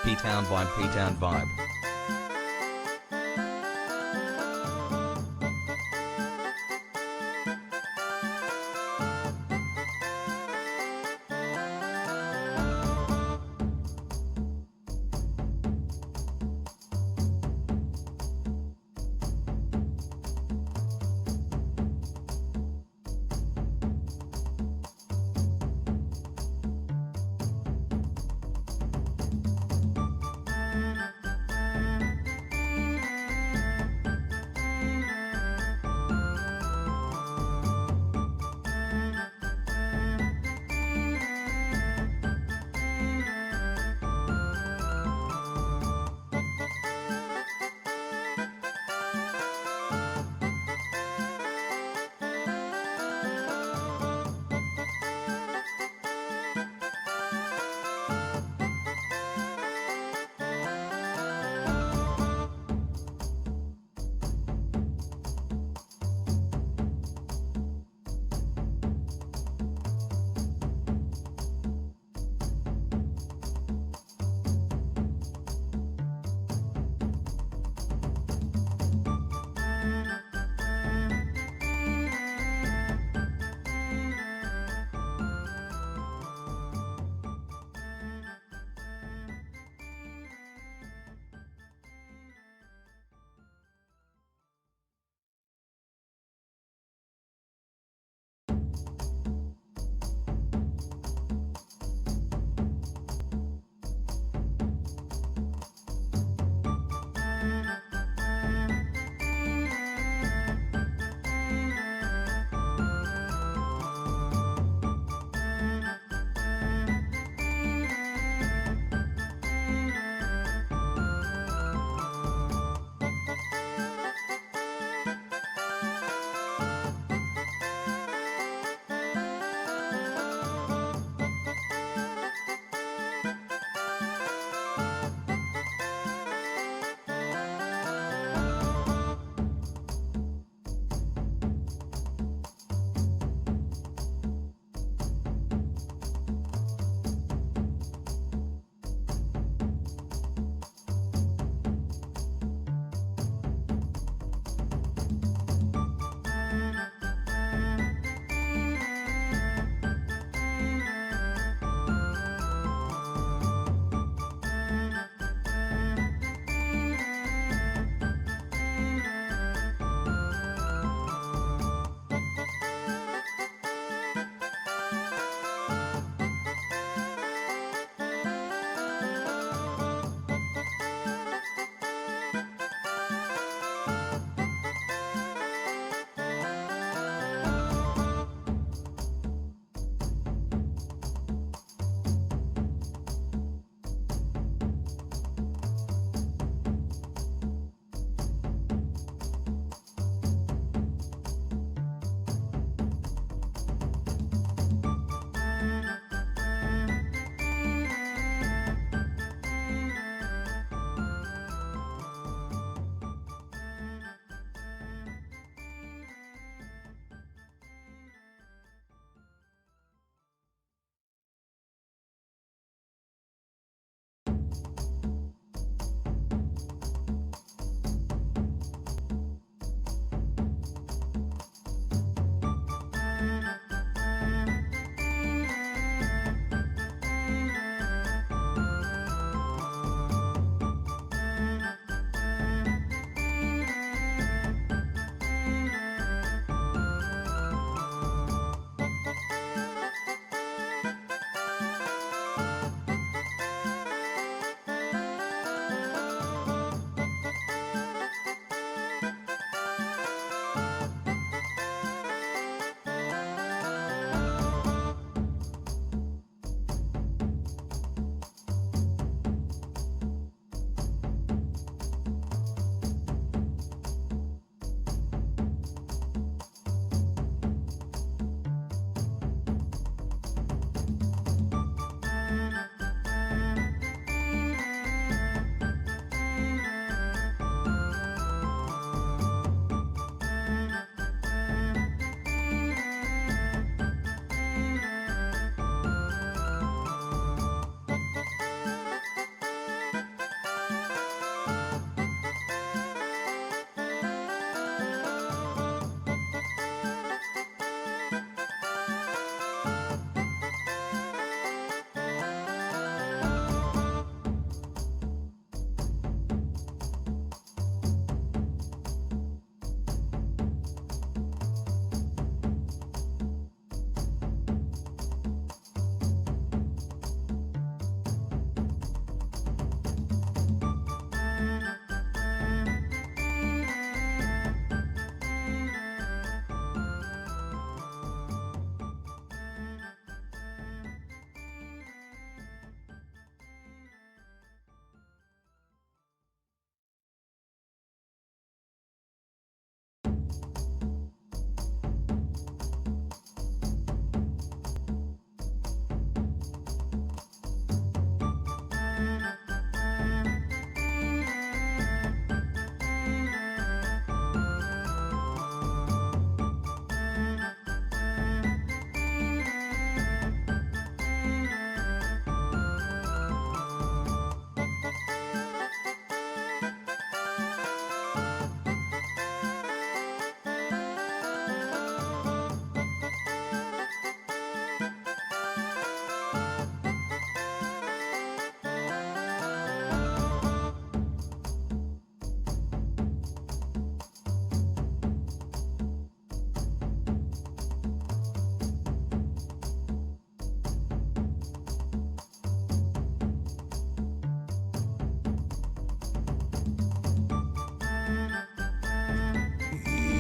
P-Town vibe, P-Town vibe.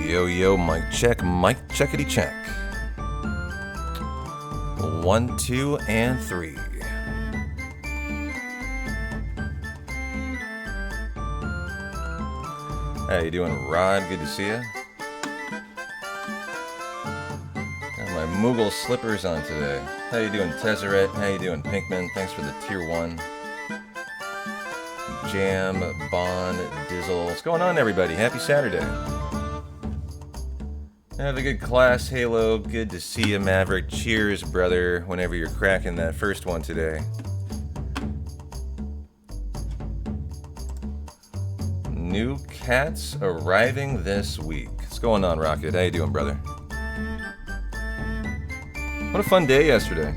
Yo, mic checkity check. 1, 2, and 3. How you doing, Rod? Good to see you. Got my Moogle slippers on today. How you doing, Tezzeret? How you doing, Pinkman? Thanks for the tier 1. Jam, Bond, Dizzle. What's going on, everybody? Happy Saturday. Have a good class, Halo. Good to see you, Maverick. Cheers, brother, whenever you're cracking that first one today. New cats arriving this week. What's going on, Rocket? How you doing, brother? What a fun day yesterday.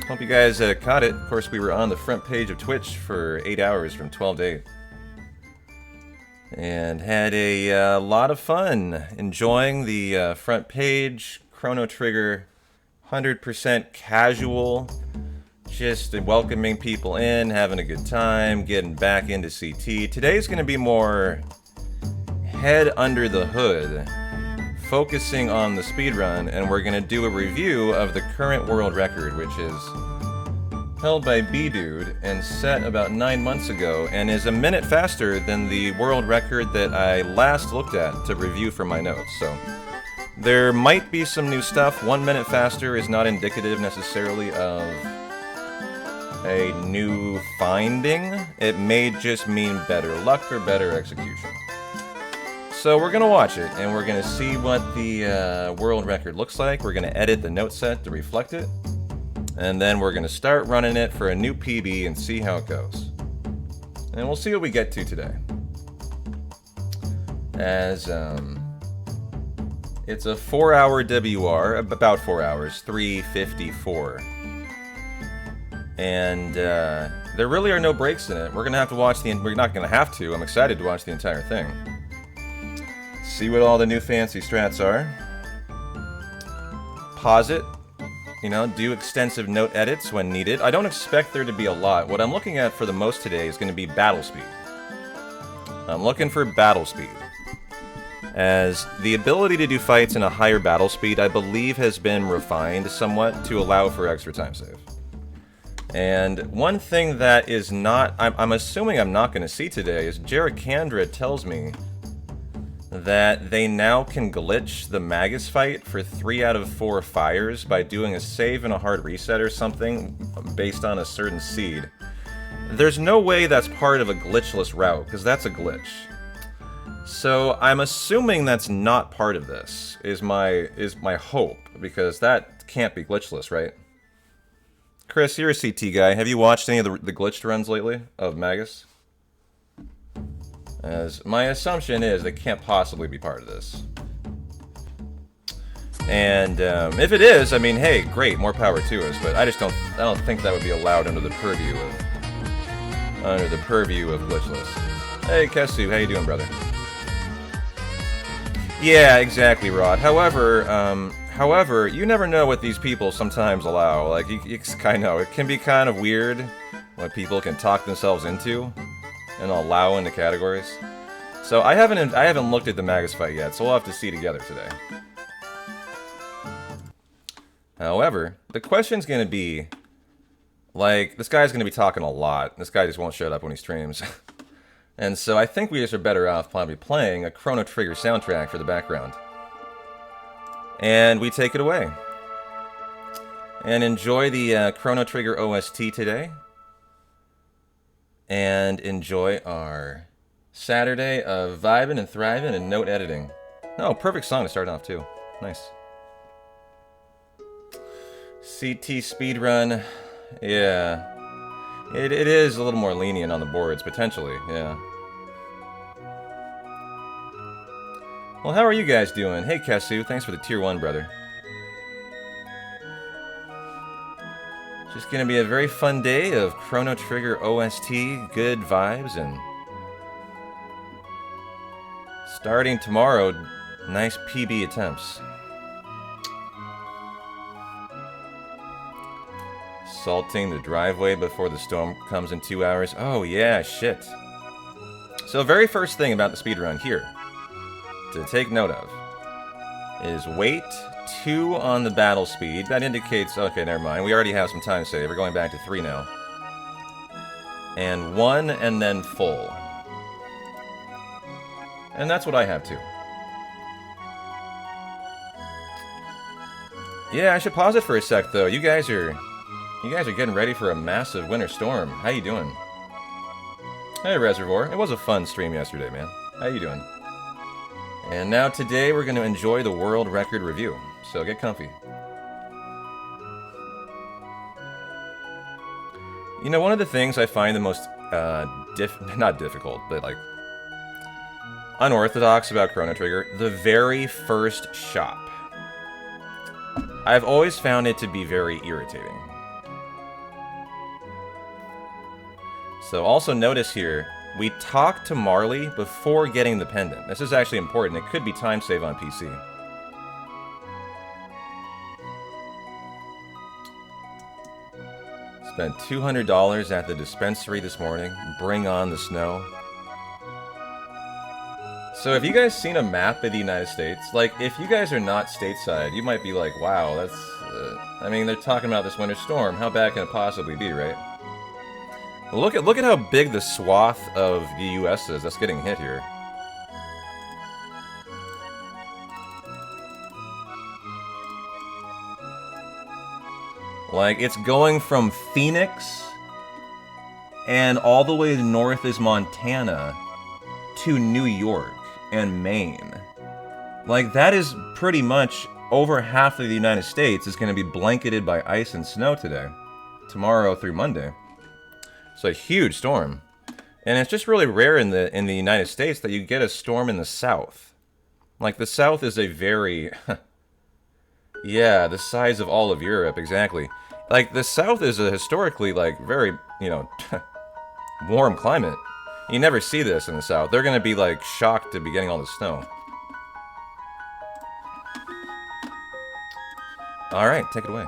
Hope you guys caught it. Of course, we were on the front page of Twitch for 8 hours from 12 to 8. And had a lot of fun enjoying the front page. Chrono Trigger, 100% casual. Just welcoming people in, having a good time, getting back into CT. Today's going to be more head under the hood, focusing on the speedrun, and we're going to do a review of the current world record, which is held by B-Dude and set about 9 months ago, and is a minute faster than the world record that I last looked at to review for my notes. So there might be some new stuff. 1 minute faster is not indicative necessarily of a new finding. It may just mean better luck or better execution. So we're going to watch it, and we're going to see what the world record looks like. We're going to edit the note set to reflect it, and then we're going to start running it for a new PB and see how it goes. And we'll see what we get to today. As it's a 4-hour WR, about 4 hours, 3:54. And there really are no breaks in it. We're going to have to watch we're not going to have to. I'm excited to watch the entire thing. See what all the new fancy strats are. Pause it. You know, do extensive note edits when needed. I don't expect there to be a lot. What I'm looking at for the most today is going to be battle speed. I'm looking for battle speed. As the ability to do fights in a higher battle speed, I believe, has been refined somewhat to allow for extra time save. And one thing that is not, I'm assuming I'm not going to see today, is Jarikandra tells me that they now can glitch the Magus fight for 3 out of 4 fires by doing a save and a hard reset or something based on a certain seed. There's no way that's part of a glitchless route, because that's a glitch. So I'm assuming that's not part of this, is my hope, because that can't be glitchless, right? Chris, you're a CT guy. Have you watched any of the glitched runs lately of Magus? As my assumption is they can't possibly be part of this. And if it is, I mean, hey, great, more power to us. But I don't think that would be allowed under the purview of glitchless. Hey, Kesu, how you doing, brother? Yeah, exactly, Rod. However, you never know what these people sometimes allow. Like, you kind of know. It can be kind of weird what people can talk themselves into and allow into categories. So I haven't looked at the Magus fight yet, so we'll have to see together today. However, the question's going to be, like, this guy's going to be talking a lot. This guy just won't shut up when he streams. And so I think we just are better off probably playing a Chrono Trigger soundtrack for the background. And we take it away. And enjoy the Chrono Trigger OST today. And enjoy our Saturday of vibing and thriving and note editing. Oh, perfect song to start off too. Nice. CT speedrun. Yeah. It is a little more lenient on the boards, potentially, yeah. Well, how are you guys doing? Hey, Kesu, thanks for the tier 1, brother. Just gonna be a very fun day of Chrono Trigger OST, good vibes, and starting tomorrow, nice PB attempts. Salting the driveway before the storm comes in 2 hours. Oh yeah, shit. So very first thing about the speedrun here. to take note of is weight, 2 on the battle speed. That indicates, okay, never mind. We already have some time save. We're going back to 3 now. And 1 and then full. And that's what I have too. Yeah, I should pause it for a sec though. You guys are getting ready for a massive winter storm. How you doing? Hey Reservoir. It was a fun stream yesterday, man. How you doing? And now today we're going to enjoy the world record review. So get comfy. You know, one of the things I find the most not difficult, but like unorthodox about Chrono Trigger, the very first shop. I've always found it to be very irritating. So also notice here, we talked to Marley before getting the pendant. This is actually important. It could be time save on PC. Spent $200 at the dispensary this morning. Bring on the snow. So have you guys seen a map of the United States? Like, if you guys are not stateside, you might be like, wow, that's... I mean, they're talking about this winter storm. How bad can it possibly be, right? Look at how big the swath of the U.S. is that's getting hit here. Like, it's going from Phoenix and all the way north is Montana to New York and Maine. Like, that is pretty much over half of the United States is going to be blanketed by ice and snow today. Tomorrow through Monday. It's a huge storm. And it's just really rare in the United States that you get a storm in the south. Like, the south is a very... yeah, the size of all of Europe, exactly. Like, the south is a historically, like, very, you know, warm climate. You never see this in the south. They're going to be, like, shocked to be getting all the snow. Alright, take it away.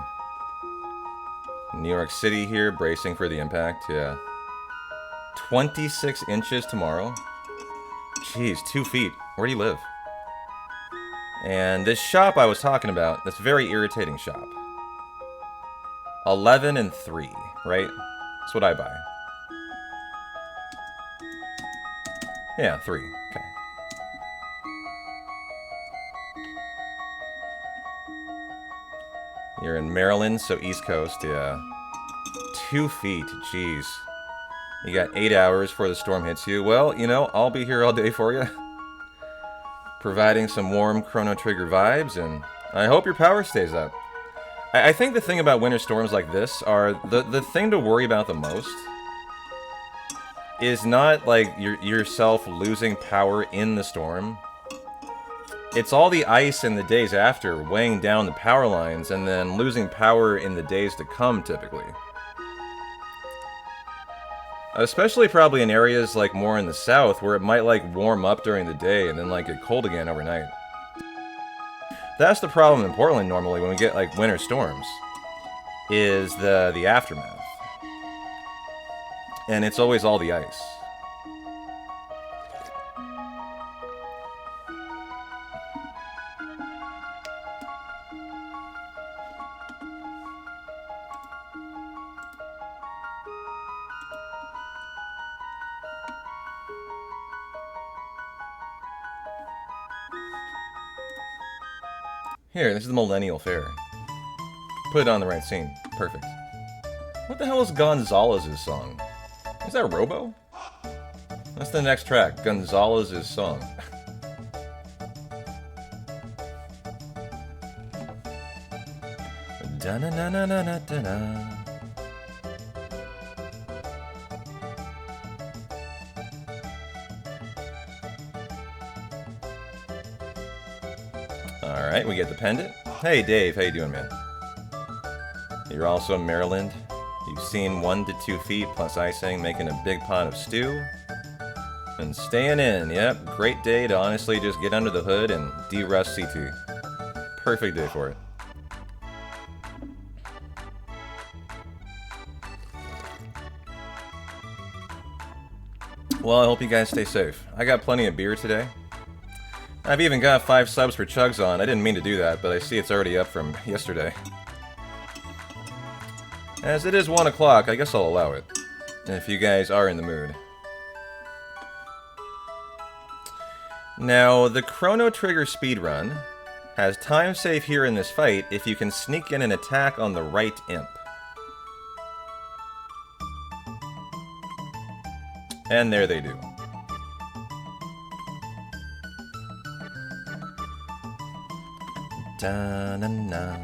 New York City here, bracing for the impact, yeah. 26 inches tomorrow. Jeez, 2 feet. Where do you live? And this shop I was talking about, this very irritating shop. 11 and 3, right? That's what I buy. Yeah, 3. Okay. You're in Maryland, so East Coast, yeah. 2 feet, jeez. You got 8 hours before the storm hits you. Well, you know, I'll be here all day for you. Providing some warm Chrono Trigger vibes, and I hope your power stays up. I think the thing about winter storms like this are, the thing to worry about the most is not, like, yourself losing power in the storm. It's all the ice in the days after weighing down the power lines and then losing power in the days to come, typically. Especially probably in areas like more in the south where it might like warm up during the day and then like get cold again overnight. That's the problem in Portland normally when we get like winter storms, is the aftermath. And it's always all the ice. Here, this is the Millennial Fair. Put it on the right scene. Perfect. What the hell is Gonzalez's song? Is that Robo? That's the next track, Gonzalez's song. Da-na-na-na-na-na-na. Alright, we get the pendant. Hey Dave, how you doing, man? You're also in Maryland. You've seen 1 to 2 feet plus icing, making a big pot of stew. And staying in, yep, great day to honestly just get under the hood and de-rust CT. Perfect day for it. Well, I hope you guys stay safe. I got plenty of beer today. I've even got 5 subs for Chugs on. I didn't mean to do that, but I see it's already up from yesterday. As it is 1 o'clock, I guess I'll allow it. If you guys are in the mood. Now, the Chrono Trigger speedrun has time save here in this fight if you can sneak in an attack on the right imp. And there they do. Da-na-na.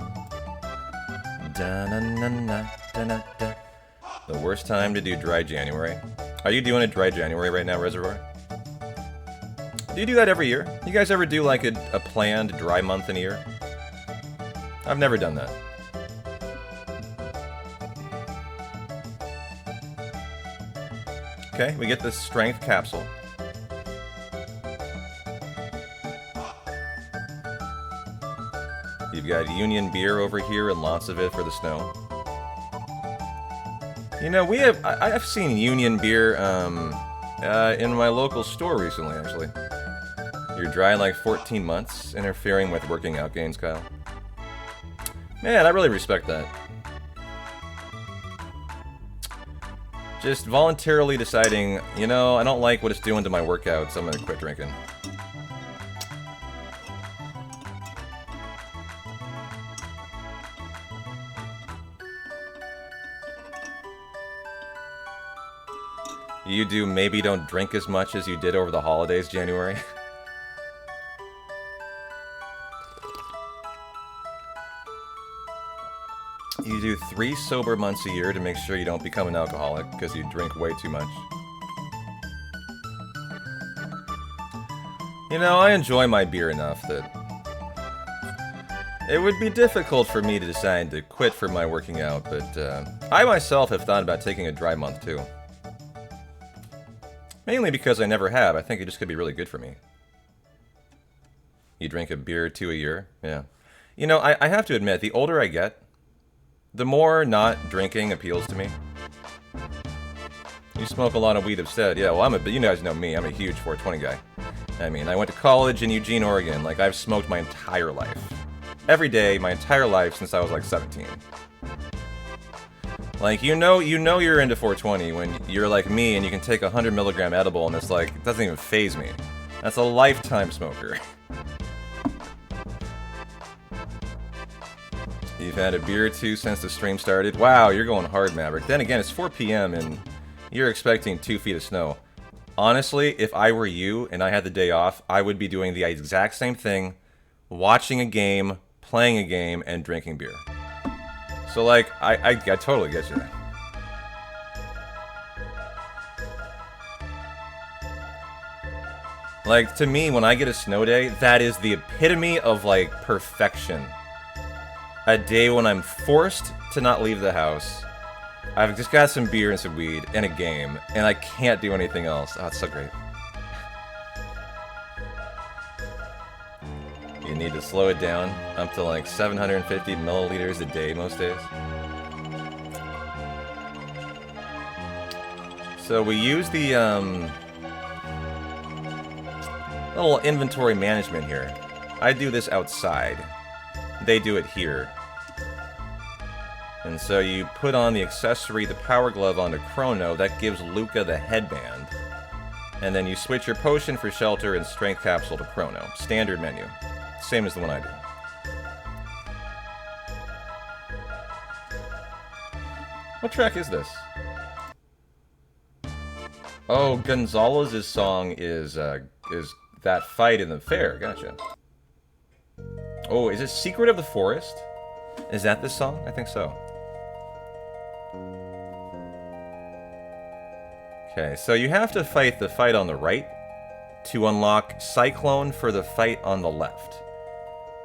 Da-na-na-na. Da-na-da. The worst time to do Dry January. Are you doing a Dry January right now, Reservoir? Do you do that every year? You guys ever do like a planned dry month in a year? I've never done that. Okay, we get this strength capsule. You've got Union beer over here and lots of it for the snow. You know, I've seen Union beer in my local store recently, actually. You're dry like 14 months, interfering with working out gains, Kyle. Man, I really respect that. Just voluntarily deciding, you know, I don't like what it's doing to my workouts, I'm gonna quit drinking. You do maybe don't drink as much as you did over the holidays, January. You do 3 sober months a year to make sure you don't become an alcoholic, because you drink way too much. You know, I enjoy my beer enough that it would be difficult for me to decide to quit for my working out, but I myself have thought about taking a dry month too. Mainly because I never have. I think it just could be really good for me. You drink a beer or 2 a year? Yeah. You know, I have to admit, the older I get, the more not drinking appeals to me. You smoke a lot of weed instead. Yeah, well, you guys know me. I'm a huge 420 guy. I mean, I went to college in Eugene, Oregon. Like, I've smoked my entire life. Every day, my entire life since I was like 17. Like, you know you're into 420 when you're like me and you can take a 100 milligram edible and it's like, it doesn't even faze me. That's a lifetime smoker. You've had a beer or 2 since the stream started. Wow, you're going hard, Maverick. Then again, it's 4 p.m. and you're expecting 2 feet of snow. Honestly, if I were you and I had the day off, I would be doing the exact same thing. Watching a game, playing a game, and drinking beer. So, like, I totally get you. Like, to me, when I get a snow day, that is the epitome of, like, perfection. A day when I'm forced to not leave the house. I've just got some beer and some weed and a game, and I can't do anything else. Oh, it's so great. You need to slow it down up to like 750 milliliters a day most days. So we use the little inventory management here. I do this outside. They do it here. And so you put on the accessory, the power glove onto Chrono. That gives Luca the headband. And then you switch your potion for shelter and strength capsule to Chrono. Standard menu. Same as the one I do. What track is this? Oh, Gonzalez's song is that fight in the fair. Gotcha. Oh, is it Secret of the Forest? Is that this song? I think so. Okay, so you have to fight the fight on the right to unlock Cyclone for the fight on the left.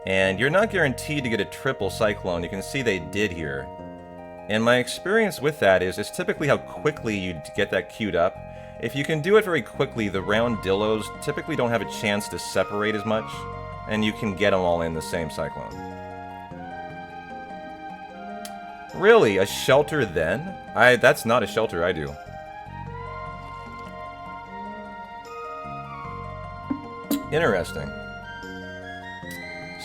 And you're not guaranteed to get a triple Cyclone. You can see they did here. And my experience with that is it's typically how quickly you get that queued up. If you can do it very quickly, the round Dillos typically don't have a chance to separate as much, and you can get them all in the same Cyclone. Really? A shelter then? That's not a shelter I do. Interesting.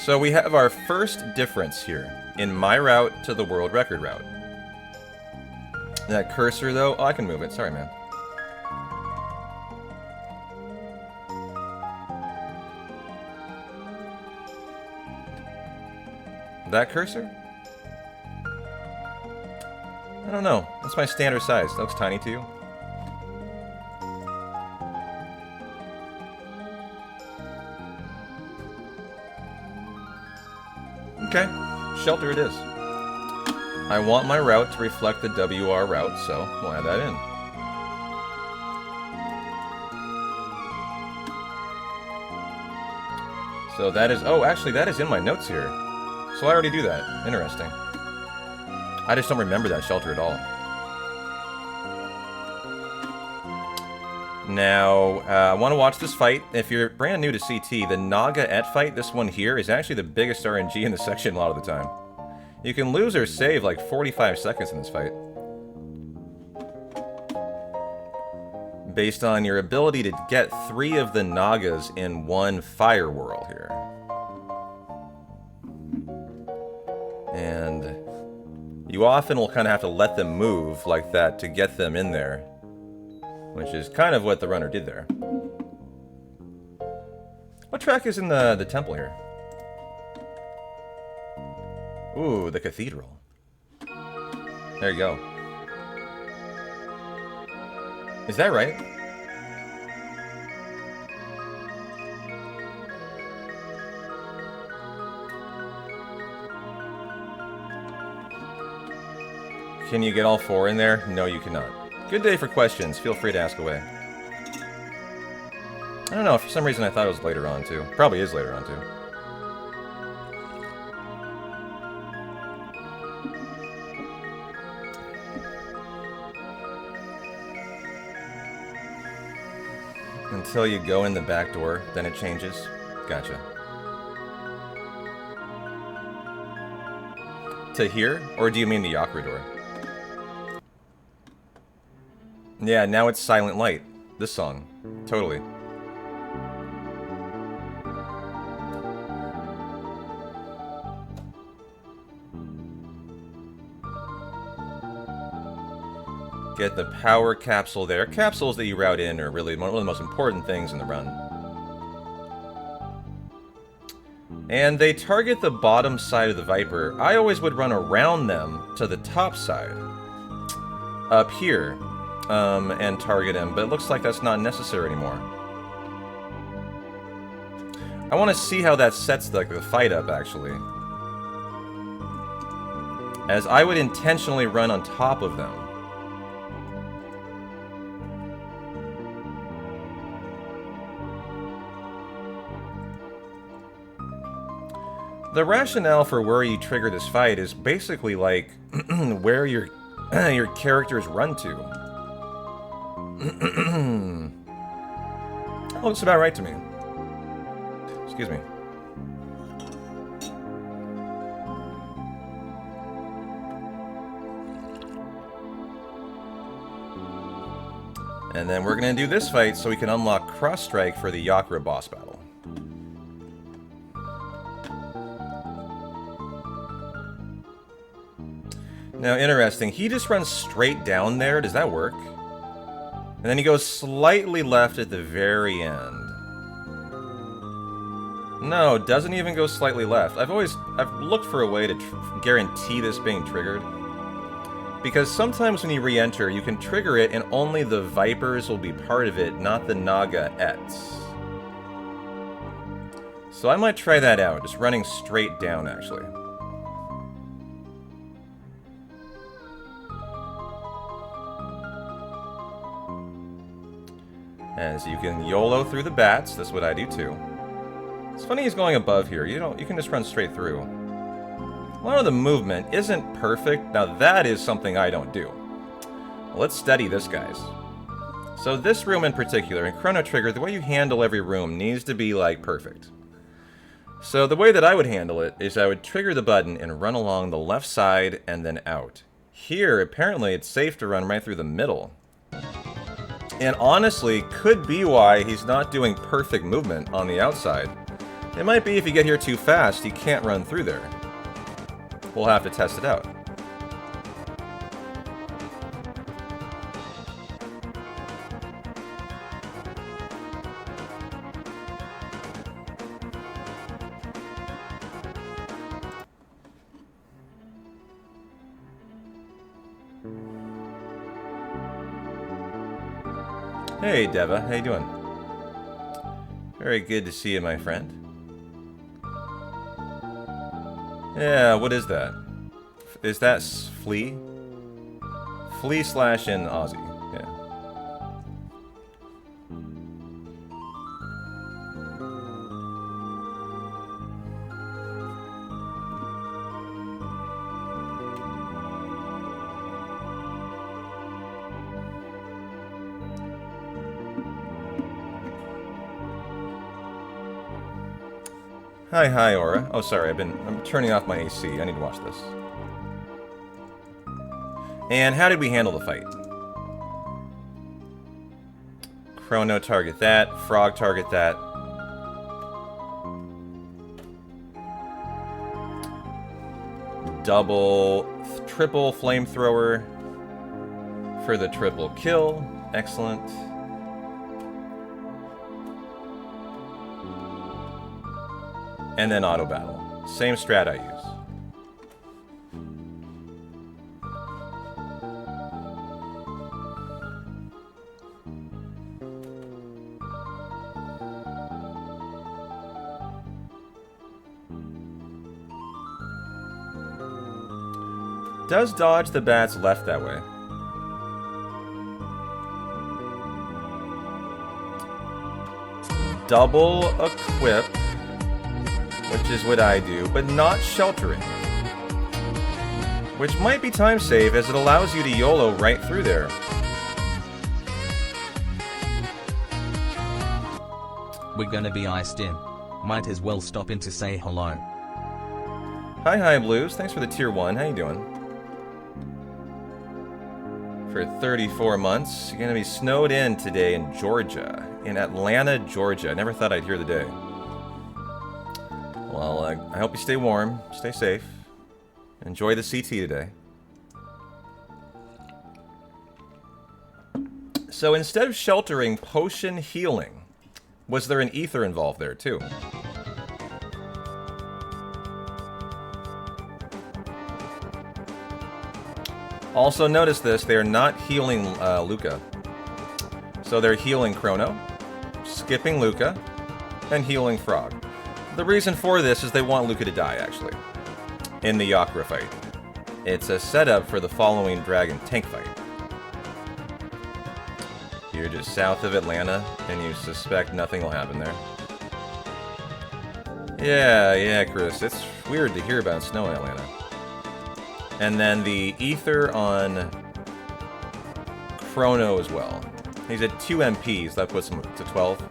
So we have our first difference here in my route to the world record route. That cursor, though, oh, I can move it. Sorry, man. That cursor? I don't know. That's my standard size. That looks tiny to you. Okay, shelter it is. I want my route to reflect the WR route, so we'll add that in. So that is, oh, actually that is in my notes here. So I already do that. Interesting. I just don't remember that shelter at all. Now, I want to watch this fight. If you're brand new to CT, the Naga-et fight, this one here, is actually the biggest RNG in the section a lot of the time. You can lose or save like 45 seconds in this fight. Based on your ability to get 3 of the Nagas in one fire whirl here. And you often will kind of have to let them move like that to get them in there. Which is kind of what the runner did there. What track is in the temple here? Ooh, the cathedral. There you go. Is that right? Can you get all 4 in there? No, you cannot. Good day for questions. Feel free to ask away. I don't know, for some reason I thought it was later on, too. Probably is later on, too. Until you go in the back door, then it changes. Gotcha. To here? Or do you mean the Yakra door? Yeah, now it's Silent Light. This song. Totally. Get the power capsule there. Capsules that you route in are really one of the most important things in the run. And they target the bottom side of the Viper. I always would run around them to the top side. Up here. And target him, but it looks like that's not necessary anymore. I want to see how that sets the fight up, actually. As I would intentionally run on top of them. The rationale for where you trigger this fight is basically like where your characters run to. Oh, looks about right to me. Excuse me. And then we're going to do this fight so we can unlock Cross Strike for the Yakra boss battle. Now, interesting. He just runs straight down there. Does that work? And then he goes slightly left at the very end. No, doesn't even go slightly left. I've looked for a way to guarantee this being triggered. Because sometimes when you re-enter, you can trigger it and only the Vipers will be part of it, not the Naga-ets. So I might try that out, just running straight down, actually. As you can YOLO through the bats, that's what I do too. It's funny he's going above here, you can just run straight through. A lot of the movement isn't perfect, now that is something I don't do. Well, let's study this, guys. So this room in particular, in Chrono Trigger, the way you handle every room needs to be like perfect. So the way that I would handle it is I would trigger the button and run along the left side and then out. Here, apparently it's safe to run right through the middle. And honestly, could be why he's not doing perfect movement on the outside. It might be if you get here too fast, you can't run through there. We'll have to test it out. Hey Deva, how you doing? Very good to see you, my friend. Yeah, what is that? Is that flea? Flea slash in Aussie, yeah. Hi, Aura. Oh, sorry, I'm turning off my AC. I need to watch this. And how did we handle the fight? Chrono target that, Frog target that. Triple flamethrower for the triple kill. Excellent. And then auto battle. Same strat I use. Does dodge the bats left that way? Double equip, which is what I do, but not sheltering. Which might be time save, as it allows you to YOLO right through there. We're gonna be iced in. Might as well stop in to say hello. Hi Blues, thanks for the tier 1, how you doing? For 34 months, you're gonna be snowed in today in Georgia. In Atlanta, Georgia. I never thought I'd hear the day. Well, I hope you stay warm, stay safe. Enjoy the CT today. So instead of sheltering, potion healing. Was there an ether involved there too? Also notice this, they are not healing Luca. So they're healing Chrono, skipping Luca, and healing Frog. The reason for this is they want Luca to die, actually, in the Yakra fight. It's a setup for the following Dragon tank fight. You're just south of Atlanta, and you suspect nothing will happen there. Yeah, Chris, it's weird to hear about snow in Atlanta. And then the ether on Chrono as well. He's at 2 MPs, that puts him to 12.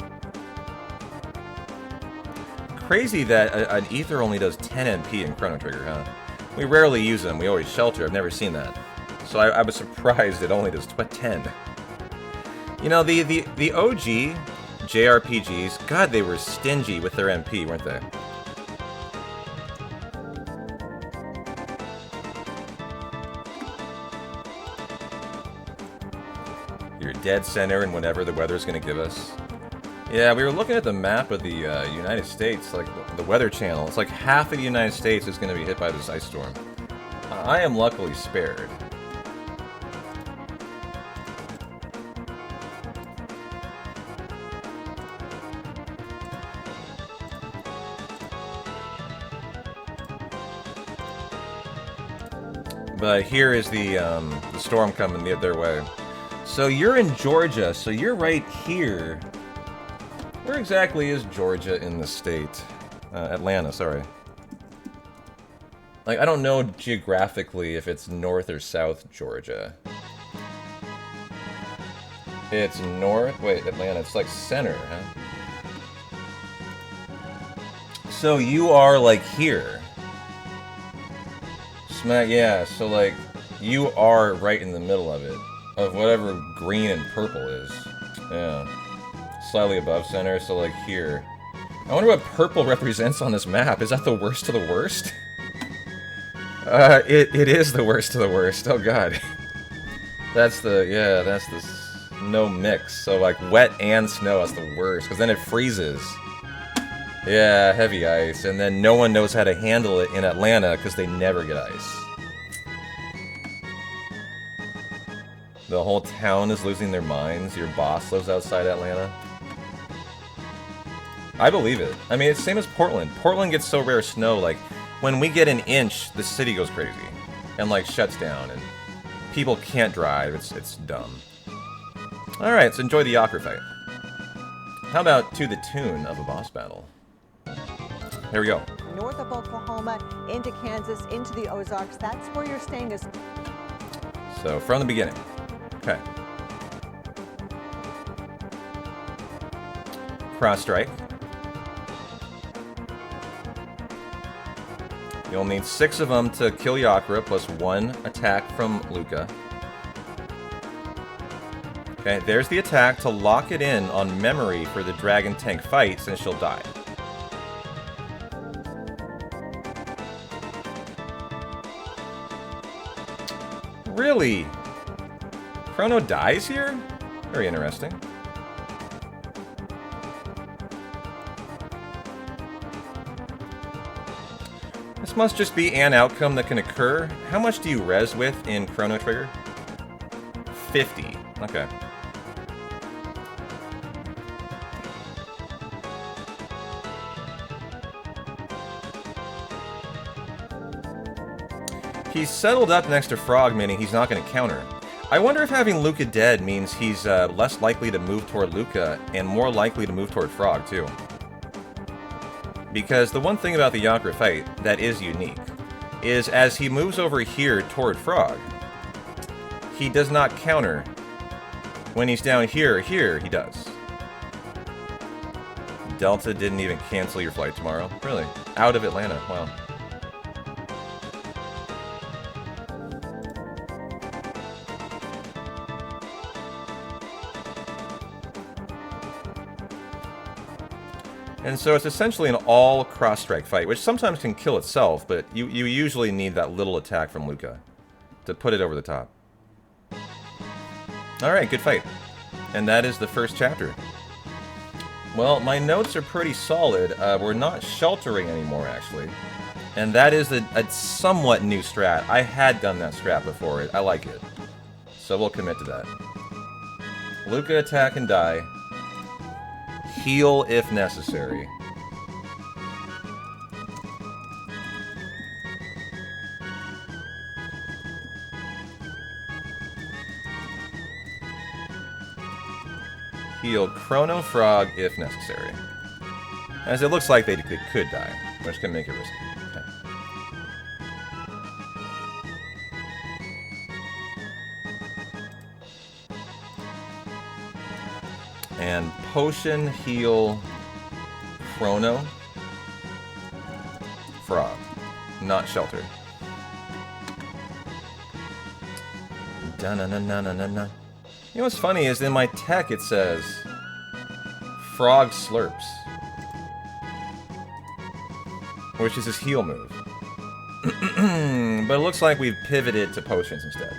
Crazy that an ether only does 10 MP in Chrono Trigger, huh? We rarely use them, we always shelter, I've never seen that. So I was surprised it only does 10. You know, the OG JRPGs, God, they were stingy with their MP, weren't they? You're dead center in whatever the weather's gonna give us. Yeah, we were looking at the map of the United States, like the Weather Channel. It's like half of the United States is gonna be hit by this ice storm. I am luckily spared. But here is the storm coming their way. So you're in Georgia, so you're right here. Where exactly is Georgia in the state? Atlanta, sorry. Like, I don't know geographically if it's north or south Georgia. It's north? Wait, Atlanta, it's like center, huh? So you are like here. Yeah, so like, you are right in the middle of it. Of whatever green and purple is. Yeah. Slightly above center, so like here. I wonder what purple represents on this map. Is that the worst of the worst? It is the worst of the worst. Oh god. That's the no mix. So like wet and snow is the worst, because then it freezes. Yeah, heavy ice, and then no one knows how to handle it in Atlanta because they never get ice. The whole town is losing their minds. Your boss lives outside Atlanta. I believe it. I mean, it's the same as Portland. Portland gets so rare snow, like, when we get an inch, the city goes crazy. And, like, shuts down, and people can't drive. It's dumb. Alright, let's enjoy the Yakra fight. How about to the tune of a boss battle? Here we go. North of Oklahoma, into Kansas, into the Ozarks. That's where you're staying is... So, from the beginning. Okay. Cross strike. You'll need 6 of them to kill Yakra, plus 1 attack from Luca. Okay, there's the attack to lock it in on memory for the dragon tank fight, since she'll die. Really? Chrono dies here? Very interesting. This must just be an outcome that can occur. How much do you res with in Chrono Trigger? 50. Okay. He's settled up next to Frog, meaning he's not going to counter. I wonder if having Luca dead means he's less likely to move toward Luca and more likely to move toward Frog, too. Because the one thing about the Yakra fight that is unique is as he moves over here toward Frog, he does not counter. When he's down here, he does. Delta didn't even cancel your flight tomorrow? Really? Out of Atlanta, wow. And so it's essentially an all cross-strike fight, which sometimes can kill itself, but you usually need that little attack from Luca to put it over the top. Alright, good fight. And that is the first chapter. Well, my notes are pretty solid. We're not sheltering anymore, actually. And that is a somewhat new strat. I had done that strat before. I like it. So we'll commit to that. Luca attack and die. Heal if necessary. Heal Chrono Frog if necessary. As it looks like they could die, which can make it risky. Okay. And potion heal Chrono Frog, not shelter. Da-na-na-na-na-na. You know what's funny is in my tech it says Frog Slurps, which is his heal move. But it looks like we've pivoted to potions instead,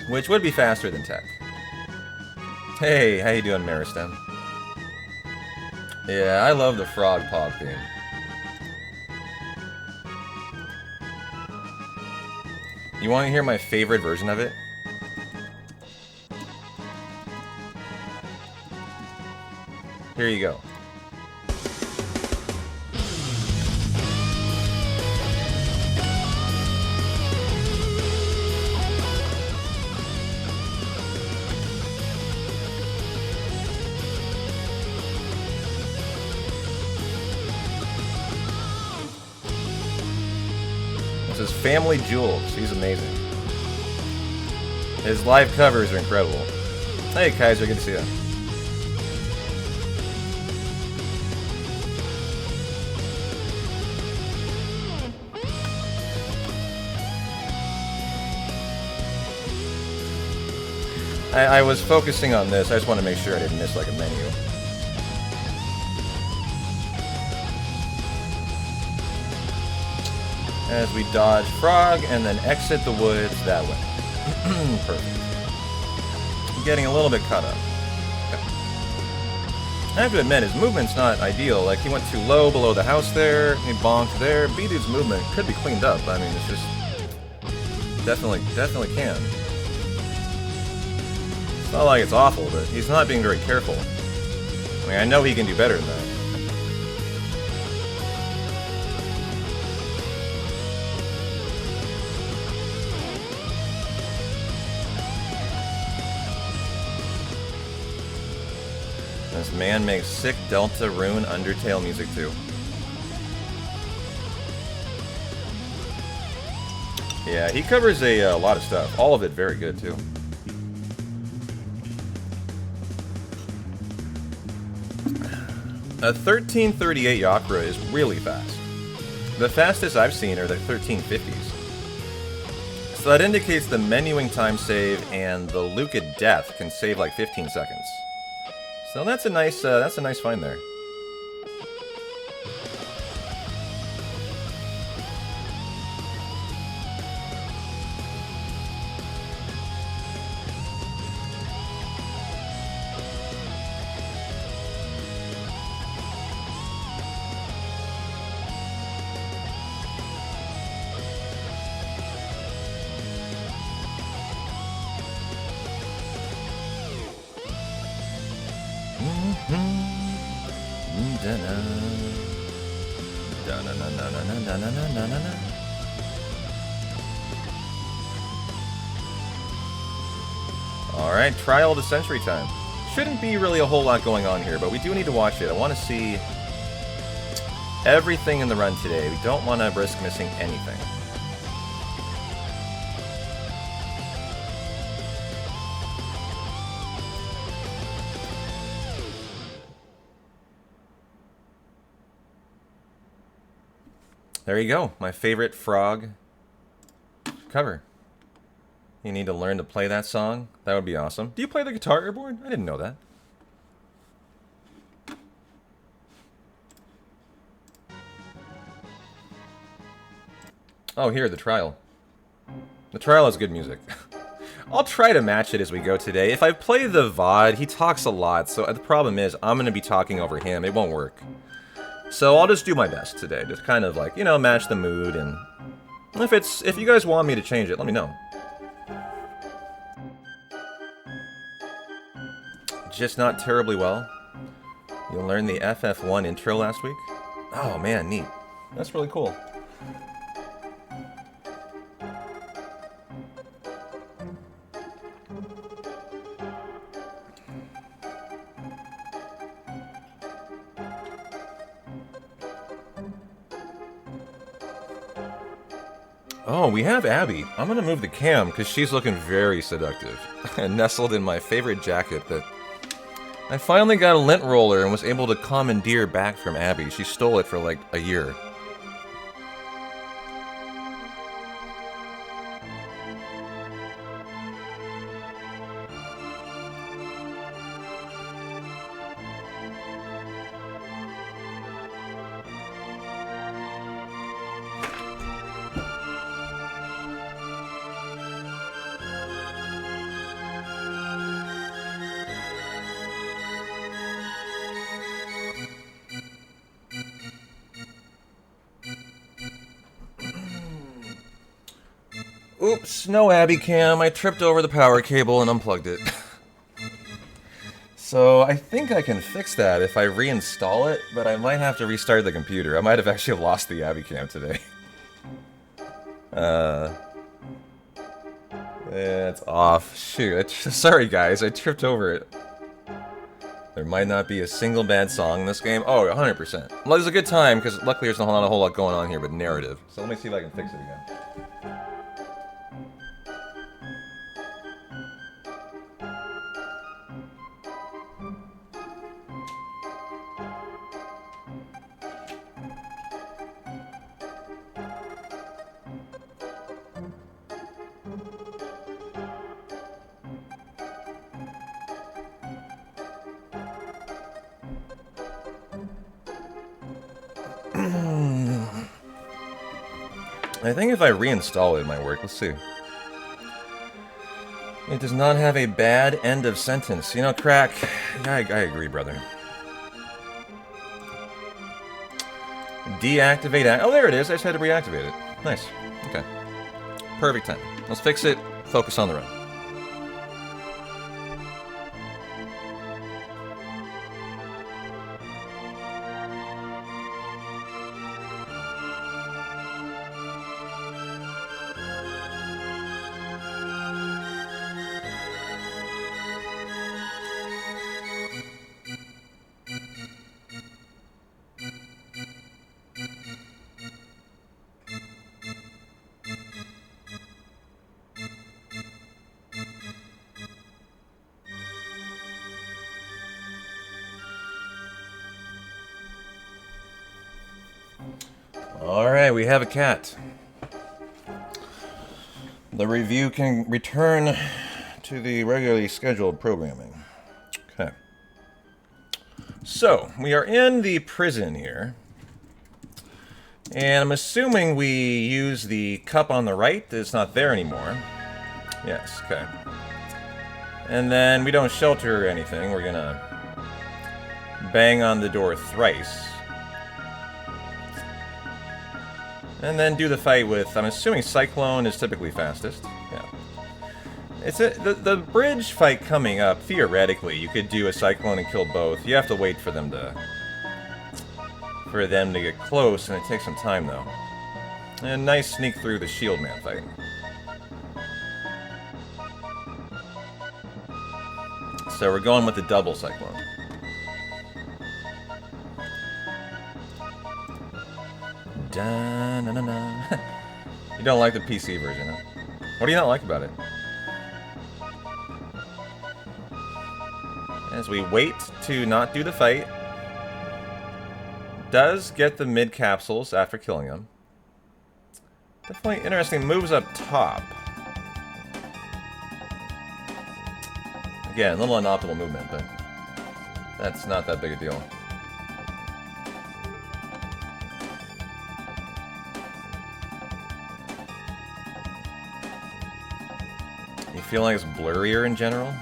which would be faster than tech. Hey, how you doing, Maristem? Yeah, I love the Frog Pog theme. You want to hear my favorite version of it? Here you go. This is Family Jewels. He's amazing. His live covers are incredible. Hey, Kaiser, good to see you. I was focusing on this. I just want to make sure I didn't miss like a menu. as we dodge Frog and then exit the woods that way. Perfect. I'm getting a little bit caught up. I have to admit, his movement's not ideal. Like, he went too low below the house there, he bonked there. B-Dude's movement could be cleaned up. I mean, it's just... Definitely can. It's not like it's awful, but he's not being very careful. I mean, I know he can do better than that. This man makes sick Delta Rune Undertale music too. Yeah, he covers a lot of stuff. All of it very good too. A 1338 Yakura is really fast. The fastest I've seen are the 1350s. So that indicates the menuing time save and the Luca death can save like 15 seconds. So that's a nice find there. Alright, trial to century time. Shouldn't be really a whole lot going on here, but we do need to watch it. I want to see everything in the run today. We don't want to risk missing anything. There you go, my favorite Frog cover. You need to learn to play that song? That would be awesome. Do you play the guitar, Airborne? I didn't know that. Oh, here, the trial. The trial is good music. I'll try to match it as we go today. If I play the VOD, he talks a lot, so the problem is I'm going to be talking over him. It won't work. So I'll just do my best today. Just kind of like, you know, match the mood, and if you guys want me to change it, let me know. Just not terribly well. You learned the FF1 intro last week? Oh man, neat. That's really cool. Oh, we have Abby. I'm gonna move the cam because she's looking very seductive and nestled in my favorite jacket that I finally got a lint roller and was able to commandeer back from Abby. She stole it for like a year. Oops, no Abby cam. I tripped over the power cable and unplugged it. So I think I can fix that if I reinstall it, but I might have to restart the computer. I might have actually lost the Abby cam today. It's off. Shoot, sorry guys, I tripped over it. There might not be a single bad song in this game. Oh, 100%. Well, it's a good time, because luckily there's not a whole lot going on here but narrative. So let me see if I can fix it again. I think if I reinstall it, it might work. Let's see. It does not have a bad end of sentence. You know, Crack, I agree, brother. Deactivate. Oh, there it is. I just had to reactivate it. Nice. Okay. Perfect time. Let's fix it. Focus on the run. Alright, we have a cat. The review can return to the regularly scheduled programming. Okay. So, we are in the prison here. And I'm assuming we use the cup on the right. It's not there anymore. Yes, okay. And then we don't shelter or anything. We're gonna bang on the door thrice. And then do the fight with, I'm assuming Cyclone is typically fastest. Yeah. It's the bridge fight coming up, theoretically, you could do a Cyclone and kill both. You have to wait for them to get close, and it takes some time, though. And nice sneak through the Shield Man fight. So we're going with the double Cyclone. Da-na-na-na. You don't like the PC version, huh? What do you not like about it? As we wait to not do the fight, does get the mid capsules after killing them. Definitely interesting moves up top. Again, a little unoptimal movement, but that's not that big a deal. You feel like it's blurrier in general?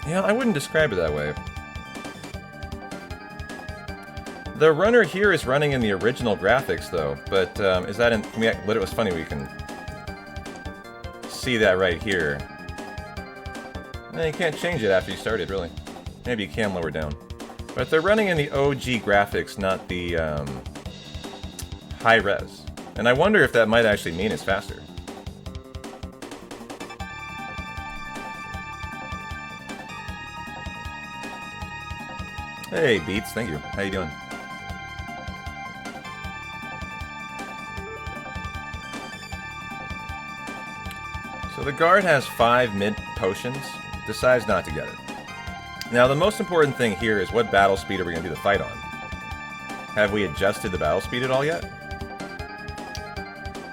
Yeah, I wouldn't describe it that way. The runner here is running in the original graphics, though, but is that in... It was funny, we can see that right here. No, you can't change it after you started, really. Maybe you can lower down. But they're running in the OG graphics, not the high res. And I wonder if that might actually mean it's faster. Hey, Beats, thank you. How you doing? So the guard has 5 mid potions, decides not to get it. Now the most important thing here is what battle speed are we going to do the fight on? Have we adjusted the battle speed at all yet?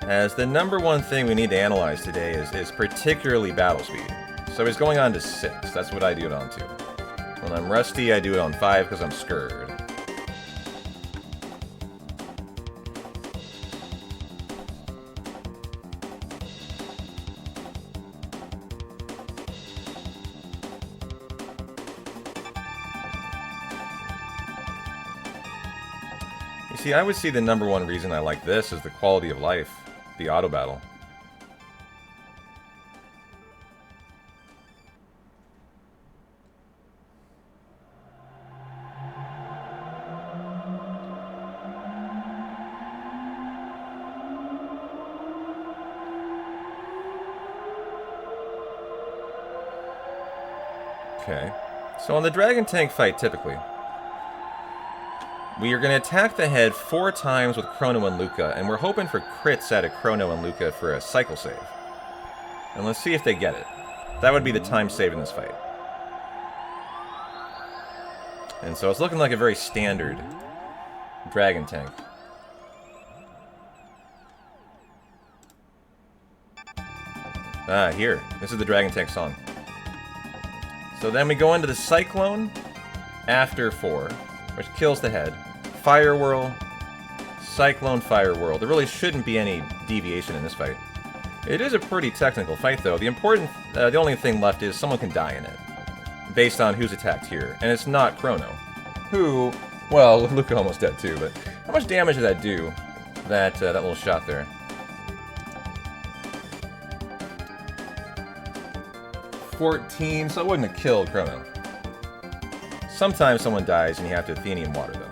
As the number one thing we need to analyze today is particularly battle speed. So he's going on to 6, that's what I do it on to. When I'm rusty, I do it on 5 because I'm scared. You see, I would see the number one reason I like this is the quality of life, the auto battle. Okay, so on the Dragon Tank fight, typically, we are going to attack the head 4 times with Chrono and Luca, and we're hoping for crits out of Chrono and Luca for a cycle save. And let's see if they get it. That would be the time save in this fight. And so it's looking like a very standard Dragon Tank. Ah, here. This is the Dragon Tank song. So then we go into the Cyclone after 4, which kills the head. Fire Whirl, Cyclone Fire World. There really shouldn't be any deviation in this fight. It is a pretty technical fight, though. The only thing left is someone can die in it, based on who's attacked here, and it's not Chrono, who, well, Luca almost dead too. But how much damage did that do? That little shot there. 14, so it wouldn't have killed Chrono. Sometimes someone dies and you have to Athenium water, though.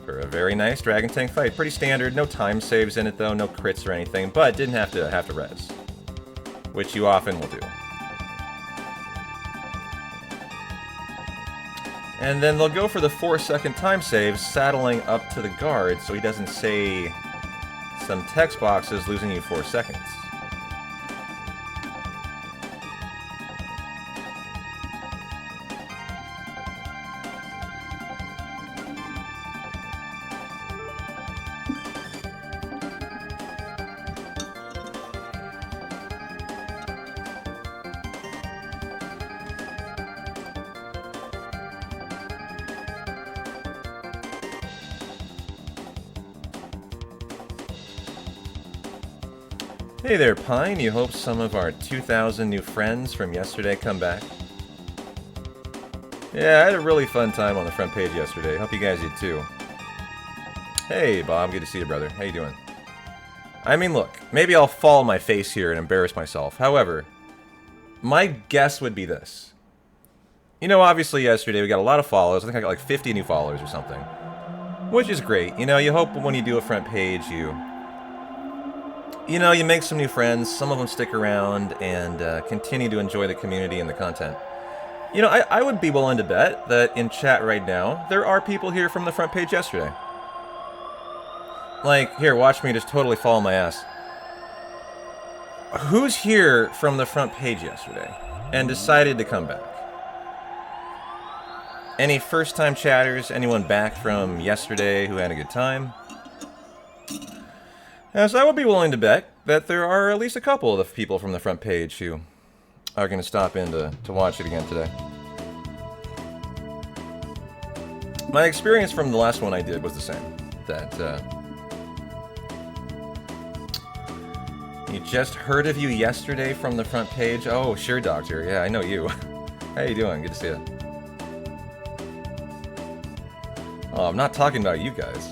For a very nice Dragon Tank fight. Pretty standard, no time saves in it though, no crits or anything, but didn't have to res. Which you often will do. And then they'll go for the 4-second time save, saddling up to the guard so he doesn't say some text boxes, losing you 4 seconds. Hey there, Pine. You hope some of our 2,000 new friends from yesterday come back? Yeah, I had a really fun time on the front page yesterday. Hope you guys did too. Hey, Bob. Good to see you, brother. How you doing? I mean, look. Maybe I'll fall on my face here and embarrass myself. However, my guess would be this. You know, obviously yesterday we got a lot of followers. I think I got like 50 new followers or something. Which is great. You know, you hope when you do a front page, you know, you make some new friends, some of them stick around, and continue to enjoy the community and the content. You know, I would be willing to bet that in chat right now, there are people here from the front page yesterday. Like, here, watch me just totally fall on my ass. Who's here from the front page yesterday and decided to come back? Any first-time chatters? Anyone back from yesterday who had a good time? So I would be willing to bet that there are at least a couple of people from the front page who are going to stop in to watch it again today. My experience from the last one I did was the same. That, you just heard of you yesterday from the front page? Oh, sure, Doctor. Yeah, I know you. How you doing? Good to see you. Oh, I'm not talking about you guys.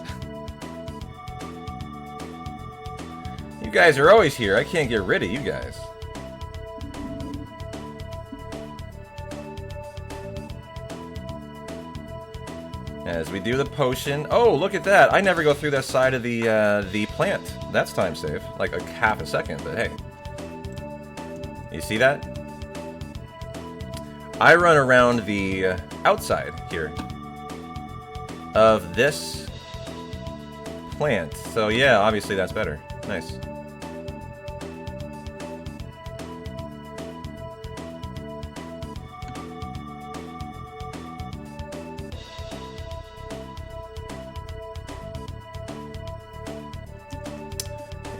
You guys are always here. I can't get rid of you guys. As we do the potion. Oh, look at that. I never go through that side of the plant. That's time save. Like a half a second, but hey. You see that? I run around the outside here of this plant. So yeah, obviously that's better. Nice.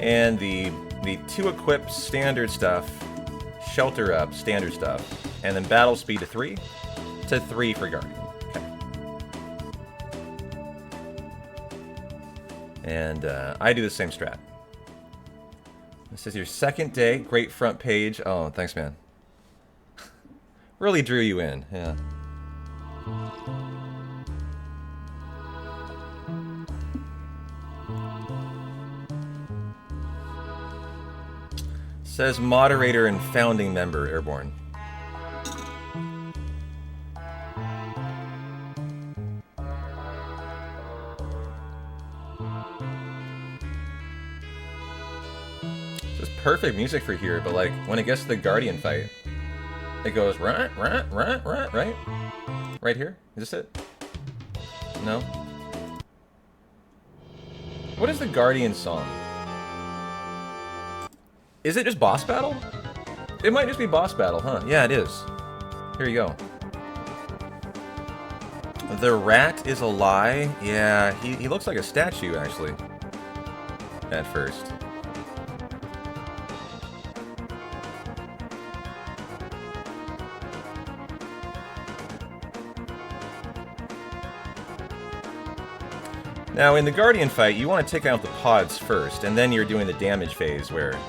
And the 2 equip standard stuff, shelter up standard stuff, and then battle speed to 3 for Guardian. Okay. And I do the same strat. This is your second day, great front page. Oh, thanks, man. Really drew you in, yeah. Says moderator and founding member, Airborne. Just perfect music for here, but like when it gets to the Guardian fight, it goes right? Right here? Is this it? No? What is the Guardian song? Is it just boss battle? It might just be boss battle, huh? Yeah, it is. Here you go. The rat is a lie. Yeah, he looks like a statue, actually. At first. Now, in the Guardian fight, you want to take out the pods first, and then you're doing the damage phase, where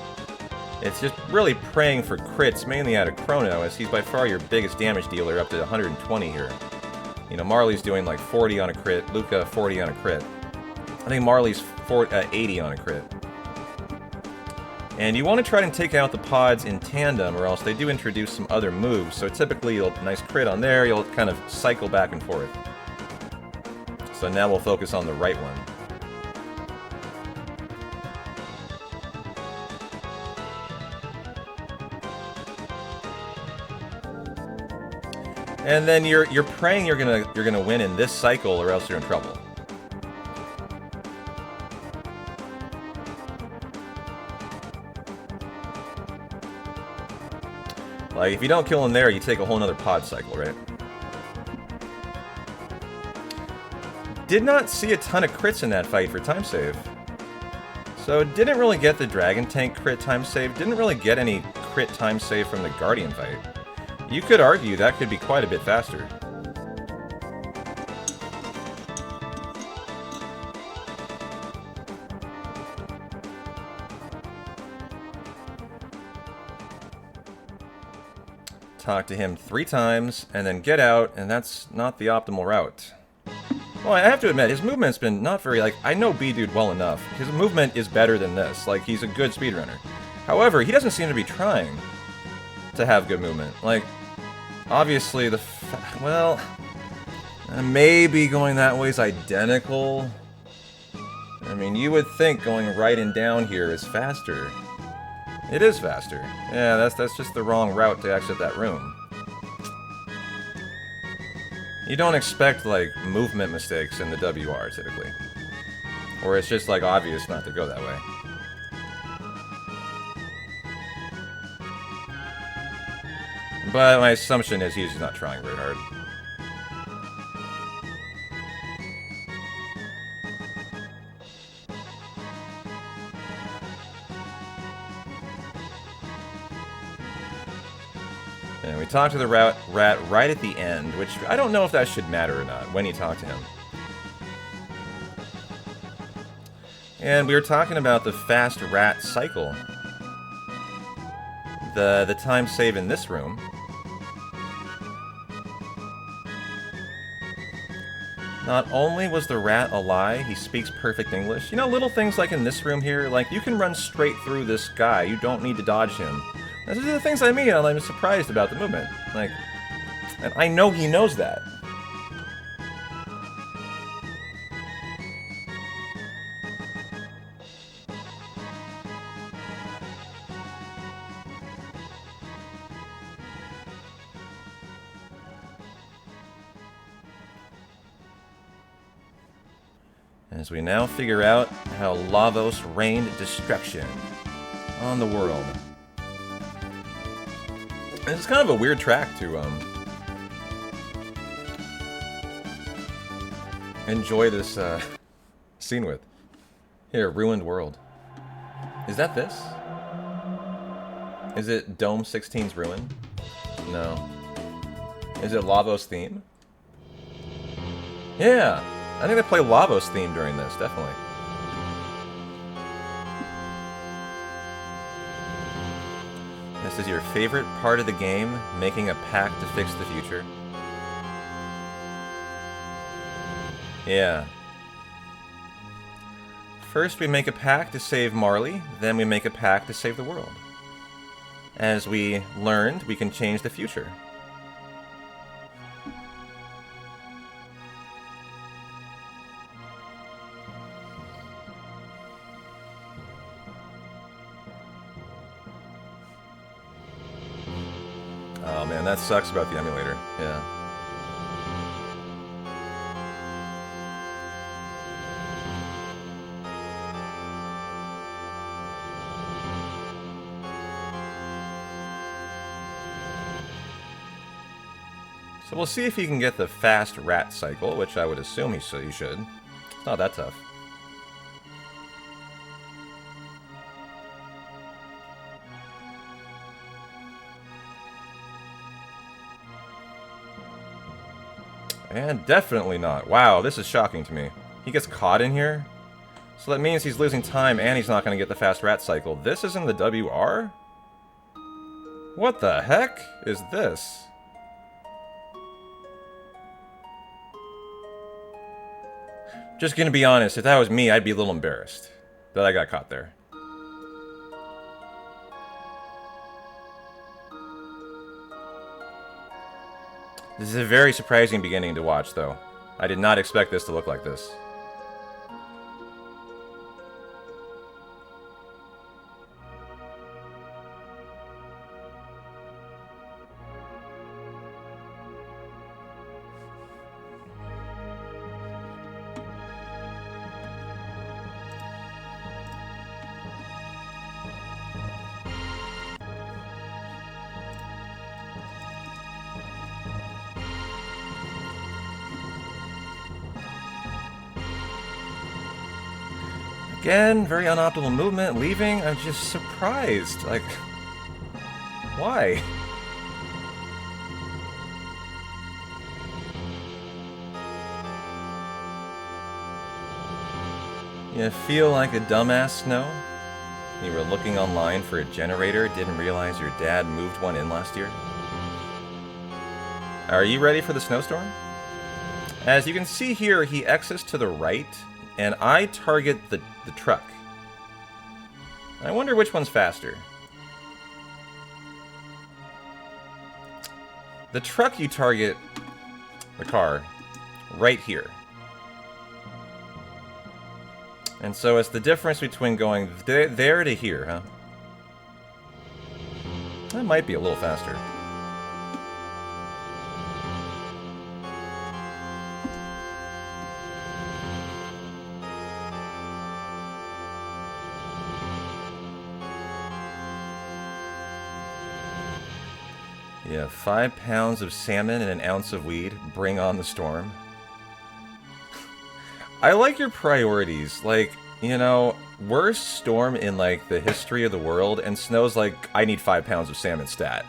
it's just really praying for crits, mainly out of Chrono, as he's by far your biggest damage dealer, up to 120 here. You know, Marley's doing like 40 on a crit, Luca 40 on a crit. I think Marley's 80 on a crit. And you want to try and take out the pods in tandem, or else they do introduce some other moves, so typically you'll nice crit on there, you'll kind of cycle back and forth. So now we'll focus on the right one. And then you're praying you're gonna win in this cycle, or else you're in trouble. Like, if you don't kill him there, you take a whole nother pod cycle, right? Did not see a ton of crits in that fight for time save. So didn't really get the Dragon Tank crit time save, didn't really get any crit time save from the Guardian fight. You could argue that could be quite a bit faster. Talk to him 3 times, and then get out, and that's not the optimal route. Well, I have to admit, his movement's been not very, like, I know B-Dude well enough. His movement is better than this. Like, he's a good speedrunner. However, he doesn't seem to be trying to have good movement. Like, obviously, well, maybe going that way is identical. I mean, you would think going right and down here is faster. It is faster. Yeah, that's just the wrong route to exit that room. You don't expect, like, movement mistakes in the WR, typically. Or it's just, like, obvious not to go that way. But my assumption is he's not trying very hard. And we talked to the rat right at the end, which I don't know if that should matter or not, when you talk to him. And we were talking about the fast rat cycle. The time save in this room. Not only was the rat a lie, he speaks perfect English. You know, little things like in this room here, like, you can run straight through this guy. You don't need to dodge him. These are the things I mean, and I'm surprised about the movement. Like, and I know he knows that. As we now figure out how Lavos rained destruction on the world. And it's kind of a weird track to enjoy this scene with. Here, Ruined World. Is that this? Is it Dome 16's Ruin? No. Is it Lavos theme? Yeah! I think they play Lavos theme during this, definitely. This is your favorite part of the game, making a pact to fix the future. Yeah. First we make a pact to save Marley, then we make a pact to save the world. As we learned, we can change the future. Oh man, that sucks about the emulator. Yeah. So we'll see if he can get the fast rat cycle, which I would assume he should. It's not that tough. And definitely not. Wow, this is shocking to me. He gets caught in here? So that means he's losing time and he's not going to get the fast rat cycle. This isn't the WR? What the heck is this? Just gonna be honest, if that was me, I'd be a little embarrassed that I got caught there. This is a very surprising beginning to watch, though. I did not expect this to look like this. Again, very unoptimal movement, leaving. I'm just surprised. Like, why? You feel like a dumbass, Snow? You were looking online for a generator, didn't realize your dad moved one in last year? Are you ready for the snowstorm? As you can see here, he exits to the right, and I target the truck. I wonder which one's faster. The truck, you target the car right here. And so it's the difference between going there to here, huh? That might be a little faster. Yeah, 5 pounds of salmon and an ounce of weed. Bring on the storm. I like your priorities. Like, you know, worst storm in, like, the history of the world, and Snow's like, I need 5 pounds of salmon stat.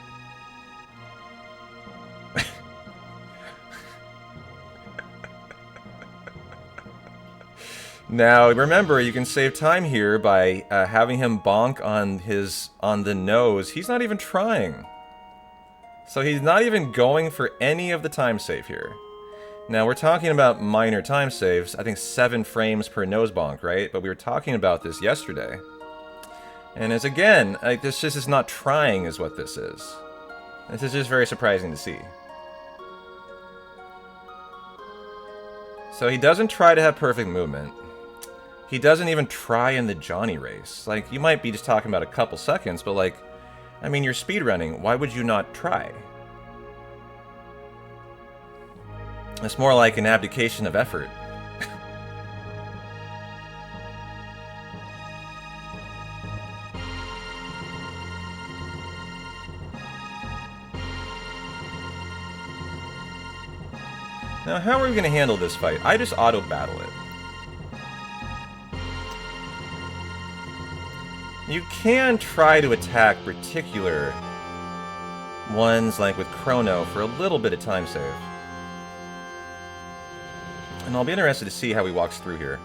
Now, remember, you can save time here by having him bonk on the nose. He's not even trying. So he's not even going for any of the time save here. Now, we're talking about minor time saves. I think 7 frames per nose bonk, right? But we were talking about this yesterday. And as again, like, this just is not trying is what this is. This is just very surprising to see. So he doesn't try to have perfect movement. He doesn't even try in the Johnny race. Like, you might be just talking about a couple seconds, but like, I mean, you're speedrunning. Why would you not try? It's more like an abdication of effort. Now, how are we going to handle this fight? I just auto-battle it. You can try to attack particular ones, like with Chrono, for a little bit of time save. And I'll be interested to see how he walks through here.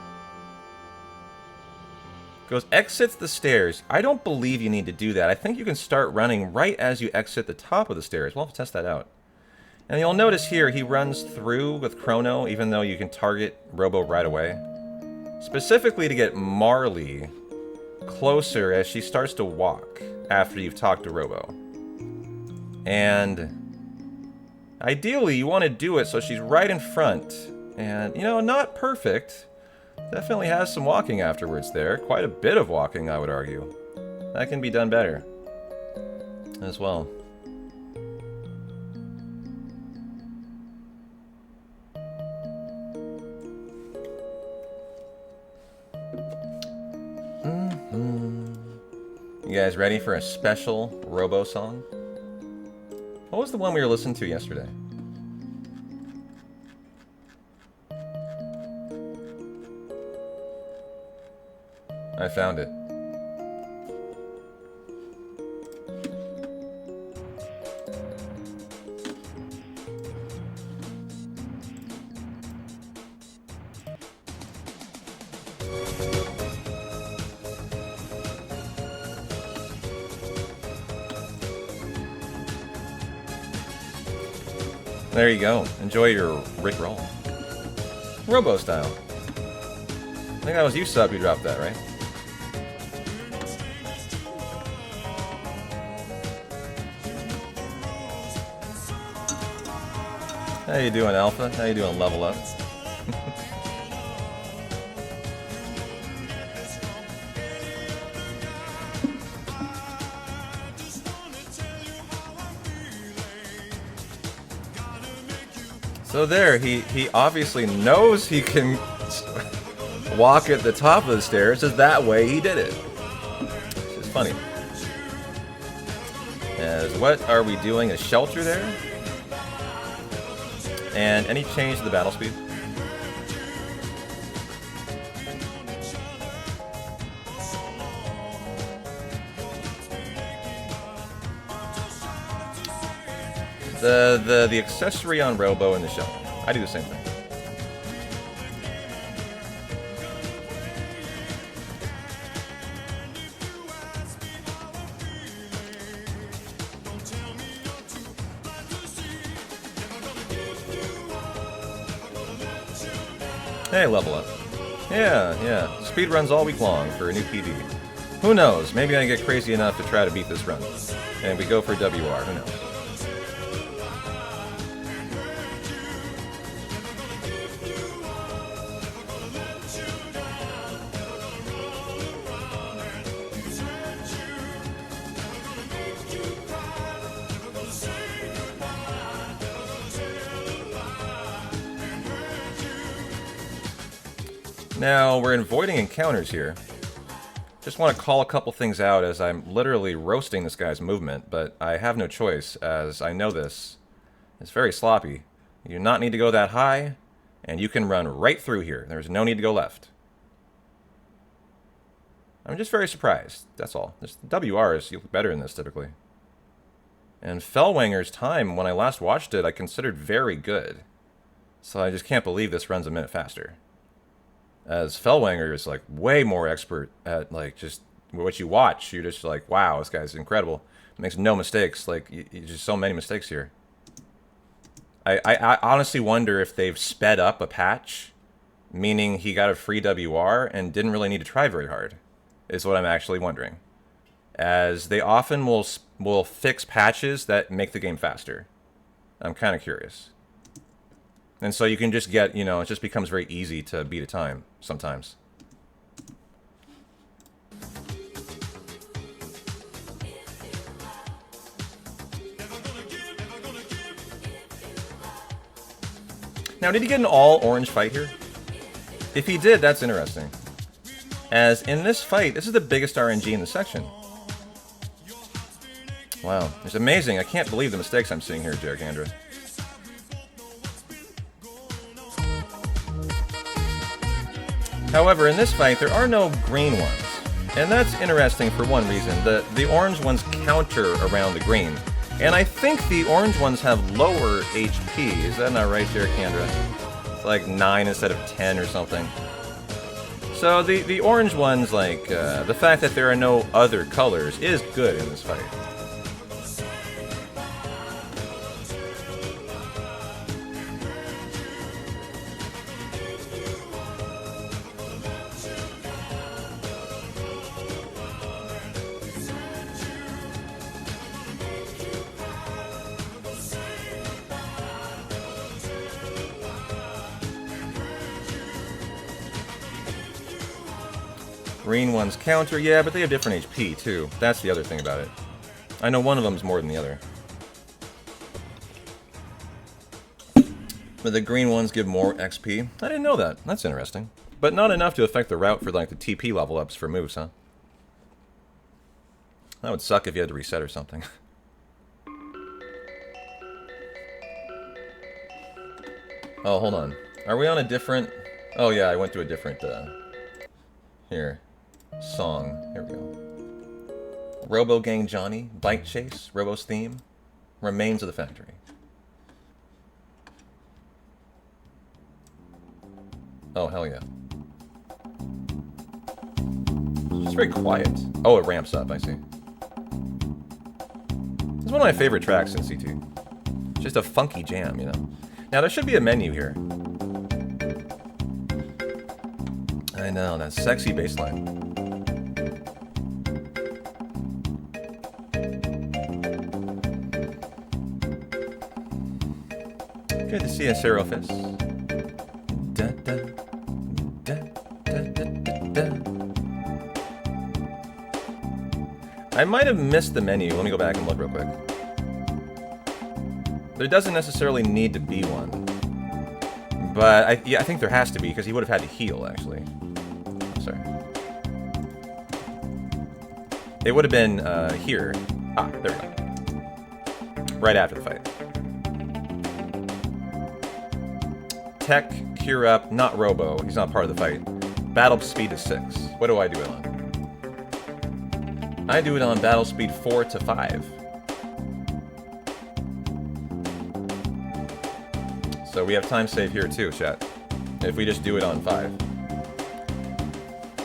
Goes, exits the stairs. I don't believe you need to do that. I think you can start running right as you exit the top of the stairs. We'll have to test that out. And you'll notice here, he runs through with Chrono, even though you can target Robo right away. Specifically to get Marley closer as she starts to walk after you've talked to Robo. And ideally, you want to do it so she's right in front. And, you know, not perfect. Definitely has some walking afterwards there. Quite a bit of walking, I would argue. That can be done better as well. You guys ready for a special Robo song? What was the one we were listening to yesterday? I found it. There you go. Enjoy your Rick roll. Robo style. I think that was you, Sub, who dropped that, right? How you doing, Alpha? How you doing, Level Up? So there, he obviously knows he can walk at the top of the stairs, so that way he did it. Which is funny. As what are we doing? A shelter there? And any change to the battle speed? The accessory on Robo and the shell. I do the same thing. Hey, Level Up. Yeah. Speedruns all week long for a new PD. Who knows? Maybe I get crazy enough to try to beat this run. And we go for WR. Who knows? Now, we're avoiding encounters here. Just want to call a couple things out as I'm literally roasting this guy's movement, but I have no choice as I know this. It's very sloppy. You do not need to go that high, and you can run right through here. There's no need to go left. I'm just very surprised, that's all. This WRs look better in this, typically. And Fellwanger's time, when I last watched it, I considered very good. So I just can't believe this runs a minute faster. As Fellwanger is like way more expert at like just what you watch. You're just like, wow, this guy's incredible. Makes no mistakes. Like just so many mistakes here. I honestly wonder if they've sped up a patch, meaning he got a free WR and didn't really need to try very hard. Is what I'm actually wondering. As they often will fix patches that make the game faster. I'm kind of curious. And so you can just get, you know, it just becomes very easy to beat a time, sometimes. Now, did he get an all-orange fight here? If he did, that's interesting. As in this fight, this is the biggest RNG in the section. Wow, it's amazing. I can't believe the mistakes I'm seeing here, Jarkandra. However, in this fight, there are no green ones. And that's interesting for one reason. The orange ones counter around the green. And I think the orange ones have lower HP. Is that not right, Jarkandra? It's like 9 instead of 10 or something. So the orange ones, like, the fact that there are no other colors is good in this fight. Green ones counter, yeah, but they have different HP, too. That's the other thing about it. I know one of them's more than the other. But the green ones give more XP. I didn't know that. That's interesting. But not enough to affect the route for, like, the TP level ups for moves, huh? That would suck if you had to reset or something. Oh, hold on. Are we on a different... Oh, yeah, I went to a different, Here. Song. Here we go. Robo Gang Johnny. Bike Chase. Robo's theme. Remains of the Factory. Oh, hell yeah. It's just very quiet. Oh, it ramps up, I see. It's one of my favorite tracks in CT. Just a funky jam, you know. Now, there should be a menu here. I know, that sexy bass line. Good to see you, Seraphis. Da, da, da, da, da, da, da. I might have missed the menu. Let me go back and look real quick. There doesn't necessarily need to be one. But yeah, I think there has to be, because he would have had to heal, actually. I'm sorry. It would have been here. Ah, there we go. Right after the fight. Tech, cure up, not Robo. He's not part of the fight. Battle speed is 6. What do I do it on? I do it on battle speed 4 to 5. So we have time save here too, chat. If we just do it on 5.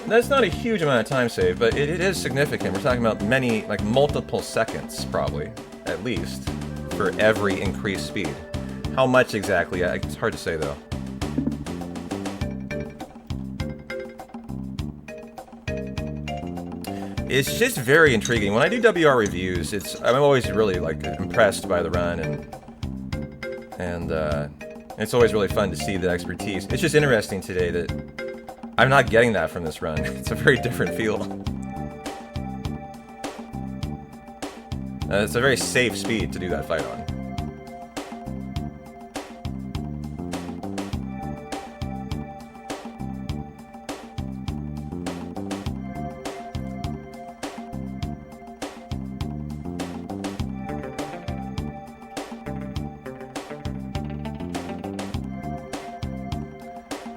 That's not a huge amount of time save, but it is significant. We're talking about many, like multiple seconds, probably, at least, for every increased speed. How much exactly? It's hard to say, though. It's just very intriguing. When I do WR reviews, I'm always really like impressed by the run, and it's always really fun to see the expertise. It's just interesting today that I'm not getting that from this run. It's a very different feel. It's a very safe speed to do that fight on.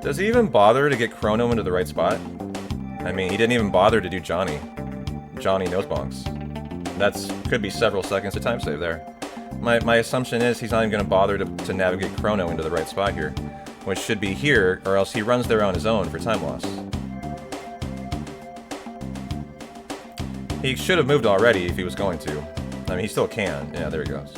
Does he even bother to get Chrono into the right spot? I mean, he didn't even bother to do Johnny Nosebonks. That's could be several seconds of time save there. My assumption is he's not even going to bother to navigate Chrono into the right spot here, which should be here, or else he runs there on his own for time loss. He should have moved already if he was going to. I mean, he still can. Yeah, there he goes.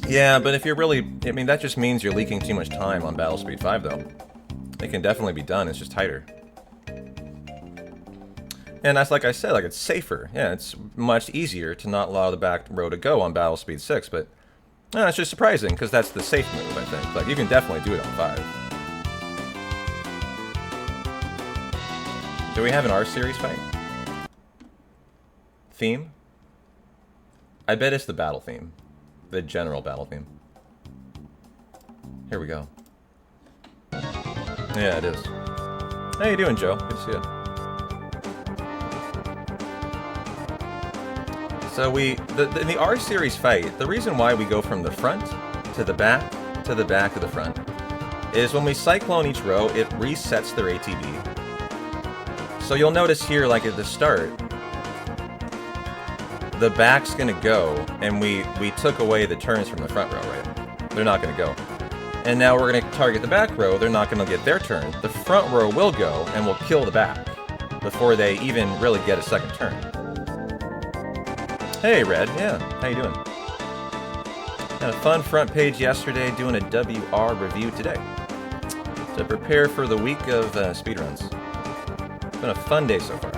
Yeah, but if you're really... I mean, that just means you're leaking too much time on Battle Speed 5, though. It can definitely be done, it's just tighter. And that's like I said, like, it's safer. Yeah, it's much easier to not allow the back row to go on Battle Speed 6, but... it's just surprising, because that's the safe move, I think. Like, you can definitely do it on 5. Do we have an R-Series fight? Theme? I bet it's the battle theme. The general battle theme. Here we go. Yeah, it is. How you doing, Joe? Good to see you. So in the R-Series fight, the reason why we go from the front to the back to the back of the front is when we cyclone each row, it resets their ATB. So you'll notice here, like at the start, the back's gonna go, and we took away the turns from the front row, right? They're not gonna go. And now we're gonna target the back row, they're not gonna get their turn. The front row will go, and will kill the back before they even really get a second turn. Hey, Red, yeah, how you doing? Had a fun front page yesterday, doing a WR review today to prepare for the week of speedruns. It's been a fun day so far.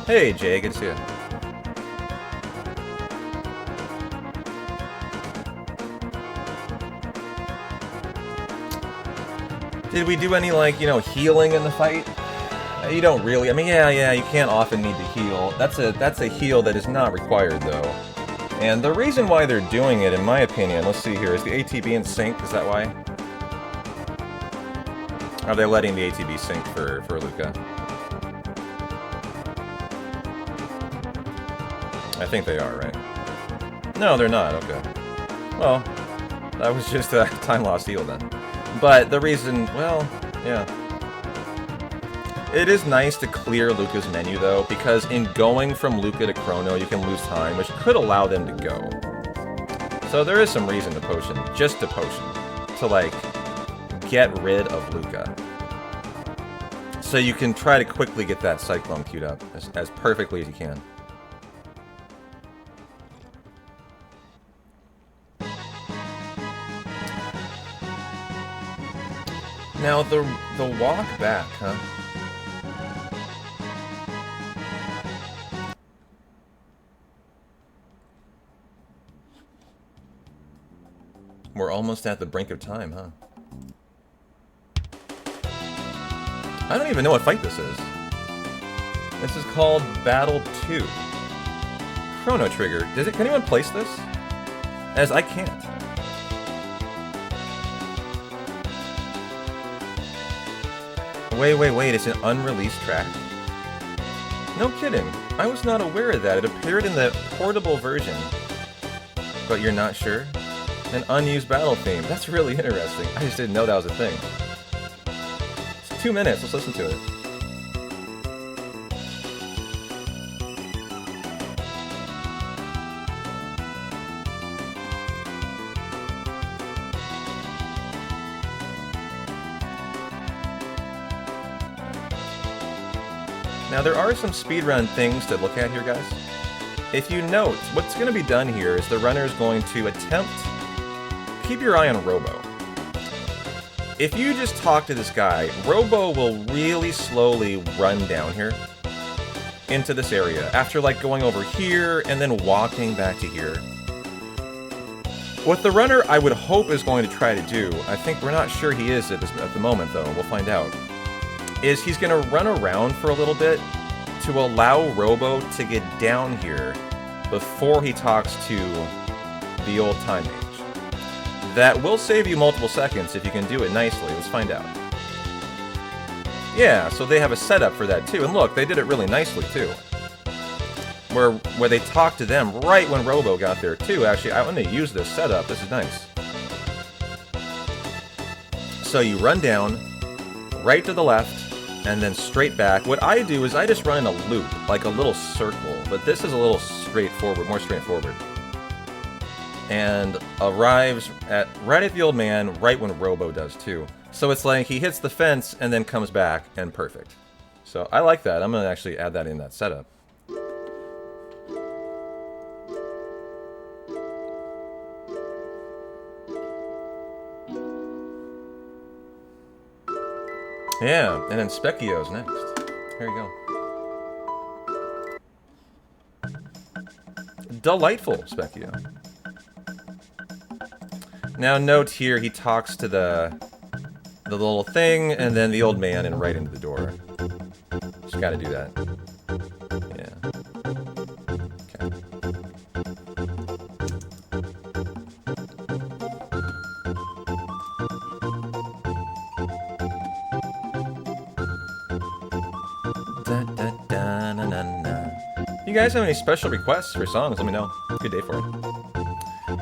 Hey, Jay, good to see you. Did we do any, like, you know, healing in the fight? You don't really. I mean, yeah, you can't often need to heal. That's a heal that is not required, though. And the reason why they're doing it, in my opinion, let's see here, is the ATB in sync? Is that why? Are they letting the ATB sync for Luca? I think they are, right? No, they're not. Okay. Well, that was just a time lost heal then. But the reason, well, yeah. It is nice to clear Luca's menu, though, because in going from Luca to Chrono, you can lose time, which could allow them to go. So there is some reason to potion, just to potion, to, like, get rid of Luca. So you can try to quickly get that cyclone queued up as perfectly as you can. Now the walk back, huh? We're almost at the brink of time, huh? I don't even know what fight this is. This is called Battle 2. Chrono Trigger. Can anyone place this? As I can't. Wait, it's an unreleased track? No kidding. I was not aware of that. It appeared in the portable version. But you're not sure? An unused battle theme. That's really interesting. I just didn't know that was a thing. It's 2 minutes. Let's listen to it. Now there are some speedrun things to look at here, guys. If you note, what's going to be done here is the runner is going to attempt... Keep your eye on Robo. If you just talk to this guy, Robo will really slowly run down here into this area after like going over here and then walking back to here. What the runner, I would hope, is going to try to do, I think we're not sure he is at the moment though, we'll find out, is he's going to run around for a little bit to allow Robo to get down here before he talks to the old time mage. That will save you multiple seconds if you can do it nicely. Let's find out. Yeah, so they have a setup for that too. And look, they did it really nicely too. Where they talked to them right when Robo got there too. Actually, I want to use this setup. This is nice. So you run down, right to the left, and then straight back. What I do is I just run in a loop, like a little circle. But this is a little straightforward, more straightforward. And arrives right at the old man, right when Robo does too. So it's like he hits the fence and then comes back, and perfect. So I like that. I'm going to actually add that in that setup. Yeah, and then Specchio's next. Here you go. Delightful, Specchio. Now note here, he talks to the little thing, and then the old man, and right into the door. Just gotta do that. Yeah. Okay. Da, da, da, na, na, na. You guys have any special requests for songs? Let me know. Good day for it.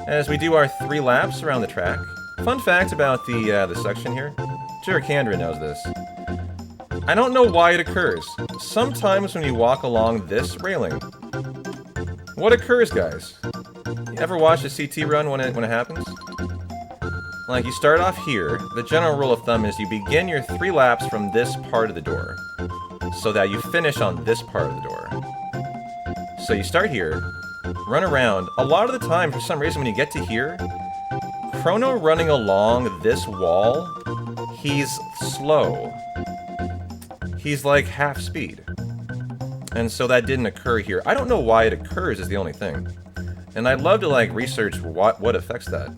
As we do our 3 laps around the track. Fun fact about the section here. Jericandra knows this. I don't know why it occurs. Sometimes when you walk along this railing. What occurs, guys? You ever watch a CT run when it happens? Like, you start off here. The general rule of thumb is you begin your 3 laps from this part of the door. So that you finish on this part of the door. So you start here. Run around. A lot of the time, for some reason, when you get to here, Chrono running along this wall, he's slow. He's like half speed. And so that didn't occur here. I don't know why it occurs is the only thing. And I'd love to like research what affects that.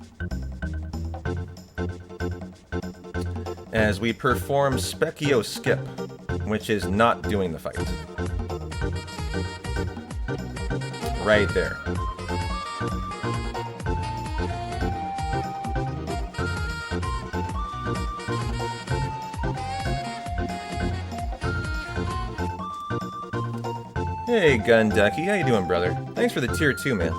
As we perform Specchio Skip, which is not doing the fight. Right there. Hey, Gun Ducky, how you doing, brother? Thanks for the tier 2, man.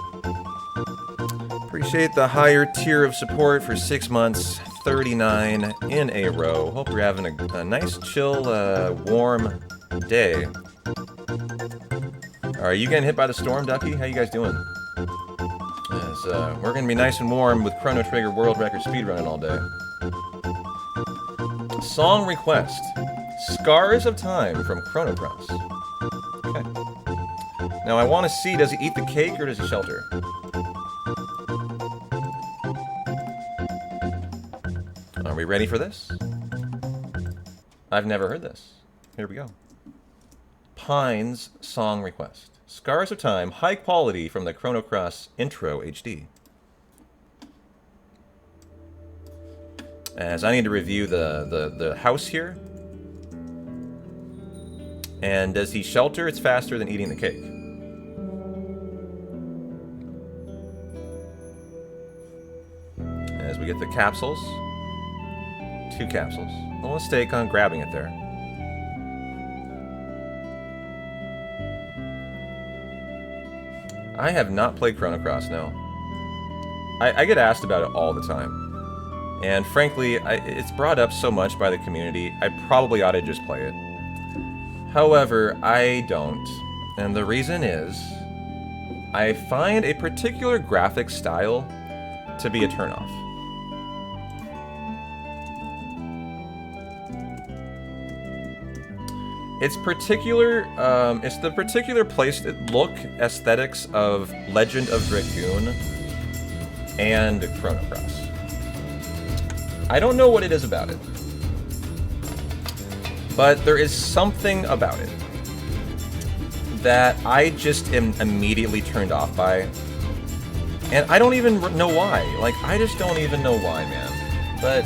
Appreciate the higher tier of support for 6 months, 39 in a row. Hope you're having a nice, chill, warm day. Are you getting hit by the storm, Ducky? How you guys doing? As, we're gonna be nice and warm with Chrono Trigger World Record speedrunning all day. Song request. Scars of Time from Chrono Cross. Okay. Now I want to see, does he eat the cake or does he shelter? Are we ready for this? I've never heard this. Here we go. Pine's song request. Scars of Time, high quality from the Chrono Cross Intro HD. As I need to review the house here. And does he shelter? It's faster than eating the cake. As we get the capsules. 2 capsules. No mistake on grabbing it there. I have not played Chrono Cross, no. I get asked about it all the time. And frankly, it's brought up so much by the community, I probably ought to just play it. However, I don't. And the reason is, I find a particular graphic style to be a turnoff. It's the particular look, aesthetics of Legend of Dragoon and Chrono Cross. I don't know what it is about it, but there is something about it that I just am immediately turned off by, and I don't even know why. Like, I just don't even know why, man. But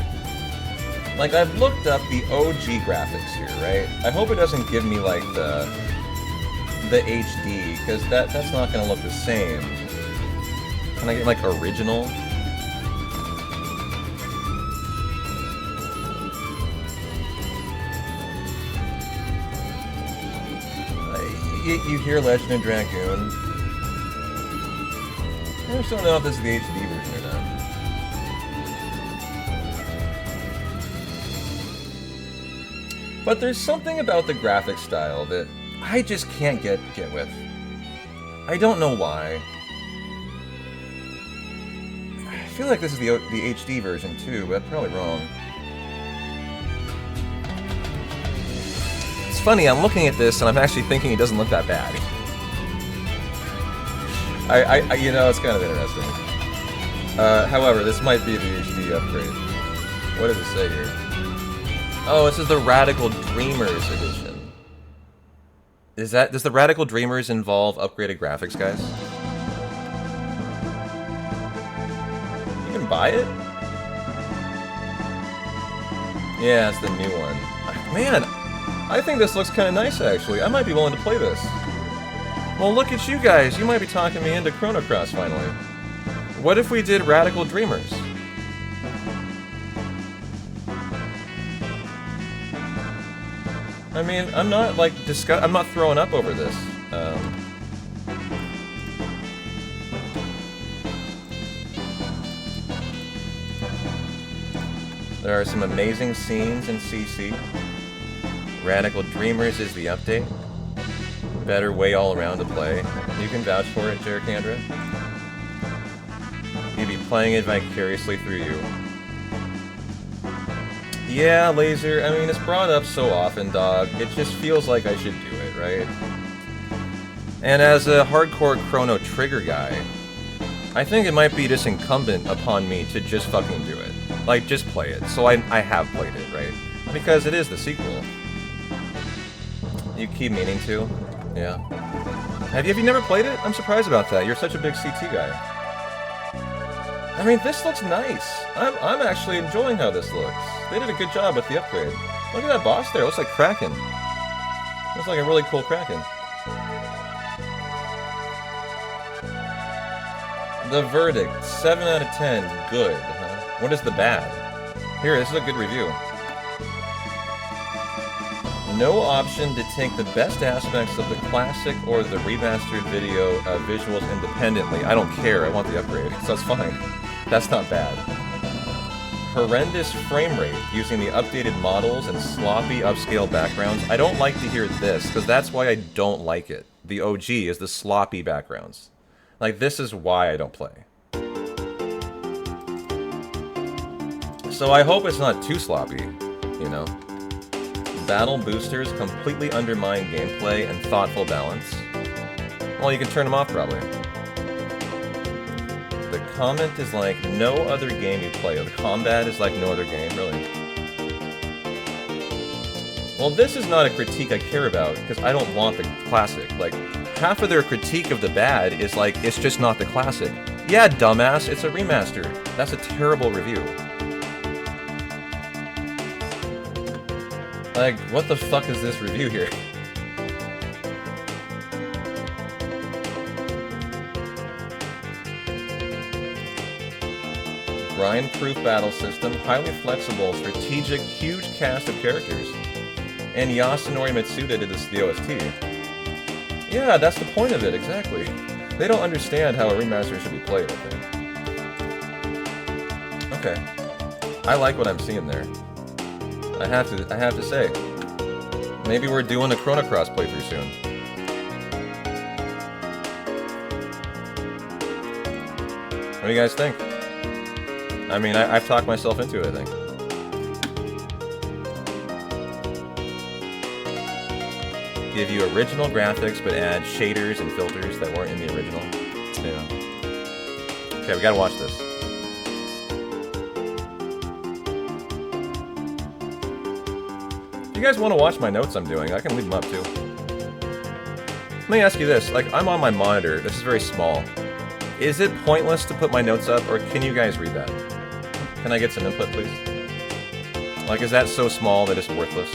like, I've looked up the OG graphics here, right? I hope it doesn't give me, like, the HD, because that's not going to look the same. Can I get, like, original? You hear Legend of Dragoon. I just don't know if this is the HD version or not. But there's something about the graphic style that I just can't get with. I don't know why. I feel like this is the HD version too, but I'm probably wrong. It's funny, I'm looking at this and I'm actually thinking it doesn't look that bad. You know, it's kind of interesting. However, this might be the HD upgrade. What does it say here? Oh, this is the Radical Dreamers edition. Does the Radical Dreamers involve upgraded graphics, guys? You can buy it? Yeah, it's the new one. Man, I think this looks kind of nice, actually. I might be willing to play this. Well, look at you guys. You might be talking me into Chrono Cross, finally. What if we did Radical Dreamers? I mean, I'm not, like, I'm not throwing up over this. There are some amazing scenes in CC. Radical Dreamers is the update. Better way all around to play. You can vouch for it, Jericandra. You'd be playing it vicariously through you. Yeah, Laser, I mean, it's brought up so often, dog. It just feels like I should do it, right? And as a hardcore Chrono Trigger guy, I think it might be just incumbent upon me to just fucking do it. Like, just play it. So I have played it, right? Because it is the sequel. You keep meaning to? Yeah. Have you never played it? I'm surprised about that. You're such a big CT guy. I mean, this looks nice. I'm actually enjoying how this looks. They did a good job with the upgrade. Look at that boss there. It looks like Kraken. Looks like a really cool Kraken. The verdict, 7 out of 10. Good. Huh? What is the bad? Here, this is a good review. No option to take the best aspects of the classic or the remastered video visuals independently. I don't care, I want the upgrade, so that's fine. That's not bad. Horrendous frame rate using the updated models and sloppy upscale backgrounds. I don't like to hear this, because that's why I don't like it. The OG is the sloppy backgrounds. Like, this is why I don't play. So I hope it's not too sloppy, you know? Battle boosters completely undermine gameplay and thoughtful balance. Well, you can turn them off, probably. The comment is like no other game you play. Or the combat is like no other game, really. Well, this is not a critique I care about, because I don't want the classic. Like, half of their critique of the bad is like, it's just not the classic. Yeah, dumbass, it's a remaster. That's a terrible review. Like, what the fuck is this review here? Grind-proof battle system, highly flexible, strategic, huge cast of characters. And Yasunori Mitsuda did the OST. Yeah, that's the point of it, exactly. They don't understand how a remaster should be played, I think. Okay. I like what I'm seeing there. I have to say. Maybe we're doing a Chrono Cross playthrough soon. What do you guys think? I mean, I've talked myself into it, I think. Give you original graphics, but add shaders and filters that weren't in the original. Yeah. Okay, we gotta watch this. If you guys want to watch my notes I'm doing, I can leave them up too. Let me ask you this, like, I'm on my monitor, this is very small. Is it pointless to put my notes up, or can you guys read that? Can I get some input, please? Like, is that so small that it's worthless?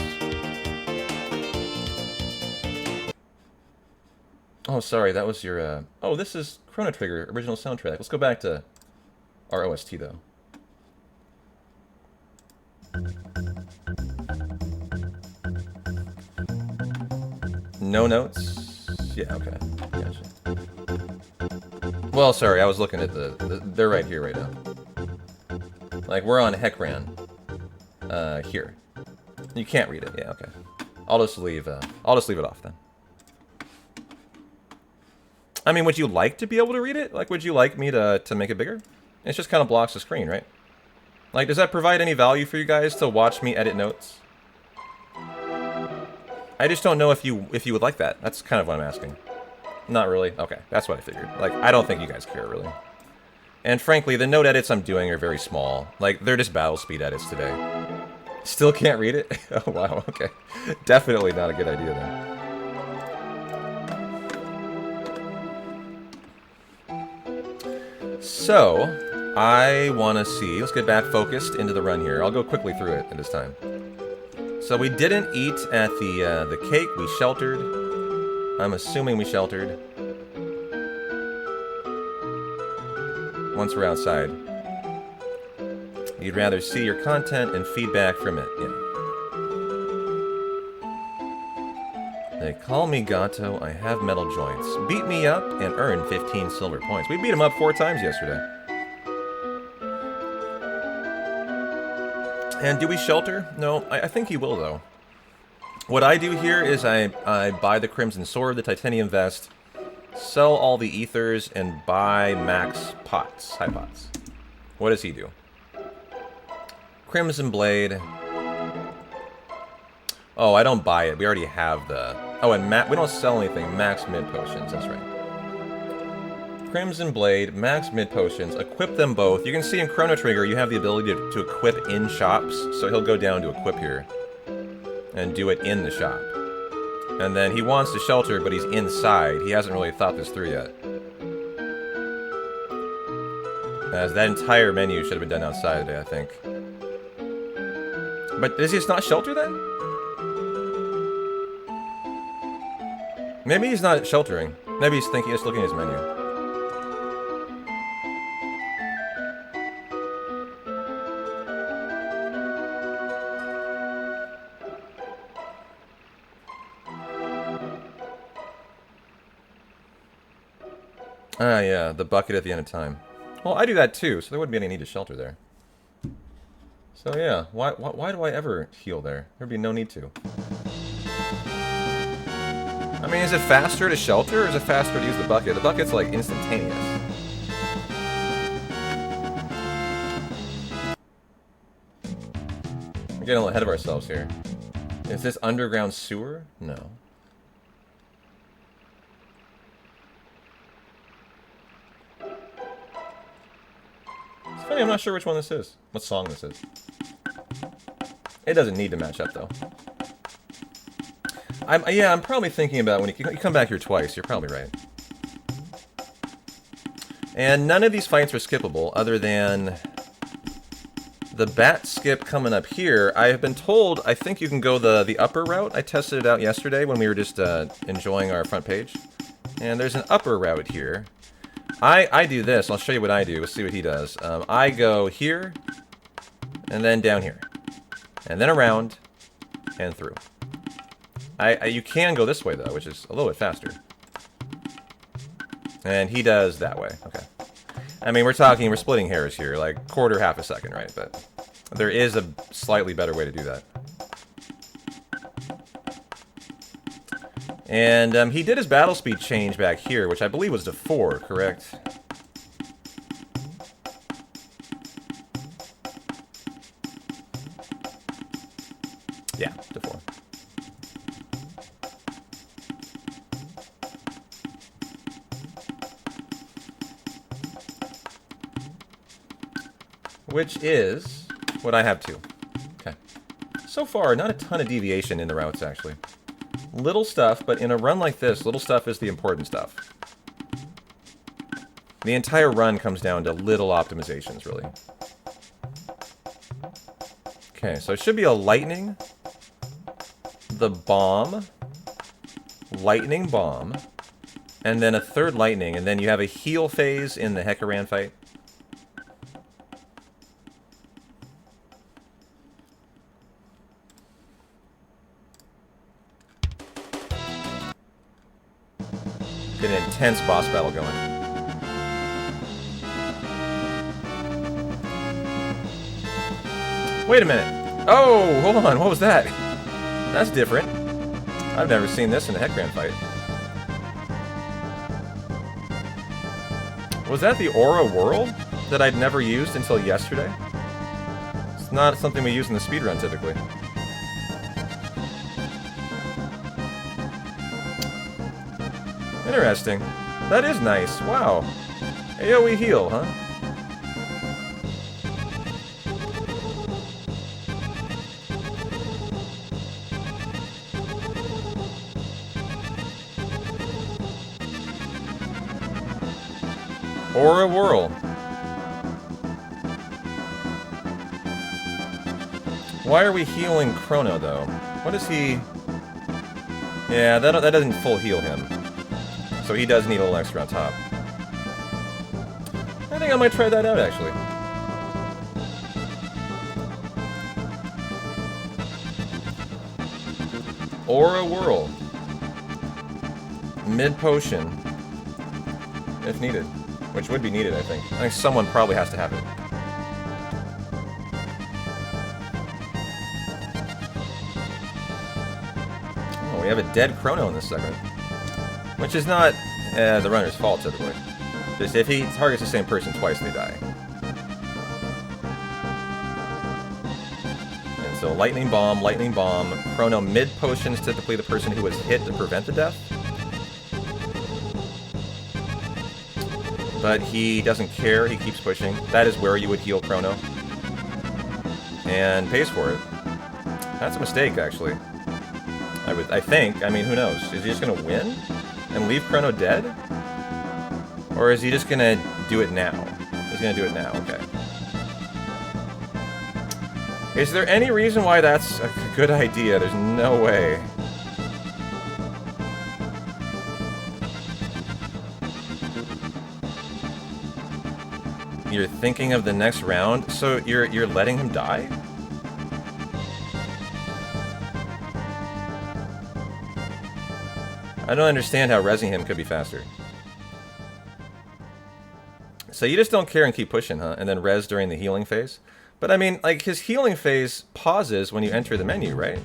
Oh, sorry, that was your, Oh, this is Chrono Trigger, original soundtrack. Let's go back to our OST, though. No notes? Yeah, okay. Gotcha. Well, sorry, I was looking at they're right here right now. Like, we're on Hekran. Here. You can't read it, yeah, okay. I'll just leave it off, then. I mean, would you like to be able to read it? Like, would you like me to make it bigger? It just kind of blocks the screen, right? Like, does that provide any value for you guys to watch me edit notes? I just don't know if you would like that. That's kind of what I'm asking. Not really? Okay, that's what I figured. Like, I don't think you guys care, really. And frankly, the note edits I'm doing are very small. Like, they're just battle speed edits today. Still can't read it? Oh, wow, okay. Definitely not a good idea, then. So, I want to see, let's get back focused into the run here. I'll go quickly through it at this time. So we didn't eat at the cake, we sheltered. I'm assuming we sheltered. Once we're outside. You'd rather see your content and feedback from it, yeah. They call me Gato, I have metal joints. Beat me up and earn 15 silver points. We beat him up 4 times yesterday. And do we shelter? No, I think he will, though. What I do here is I buy the Crimson Sword, the Titanium Vest, sell all the Ethers, and buy max pots, high pots. What does he do? Crimson Blade. Oh, I don't buy it. We already have the... Oh, and we don't sell anything. Max mid potions. That's right. Crimson Blade, max mid potions. Equip them both. You can see in Chrono Trigger you have the ability to equip in shops. So he'll go down to equip here. And do it in the shop. And then he wants to shelter, but he's inside. He hasn't really thought this through yet. As that entire menu should have been done outside today, I think. But does he just not shelter then? Maybe he's not sheltering. Maybe he's thinking, just looking at his menu. Ah, yeah, the bucket at the end of time. Well, I do that too, so there wouldn't be any need to shelter there. So yeah, why do I ever heal there? There'd be no need to. I mean, is it faster to shelter, or is it faster to use the bucket? The bucket's, like, instantaneous. We're getting a little ahead of ourselves here. Is this underground sewer? No. It's funny, I'm not sure which one this is. What song this is. It doesn't need to match up, though. I'm probably thinking about when you come back here twice. You're probably right. And none of these fights are skippable, other than the bat skip coming up here. I have been told I think you can go the upper route. I tested it out yesterday when we were just enjoying our front page. And there's an upper route here. I do this. I'll show you what I do. We'll see what he does. I go here, and then down here. And then around, and through. You can go this way, though, which is a little bit faster. And he does that way. Okay. I mean, we're splitting hairs here, like quarter, half a second, right? But there is a slightly better way to do that. And he did his battle speed change back here, which I believe was to 4, correct? Yeah, to 4. Which is what I have too. Okay. So far, not a ton of deviation in the routes, actually. Little stuff, but in a run like this, little stuff is the important stuff. The entire run comes down to little optimizations, really. Okay, so it should be a lightning, the bomb, lightning bomb, and then a third lightning, and then you have a heal phase in the Hecaran fight. Get an intense boss battle going. Wait a minute. Oh, hold on. What was that? That's different. I've never seen this in a Hecaran fight. Was that the Aura Whirl that I'd never used until yesterday? It's not something we use in the speedrun typically. Interesting. That is nice. Wow. AoE heal, huh? Aura Whirl. Why are we healing Chrono, though? What is he... Yeah, that doesn't full heal him. So he does need a little extra on top. I think I might try that out, actually. Aura Whirl. Mid potion. If needed. Which would be needed, I think. I think someone probably has to have it. Oh, we have a dead Chrono in this segment. Which is not the runner's fault, typically. Just if he targets the same person twice, they die. And so Lightning Bomb, Chrono mid-potion is typically the person who was hit to prevent the death. But he doesn't care, he keeps pushing. That is where you would heal Chrono. And pays for it. That's a mistake, actually. I think. I mean, who knows? Is he just going to win? And leave Chrono dead? Or is he just gonna do it now? He's gonna do it now, okay. Is there any reason why that's a good idea? There's no way. You're thinking of the next round? So you're letting him die? I don't understand how rezzing him could be faster. So you just don't care and keep pushing, huh? And then res during the healing phase? But I mean, like, his healing phase pauses when you enter the menu, right?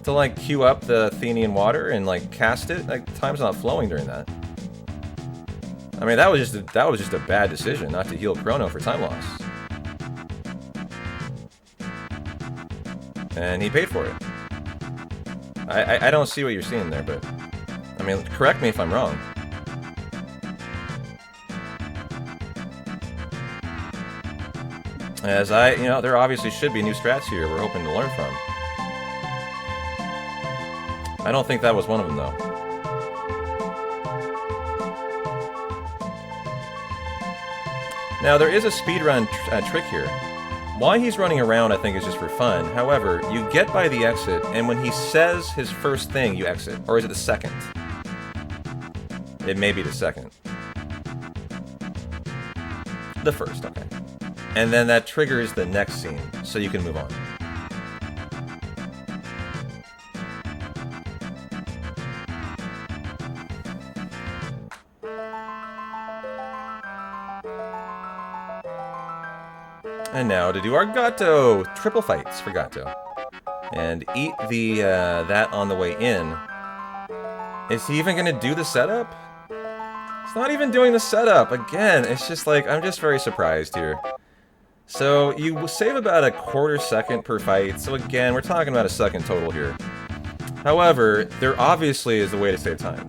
To, like, queue up the Athenian water and, like, cast it? Like, time's not flowing during that. I mean, that was just a bad decision not to heal Chrono for time loss. And he paid for it. I don't see what you're seeing there, but... I mean, correct me if I'm wrong. As you know, there obviously should be new strats here we're hoping to learn from. I don't think that was one of them, though. Now, there is a speedrun trick here. Why he's running around, I think, is just for fun. However, you get by the exit, and when he says his first thing, you exit. Or is it the second? It may be the second. The first, okay. And then that triggers the next scene, so you can move on. And now to do our Gato triple fights for Gato, and eat the that on the way in. Is he even gonna do the setup? He's not even doing the setup again. It's just like I'm just very surprised here. So you save about a quarter second per fight. So again, we're talking about a second total here. However, there obviously is a way to save time.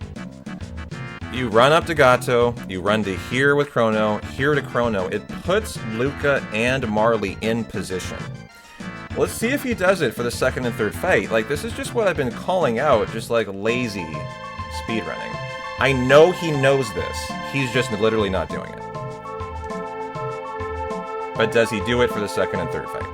You run up to Gato, you run to here with Chrono, here to Chrono. It puts Luca and Marley in position. Let's see if he does it for the second and third fight. Like, this is just what I've been calling out, just like lazy speedrunning. I know he knows this. He's just literally not doing it. But does he do it for the second and third fight?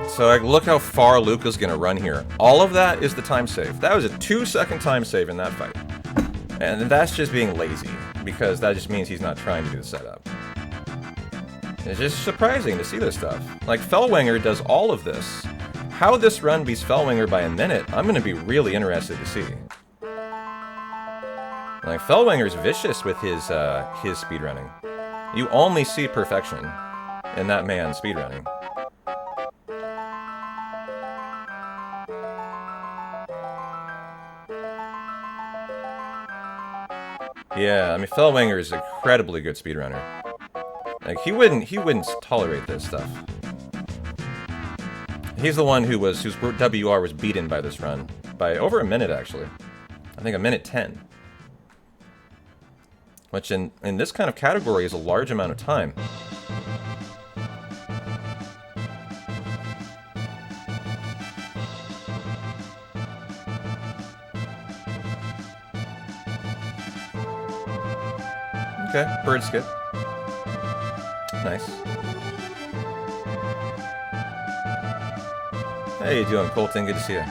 So like, look how far Luca's gonna run here. All of that is the time save. That was a 2-second time save in that fight. And that's just being lazy, because that just means he's not trying to do the setup. It's just surprising to see this stuff. Like, Fellwinger does all of this. How this run beats Fellwinger by a minute, I'm gonna be really interested to see. Like, Fellwinger's vicious with his speedrunning. You only see perfection in that man speedrunning. Yeah, I mean, Fellwinger is an incredibly good speedrunner. Like, he wouldn't tolerate this stuff. He's the one whose WR was beaten by this run. By over a minute, actually. I think a minute 10. Which in this kind of category is a large amount of time. Okay, bird skip. Nice. How you doing, Colton? Good to see you.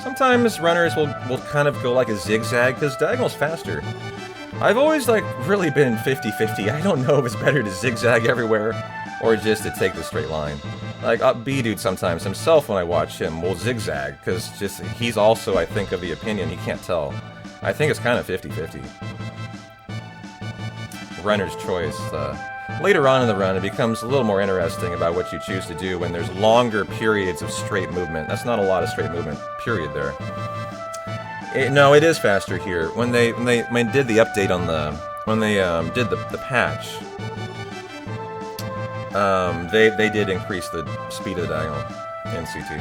Sometimes runners will kind of go like a zigzag, because diagonal's faster. I've always, like, really been 50-50. I don't know if it's better to zigzag everywhere, or just to take the straight line. Like, B-Dude sometimes himself, when I watch him, will zigzag, because just he's also, I think, of the opinion, he can't tell. I think it's kind of 50-50. Runner's choice. Later on in the run, it becomes a little more interesting about what you choose to do when there's longer periods of straight movement. That's not a lot of straight movement, period, there. No, it is faster here. When they did the update on when they did the patch, they did increase the speed of the diagonal in CT.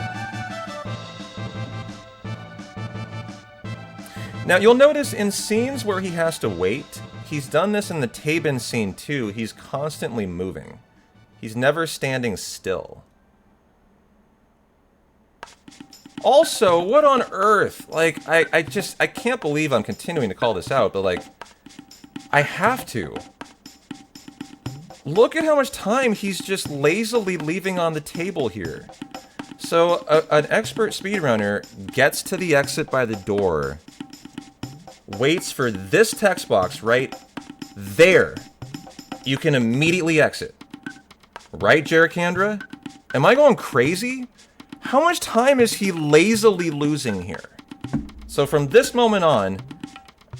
Now, you'll notice in scenes where he has to wait, he's done this in the Tabin scene too, he's constantly moving. He's never standing still. Also, what on earth? Like, I can't believe I'm continuing to call this out, but like, I have to. Look at how much time he's just lazily leaving on the table here. So, an expert speedrunner gets to the exit by the door, waits for this text box right there. You can immediately exit. Right, Jericandra? Am I going crazy? How much time is he lazily losing here? So from this moment on,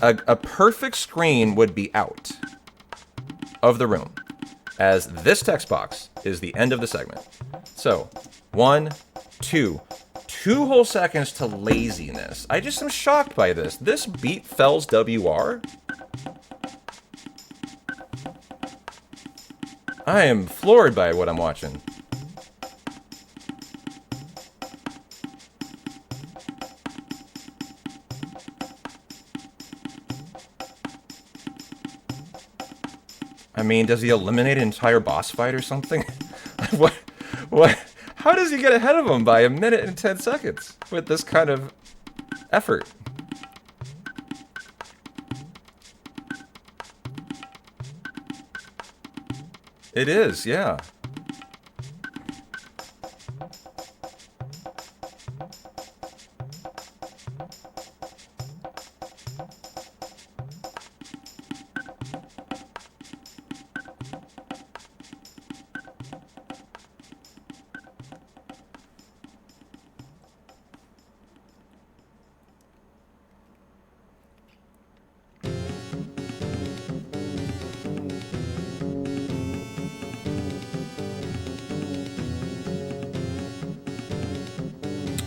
a perfect screen would be out of the room, as this text box is the end of the segment. So, 1, 2, 2 whole seconds to laziness. I just am shocked by this. This beat Fells WR? I am floored by what I'm watching. I mean, does he eliminate an entire boss fight or something? What? How does he get ahead of him by 1 minute and 10 seconds with this kind of effort? It is, yeah.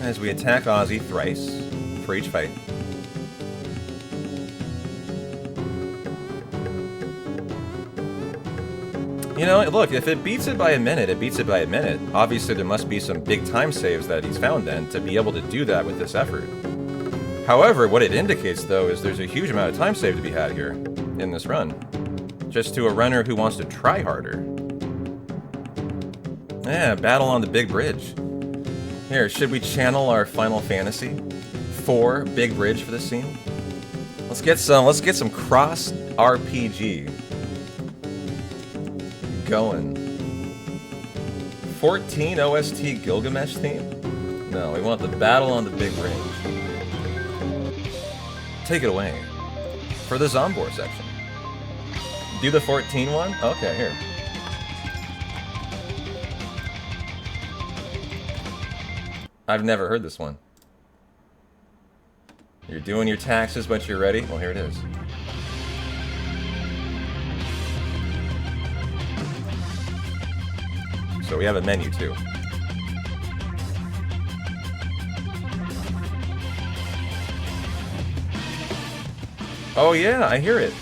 As we attack Ozzy thrice for each fight. You know, look, if it beats it by 1 minute, it beats it by 1 minute. Obviously, there must be some big time saves that he's found then to be able to do that with this effort. However, what it indicates, though, is there's a huge amount of time save to be had here in this run. Just to a runner who wants to try harder. Yeah, battle on the big bridge. Here, should we channel our Final Fantasy 4 big bridge for this scene? Let's get some cross RPG going. 14 OST Gilgamesh theme? No, we want the battle on the big range. Take it away. For the Zombor section. Do the 14 one? Okay, here. I've never heard this one. You're doing your taxes, but you're ready? Well, here it is. So we have a menu, too. Oh, yeah, I hear it.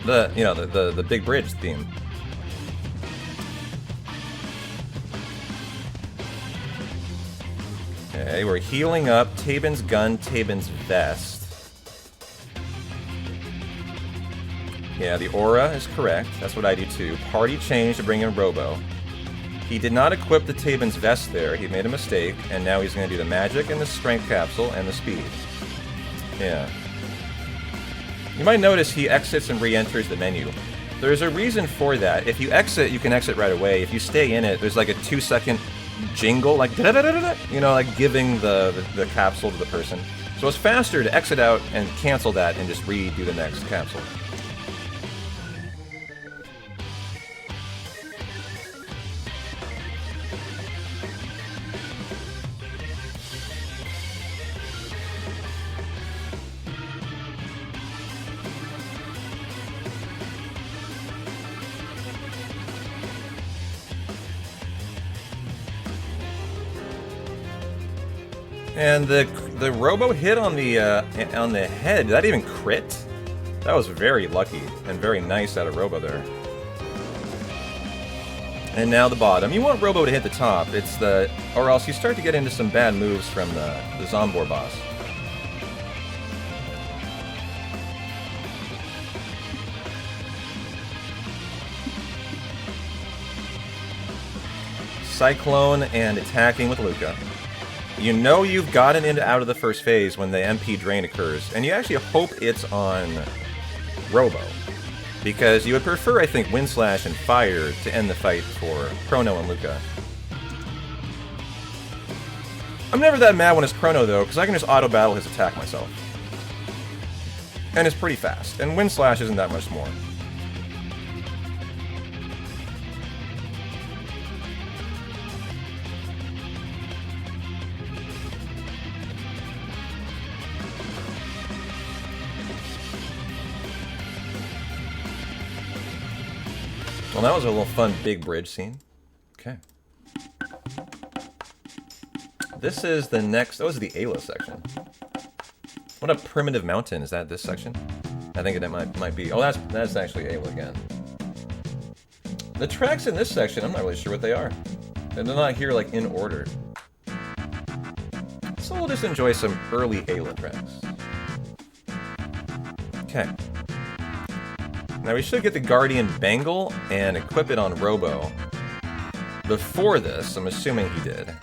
The big bridge theme. Okay, we're healing up Tabin's gun, Tabin's vest. Yeah, the aura is correct. That's what I do too. Party change to bring in Robo. He did not equip the Tabin's vest there. He made a mistake, and now he's going to do the magic and the strength capsule and the speed. Yeah. You might notice he exits and re-enters the menu. There's a reason for that. If you exit, you can exit right away. If you stay in it, there's like a 2-second jingle, like da-da-da-da-da, you know, like giving the capsule to the person. So it's faster to exit out and cancel that and just redo the next capsule. And the robo hit on the head, did that even crit? That was very lucky and very nice out of Robo there. And now the bottom. You want Robo to hit the top. It's the, or else you start to get into some bad moves from the Zombor boss. Cyclone and attacking with Luca. You know you've gotten out of the first phase when the MP drain occurs, and you actually hope it's on Robo. Because you would prefer, I think, Wind Slash and Fire to end the fight for Chrono and Luca. I'm never that mad when it's Chrono, though, because I can just auto-battle his attack myself. And it's pretty fast, and Wind Slash isn't that much more. Well, that was a little fun big bridge scene. Okay. This is the next... Oh, this is the Ayla section. What a primitive mountain. Is that this section? I think it might be... Oh, that's actually Ayla again. The tracks in this section, I'm not really sure what they are. And they're not here, like, in order. So we'll just enjoy some early Ayla tracks. Okay. Now we should get the Guardian Bangle and equip it on Robo. Before this, I'm assuming he did.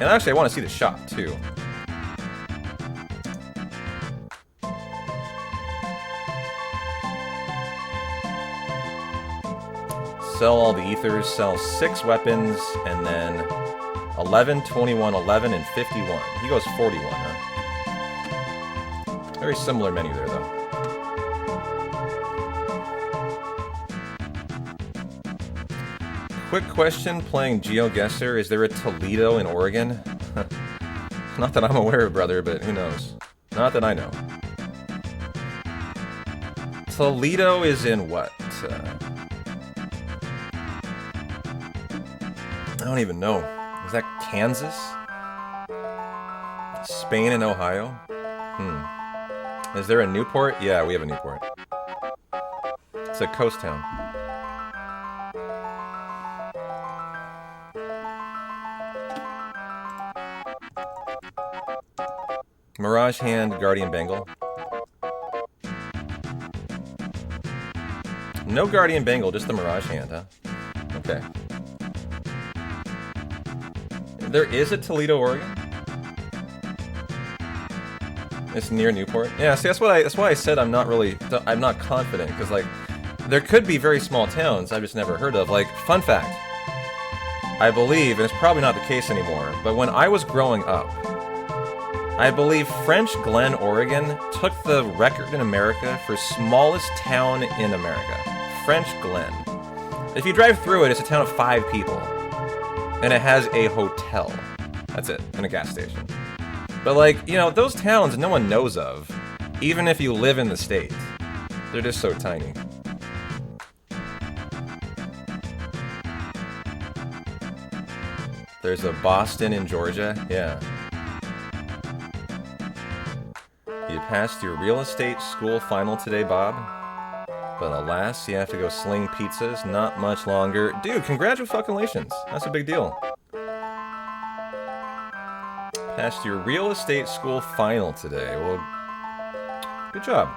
And actually, I want to see the shop, too. Sell all the ethers, sell 6 weapons, and then 11, 21, 11, and 51. He goes 41, huh? Very similar menu there, though. Quick question, playing GeoGuessr, is there a Toledo in Oregon? Not that I'm aware of, brother, but who knows? Not that I know. Toledo is in what? I don't even know. Is that Kansas? Spain and Ohio? Is there a Newport? Yeah, we have a Newport. It's a coast town. Mirage Hand, Guardian Bangle. No Guardian Bangle, just the Mirage Hand, huh? Okay. There is a Toledo, Oregon? It's near Newport? Yeah, see, that's why I said I'm not confident, because, like, there could be very small towns I've just never heard of. Like, fun fact, I believe, and it's probably not the case anymore, but when I was growing up, I believe French Glen, Oregon took the record in America for smallest town in America. French Glen. If you drive through it, it's a town of 5 people. And it has a hotel. That's it, and a gas station. But, like, you know, those towns no one knows of, even if you live in the state. They're just so tiny. There's a Boston in Georgia, yeah. You passed your real estate school final today, Bob. But alas, you have to go sling pizzas. Not much longer. Dude, congratulations. That's a big deal. Passed your real estate school final today. Well, good job.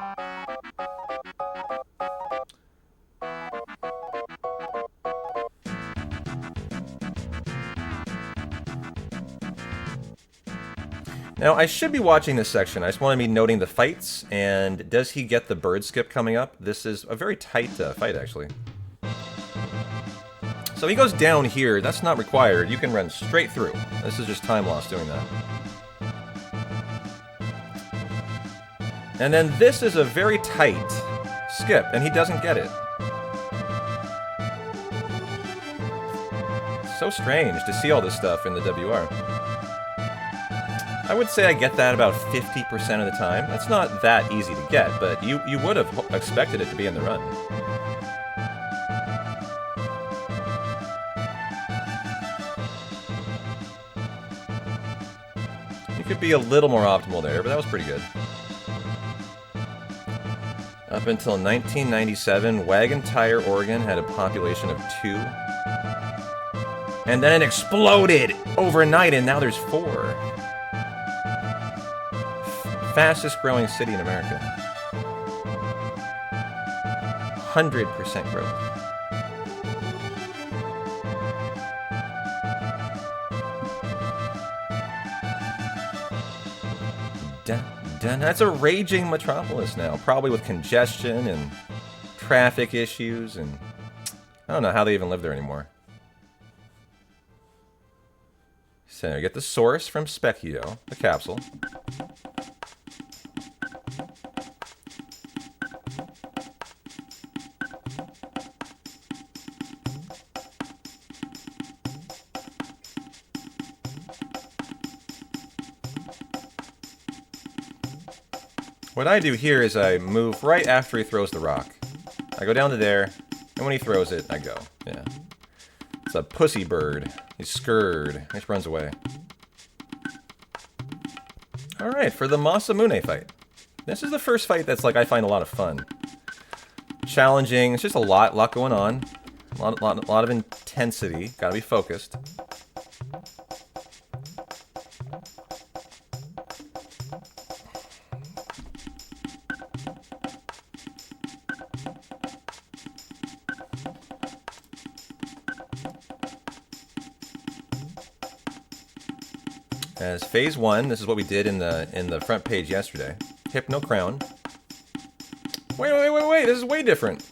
Now, I should be watching this section. I just want to be noting the fights, and does he get the bird skip coming up? This is a very tight fight, actually. So he goes down here. That's not required. You can run straight through. This is just time loss doing that. And then this is a very tight skip, and he doesn't get it. So strange to see all this stuff in the WR. I would say I get that about 50% of the time. That's not that easy to get, but you would have expected it to be in the run. You could be a little more optimal there, but that was pretty good. Up until 1997, Wagon Tire, Oregon had a population of 2. And then it exploded overnight, and now there's 4. Fastest growing city in America. 100% growth. That's a raging metropolis now, probably with congestion and traffic issues, and I don't know how they even live there anymore. So you get the source from Specchio, the capsule. What I do here is I move right after he throws the rock. I go down to there, and when he throws it, I go. Yeah. It's a pussy bird. He's scared. He just runs away. Alright, for the Masamune fight. This is the first fight that's, like, I find a lot of fun. Challenging. It's just a lot going on. A lot of intensity. Gotta be focused. As phase 1, this is what we did in the front page yesterday. Hypno Crown. Wait, this is way different.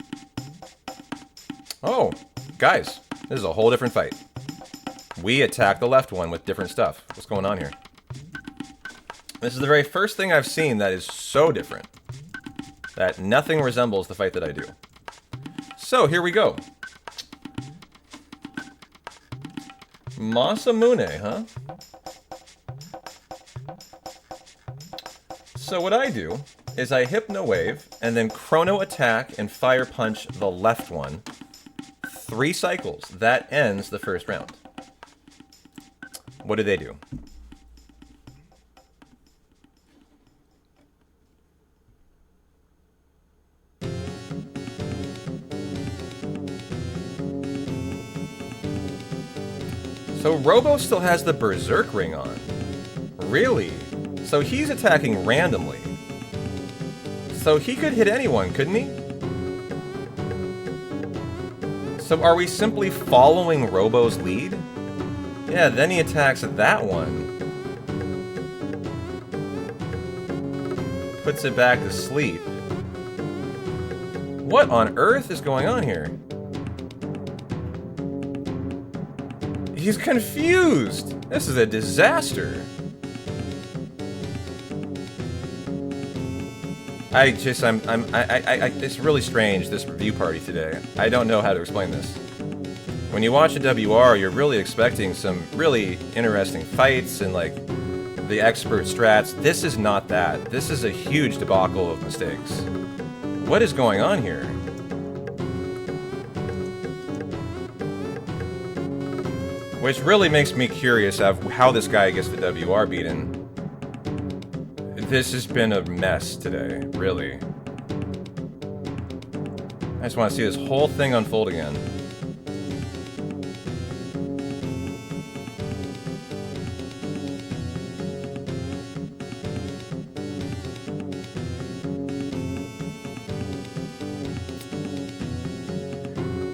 Oh, guys, this is a whole different fight. We attack the left one with different stuff. What's going on here? This is the very first thing I've seen that is so different. That nothing resembles the fight that I do. So, here we go. Masamune, huh? So what I do is I Hypno Wave, and then Chrono attack and Fire Punch the left one. 3 cycles. That ends the first round. What do they do? So Robo still has the Berserk ring on. Really? So he's attacking randomly. So he could hit anyone, couldn't he? So are we simply following Robo's lead? Yeah, then he attacks that one. Puts it back to sleep. What on earth is going on here? He's confused! This is a disaster. It's really strange, this review party today. I don't know how to explain this. When you watch a WR, you're really expecting some really interesting fights and, like, the expert strats. This is not that. This is a huge debacle of mistakes. What is going on here? Which really makes me curious of how this guy gets the WR beaten. This has been a mess today, really. I just want to see this whole thing unfold again.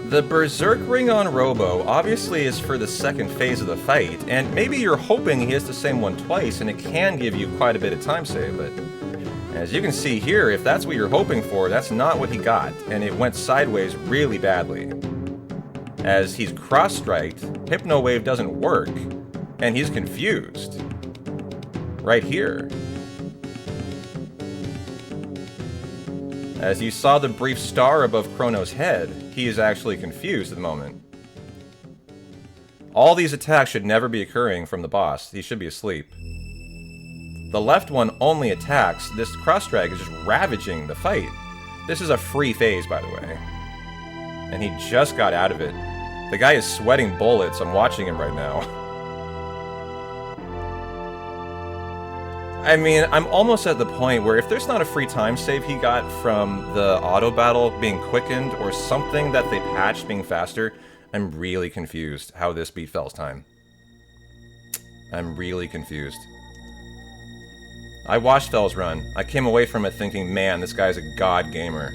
The Berserk ring on Robo obviously is for the second phase of the fight, and maybe you're hoping he hits the same one twice and it can give you quite a bit of time save, but as you can see here, if that's what you're hoping for, that's not what he got, and it went sideways really badly. As he's cross-striked, Hypno Wave doesn't work, and he's confused. Right here. As you saw the brief star above Chrono's head, he is actually confused at the moment. All these attacks should never be occurring from the boss. He should be asleep. The left one only attacks. This cross-drag is just ravaging the fight. This is a free phase, by the way. And he just got out of it. The guy is sweating bullets. I'm watching him right now. I mean, I'm almost at the point where if there's not a free time save he got from the auto battle being quickened or something that they patched being faster, I'm really confused how this beat Fell's time. I'm really confused. I watched Fell's run. I came away from it thinking, man, this guy's a god gamer.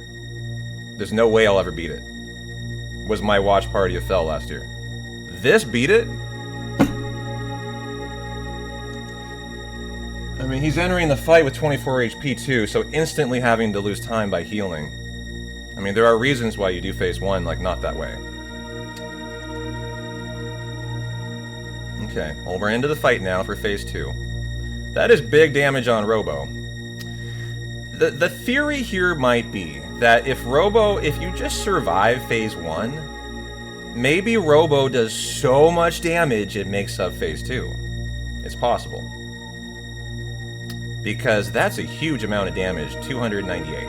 There's no way I'll ever beat it. Was my watch party of Fell last year. This beat it? I mean, he's entering the fight with 24 HP too, so instantly having to lose time by healing. I mean, there are reasons why you do phase 1, like, not that way. Okay, well, we're into the fight now for phase 2. That is big damage on Robo. The theory here might be that if you just survive phase 1, maybe Robo does so much damage it makes up phase 2. It's possible. Because that's a huge amount of damage, 298.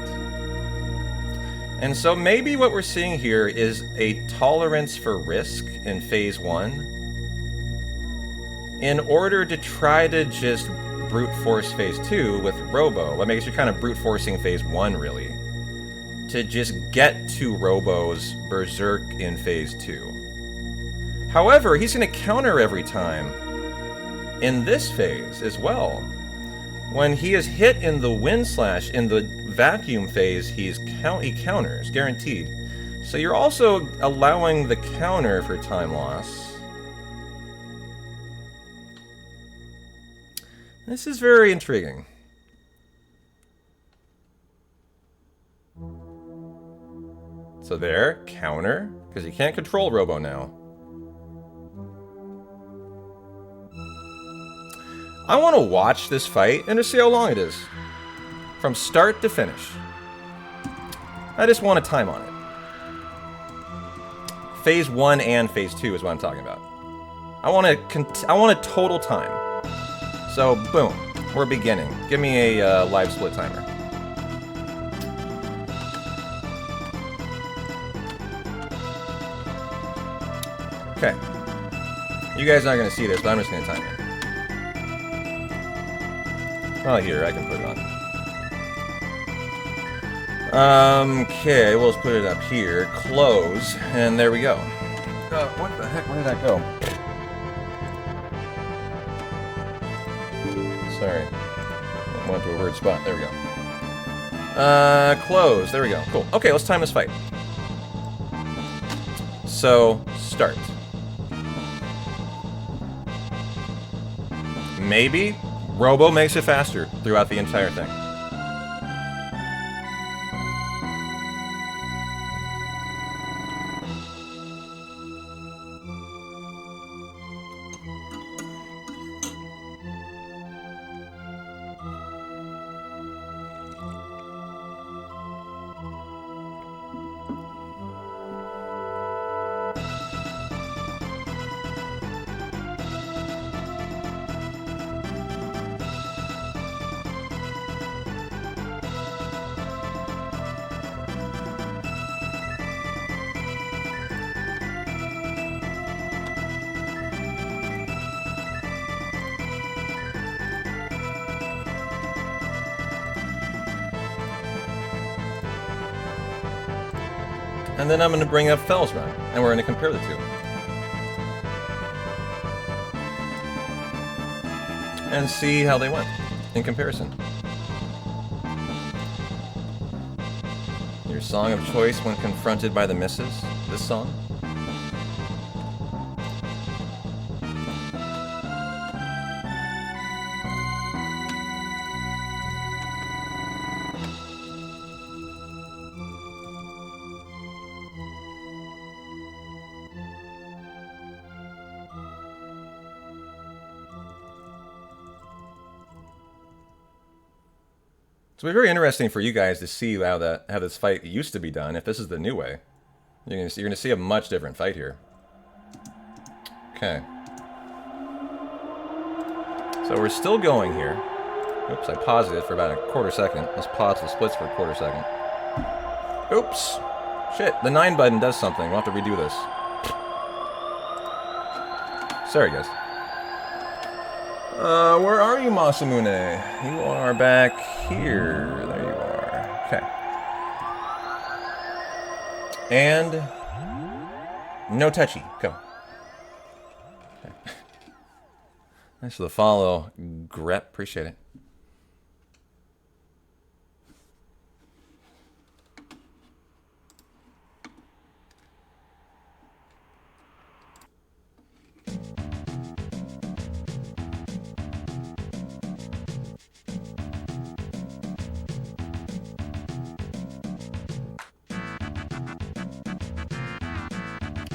And so maybe what we're seeing here is a tolerance for risk in phase 1 in order to try to just brute force phase 2 with Robo. What makes you kind of brute forcing phase 1, really, to just get to Robo's Berserk in phase 2. However, he's going to counter every time in this phase as well. When he is hit in the Wind Slash in the vacuum phase, he counters, guaranteed. So you're also allowing the counter for time loss. This is very intriguing. So there, counter, because you can't control Robo now. I want to watch this fight and just see how long it is. From start to finish. I just want a time on it. Phase 1 and Phase 2 is what I'm talking about. I want a total time. So, boom. We're beginning. Give me a live split timer. Okay. You guys aren't going to see this, but I'm just going to time it. Oh, here, I can put it on. Okay, we'll just put it up here. Close, and there we go. What the heck? Where did that go? Sorry. I went to a weird spot. There we go. Close. There we go. Cool. Okay, let's time this fight. So, start. Maybe Robo makes it faster throughout the entire thing. And then I'm going to bring up Fell's Run, and we're going to compare the two. And see how they went in comparison. Your song of choice when confronted by the misses? This song? So it'll be very interesting for you guys to see how this fight used to be done. If this is the new way, you're gonna see a much different fight here. Okay. So we're still going here. Oops, I paused it for about a quarter second. Let's pause the splits for a quarter second. Oops. Shit, the 9 button does something. We'll have to redo this. Sorry, guys. Where are you, Masamune? You are back here. There you are. Okay. And no touchy. Go. Okay. Thanks for the follow, Grep. Appreciate it.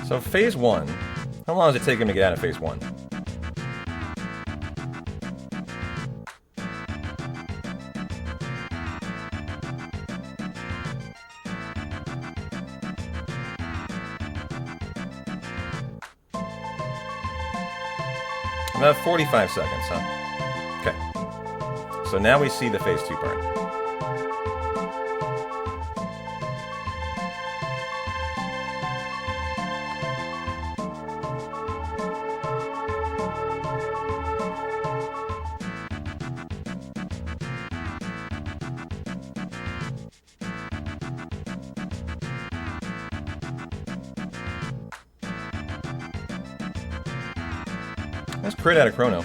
So phase 1, how long does it take him to get out of phase 1? About 45 seconds, huh? Okay. So now we see the phase 2 part. Nice crit out of Chrono.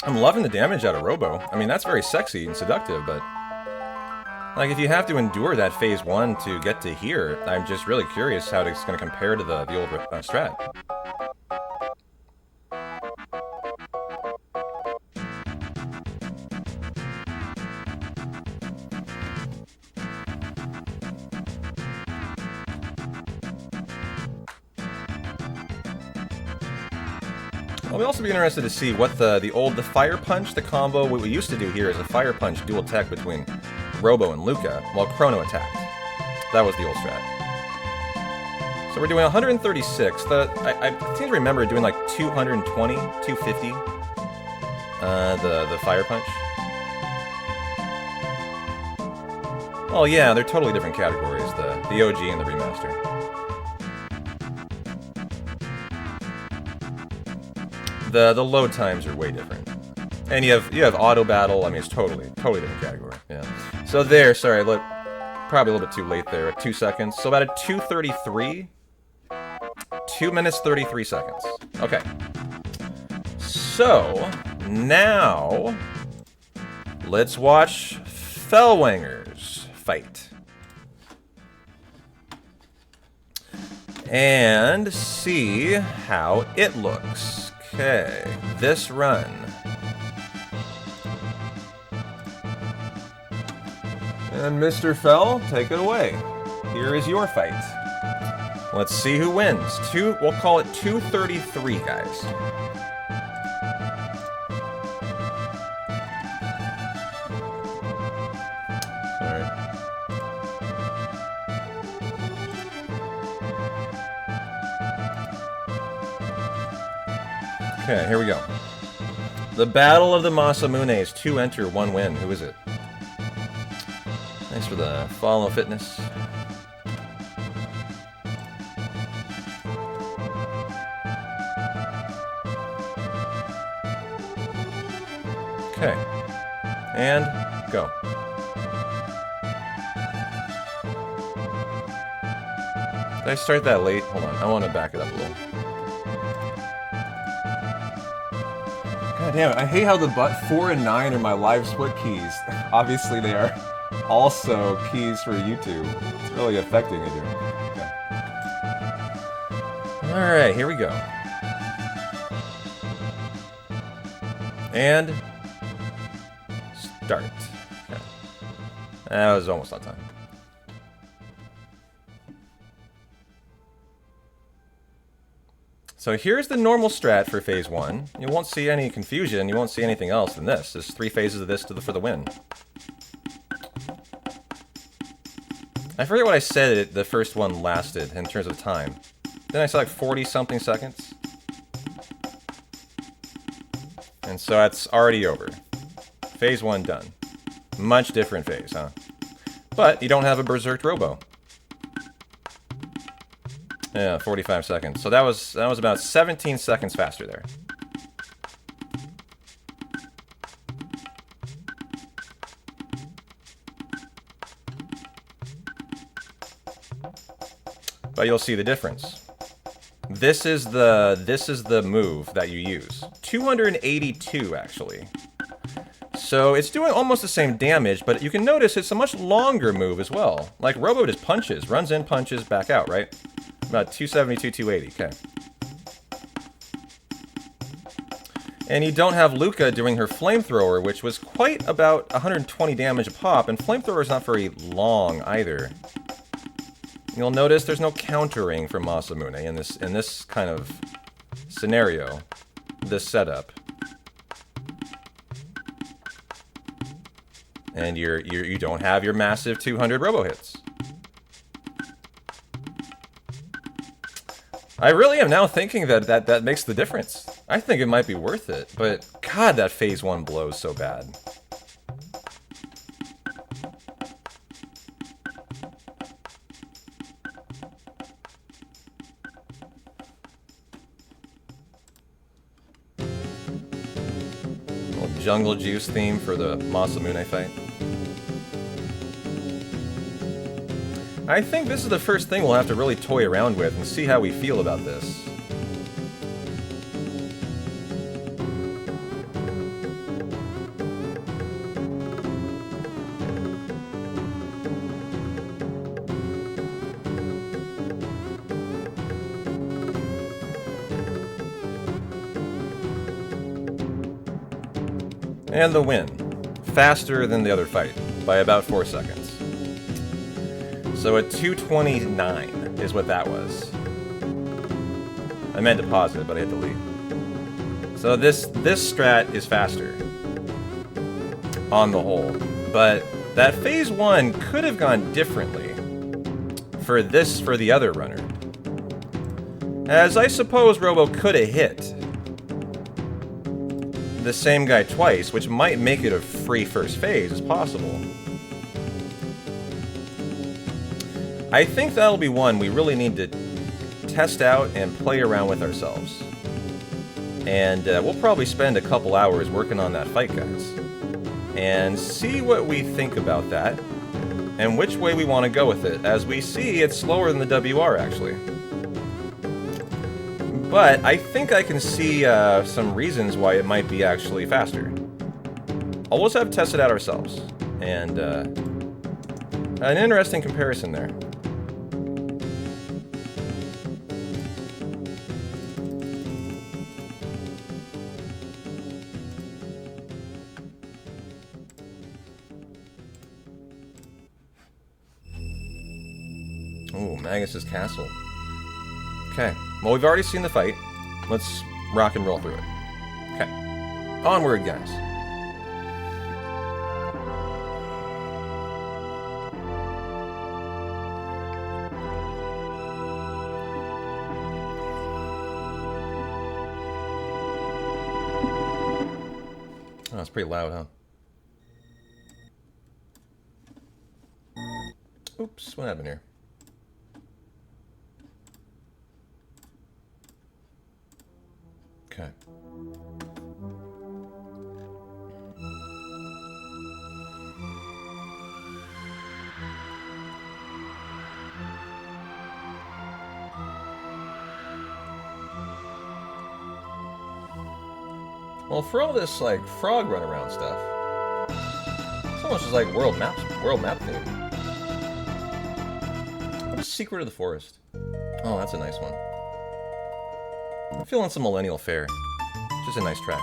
I'm loving the damage out of Robo. I mean, that's very sexy and seductive, but... like, if you have to endure that phase 1 to get to here, I'm just really curious how it's going to compare to the old strat. I'll be also be interested to see what the Fire Punch, the combo, what we used to do here is a Fire Punch dual tech between Robo and Luca, while Chrono attacked. That was the old strat. So we're doing 136. I seem to remember doing like 220, 250. The Fire Punch. Oh yeah, they're totally different categories, the OG and the remaster. The load times are way different. And you have auto battle. I mean, it's totally different category. Yeah. So there, sorry, probably a little bit too late there at 2 seconds. So about a 2:33, 2 minutes 33 seconds. Okay. So now let's watch Fellwanger's fight and see how it looks. Okay, this run. And Mr. Fell, take it away. Here is your fight. Let's see who wins. We'll call it 2:33, guys. Sorry. Okay, here we go. The Battle of the Masamunes. 2 enter, 1 win. Who is it? Thanks for the follow, Fitness. Okay. And go. Did I start that late? Hold on, I want to back it up a little. God damn it, I hate how the 4 and 9 are my live split keys. Obviously they are also keys for YouTube. It's really affecting it here. Okay. Alright, here we go. And start. Okay. That was almost on time. So here's the normal strat for phase 1. You won't see any confusion, you won't see anything else than this. There's 3 phases of this for the win. I forget what I said the first one lasted in terms of time. Then I said like 40-something seconds. And so that's already over. Phase 1 done. Much different phase, huh? But you don't have a Berserked Robo. Yeah, 45 seconds. So that was about 17 seconds faster there. But you'll see the difference. This is the move that you use. 282 actually. So it's doing almost the same damage, but you can notice it's a much longer move as well. Like Robo just punches, runs in, punches, back out, right? About 272, 280, okay. And you don't have Luca doing her flamethrower, which was quite about 120 damage a pop, and flamethrower is not very long either. You'll notice there's no countering for Masamune in this kind of scenario, this setup. And you don't have your massive 200 robo hits. I really am now thinking that makes the difference. I think it might be worth it, but God, that phase 1 blows so bad. Jungle Juice theme for the Masamune fight. I think this is the first thing we'll have to really toy around with and see how we feel about this. And the win. Faster than the other fight, by about 4 seconds. So at 2:29 is what that was. I meant to pause it, but I hit delete. So this strat is faster. On the whole. But that phase 1 could have gone differently for the other runner. As I suppose Robo could have hit the same guy twice, which might make it a free first phase as possible. I think that'll be one we really need to test out and play around with ourselves. And we'll probably spend a couple hours working on that fight, guys. And see what we think about that, and which way we want to go with it. As we see, it's slower than the WR, actually. But I think I can see some reasons why it might be actually faster. I'll just have to test it out ourselves. And an interesting comparison there. Ooh, Magus's Castle. Okay. Well, we've already seen the fight. Let's rock and roll through it. Okay. Onward, guys. Oh, it's pretty loud, huh? Oops, what happened here? Okay. Well, for all this, like, frog runaround stuff, it's almost just like world map theme. What is Secret of the Forest? Oh, that's a nice one. I'm feeling some millennial fare. Just a nice track.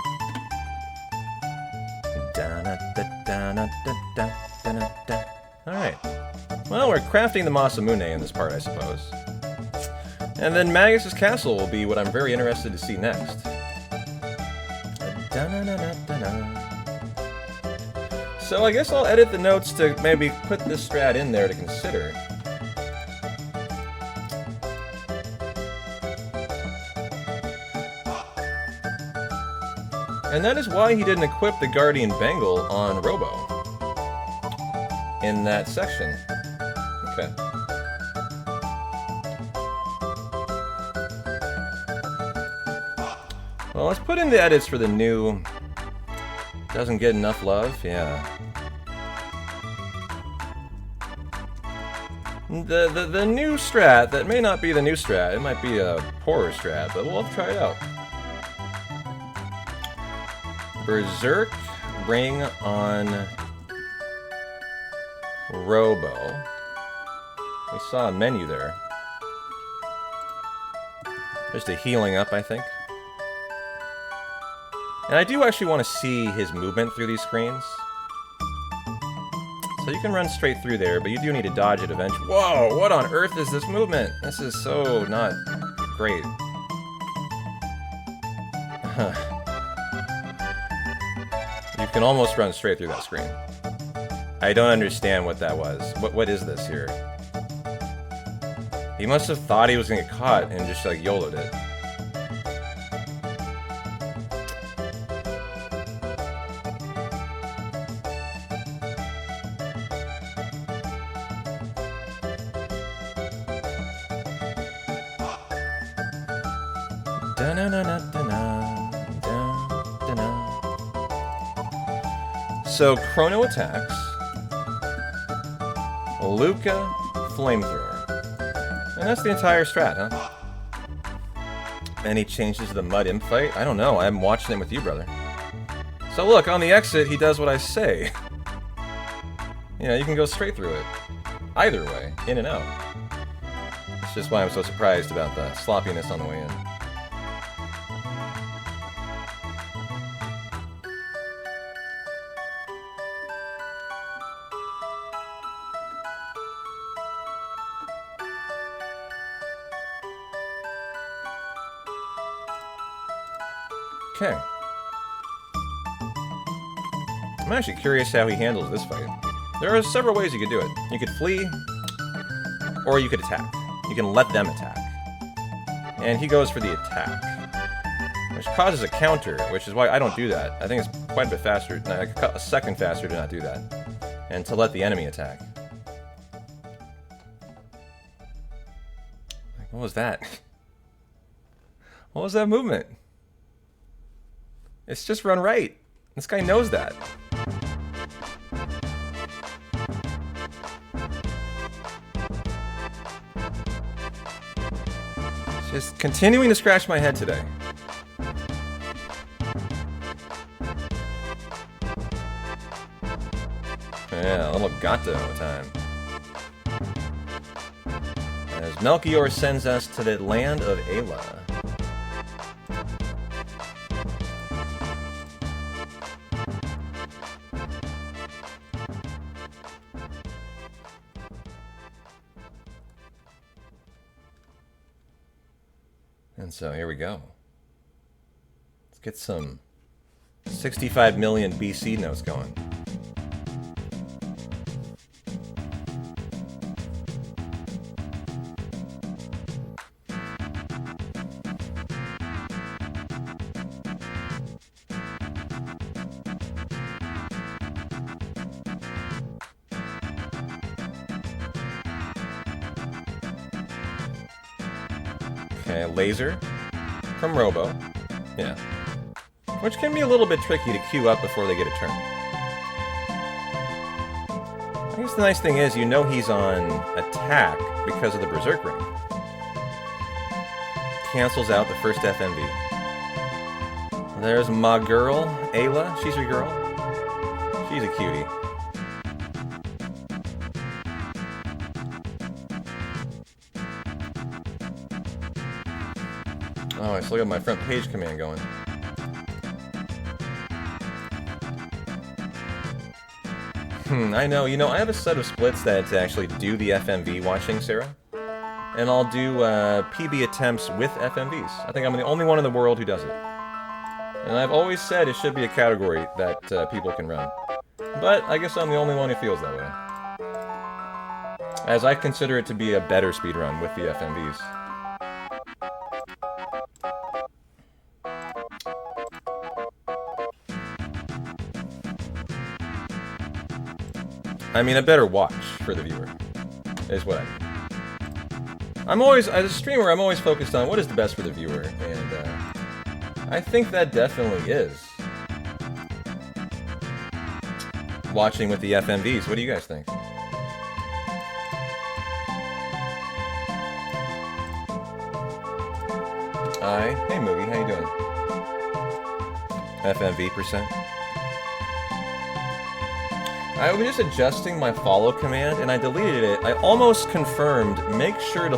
Alright. Well, we're crafting the Masamune in this part, I suppose. And then Magus's Castle will be what I'm very interested to see next. So I guess I'll edit the notes to maybe put this strat in there to consider. And that is why he didn't equip the Guardian Bangle on Robo in that section. Okay. Well, let's put in the edits for the new... Doesn't get enough love? Yeah. The new strat, that may not be the new strat. It might be a poorer strat, but we'll try it out. Berserk Ring on Robo. We saw a menu there. Just a healing up, I think. And I do actually want to see his movement through these screens. So you can run straight through there, but you do need to dodge it eventually. Whoa, what on earth is this movement? This is so not great. You can almost run straight through that screen. I don't understand what that was. What is this here? He must have thought he was gonna get caught and just like YOLO'd it. So Chrono attacks. Luca, flamethrower. And that's the entire strat, huh? And he changes to the Mud Imp fight? I don't know, I'm watching it with you, brother. So look, on the exit, he does what I say. You know, you can go straight through it. Either way, in and out. That's just why I'm so surprised about the sloppiness on the way in. Okay. I'm actually curious how he handles this fight. There are several ways you could do it. You could flee, or you could attack. You can let them attack. And he goes for the attack, which causes a counter, which is why I don't do that. I think it's quite a bit faster, like a second faster to not do that, and to let the enemy attack. What was that? What was that movement? It's just run right. This guy knows that. Just continuing to scratch my head today. Yeah, a little gato time. As Melchior sends us to the land of Ayla. And so here we go. Let's get some 65 million BC notes going. Okay, laser from Robo. Yeah. Which can be a little bit tricky to queue up before they get a turn. I guess the nice thing is you know he's on attack because of the Berserk Ring. Cancels out the first FMV. There's my girl, Ayla. She's your girl. She's a cutie. Oh, I still got my front page command going. I know. You know, I have a set of splits that actually do the FMV watching, Sarah. And I'll do PB attempts with FMVs. I think I'm the only one in the world who does it. And I've always said it should be a category that people can run. But I guess I'm the only one who feels that way. As I consider it to be a better speedrun with the FMVs. I mean, a better watch for the viewer, is what I mean. I'm always, as a streamer, I'm always focused on what is the best for the viewer, and I think that definitely is watching with the FMVs. What do you guys think? Hi. Hey, Moogie, how you doing? FMV %. I was just adjusting my follow command and I deleted it. I almost confirmed make sure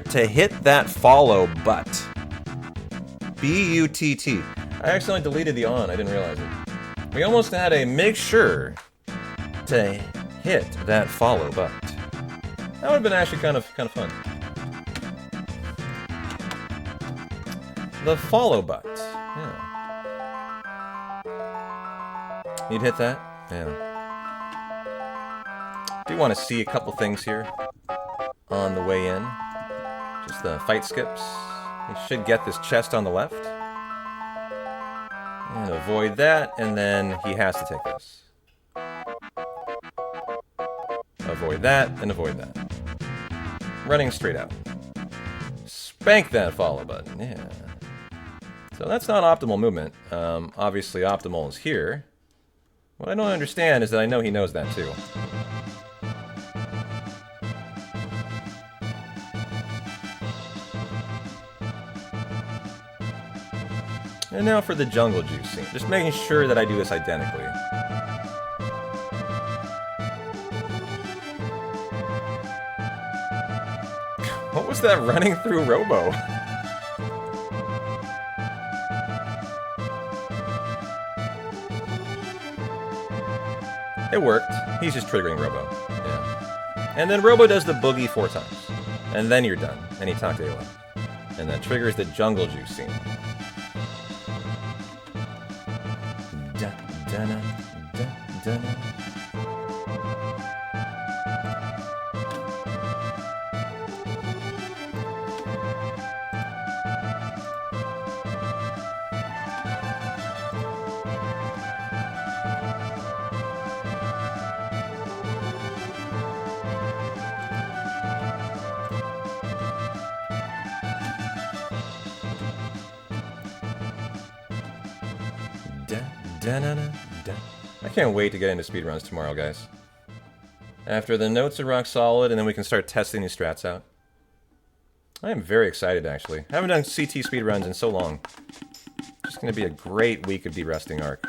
to hit that follow butt. B-U-T-T. I accidentally deleted the on. I didn't realize it. We almost had a make sure to hit that follow butt. That would have been actually kind of fun. The follow butt. Yeah. You'd hit that? Yeah. Do want to see a couple things here on the way in. Just the fight skips. You should get this chest on the left. And avoid that, and then he has to take this. Avoid that, and avoid that. Running straight out. Spank that follow button, yeah. So that's not optimal movement. Obviously optimal is here. What I don't understand is that I know he knows that too. And now for the jungle juice scene. Just making sure that I do this identically. What was that running through Robo? It worked. He's just triggering Robo. Yeah. And then Robo does the boogie 4 times. And then you're done. And he talked AOL. And that triggers the jungle juice scene. Da-na, da-na. I can't wait to get into speedruns tomorrow, guys. After the notes are rock solid, and then we can start testing these strats out. I am very excited, actually. I haven't done CT speedruns in so long. It's going to be a great week of de-rusting Arc.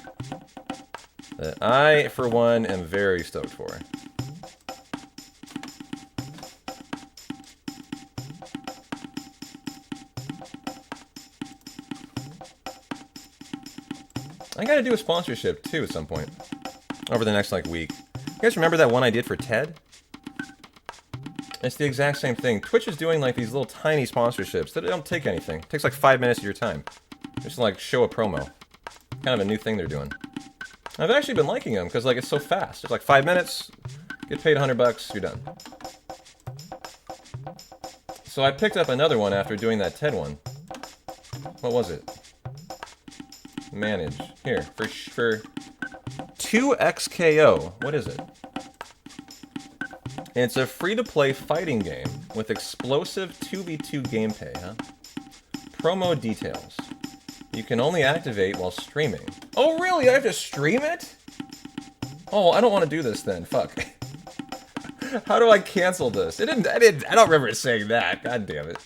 That I, for one, am very stoked for. I gotta do a sponsorship, too, at some point. Over the next, like, week. You guys remember that one I did for TED? It's the exact same thing. Twitch is doing, like, these little tiny sponsorships that don't take anything. It takes, like, 5 minutes of your time. Just, like, show a promo. Kind of a new thing they're doing. I've actually been liking them, because, like, it's so fast. It's like 5 minutes, get paid $100, you're done. So I picked up another one after doing that TED one. What was it? Manage. Here, for 2XKO. What is it? It's a free-to-play fighting game with explosive 2v2 gameplay, huh? Promo details. You can only activate while streaming. Oh, really? I have to stream it? Oh, I don't want to do this then. Fuck. How do I cancel this? I don't remember it saying that. God damn it.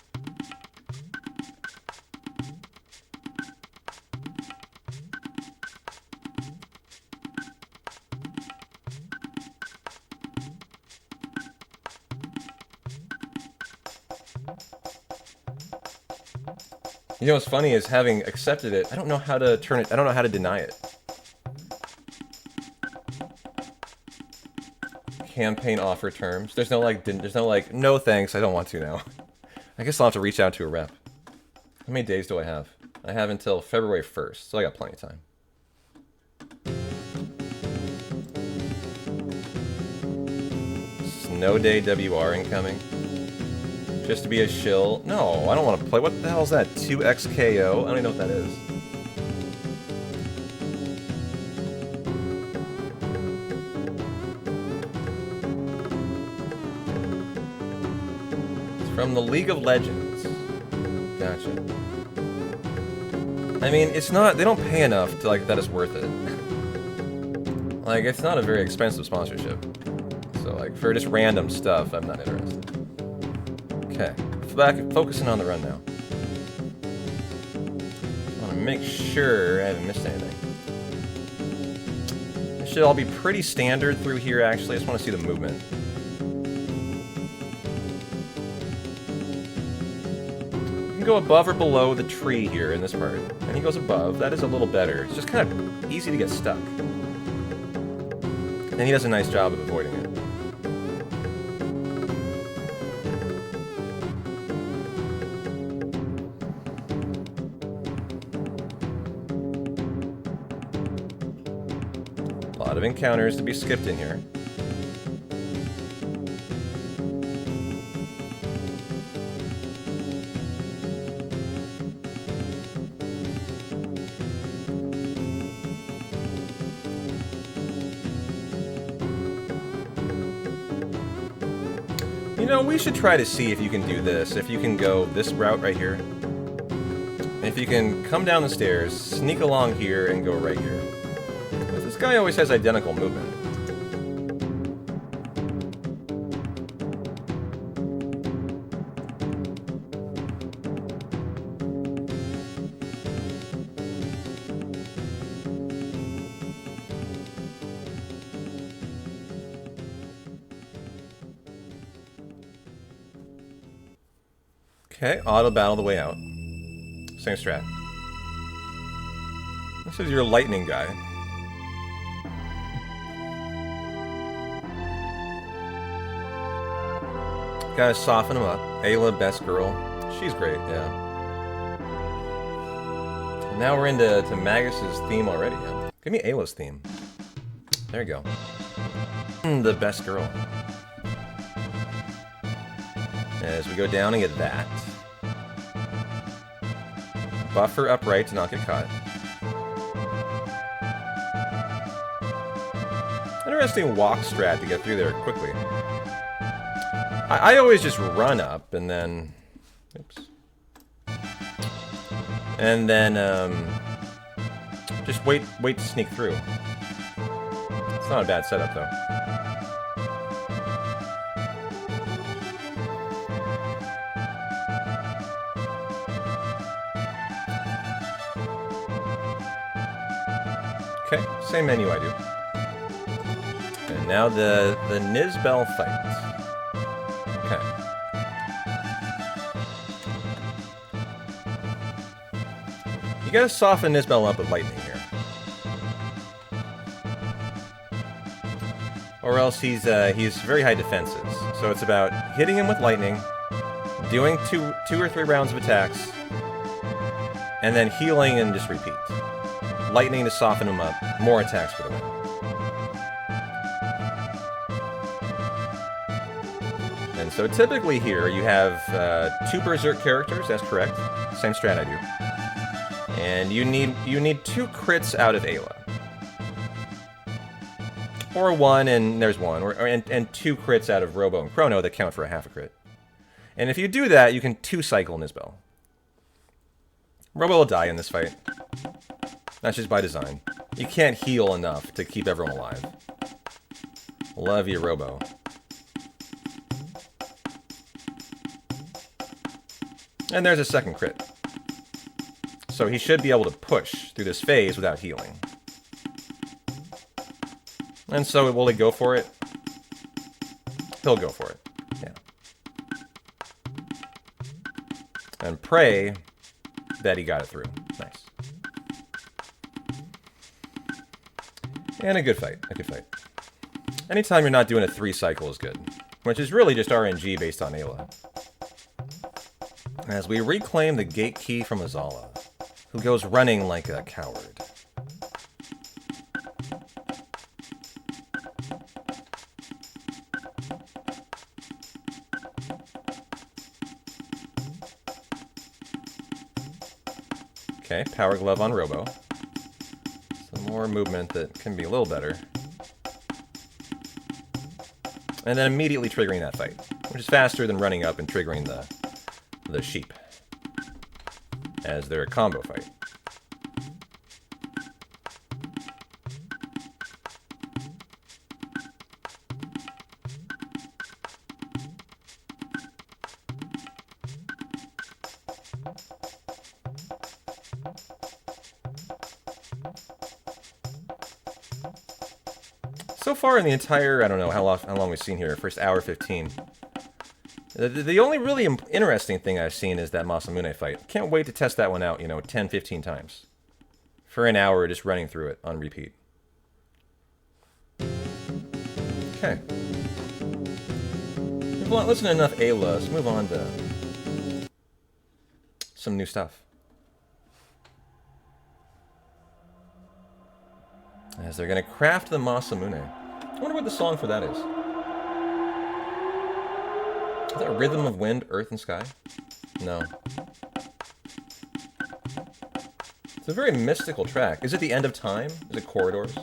You know what's funny is having accepted it, I don't know how to turn it, I don't know how to deny it. Campaign offer terms. There's no like, no thanks, I don't want to now. I guess I'll have to reach out to a rep. How many days do I have? I have until February 1st, so I got plenty of time. Snow Day WR incoming. Just to be a shill. No, I don't want to play. What the hell is that? 2XKO? I don't even know what that is. It's from the League of Legends. Gotcha. I mean, it's not. They don't pay enough to like that it's worth it. Like, it's not a very expensive sponsorship. So, like, for just random stuff, I'm not interested. Okay, back focusing on the run now. I want to make sure I haven't missed anything. It should all be pretty standard through here, actually. I just want to see the movement. You can go above or below the tree here in this part. And he goes above. That is a little better. It's just kind of easy to get stuck. And he does a nice job of avoiding it. Of encounters to be skipped in here. You know, we should try to see if you can do this. If you can go this route right here. If you can come down the stairs, sneak along here, and go right here. guy always has identical movement. Okay, auto battle the way out. Same strat. This is your lightning guy. Gotta soften him up. Ayla, best girl. She's great, yeah. And now we're into Magus's theme already. Yeah. Give me Ayla's theme. There you go. The best girl. As we go down and get that. Buffer upright to not get caught. Interesting walk strat to get through there quickly. I always just run up and then... Oops. And then, just wait to sneak through. It's not a bad setup, though. Okay, same menu I do. And now the Nizbel fight. Okay. You gotta soften Nizbel up with lightning here. Or else he's very high defenses. So it's about hitting him with lightning, doing two or three rounds of attacks, and then healing and just repeat. Lightning to soften him up. More attacks for the win. And so typically here you have 2 Berserk characters, that's correct. Same strat I do. And you need 2 crits out of Ayla. Or 1 and there's 1. And 2 crits out of Robo and Chrono that count for a half a crit. And if you do that, you can 2-cycle Nizbel. Robo will die in this fight. That's just by design. You can't heal enough to keep everyone alive. Love you, Robo. And there's a second crit. So he should be able to push through this phase without healing. And so will he go for it? He'll go for it. Yeah. And pray that he got it through. Nice. And a good fight. A good fight. Anytime you're not doing a 3-cycle is good. Which is really just RNG based on Ayla. As we reclaim the gate key from Azala, who goes running like a coward. Okay, Power Glove on Robo. Some more movement that can be a little better. And then immediately triggering that fight, which is faster than running up and triggering the sheep, as they're a combo fight. So far in the entire, I don't know how long we've seen here, first hour 15. The only really interesting thing I've seen is that Masamune fight. Can't wait to test that one out, 10, 15 times. For an hour, just running through it on repeat. Okay. We've listened to enough Ayla, let's move on to some new stuff. As they're going to craft the Masamune. I wonder what the song for that is. Is that Rhythm of Wind, Earth and Sky? No. It's a very mystical track. Is it the end of time? Is it Corridors?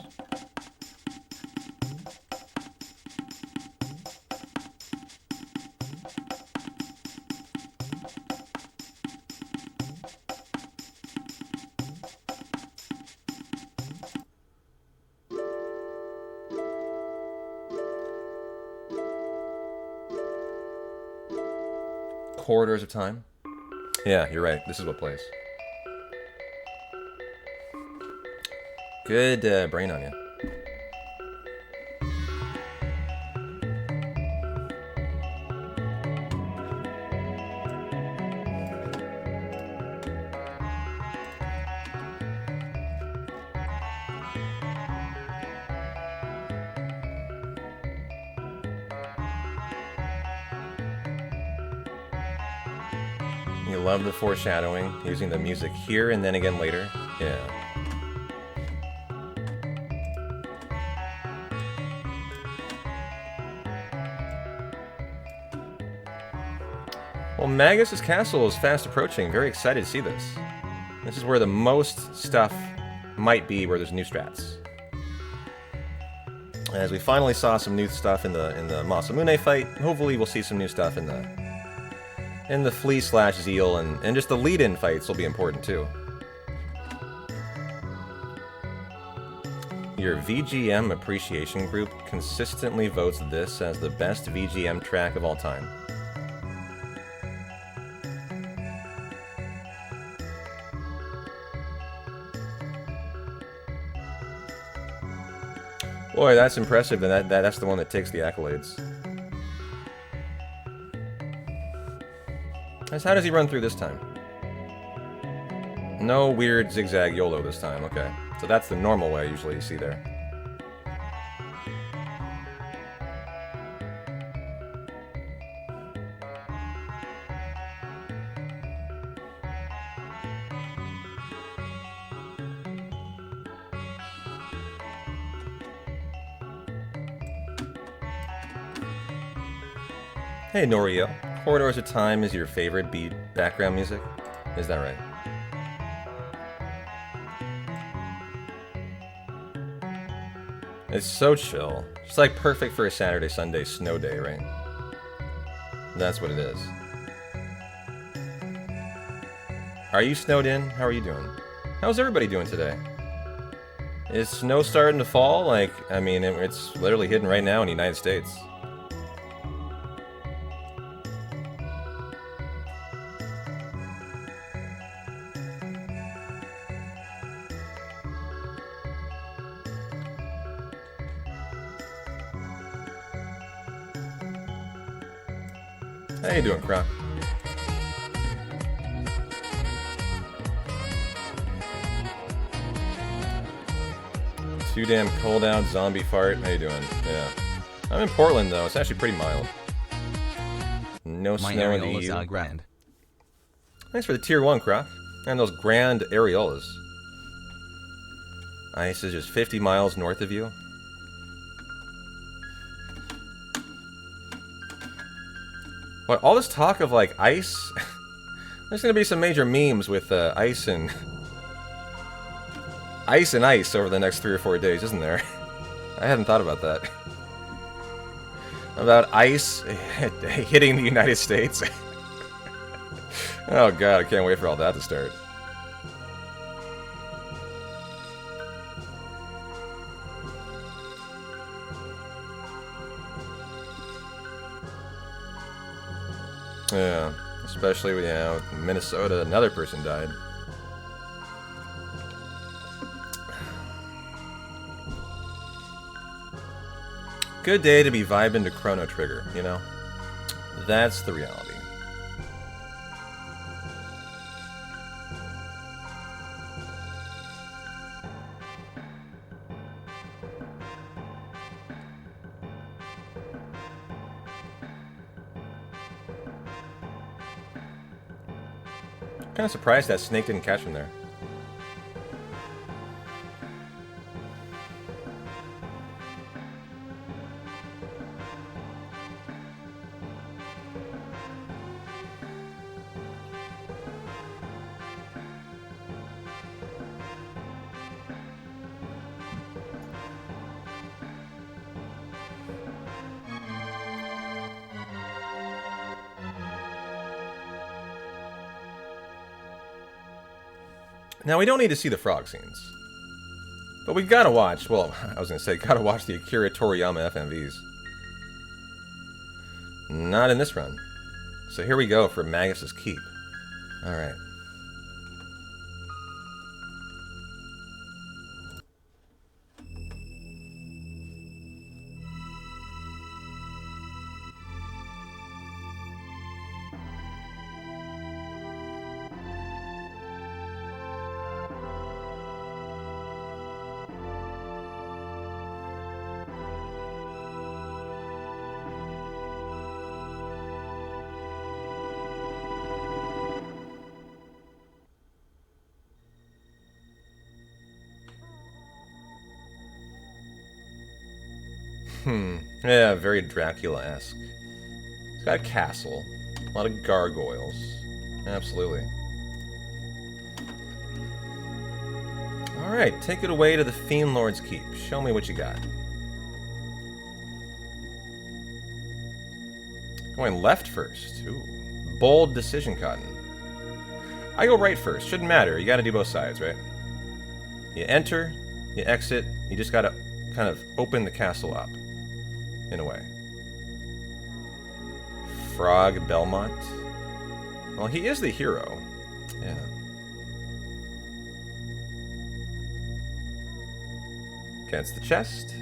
Corridors of Time. Yeah, you're right. This is what plays. Good brain on you. You love the foreshadowing, using the music here and then again later. Yeah. Well, Magus's castle is fast approaching. Very excited to see this. This is where the most stuff might be, where there's new strats. As we finally saw some new stuff in the Masamune fight, hopefully we'll see some new stuff in the Flea / Zeal, and just the lead-in fights will be important too. Your VGM appreciation group consistently votes this as the best VGM track of all time. Boy, that's impressive, and that's the one that takes the accolades. How does he run through this time? No weird zigzag YOLO this time, okay. So that's the normal way usually you see there. Hey Norio, Corridors of Time is your favorite beat background music? Is that right? It's so chill. It's like perfect for a Saturday, Sunday snow day, right? That's what it is. Are you snowed in? How are you doing? How's everybody doing today? Is snow starting to fall? Like, I mean, it's literally hitting right now in the United States. How you doing, Croc? Too damn cold out, zombie fart. How you doing? Yeah. I'm in Portland, though. It's actually pretty mild. No snow in the EU. Are grand. Thanks for the tier 1, Croc. And those grand areolas. Ice is just 50 miles north of you. What, all this talk of, like, ice? There's gonna be some major memes with ice and ice over the next 3 or 4 days, isn't there? I hadn't thought about that. About ice hitting the United States. Oh god, I can't wait for all that to start. Yeah, especially with Minnesota, another person died. Good day to be vibing to Chrono Trigger, you know? That's the reality. Kind of surprised that snake didn't catch him there. Now, we don't need to see the frog scenes. But we gotta watch, well, I was gonna say, gotta watch the Akira Toriyama FMVs. Not in this run. So here we go for Magus's Keep. Alright. Yeah, very Dracula-esque. It's got a castle. A lot of gargoyles. Absolutely. Alright, take it away to the Fiend Lord's Keep. Show me what you got. Going left first. Ooh. Bold decision, Cotton. I go right first. Shouldn't matter. You gotta do both sides, right? You enter, you exit, you just gotta kind of open the castle up. In a way. Frog Belmont. Well, he is the hero. Yeah. Against the chest.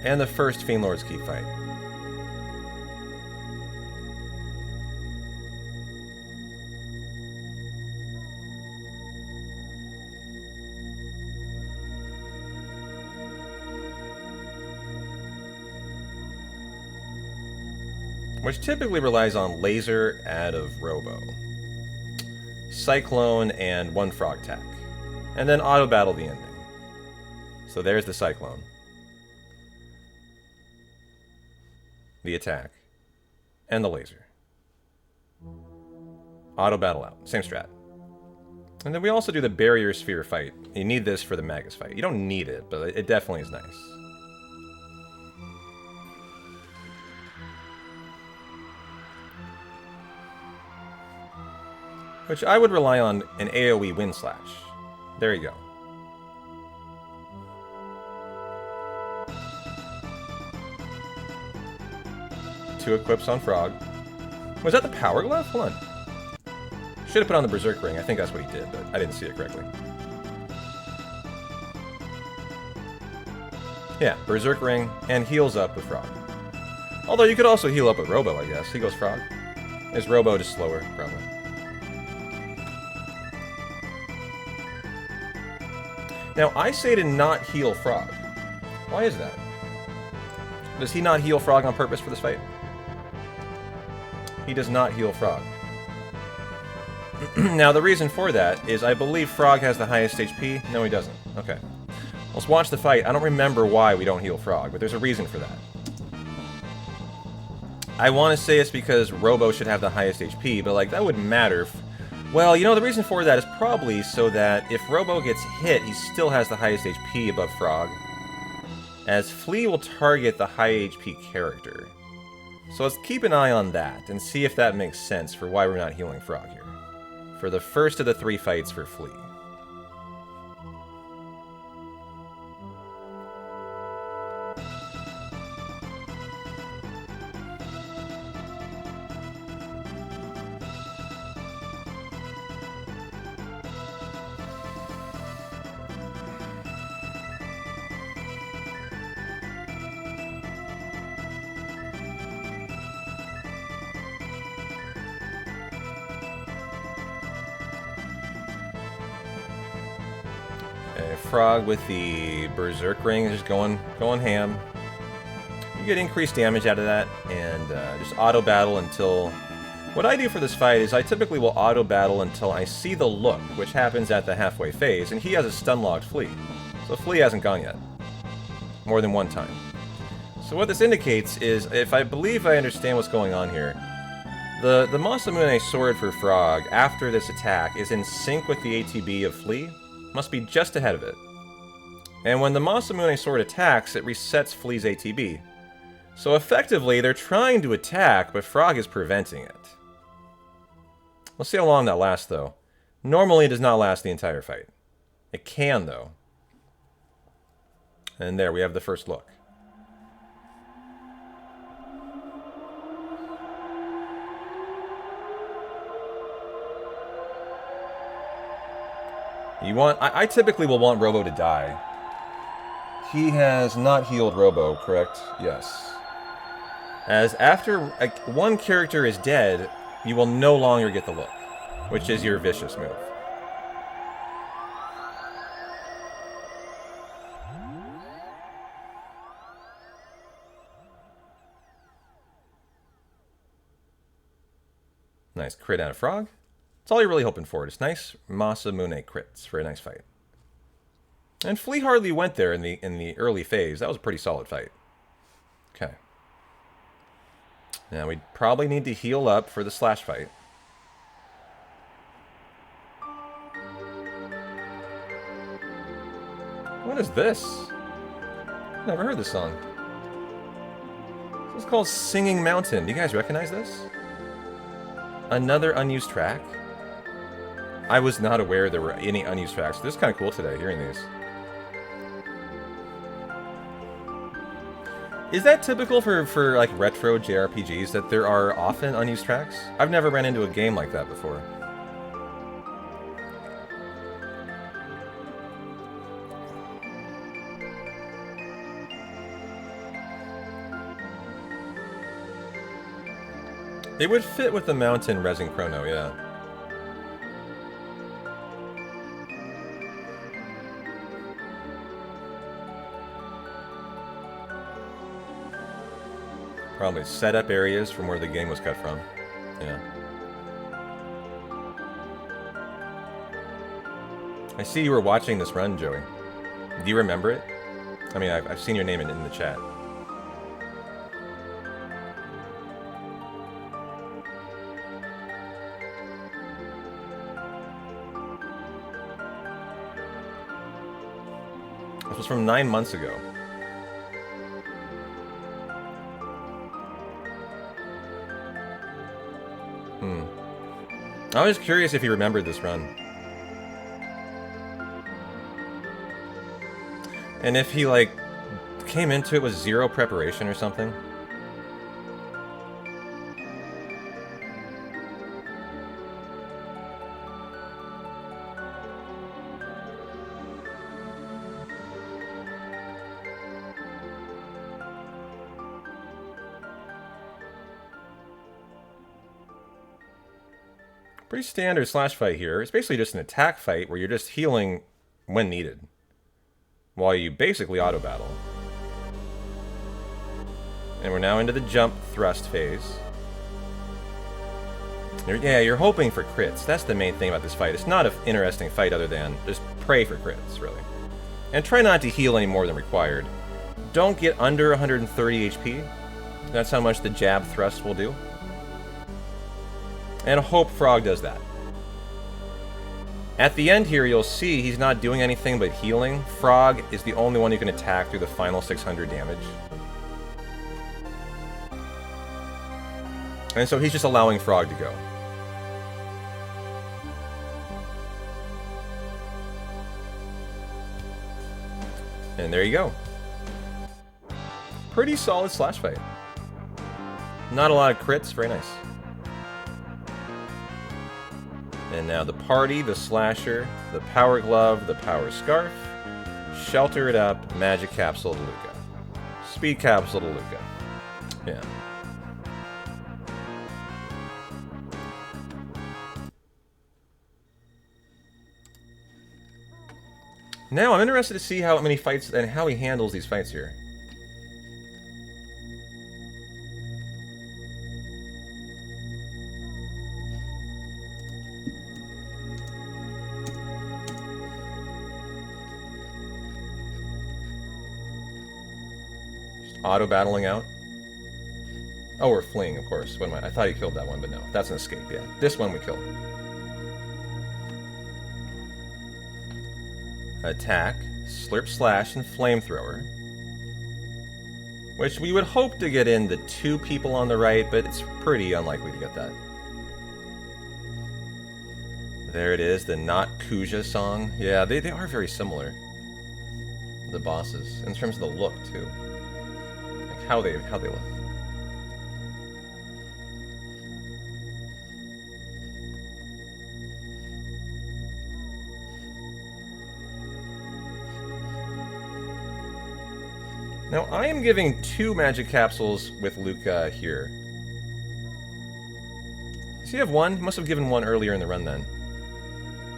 And the first Fiend Lord's Keep fight. Which typically relies on laser out of Robo, Cyclone, and one frog attack. And then auto battle the ending. So there's the Cyclone. The attack. And the laser. Auto battle out. Same strat. And then we also do the Barrier Sphere fight. You need this for the Magus fight. You don't need it, but it definitely is nice. Which I would rely on an AoE Wind Slash. There you go. Two equips on Frog. Was that the Power Glove? Hold on. Should have put on the Berserk Ring. I think that's what he did, but I didn't see it correctly. Yeah, Berserk Ring, and heals up with Frog. Although you could also heal up with Robo, I guess. He goes Frog. Is Robo just slower? Probably. Now, I say to not heal Frog. Why is that? Does he not heal Frog on purpose for this fight? He does not heal Frog. Now, the reason for that is I believe Frog has the highest HP. No, he doesn't. Okay. Let's watch the fight. I don't remember why we don't heal Frog, but there's a reason for that. I want to say it's because Robo should have the highest HP, but, like, that wouldn't matter. Well, you know, the reason for that is probably so that if Robo gets hit, he still has the highest HP above Frog, as Flea will target the high HP character. So let's keep an eye on that, and see if that makes sense for why we're not healing Frog here. For the first of the 3 fights for Flea. Frog with the Berserk Ring is just going ham. You get increased damage out of that, and just auto battle until... What I do for this fight is I typically will auto battle until I see the look, which happens at the halfway phase, and he has a stun-locked Flea. So Flea hasn't gone yet. More than one time. So what this indicates is, if I believe I understand what's going on here, the Masamune sword for Frog, after this attack, is in sync with the ATB of Flea. Must be just ahead of it. And when the Masamune sword attacks, it resets Flea's ATB. So effectively, they're trying to attack, but Frog is preventing it. Let's see how long that lasts, though. Normally, it does not last the entire fight. It can, though. And there, we have the first look. You want... I typically will want Robo to die. He has not healed Robo, correct? Yes. As after one character is dead, you will no longer get the look, which is your vicious move. Nice crit out of Frog. That's all you're really hoping for. Just nice Masamune crits for a nice fight. And Flea hardly went there in the early phase. That was a pretty solid fight. Okay. Now we probably need to heal up for the slash fight. What is this? Never heard this song. This is called Singing Mountain. Do you guys recognize this? Another unused track? I was not aware there were any unused tracks. This is kind of cool today, hearing these. Is that typical for like retro JRPGs, that there are often unused tracks? I've never ran into a game like that before. They would fit with the mountain resin Chrono, yeah. Probably set up areas from where the game was cut from. Yeah. I see you were watching this run, Joey. Do you remember it? I mean, I've seen your name in the chat. This was from 9 months ago. I was curious if you remembered this run. And if he, like, came into it with zero preparation or something. Pretty standard slash fight here. It's basically just an attack fight where you're just healing when needed, while you basically auto-battle. And we're now into the jump thrust phase. You're hoping for crits. That's the main thing about this fight. It's not an interesting fight other than just pray for crits, really. And try not to heal any more than required. Don't get under 130 HP. That's how much the jab thrust will do. And hope Frog does that. At the end here, you'll see he's not doing anything but healing. Frog is the only one who can attack through the final 600 damage. And so he's just allowing Frog to go. And there you go. Pretty solid slash fight. Not a lot of crits, very nice. And now the party, the slasher, the power glove, the power scarf, shelter it up, magic capsule to Luca. Speed capsule to Luca. Yeah. Now I'm interested to see how many fights and how he handles these fights here. Auto-battling out. Oh, we're fleeing, of course. What am I thought he killed that one, but no. That's an escape, yeah. This one we killed. Attack, slurp slash, and flamethrower. Which we would hope to get in the 2 people on the right, but it's pretty unlikely to get that. There it is, the Not Kuja song. Yeah, they are very similar. The bosses, in terms of the look too, like how they look. Now I am giving 2 magic capsules with Luca here. Does he have 1? He must have given 1 earlier in the run then.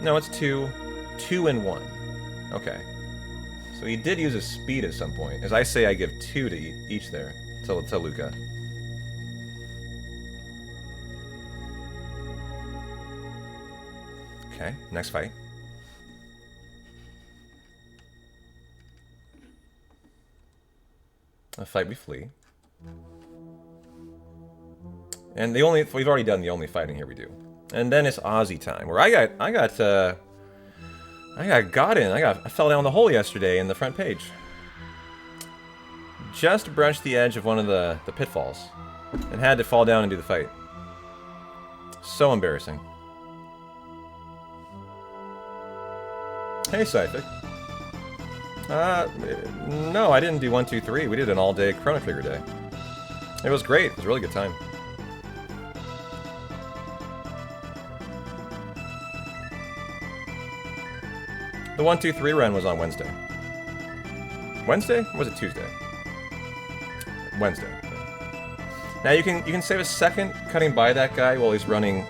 No, it's 2. 2 and 1. Okay. So he did use a speed at some point. As I say, I give 2 to each there. To Luca. Okay, next fight. A fight we flee. And we've already done the only fighting here we do. And then it's Aussie time, where I fell down the hole yesterday in the front page. Just brushed the edge of one of the pitfalls. And had to fall down and do the fight. So embarrassing. Hey, Scythic. No, I didn't do 1, 2, 3. We did an all-day Chrono Trigger day. It was great. It was a really good time. The 1, 2, 3 run was on Wednesday. Wednesday? Or was it Tuesday? Wednesday. Now you can save a second cutting by that guy while he's running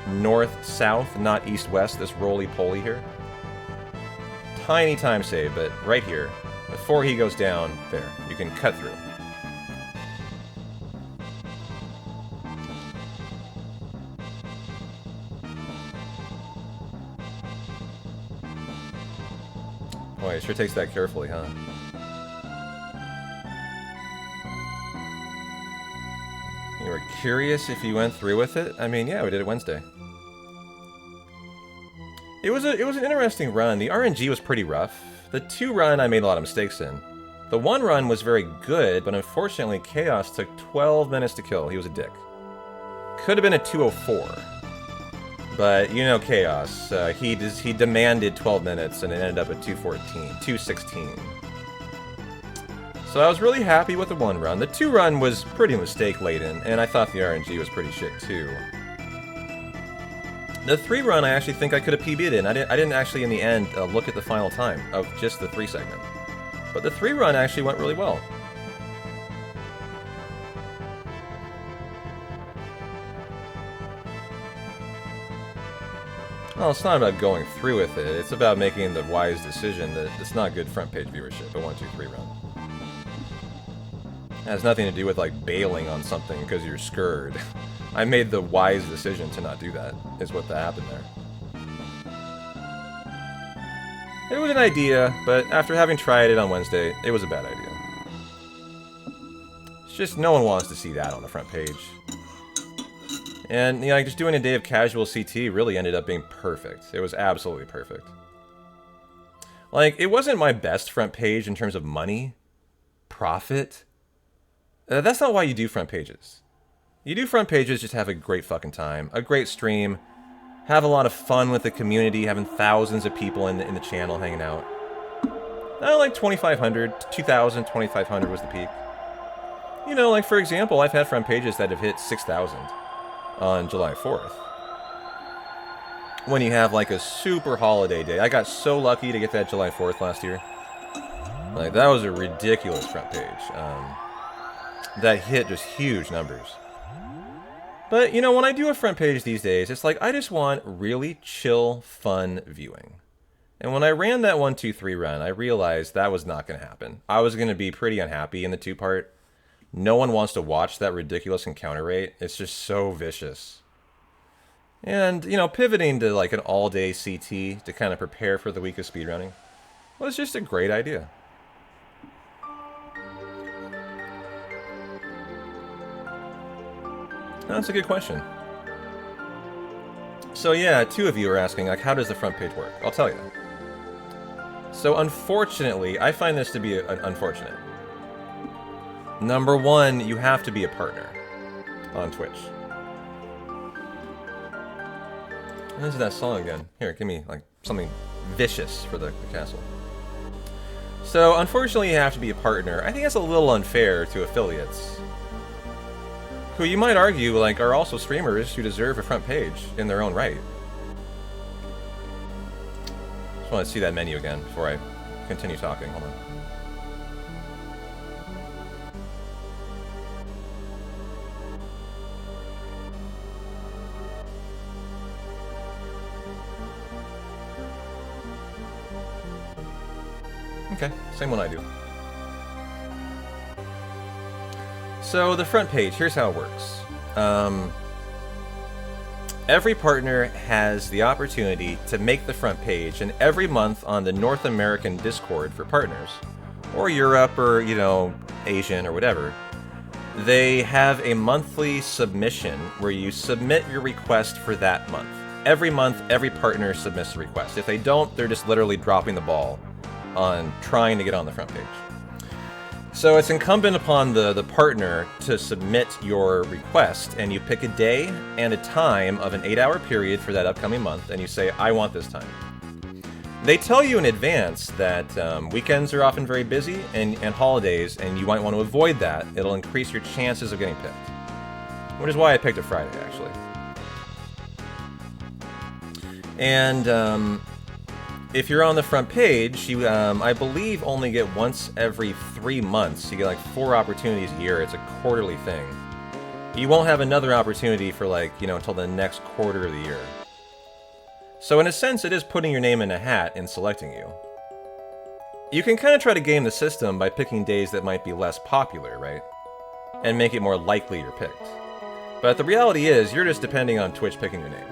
north-south, not east-west, this roly-poly here. Tiny time save, but right here, before he goes down, there, you can cut through. Boy, it sure takes that carefully, huh? You were curious if you went through with it? I mean, yeah, we did it Wednesday. It was an interesting run. The RNG was pretty rough. The 2 run I made a lot of mistakes in. The 1 run was very good, but unfortunately Chaos took 12 minutes to kill. He was a dick. Could have been a 204. But you know Chaos. He demanded 12 minutes and it ended up at 216. So I was really happy with the 1 run. The 2 run was pretty mistake-laden, and I thought the RNG was pretty shit too. The 3 run, I actually think I could have PB'd in. I didn't actually, in the end, look at the final time of just the 3 segment. But the 3 run actually went really well. Well, it's not about going through with it. It's about making the wise decision that it's not good front page viewership, a 1, 2, 3 run. It has nothing to do with, like, bailing on something because you're scared. I made the wise decision to not do that, is what happened there. It was an idea, but after having tried it on Wednesday, it was a bad idea. It's just no one wants to see that on the front page. And, you know, just doing a day of casual CT really ended up being perfect. It was absolutely perfect. Like, it wasn't my best front page in terms of money, profit. That's not why you do front pages. You do front pages just to have a great fucking time, a great stream, have a lot of fun with the community, having thousands of people in the channel hanging out. Like 2,500, 2,000, 2,500 was the peak. You know, like for example, I've had front pages that have hit 6,000 on July 4th. When you have like a super holiday day. I got so lucky to get that July 4th last year. Like, that was a ridiculous front page. That hit just huge numbers. But, you know, when I do a front page these days, it's like I just want really chill, fun viewing. And when I ran that 1, 2, 3 run, I realized that was not going to happen. I was going to be pretty unhappy in the 2-part. No one wants to watch that ridiculous encounter rate. It's just so vicious. And, you know, pivoting to like an all-day CT to kind of prepare for the week of speedrunning was just a great idea. That's a good question. So yeah, 2 of you are asking, like, how does the front page work? I'll tell you. So unfortunately, I find this to be unfortunate. Number 1, you have to be a partner on Twitch. What is that song again? Here, give me like something vicious for the castle. So, unfortunately, you have to be a partner. I think that's a little unfair to affiliates, who you might argue like are also streamers who deserve a front page in their own right. Just want to see that menu again before I continue talking. Hold on. Okay, same one I do. So the front page, here's how it works. Every partner has the opportunity to make the front page, and every month on the North American Discord for partners, or Europe, or, you know, Asian, or whatever, they have a monthly submission where you submit your request for that month. Every month, every partner submits a request. If they don't, they're just literally dropping the ball on trying to get on the front page. So it's incumbent upon the partner to submit your request, and you pick a day and a time of an 8-hour period for that upcoming month, and you say, I want this time. They tell you in advance that weekends are often very busy, and holidays, and you might want to avoid that. It'll increase your chances of getting picked. Which is why I picked a Friday, actually. And if you're on the front page, you, I believe, only get once every 3 months. You get like 4 opportunities a year. It's a quarterly thing. You won't have another opportunity for like, you know, until the next quarter of the year. So in a sense, it is putting your name in a hat and selecting you. You can kind of try to game the system by picking days that might be less popular, right? And make it more likely you're picked. But the reality is, you're just depending on Twitch picking your name.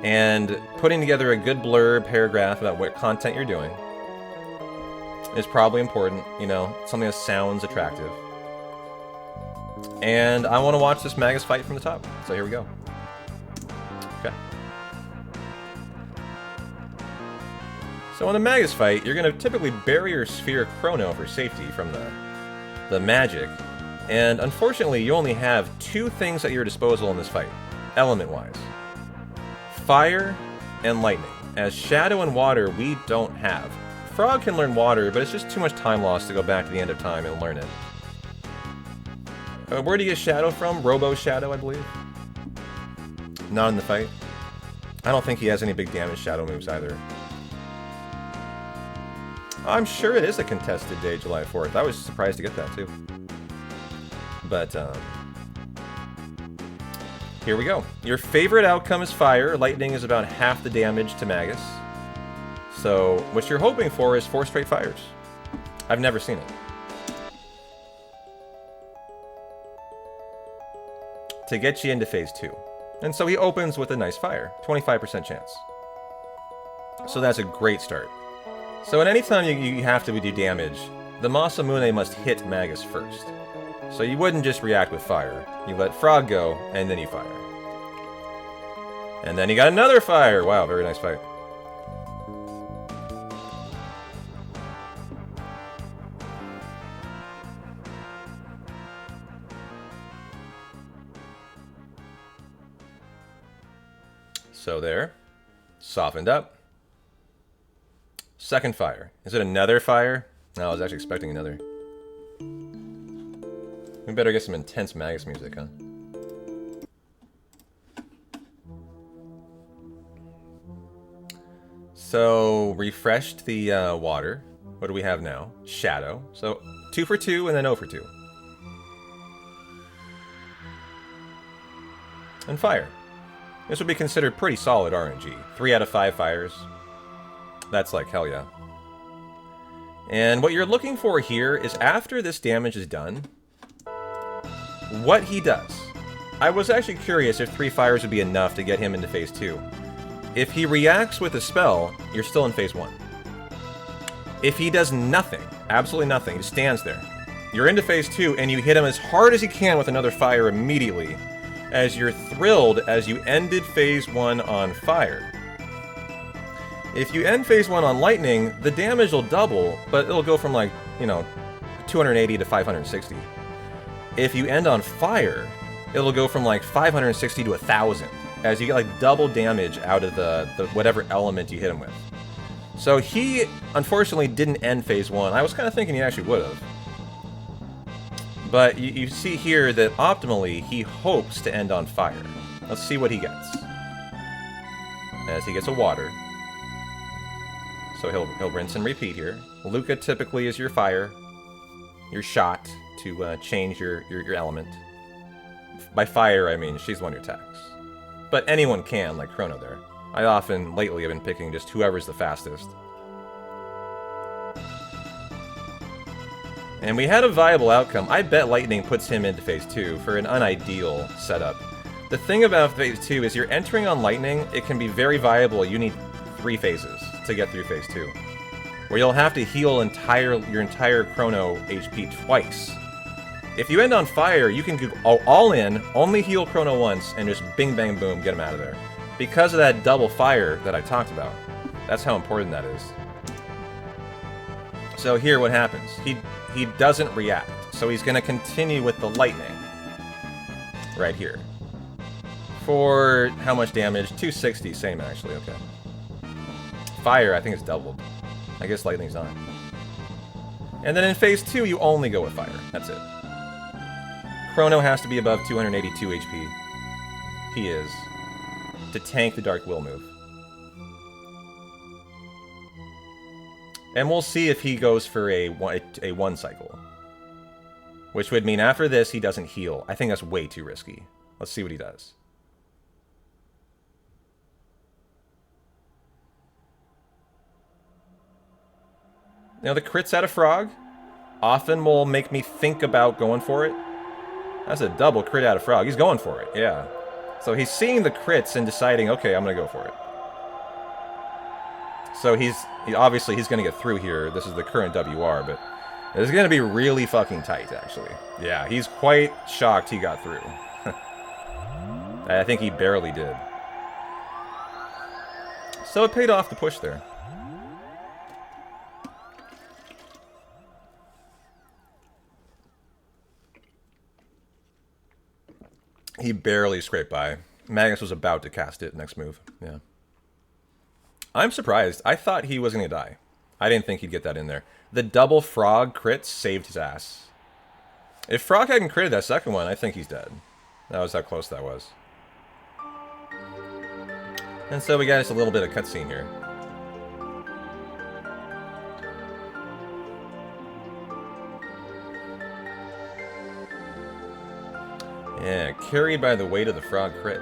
And putting together a good blurb, paragraph about what content you're doing is probably important, you know, something that sounds attractive. And I want to watch this Magus fight from the top, so here we go. Okay. So in the Magus fight, you're going to typically bury your sphere Chrono for safety from the magic. And unfortunately, you only have 2 things at your disposal in this fight, element-wise. Fire and lightning. As Shadow and Water, we don't have. Frog can learn Water, but it's just too much time lost to go back to the end of time and learn it. Where do you get Shadow from? Robo Shadow, I believe. Not in the fight. I don't think he has any big damage Shadow moves either. I'm sure it is a contested day, July 4th. I was surprised to get that, too. But, here we go. Your favorite outcome is fire. Lightning is about half the damage to Magus. So, what you're hoping for is 4 straight fires. I've never seen it. To get you into phase 2. And so he opens with a nice fire. 25% chance. So that's a great start. So at any time you have to do damage, the Masamune must hit Magus first. So you wouldn't just react with fire. You let Frog go, and then you fire. And then he got another fire! Wow, very nice fight. So there. Softened up. Second fire. Is it another fire? No, I was actually expecting another. We better get some intense Magus music, huh? So, refreshed the water. What do we have now? Shadow. So, 2 for 2 and then 0 for 2. And fire. This would be considered pretty solid RNG. 3 out of 5 fires. That's like hell yeah. And what you're looking for here is after this damage is done, what he does. I was actually curious if 3 fires would be enough to get him into phase 2. If he reacts with a spell, you're still in phase 1. If he does nothing, absolutely nothing, he stands there, you're into phase 2 and you hit him as hard as you can with another fire immediately, as you're thrilled as you ended phase 1 on fire. If you end phase 1 on lightning, the damage will double, but it'll go from like, you know, 280 to 560. If you end on fire, it'll go from like 560 to 1,000. as you get like double damage out of the whatever element you hit him with. So he, unfortunately, didn't end phase 1. I was kind of thinking he actually would have. But you see here that optimally, he hopes to end on fire. Let's see what he gets. As he gets a water. So he'll rinse and repeat here. Luca typically is your fire, your shot to change your element. By fire, I mean she's the one who attacks. But anyone can, like Chrono there. I often, lately, have been picking just whoever's the fastest. And we had a viable outcome. I bet Lightning puts him into phase 2 for an unideal setup. The thing about phase 2 is you're entering on Lightning, it can be very viable. You need 3 phases to get through phase 2. Where you'll have to heal your entire Chrono HP twice. If you end on fire, you can go all in, only heal Chrono once, and just bing bang boom, get him out of there. Because of that double fire that I talked about. That's how important that is. So here what happens. He doesn't react. So he's going to continue with the lightning. Right here. For how much damage? 260, same actually, okay. Fire, I think it's doubled. I guess lightning's not. And then in phase 2, you only go with fire. That's it. Chrono has to be above 282 HP. He is. To tank the Dark Will move. And we'll see if he goes for a one cycle. Which would mean after this, he doesn't heal. I think that's way too risky. Let's see what he does. Now, the crits out of Frog often will make me think about going for it. That's a double crit out of Frog. He's going for it, yeah. So he's seeing the crits and deciding, okay, I'm going to go for it. So obviously he's going to get through here. This is the current WR, but it's going to be really fucking tight, actually. Yeah, he's quite shocked he got through. I think he barely did. So it paid off the push there. He barely scraped by. Magnus was about to cast it next move. Yeah. I'm surprised. I thought he was going to die. I didn't think he'd get that in there. The double Frog crit saved his ass. If Frog hadn't critted that second one, I think he's dead. That was how close that was. And so we got just a little bit of cutscene here. Yeah, carried by the weight of the Frog crit.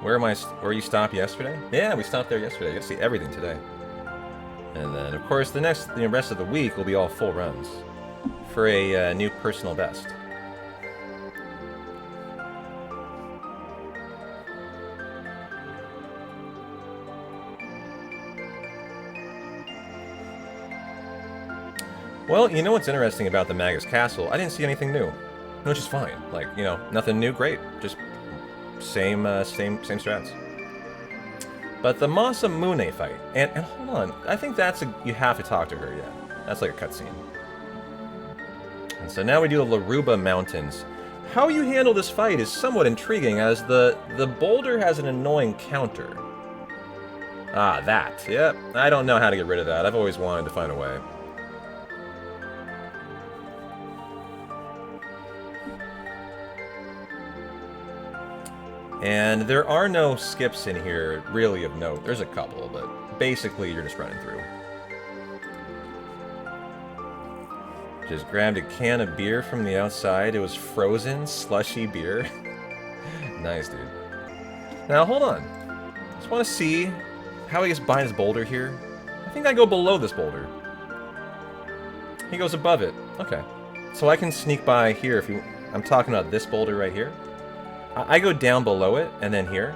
Where you stopped yesterday? Yeah, we stopped there yesterday. You get to see everything today. And then, of course, the rest of the week will be all full runs for a new personal best. Well, you know what's interesting about the Magus Castle? I didn't see anything new. Which is fine. Like, you know, nothing new, great. Just same strats. But the Masamune fight, and hold on, I think you have to talk to her, yeah. That's like a cutscene. And so now we do the Laruba Mountains. How you handle this fight is somewhat intriguing, as the boulder has an annoying counter. Ah, that. Yep, I don't know how to get rid of that. I've always wanted to find a way. And there are no skips in here, really, of note. There's a couple, but basically you're just running through. Just grabbed a can of beer from the outside. It was frozen, slushy beer. Nice, dude. Now, hold on. Just want to see how he gets behind this boulder here. I think I go below this boulder. He goes above it. Okay. So I can sneak by here if you... I'm talking about this boulder right here. I go down below it, and then here.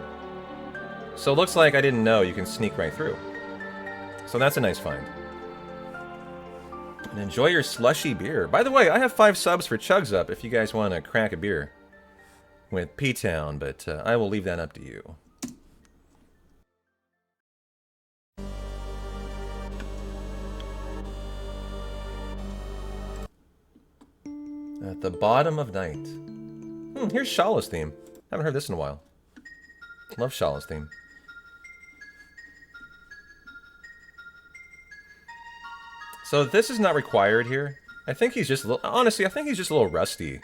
So it looks like I didn't know you can sneak right through. So that's a nice find. And enjoy your slushy beer. By the way, I have 5 subs for Chugs Up if you guys want to crack a beer with P-Town, but I will leave that up to you. At the bottom of night. Here's Shala's theme. Haven't heard this in a while. Love Shala's theme. So this is not required here. I think he's just a little, honestly, I think he's just a little rusty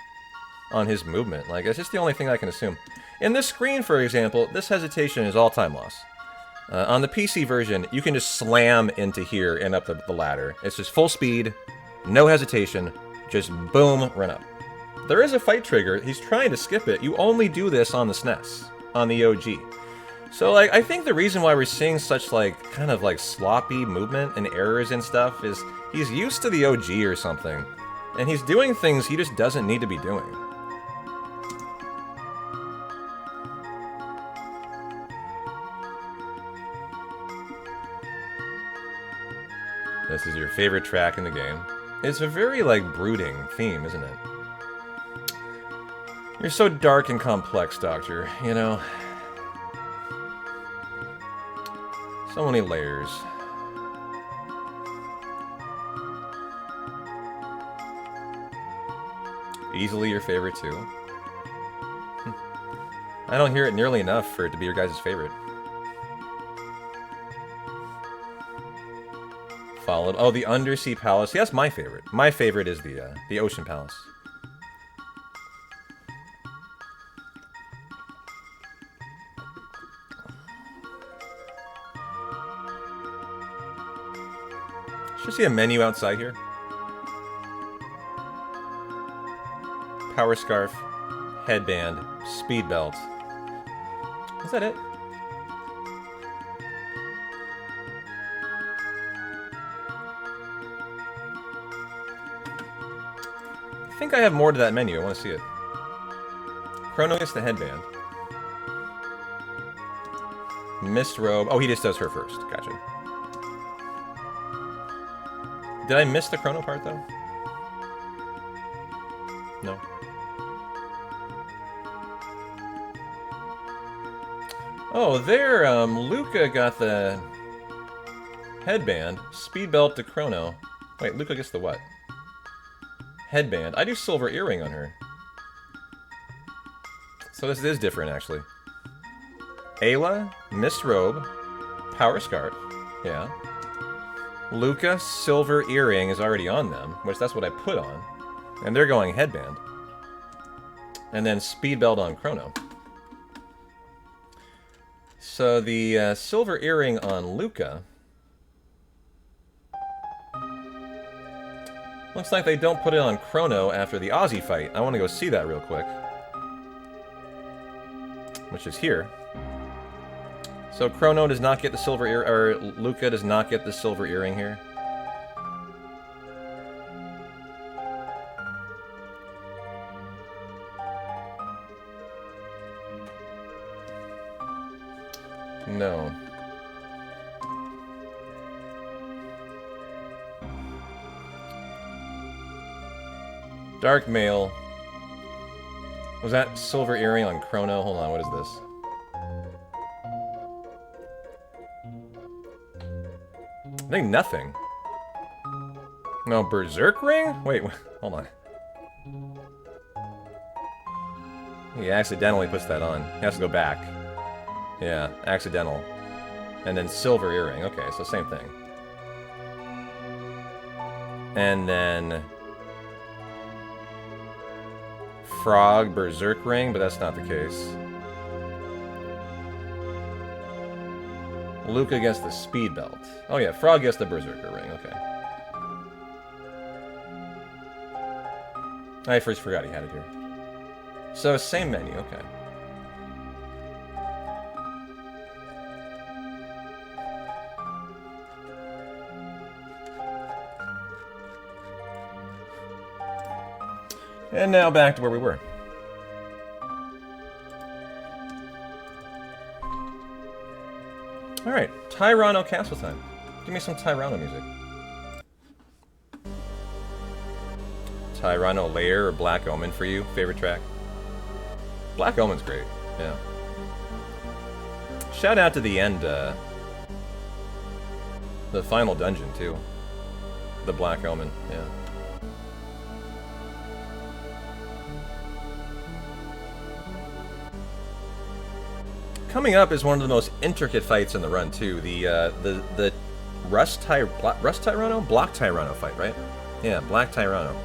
on his movement. Like, it's just the only thing I can assume. In this screen, for example, this hesitation is all time loss. On the PC version, you can just slam into here and up the ladder. It's just full speed, no hesitation, just boom, run up. There is a fight trigger. He's trying to skip it. You only do this on the SNES, on the OG. So, like, I think the reason why we're seeing such, like, kind of, like, sloppy movement and errors and stuff is he's used to the OG or something. And he's doing things he just doesn't need to be doing. This is your favorite track in the game. It's a very, like, brooding theme, isn't it? You're so dark and complex, Doctor, you know? So many layers. Easily your favorite, too. I don't hear it nearly enough for it to be your guys' favorite. Followed. Oh, the Undersea Palace. Yeah, that's my favorite. My favorite is the Ocean Palace. Should see a menu outside here. Power Scarf, Headband, Speed Belt. Is that it? I think I have more to that menu. I want to see it. Chrono gets the headband. Mist Robe. Oh, he just does her first. Gotcha. Did I miss the Chrono part, though? No. Oh, there, Luca got the headband. Speed Belt to Chrono. Wait, Luca gets the what? Headband. I do silver earring on her. So this is different, actually. Ayla, Mist Robe, Power Scarf. Yeah. Luca, silver earring is already on them, which that's what I put on. And they're going headband. And then speed belt on Chrono. So the silver earring on Luca. Looks like they don't put it on Chrono after the Aussie fight. I want to go see that real quick. Which is here. So Chrono does not get the silver ear, or Luca does not get the silver earring here. No. Dark Mail. Was that silver earring on Chrono? Hold on, what is this? I think nothing. No, Berserk Ring? Wait, hold on. He accidentally puts that on. He has to go back. Yeah, accidental. And then silver earring. Okay, so same thing. And then Frog Berserk Ring, but that's not the case. Luca gets the speed belt. Oh yeah, Frog gets the Berserker ring, okay. I first forgot he had it here. So, same menu, okay. And now back to where we were. Alright, Tyranno Castle time. Give me some Tyranno music. Tyranno Lair or Black Omen for you? Favorite track? Black Omen's great, yeah. Shout out to the end, the final dungeon, too. The Black Omen, yeah. Coming up is one of the most intricate fights in the run too. The Block Tyranno fight, right? Yeah, Black Tyranno.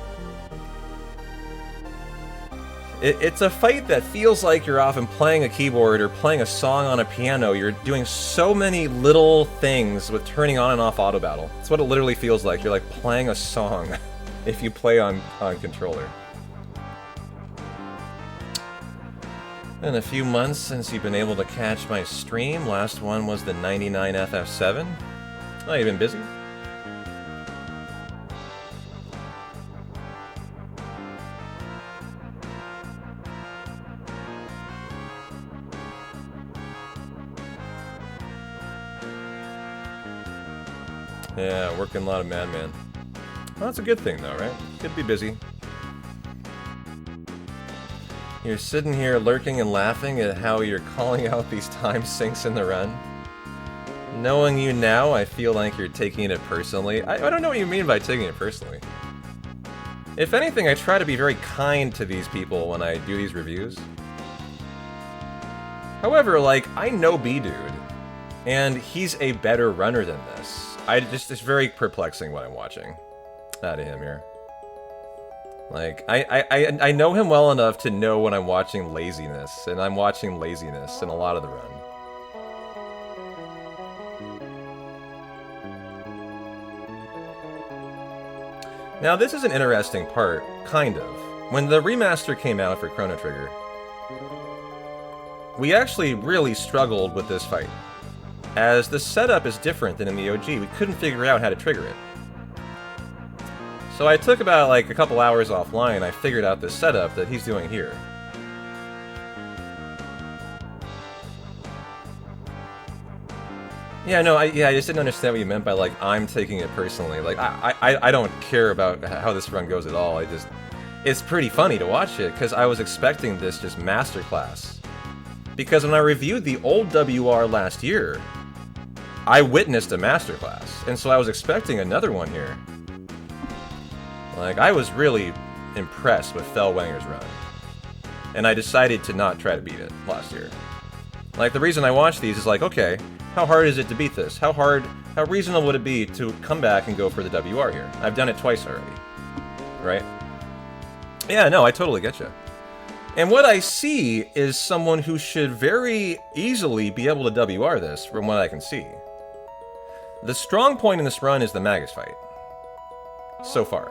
It's a fight that feels like you're often playing a keyboard or playing a song on a piano. You're doing so many little things with turning on and off auto battle. That's what it literally feels like. You're like playing a song if you play on controller. Been a few months since you've been able to catch my stream. Last one was the 99 FF7. Oh, you've been busy? Yeah, working a lot of Madman. Well, that's a good thing though, right? Good to be busy. You're sitting here lurking and laughing at how you're calling out these time sinks in the run. Knowing you now, I feel like you're taking it personally. I don't know what you mean by taking it personally. If anything, I try to be very kind to these people when I do these reviews. However, like, I know B-Dude, and he's a better runner than this. It's very perplexing what I'm watching out of him here. Like, I know him well enough to know when I'm watching laziness, and I'm watching laziness in a lot of the run. Now, this is an interesting part, kind of. When the remaster came out for Chrono Trigger, we actually really struggled with this fight, as the setup is different than in the OG. We couldn't figure out how to trigger it. So I took about like a couple hours offline, I figured out this setup that he's doing here. Yeah, no, I just didn't understand what you meant by like, I'm taking it personally. Like, I don't care about how this run goes at all. It's pretty funny to watch it, because I was expecting this just masterclass. Because when I reviewed the old WR last year, I witnessed a masterclass, and so I was expecting another one here. Like, I was really impressed with Fellwenger's run. And I decided to not try to beat it last year. Like, the reason I watch these is like, okay, how hard is it to beat this? How reasonable would it be to come back and go for the WR here? I've done it twice already. Right? Yeah, no, I totally get you. And what I see is someone who should very easily be able to WR this, from what I can see. The strong point in this run is the Magus fight. So far.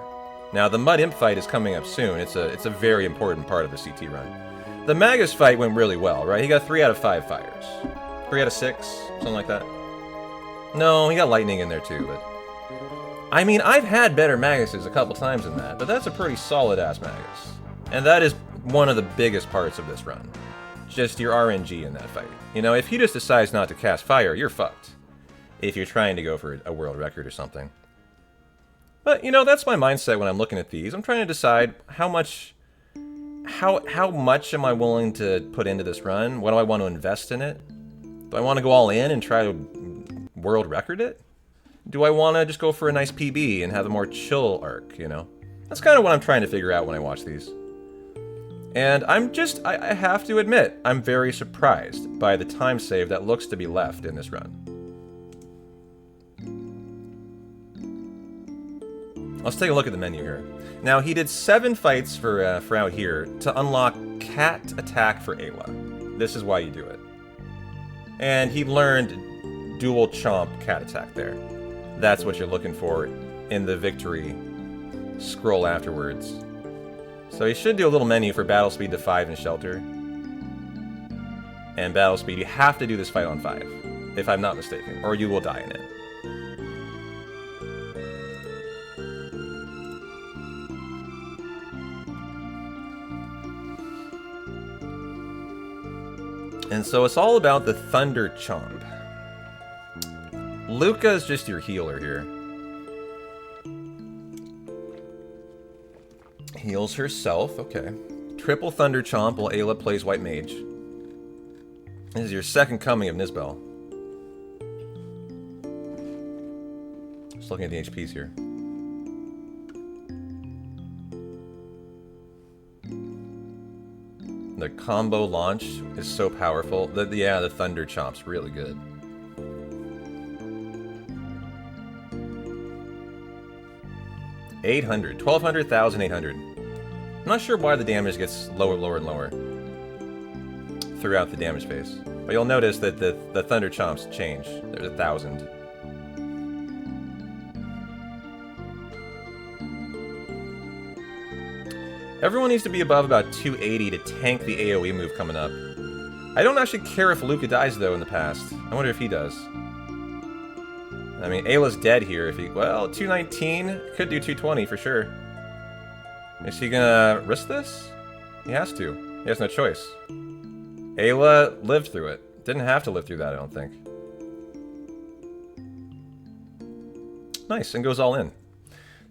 Now, the Mud Imp fight is coming up soon. It's a very important part of the CT run. The Magus fight went really well, right? He got 3 out of 5 fires. 3 out of 6? Something like that? No, he got lightning in there too, but... I mean, I've had better Maguses a couple times than that, but that's a pretty solid-ass Magus. And that is one of the biggest parts of this run. Just your RNG in that fight. You know, if he just decides not to cast fire, you're fucked. If you're trying to go for a world record or something. But, you know, that's my mindset when I'm looking at these. I'm trying to decide how much am I willing to put into this run? What do I want to invest in it? Do I want to go all in and try to world record it? Do I want to just go for a nice PB and have a more chill arc, you know? That's kind of what I'm trying to figure out when I watch these. And I have to admit, I'm very surprised by the time save that looks to be left in this run. Let's take a look at the menu here. Now, he did 7 fights for out here to unlock Cat Attack for Ayla. This is why you do it. And he learned Dual Chomp Cat Attack there. That's what you're looking for in the victory scroll afterwards. So he should do a little menu for Battle Speed to 5 and Shelter. And Battle Speed, you have to do this fight on 5, if I'm not mistaken, or you will die in it. And so it's all about the Thunder Chomp. Luca's just your healer here. Heals herself, okay. Triple Thunder Chomp while Ayla plays White Mage. This is your second coming of Nizbel. Just looking at the HPs here. the combo launch is so powerful. Yeah, the Thunder Chomp's really good. $800, 1,200, 1,800. I'm not sure why the damage gets lower, lower, and lower throughout the damage phase. But you'll notice that the Thunder Chomps change. There's 1,000. Everyone needs to be above about 280 to tank the AoE move coming up. I don't actually care if Luca dies, though, in the past. I wonder if he does. I mean, Ayla's dead here. If he... Well, 219. Could do 220 for sure. Is he gonna risk this? He has to. He has no choice. Ayla lived through it. Didn't have to live through that, I don't think. Nice, and goes all in.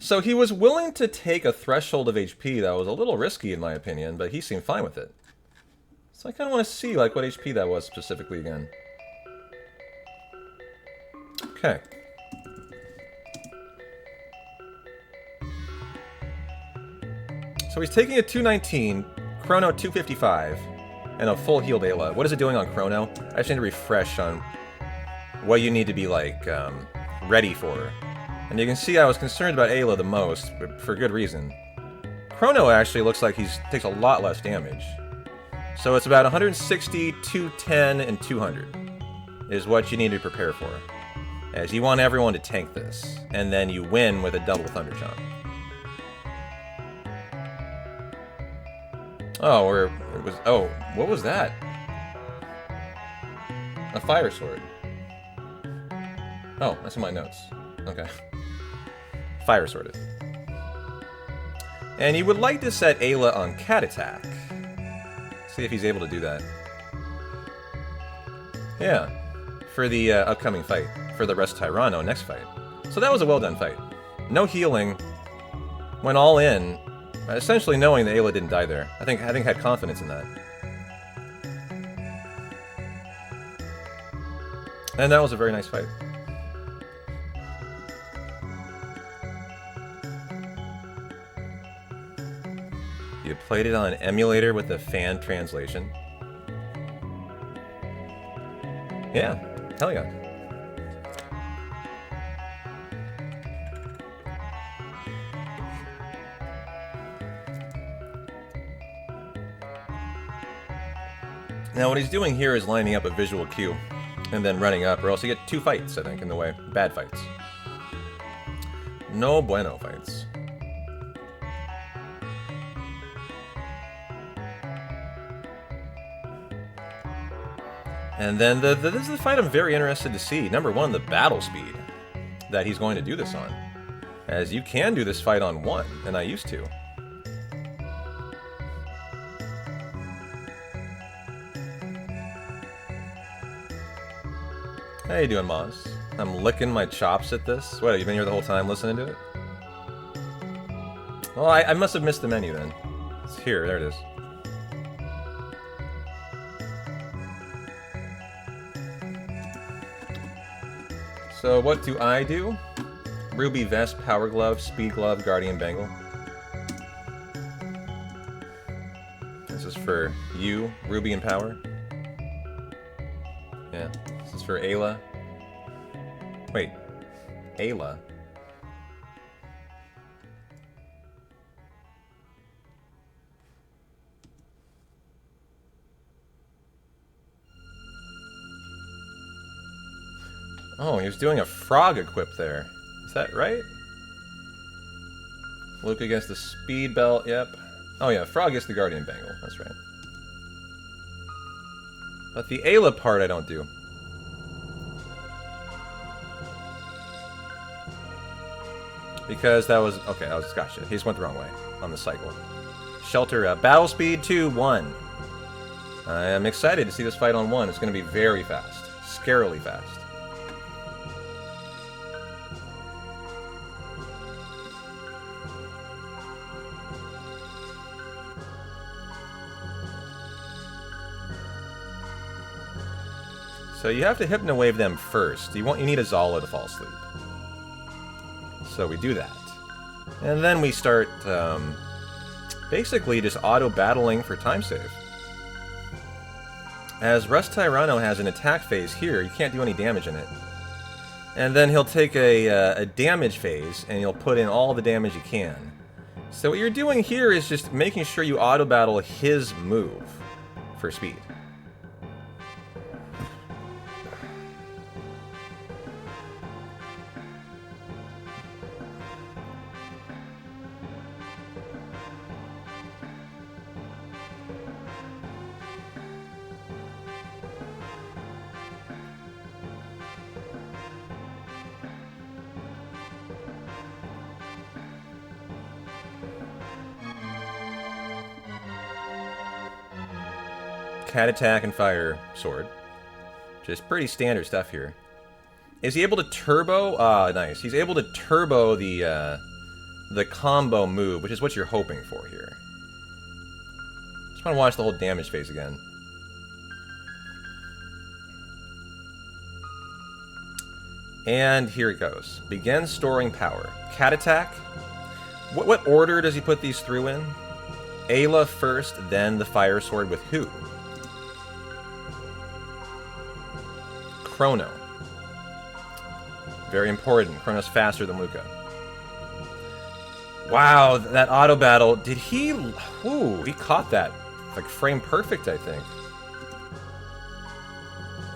So he was willing to take a threshold of HP that was a little risky in my opinion, but he seemed fine with it. So I kind of want to see like what HP that was specifically again. Okay. So he's taking a 219, Chrono 255, and a full healed Ayla. What is it doing on Chrono? I just need to refresh on what you need to be like ready for. And you can see I was concerned about Ayla the most, but for good reason. Chrono actually looks like he takes a lot less damage. So it's about 160, 210, and 200 is what you need to prepare for. As you want everyone to tank this, and then you win with a double Thunder Chomp. Oh, or it was... Oh, what was that? A fire sword. Oh, that's in my notes. Okay. Fire sorted. And you would like to set Ayla on Cat Attack. See if he's able to do that. Yeah. For the upcoming fight. For the Rest Tyranno next fight. So that was a well done fight. No healing. Went all in. Essentially knowing that Ayla didn't die there. I think had confidence in that. And that was a very nice fight. You played it on an emulator with the fan translation. Yeah, hell yeah. Now what he's doing here is lining up a visual cue and then running up, or else you get two fights, I think, in the way. Bad fights. No bueno fights. And then this is the fight I'm very interested to see. Number one, the battle speed that he's going to do this on. As you can do this fight on one, and I used to. How you doing, Moz? I'm licking my chops at this. What, you've been here the whole time listening to it? Well, I must have missed the menu then. It's here, there it is. So what do I do? Ruby Vest, Power Glove, Speed Glove, Guardian Bangle. This is for you, Ruby and Power. Yeah, this is for Ayla. Wait, Ayla? Oh, he was doing a frog equip there. Is that right? Luke against the speed belt, yep. Oh yeah, frog gets the guardian bangle, that's right. But the Ayla part I don't do. Because that was... Okay, I was... Gotcha. He just went the wrong way on the cycle. Shelter, battle speed 2, 1. I am excited to see this fight on 1. It's going to be very fast. Scarily fast. So you have to Hypno Wave them first. You need a Zala to fall asleep. So we do that. And then we start basically just auto-battling for time save. As Rust Tyranno has an attack phase here, you can't do any damage in it. And then he'll take a damage phase, and he'll put in all the damage he can. So what you're doing here is just making sure you auto-battle his move for speed. Cat attack and fire sword. Just pretty standard stuff here. Is he able to turbo? Ah, nice. He's able to turbo the combo move, which is what you're hoping for here. Just want to watch the whole damage phase again. And here it goes. Begin storing power. Cat attack. What order does he put these through in? Ayla first, then the fire sword with who? Chrono. Very important. Chrono's faster than Luca. Wow, that auto battle. Did he... Ooh, he caught that. Like, frame perfect, I think.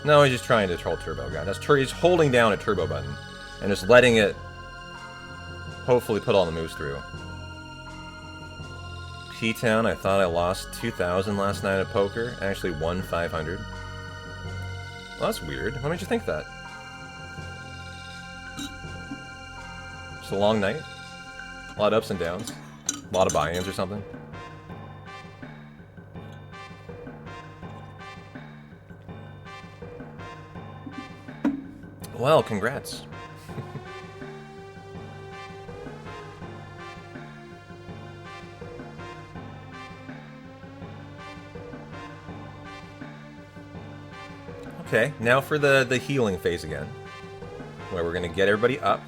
No, he's just trying to troll turbo guy. He's holding down a turbo button and just letting it hopefully put all the moves through. P-Town, I thought I lost 2,000 last night at poker. I actually won 500. Well, that's weird. Why made you think that? Just a long night? A lot of ups and downs? A lot of buy-ins or something? Well, congrats. Okay, now for the healing phase again, where we're going to get everybody up.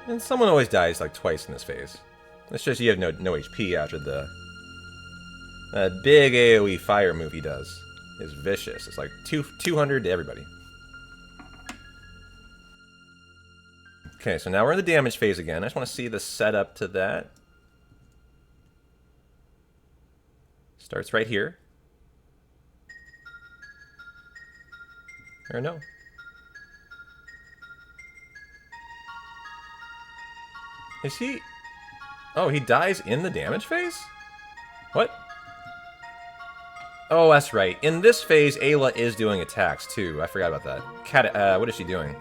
And someone always dies like twice in this phase. It's just you have no HP after the... That big AoE fire move he does is vicious. It's like 200 to everybody. Okay, so now we're in the damage phase again. I just want to see the setup to that. Starts right here. Or no. Is he... Oh, he dies in the damage phase? What? Oh, that's right. In this phase, Ayla is doing attacks, too. I forgot about that. What is she doing?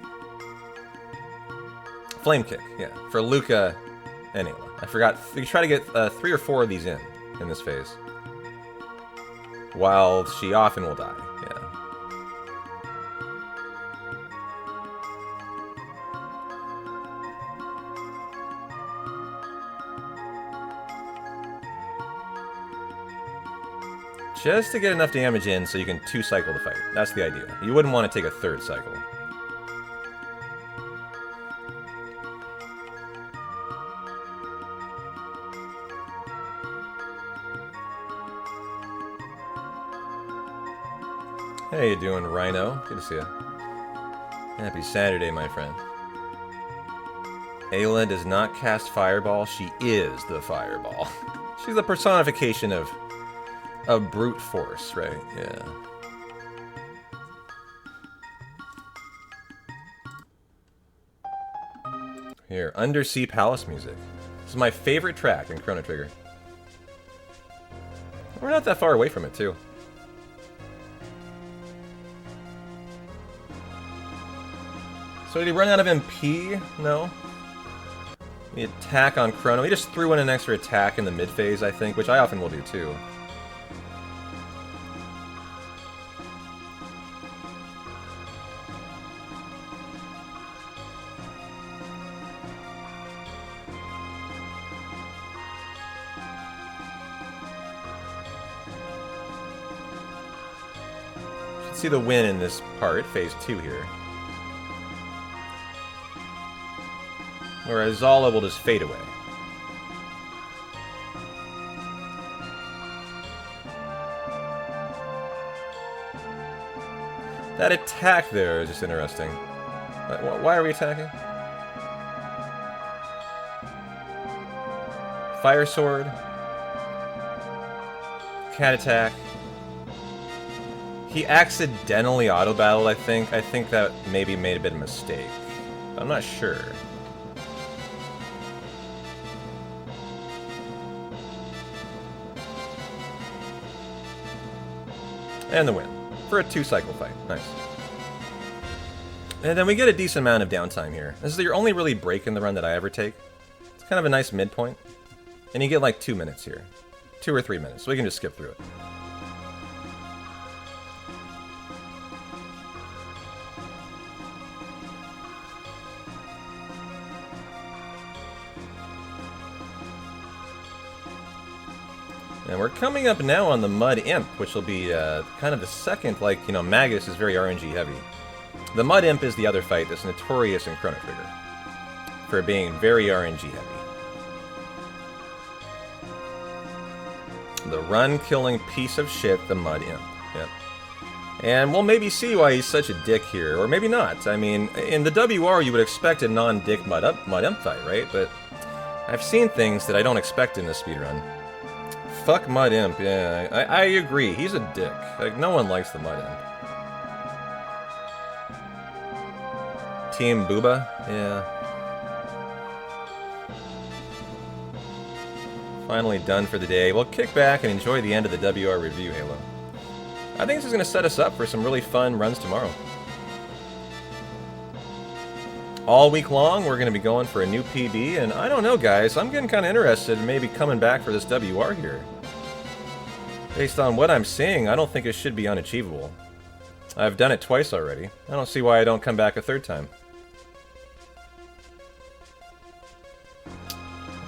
Flame Kick, yeah. For Luca and Ayla. I forgot. You try to get 3 or 4 of these in this phase. While she often will die, yeah. Just to get enough damage in so you can 2-cycle the fight. That's the idea. You wouldn't want to take a 3rd cycle. How you doing, Rhino? Good to see you. Happy Saturday, my friend. Ayla does not cast Fireball. She is the Fireball. She's the personification of brute force, right? Yeah. Here, Undersea Palace music. This is my favorite track in Chrono Trigger. We're not that far away from it, too. So did he run out of MP? No. The attack on Chrono. He just threw in an extra attack in the mid-phase, I think, which I often will do, too. see the win in this part, phase 2 here. Whereas Zala will just fade away. That attack there is just interesting. Why are we attacking? Fire Sword. Cat attack. He accidentally auto-battled, I think. I think that maybe made a bit of a mistake. I'm not sure. And the win. For a 2-cycle fight. Nice. And then we get a decent amount of downtime here. This is your only really break in the run that I ever take. It's kind of a nice midpoint. And you get like 2 minutes here. 2 or 3 minutes. So we can just skip through it. And we're coming up now on the Mud Imp, which will be kind of the second, like, you know, Magus is very RNG heavy. The Mud Imp is the other fight that's notorious in Chrono Trigger for being very RNG heavy. The run-killing piece of shit, the Mud Imp. Yep. And we'll maybe see why he's such a dick here, or maybe not. I mean, in the WR you would expect a non-dick Mud Imp fight, right? But I've seen things that I don't expect in this speedrun. Fuck Mud Imp, yeah, I agree, he's a dick. Like, no one likes the Mud Imp. Team Booba, yeah. Finally done for the day. We'll kick back and enjoy the end of the WR review, Halo. I think this is going to set us up for some really fun runs tomorrow. All week long, we're going to be going for a new PB, and I don't know, guys, I'm getting kind of interested in maybe coming back for this WR here. Based on what I'm seeing, I don't think it should be unachievable. I've done it twice already. I don't see why I don't come back a third time.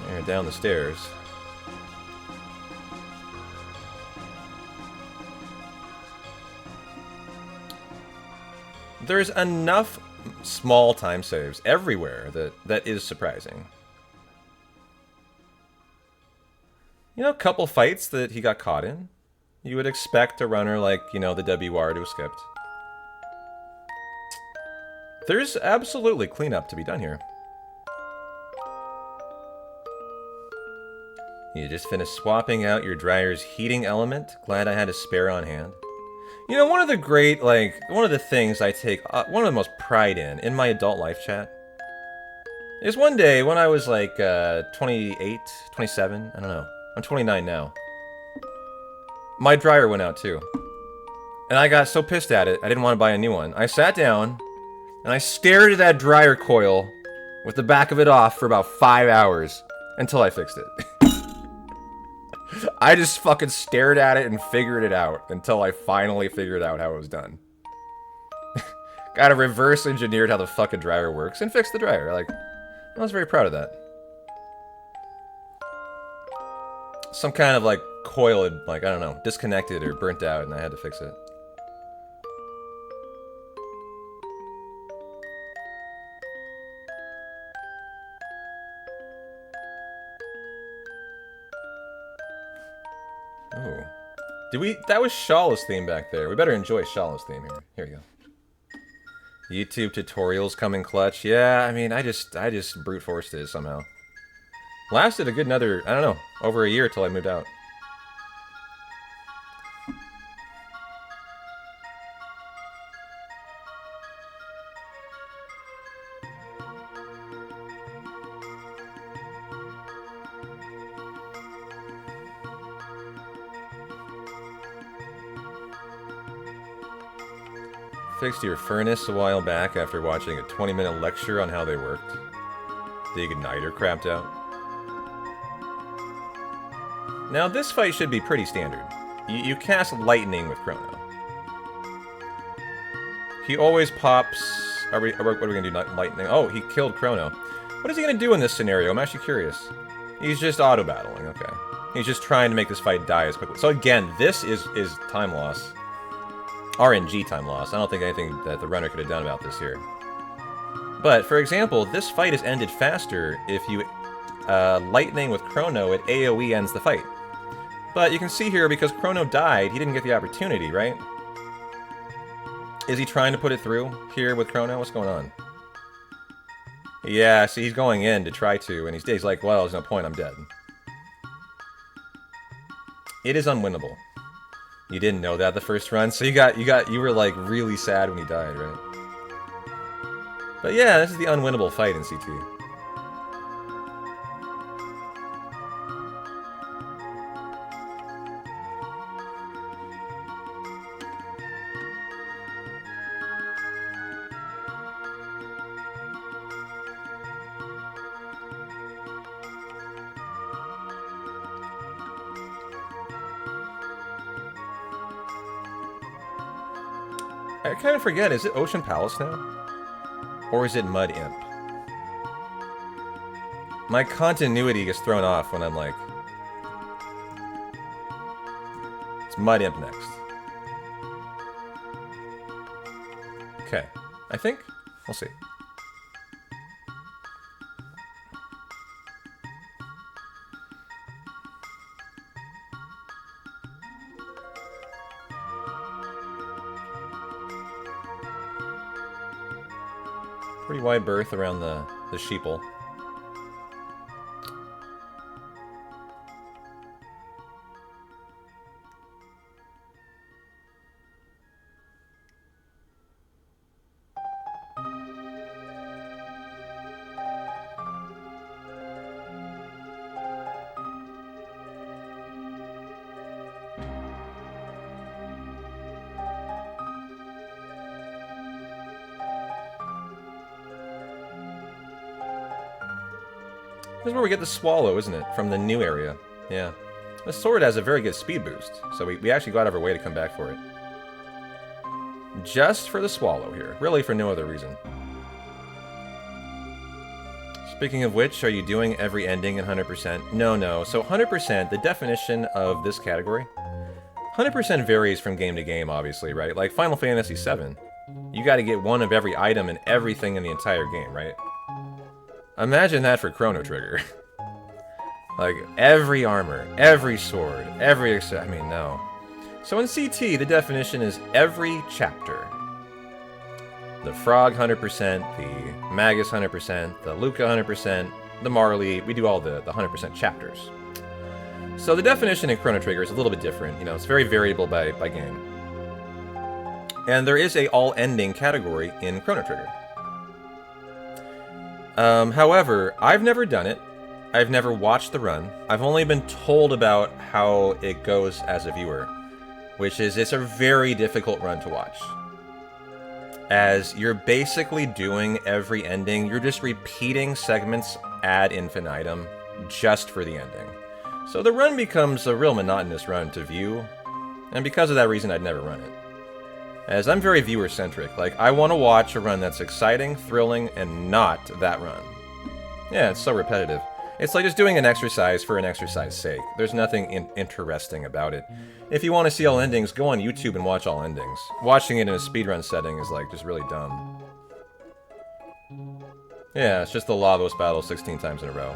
There, down the stairs. There's enough small time saves everywhere that is surprising. You know, a couple fights that he got caught in. You would expect a runner like, you know, the WR to have skipped. There's absolutely cleanup to be done here. You just finished swapping out your dryer's heating element. Glad I had a spare on hand. You know, one of the great, like, one of the things I take, one of the most pride in my adult life, chat, is one day when I was like 28, 27, I don't know. I'm 29 now. My dryer went out too. And I got so pissed at it, I didn't want to buy a new one. I sat down, and I stared at that dryer coil with the back of it off for about 5 hours until I fixed it. I just fucking stared at it and figured it out until I finally figured out how it was done. Got to reverse engineered how the fucking dryer works and fixed the dryer. Like, I was very proud of that. Some kind of, like, coil had, like, I don't know, disconnected or burnt out, and I had to fix it. Oh. Did we... That was Shala's theme back there. We better enjoy Shala's theme here. Here we go. YouTube tutorials come in clutch. Yeah, I mean, I just brute forced it somehow. Lasted a good another, I don't know, over a year till I moved out. Fixed your furnace a while back after watching a 20-minute lecture on how they worked. The igniter crapped out. Now this fight should be pretty standard. You cast lightning with Chrono. He always pops... what are we gonna do? Lightning? Oh, he killed Chrono. What is he gonna do in this scenario? I'm actually curious. He's just auto-battling, okay. He's just trying to make this fight die as quickly. So again, this is time loss. RNG time loss. I don't think anything that the runner could have done about this here. But, for example, this fight is ended faster if you lightning with Chrono, it AoE ends the fight. But you can see here, because Chrono died, he didn't get the opportunity, right? Is he trying to put it through here with Chrono? What's going on? Yeah, see, he's going in to try to, and he's like, well, there's no point, I'm dead. It is unwinnable. You didn't know that the first run, so you were like really sad when he died, right? But yeah, this is the unwinnable fight in CT. I kind of forget, is it Ocean Palace now? Or is it Mud Imp? My continuity gets thrown off when I'm like... It's Mud Imp next. Okay. I think? We'll see. Pretty wide berth around the sheeple. This is where we get the Swallow, isn't it? From the new area. Yeah. The sword has a very good speed boost, so we actually got out of our way to come back for it. Just for the Swallow here. Really for no other reason. Speaking of which, are you doing every ending in 100%? No. So 100%, the definition of this category, 100% varies from game to game, obviously, right? Like Final Fantasy VII. You gotta get one of every item and everything in the entire game, right? Imagine that for Chrono Trigger. Like, every armor, every sword, I mean, no. So in CT, the definition is every chapter. The Frog 100%, the Magus 100%, the Luca 100%, the Marley, we do all the 100% chapters. So the definition in Chrono Trigger is a little bit different, you know, it's very variable by game. And there is a all-ending category in Chrono Trigger. However, I've never done it. I've never watched the run. I've only been told about how it goes as a viewer, which is it's a very difficult run to watch. As you're basically doing every ending, you're just repeating segments ad infinitum just for the ending. So the run becomes a real monotonous run to view, and because of that reason, I'd never run it. As I'm very viewer-centric, like, I want to watch a run that's exciting, thrilling, and not that run. Yeah, it's so repetitive. It's like just doing an exercise for an exercise's sake. There's nothing interesting about it. If you want to see all endings, go on YouTube and watch all endings. Watching it in a speedrun setting is, like, just really dumb. Yeah, it's just the Lavos battle 16 times in a row.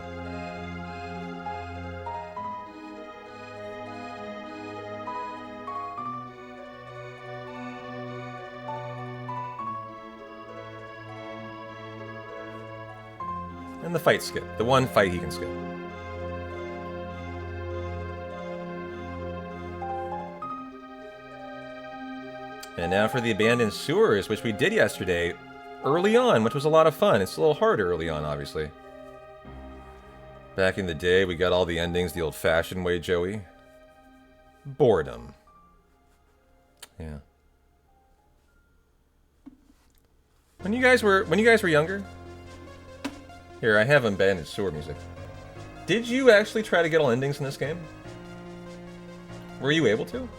And the fight skip. The one fight he can skip. And now for the Abandoned Sewers, which we did yesterday, early on, which was a lot of fun. It's a little harder early on, obviously. Back in the day, we got all the endings the old-fashioned way, Joey. Boredom. Yeah. When you guys were younger... Here, I have Abandoned Sewer music. Did you actually try to get all endings in this game? Were you able to?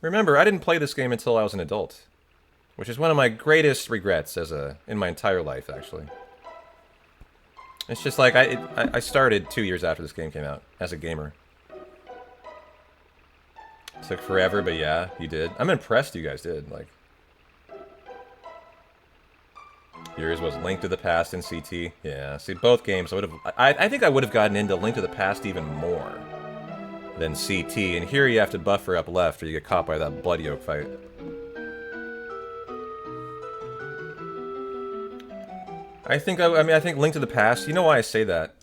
Remember, I didn't play this game until I was an adult. Which is one of my greatest regrets in my entire life, actually. It's just like, I started 2 years after this game came out, as a gamer. Took forever, but yeah, you did. I'm impressed you guys did. Like, yours was Link to the Past and CT. Yeah, see, both games I would have. I think I would have gotten into Link to the Past even more than CT. And here you have to buffer up left, or you get caught by that blood yolk fight. I think I think Link to the Past. You know why I say that?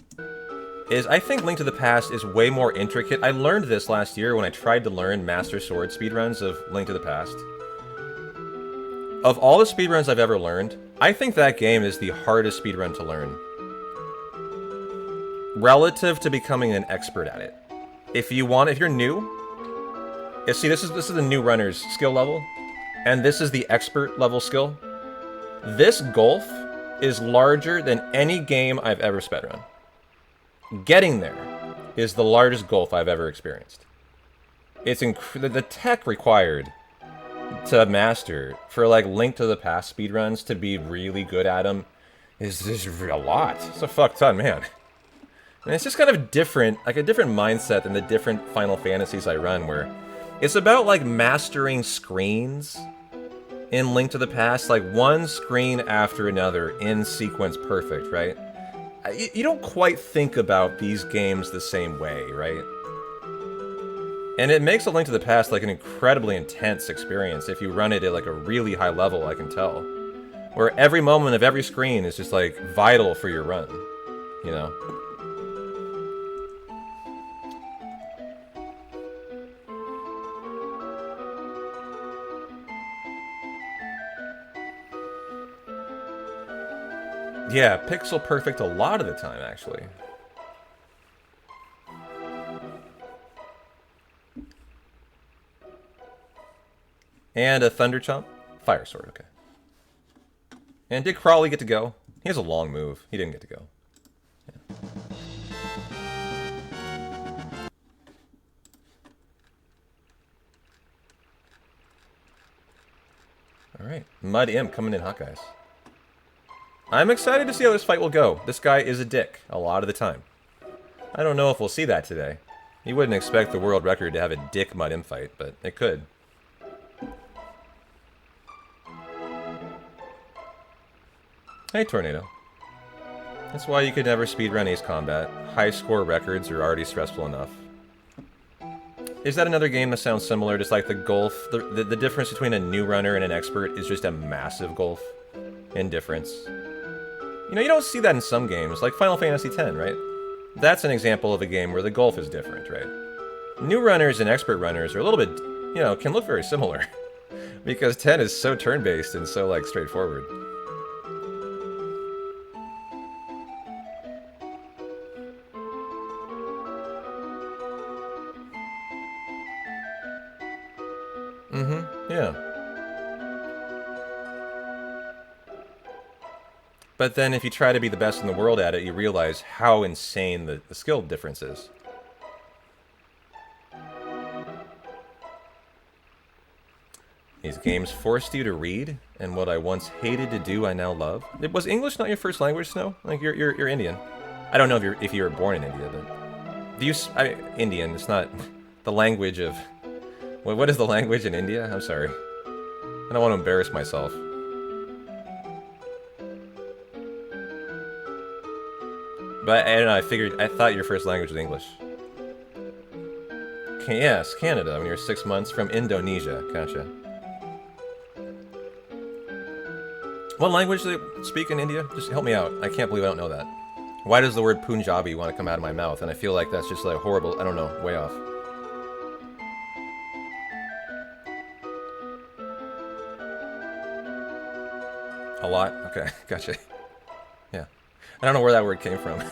I think Link to the Past is way more intricate. I learned this last year when I tried to learn Master Sword speedruns of Link to the Past. Of all the speedruns I've ever learned, I think that game is the hardest speedrun to learn. Relative to becoming an expert at it. If you're new, see, this is the new runner's skill level, and this is the expert level skill. This gulf is larger than any game I've ever spedrun. Getting there is the largest gulf I've ever experienced. It's the tech required to master for like Link to the Past speedruns to be really good at them is a lot. It's a fuck ton, man. And it's just kind of different, like a different mindset than the different Final Fantasies I run, where it's about like mastering screens in Link to the Past, like one screen after another in sequence perfect, right? You don't quite think about these games the same way, right? And it makes A Link to the Past like an incredibly intense experience if you run it at like a really high level, I can tell. Where every moment of every screen is just like vital for your run, you know? Yeah, pixel perfect a lot of the time, actually. And a Thunder Chomp? Fire Sword, okay. And did Crawley get to go? He has a long move. He didn't get to go. Yeah. Alright, Mud Imp coming in hot, guys. I'm excited to see how this fight will go. This guy is a dick a lot of the time. I don't know if we'll see that today. You wouldn't expect the world record to have a dick Mud Imp fight, but it could. Hey, Tornado. That's why you could never speedrun Ace Combat. High score records are already stressful enough. Is that another game that sounds similar? Just like the gulf? The difference between a new runner and an expert is just a massive gulf in difference. You know, you don't see that in some games, like Final Fantasy X, right? That's an example of a game where the gulf is different, right? New runners and expert runners are a little bit, you know, can look very similar. Because 10 is so turn-based and so, like, straightforward. Yeah. But then if you try to be the best in the world at it, you realize how insane the skill difference is. These games forced you to read, and what I once hated to do, I now love. Was English not your first language, Snow? Like, you're Indian. I don't know if you were born in India, but... Indian, it's not the language of... What is the language in India? I'm sorry. I don't want to embarrass myself. But I don't know, I thought your first language was English. Yes, Canada, when you're 6 months from Indonesia. Gotcha. What language do they speak in India? Just help me out. I can't believe I don't know that. Why does the word Punjabi want to come out of my mouth? And I feel like that's just like horrible, I don't know, way off. A lot? Okay, gotcha. Yeah. I don't know where that word came from.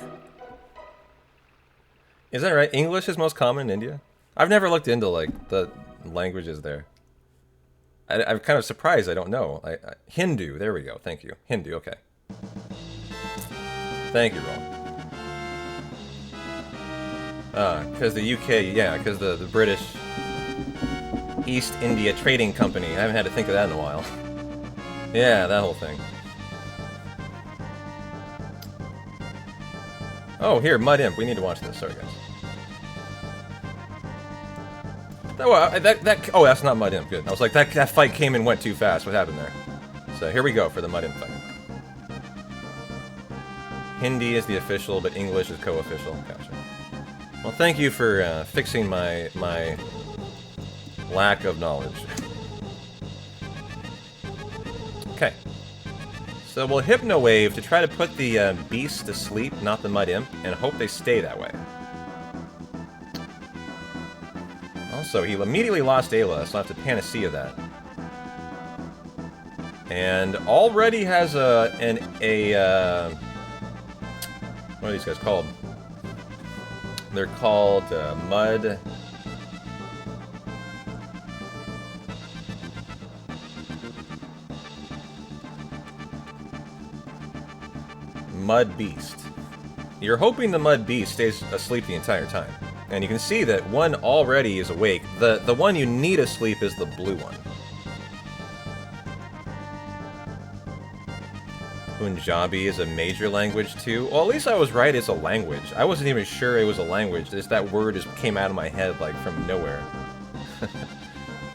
Is that right? English is most common in India? I've never looked into, like, the languages there. I'm kind of surprised I don't know. Hindu, there we go, thank you. Hindu, okay. Thank you, Roll. Because the UK, yeah, because the British East India Trading Company. I haven't had to think of that in a while. Yeah, that whole thing. Oh, here, Mud Imp. We need to watch this. Sorry, guys. Oh, oh, that's not Mud Imp. Good. I was like, that fight came and went too fast. What happened there? So here we go for the Mud Imp fight. Hindi is the official, but English is co-official. Gotcha. Well, thank you for fixing my lack of knowledge. Okay. So we'll Hypno Wave to try to put the beast to sleep, not the Mud Imp, and hope they stay that way. Also, he immediately lost Ayla, so I'll have to Panacea that. And already has what are these guys called? They're called Mud... Mud Beast. You're hoping the Mud Beast stays asleep the entire time. And you can see that one already is awake. The one you need asleep is the blue one. Punjabi is a major language too. Well, at least I was right, it's a language. I wasn't even sure it was a language. Just that word just came out of my head like from nowhere.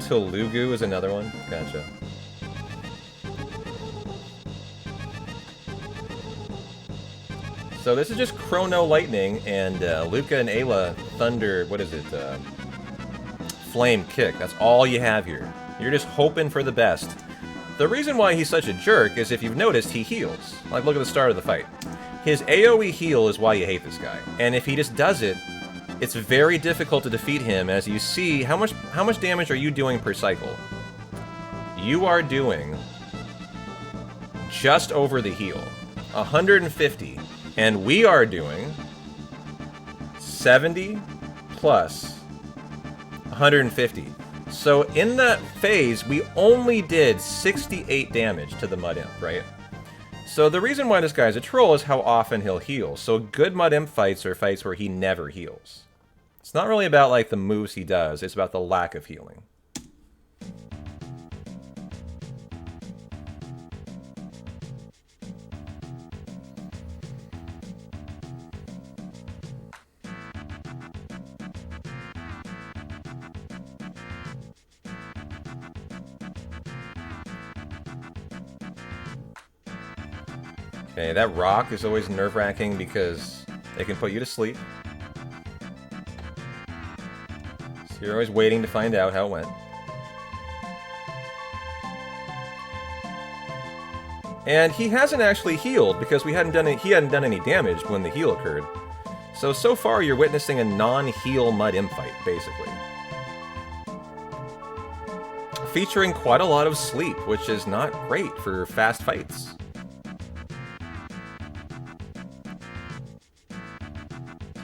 Telugu is another one. Gotcha. So this is just Chrono Lightning and Luca and Ayla Thunder, what is it? Flame Kick. That's all you have here. You're just hoping for the best. The reason why he's such a jerk is if you've noticed, he heals. Like, look at the start of the fight. His AoE heal is why you hate this guy. And if he just does it, it's very difficult to defeat him. As you see, how much damage are you doing per cycle? You are doing just over the heal. 150. And we are doing 70 plus 150. So in that phase, we only did 68 damage to the Mud Imp, right? So the reason why this guy's a troll is how often he'll heal. So good Mud Imp fights are fights where he never heals. It's not really about like the moves he does, it's about the lack of healing. Okay, that rock is always nerve-wracking because it can put you to sleep. So you're always waiting to find out how it went. And he hasn't actually healed because he hadn't done any damage when the heal occurred. So far you're witnessing a non-heal Mud Imp fight, basically. Featuring quite a lot of sleep, which is not great for fast fights.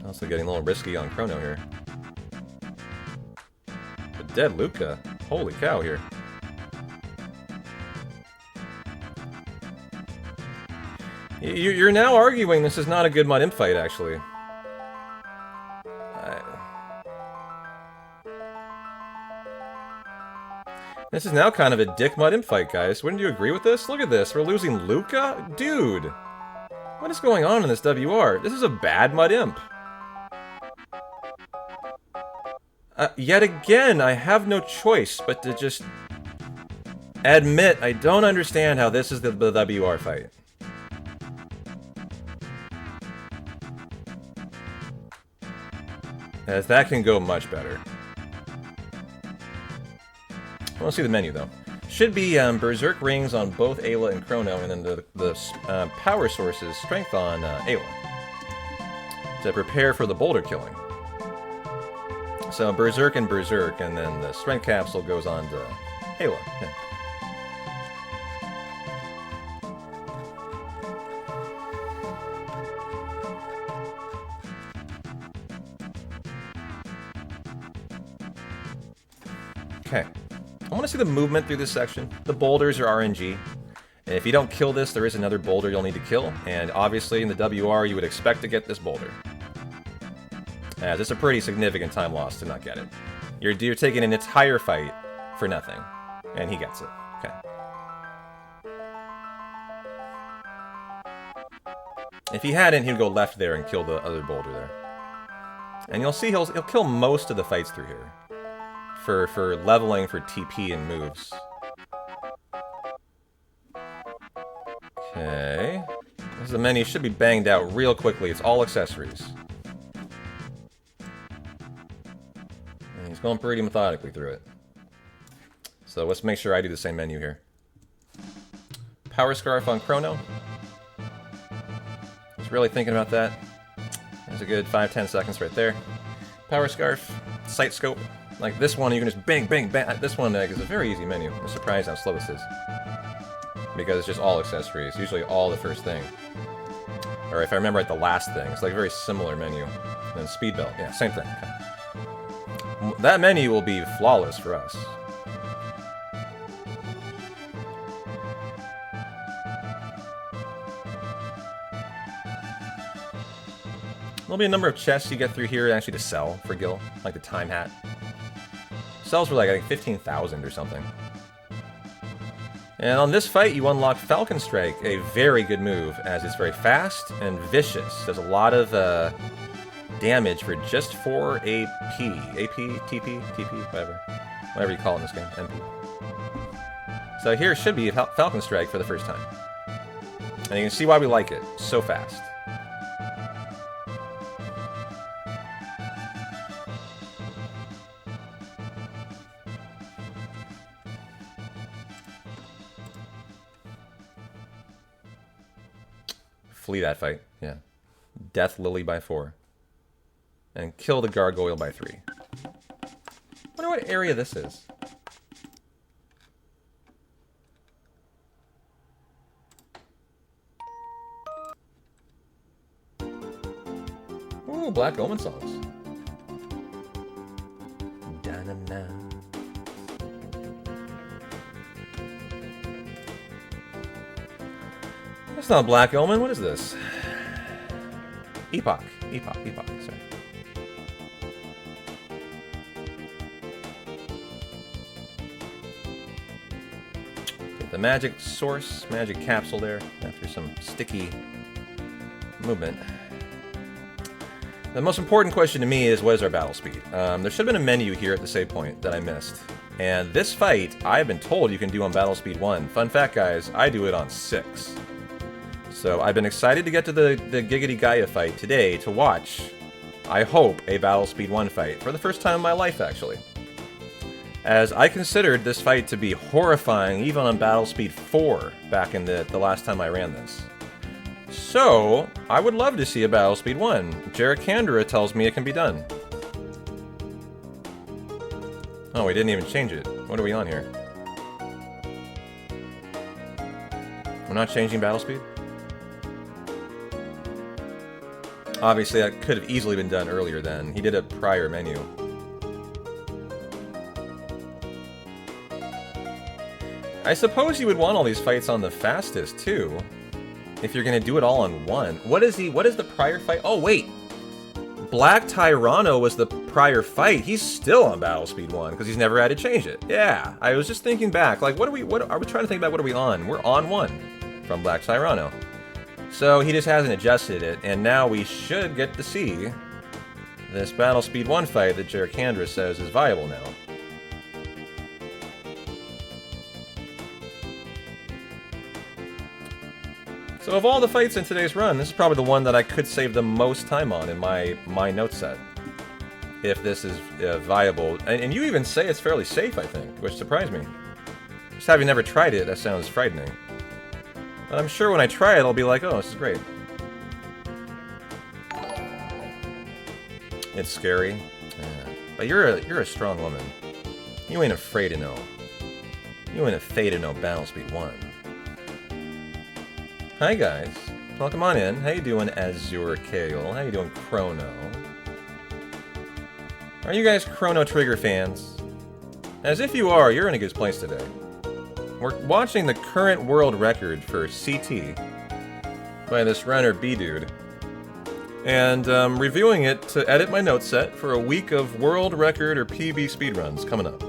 Also getting a little risky on Chrono here. A dead Luca. Holy cow here. You're now arguing this is not a good Mud Imp fight, actually. This is now kind of a dick Mud Imp fight, guys. Wouldn't you agree with this? Look at this. We're losing Luca? Dude! What is going on in this WR? This is a bad Mud Imp. Yet again, I have no choice but to just admit I don't understand how this is the WR fight. As that can go much better. I want to see the menu, though. Should be Berserk Rings on both Ayla and Chrono, and then the power sources, Strength on Ayla. To prepare for the boulder killing. So Berserk and Berserk, and then the Strength Capsule goes on to Ayla. Yeah. Okay. I want to see the movement through this section. The boulders are RNG. And if you don't kill this, there is another boulder you'll need to kill. And obviously in the WR, you would expect to get this boulder. As it's a pretty significant time loss to not get it. You're taking an entire fight for nothing. And he gets it. Okay. If he hadn't, he'd go left there and kill the other boulder there. And you'll see he'll kill most of the fights through here. for leveling for TP and moves. Okay. This is the menu. Should be banged out real quickly. It's all accessories. And he's going pretty methodically through it. So let's make sure I do the same menu here. Power Scarf on Chrono. Just really thinking about that. There's a good 5-10 seconds right there. Power Scarf, Sight Scope. Like this one, you can just bang, bang, bang. This one is a very easy menu. I'm surprised how slow this is. Because it's just all accessories. Usually all the first thing. Or if I remember right, the last thing. It's like a very similar menu. And then Speed Belt. Yeah, same thing. Okay. That menu will be flawless for us. There'll be a number of chests you get through here actually to sell for Gil, like the Time Hat. Sells for like, I think, 15,000 or something. And on this fight, you unlock Falcon Strike, a very good move, as it's very fast and vicious. Does a lot of damage for just 4 AP. AP, TP, TP, whatever. Whatever you call it in this game, MP. So here should be Falcon Strike for the first time. And you can see why we like it. So fast. Flee that fight, yeah. Death Lily by 4. And kill the Gargoyle by 3. Wonder what area this is. Ooh, Black Omen songs. Da-na-na. That's not Black Omen. What is this? Epoch. Epoch. Sorry. Get the magic source, magic capsule there after some sticky movement. The most important question to me is, what is our battle speed? There should have been a menu here at the save point that I missed. And this fight, I've been told you can do on battle speed 1. Fun fact, guys, I do it on 6. So I've been excited to get to the Giggity Gaia fight today to watch, I hope, a Battle Speed 1 fight. For the first time in my life, actually. As I considered this fight to be horrifying even on Battle Speed 4 back in the last time I ran this. So, I would love to see a Battle Speed 1. Jarracandra tells me it can be done. Oh, we didn't even change it. What are we on here? We're not changing battle speed? Obviously, that could have easily been done earlier then. He did a prior menu. I suppose you would want all these fights on the fastest, too. If you're gonna do it all on one. What is the prior fight? Oh, wait! Black Tyranno was the prior fight. He's still on battle speed 1, because he's never had to change it. Yeah, I was just thinking back, like, what are we trying to think about what are we on? We're on 1 from Black Tyranno. So he just hasn't adjusted it, and now we should get to see this Battle Speed 1 fight that Jarracandra says is viable now. So of all the fights in today's run, this is probably the one that I could save the most time on in my note set. If this is viable. And you even say it's fairly safe, I think, which surprised me. Just having never tried it, that sounds frightening. But I'm sure when I try it, I'll be like, oh, this is great. It's scary. Yeah. But you're a strong woman. You ain't afraid to know. You ain't afraid to know Battle Speed 1. Hi guys. Welcome on in. How you doing, Azure Kale? How you doing, Chrono? Are you guys Chrono Trigger fans? As if you are, you're in a good place today. We're watching the current world record for CT by this runner B-Dude. And reviewing it to edit my note set for a week of world record or PB speedruns coming up.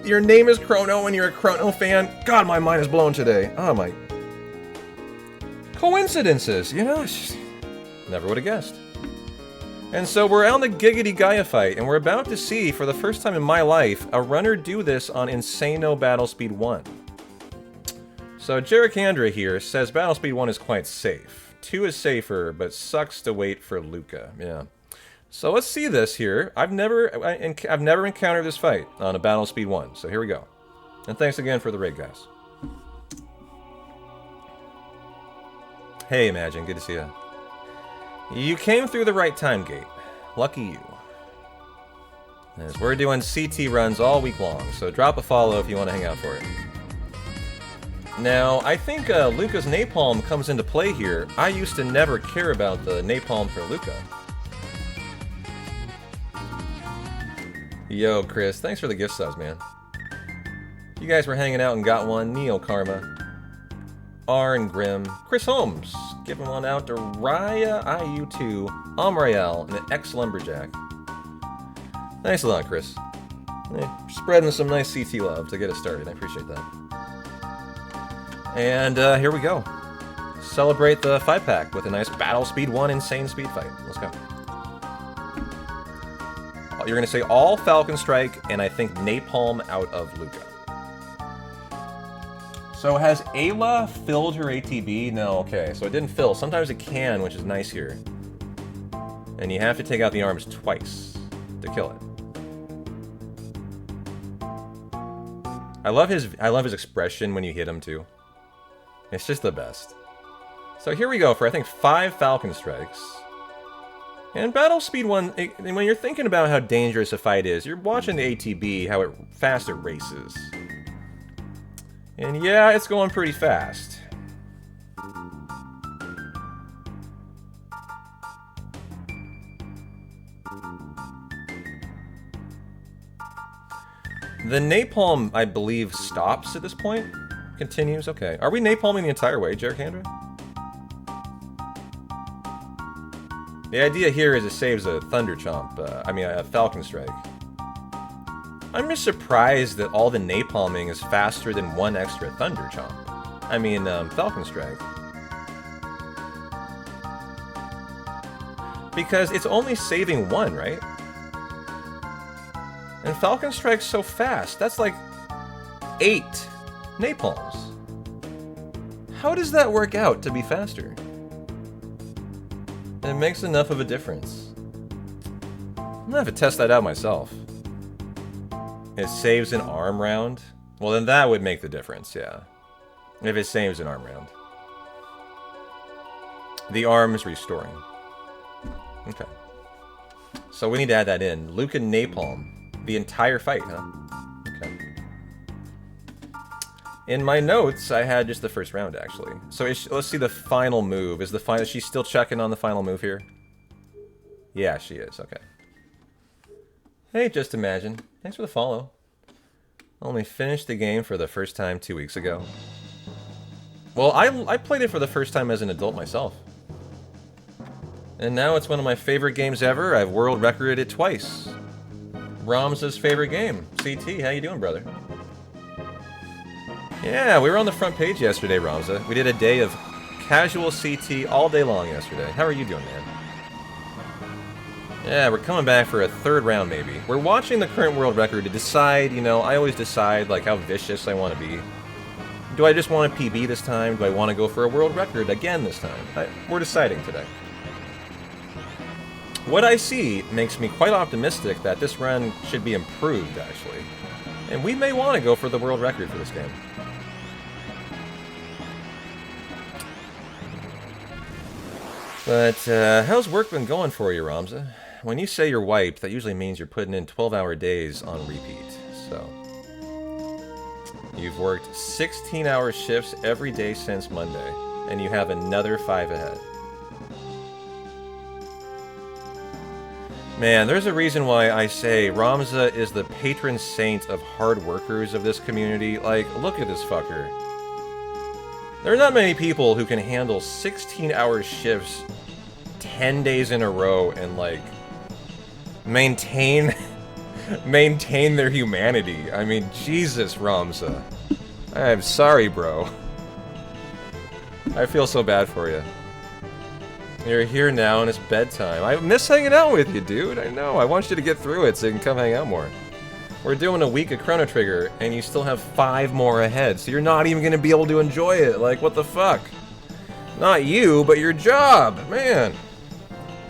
Your name is Chrono and you're a Chrono fan? God, my mind is blown today. Oh my... Coincidences, you know? Never would have guessed. And so we're on the Giggity Gaia fight, and we're about to see, for the first time in my life, a runner do this on Insano Battle Speed 1. So Jarikandra here says Battle Speed 1 is quite safe. 2 is safer, but sucks to wait for Luca. Yeah. So let's see this here. I've never encountered this fight on a Battle Speed 1, so here we go. And thanks again for the raid, guys. Hey, Imagine, good to see you. You came through the right time gate. Lucky you. As we're doing CT runs all week long, so drop a follow if you want to hang out for it. Now, I think Luca's napalm comes into play here. I used to never care about the napalm for Luca. Yo, Chris, thanks for the gift subs, man. You guys were hanging out and got one. Neo Karma. Arn Grim. Chris Holmes. Giving one out to Raya IU2. Amrael and an ex-lumberjack. Thanks a lot, Chris. Spreading some nice CT love to get us started. I appreciate that. And here we go. Celebrate the 5-pack with a nice Battle Speed 1 insane speed fight. Let's go. You're going to say all Falcon Strike, and I think Napalm out of Luca. So has Ayla filled her ATB? No, okay. So it didn't fill. Sometimes it can, which is nice here. And you have to take out the arms twice to kill it. I love his expression when you hit him too. It's just the best. So here we go for I think 5 Falcon Strikes. And Battle Speed 1, when you're thinking about how dangerous a fight is, you're watching the ATB, how fast it races. And yeah, it's going pretty fast. The napalm, I believe, stops at this point. Continues, okay. Are we napalming the entire way, Jarikandra? The idea here is it saves a Thunder Chomp, a Falcon Strike. I'm just surprised that all the napalming is faster than 1 extra Thunder Chomp. Falcon Strike. Because it's only saving 1, right? And Falcon Strike's so fast. That's like 8 napalms. How does that work out to be faster? It makes enough of a difference. I'm gonna have to test that out myself. It saves an arm round? Well, then that would make the difference, yeah. If it saves an arm round. The arm is restoring. Okay. So we need to add that in. Luca Napalm. The entire fight, huh? Okay. In my notes, I had just the first round, actually. So let's see the final move. Is she still checking on the final move here? Yeah, she is. Okay. Hey, Just Imagine. Thanks for the follow. Only finished the game for the first time 2 weeks ago. Well, I played it for the first time as an adult myself. And now it's one of my favorite games ever. I've world recorded it twice. Ramza's favorite game. CT, how you doing, brother? Yeah, we were on the front page yesterday, Ramza. We did a day of casual CT all day long yesterday. How are you doing, man? Yeah, we're coming back for a 3rd round, maybe. We're watching the current world record to decide, I always decide, like, how vicious I want to be. Do I just want a PB this time? Do I want to go for a world record again this time? We're deciding today. What I see makes me quite optimistic that this run should be improved, actually. And we may want to go for the world record for this game. But, how's work been going for you, Ramza? When you say you're wiped, that usually means you're putting in 12-hour days on repeat, so... You've worked 16-hour shifts every day since Monday, and you have another 5 ahead. Man, there's a reason why I say Ramza is the patron saint of hard workers of this community. Like, look at this fucker. There are not many people who can handle 16-hour shifts 10 days in a row and, like, maintain their humanity. I mean, Jesus, Ramza. I'm sorry, bro. I feel so bad for you. You're here now and it's bedtime. I miss hanging out with you, dude. I know. I want you to get through it so you can come hang out more. We're doing a week of Chrono Trigger, and you still have 5 more ahead, so you're not even going to be able to enjoy it. Like, what the fuck? Not you, but your job. Man.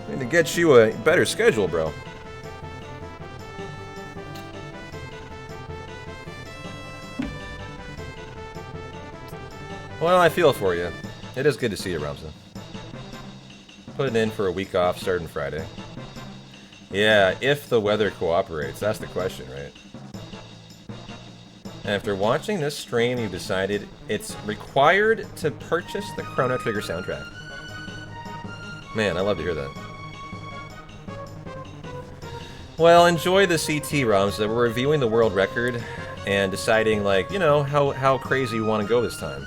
I need to get you a better schedule, bro. Well, I feel for you. It is good to see you, Ramza. Putting in for a week off starting Friday. Yeah, if the weather cooperates, that's the question, right? After watching this stream, you've decided it's required to purchase the Chrono Trigger soundtrack. Man, I love to hear that. Well, enjoy the CT, Ramza. We're reviewing the world record and deciding, like, you know, how crazy you want to go this time.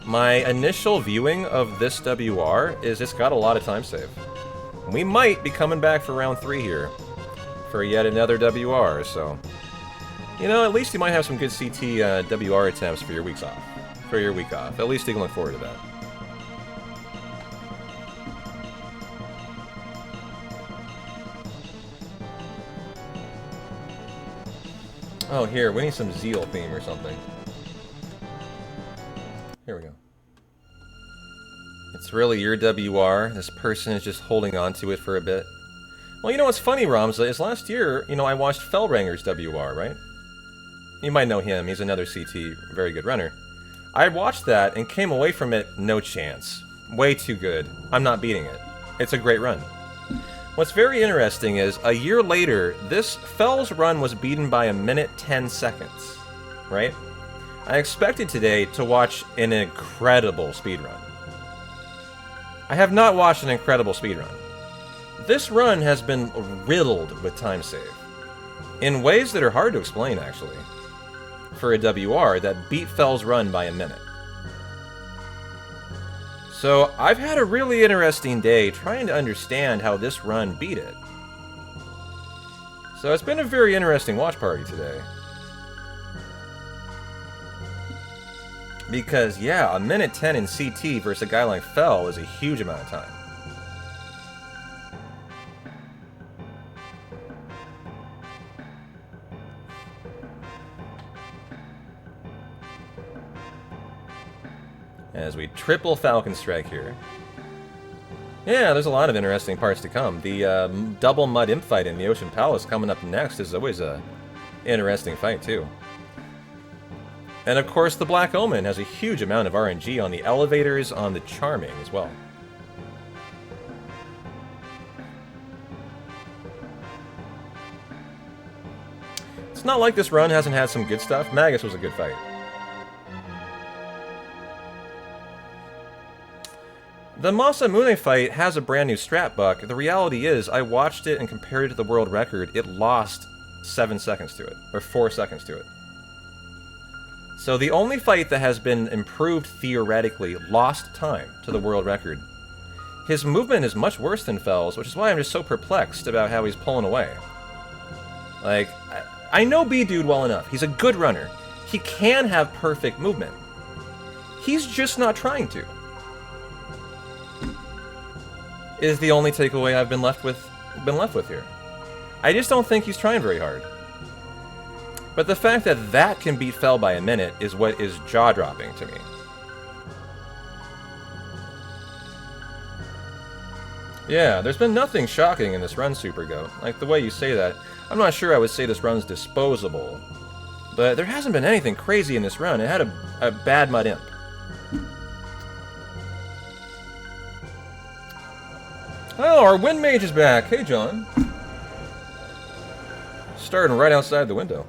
My initial viewing of this WR is it's got a lot of time save. We might be coming back for round 3 here for yet another WR, so... You know, at least you might have some good CT WR attempts for your weeks off. For your week off. At least you can look forward to that. Oh, here, we need some Zeal theme or something. Here we go. It's really your WR. This person is just holding on to it for a bit. Well, you know what's funny, Ramza, is last year, you know, I watched Fellranger's WR, right? You might know him. He's another CT, very good runner. I watched that and came away from it no chance. Way too good. I'm not beating it. It's a great run. What's very interesting is, a year later, this Fell's run was beaten by 1 minute 10 seconds, right? I expected today to watch an incredible speedrun. I have not watched an incredible speedrun. This run has been riddled with time save. In ways that are hard to explain, actually. For a WR that beat Fell's run by 1 minute. So, I've had a really interesting day trying to understand how this run beat it. So it's been a very interesting watch party today. Because, yeah, 1 minute 10 in CT versus a guy like Fell is a huge amount of time. As we triple Falcon Strike here. Yeah, there's a lot of interesting parts to come. The double Mud Imp fight in the Ocean Palace coming up next is always a interesting fight, too. And of course, the Black Omen has a huge amount of RNG on the elevators, on the Charming as well. It's not like this run hasn't had some good stuff. Magus was a good fight. The Masamune fight has a brand new strat buck. The reality is, I watched it and compared it to the world record. It lost 7 seconds to it, or 4 seconds to it. So the only fight that has been improved theoretically lost time to the world record. His movement is much worse than Fell's, which is why I'm just so perplexed about how he's pulling away. Like, I know B-Dude well enough. He's a good runner. He can have perfect movement. He's just not trying to. Is the only takeaway I've been left with here. I just don't think he's trying very hard. But the fact that that can beat Fell by 1 minute is what is jaw-dropping to me. Yeah, there's been nothing shocking in this run, Supergoat. Like, the way you say that, I'm not sure I would say this run's disposable. But there hasn't been anything crazy in this run. It had a bad Mud Imp. Oh, our Wind Mage is back. Hey, John. Starting right outside the window.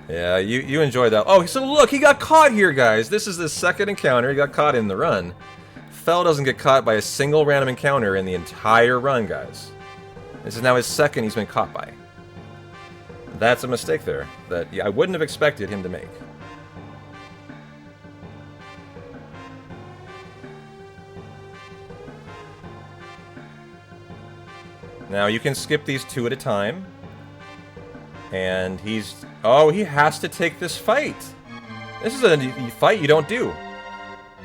Yeah, you enjoyed that. Oh, so look, he got caught here, guys. This is the second encounter. He got caught in the run. Fell doesn't get caught by a single random encounter in the entire run, guys. This is now his second he's been caught by. That's a mistake there that I wouldn't have expected him to make. Now, you can skip these 2 at a time. And he's... Oh, he has to take this fight. This is a fight you don't do.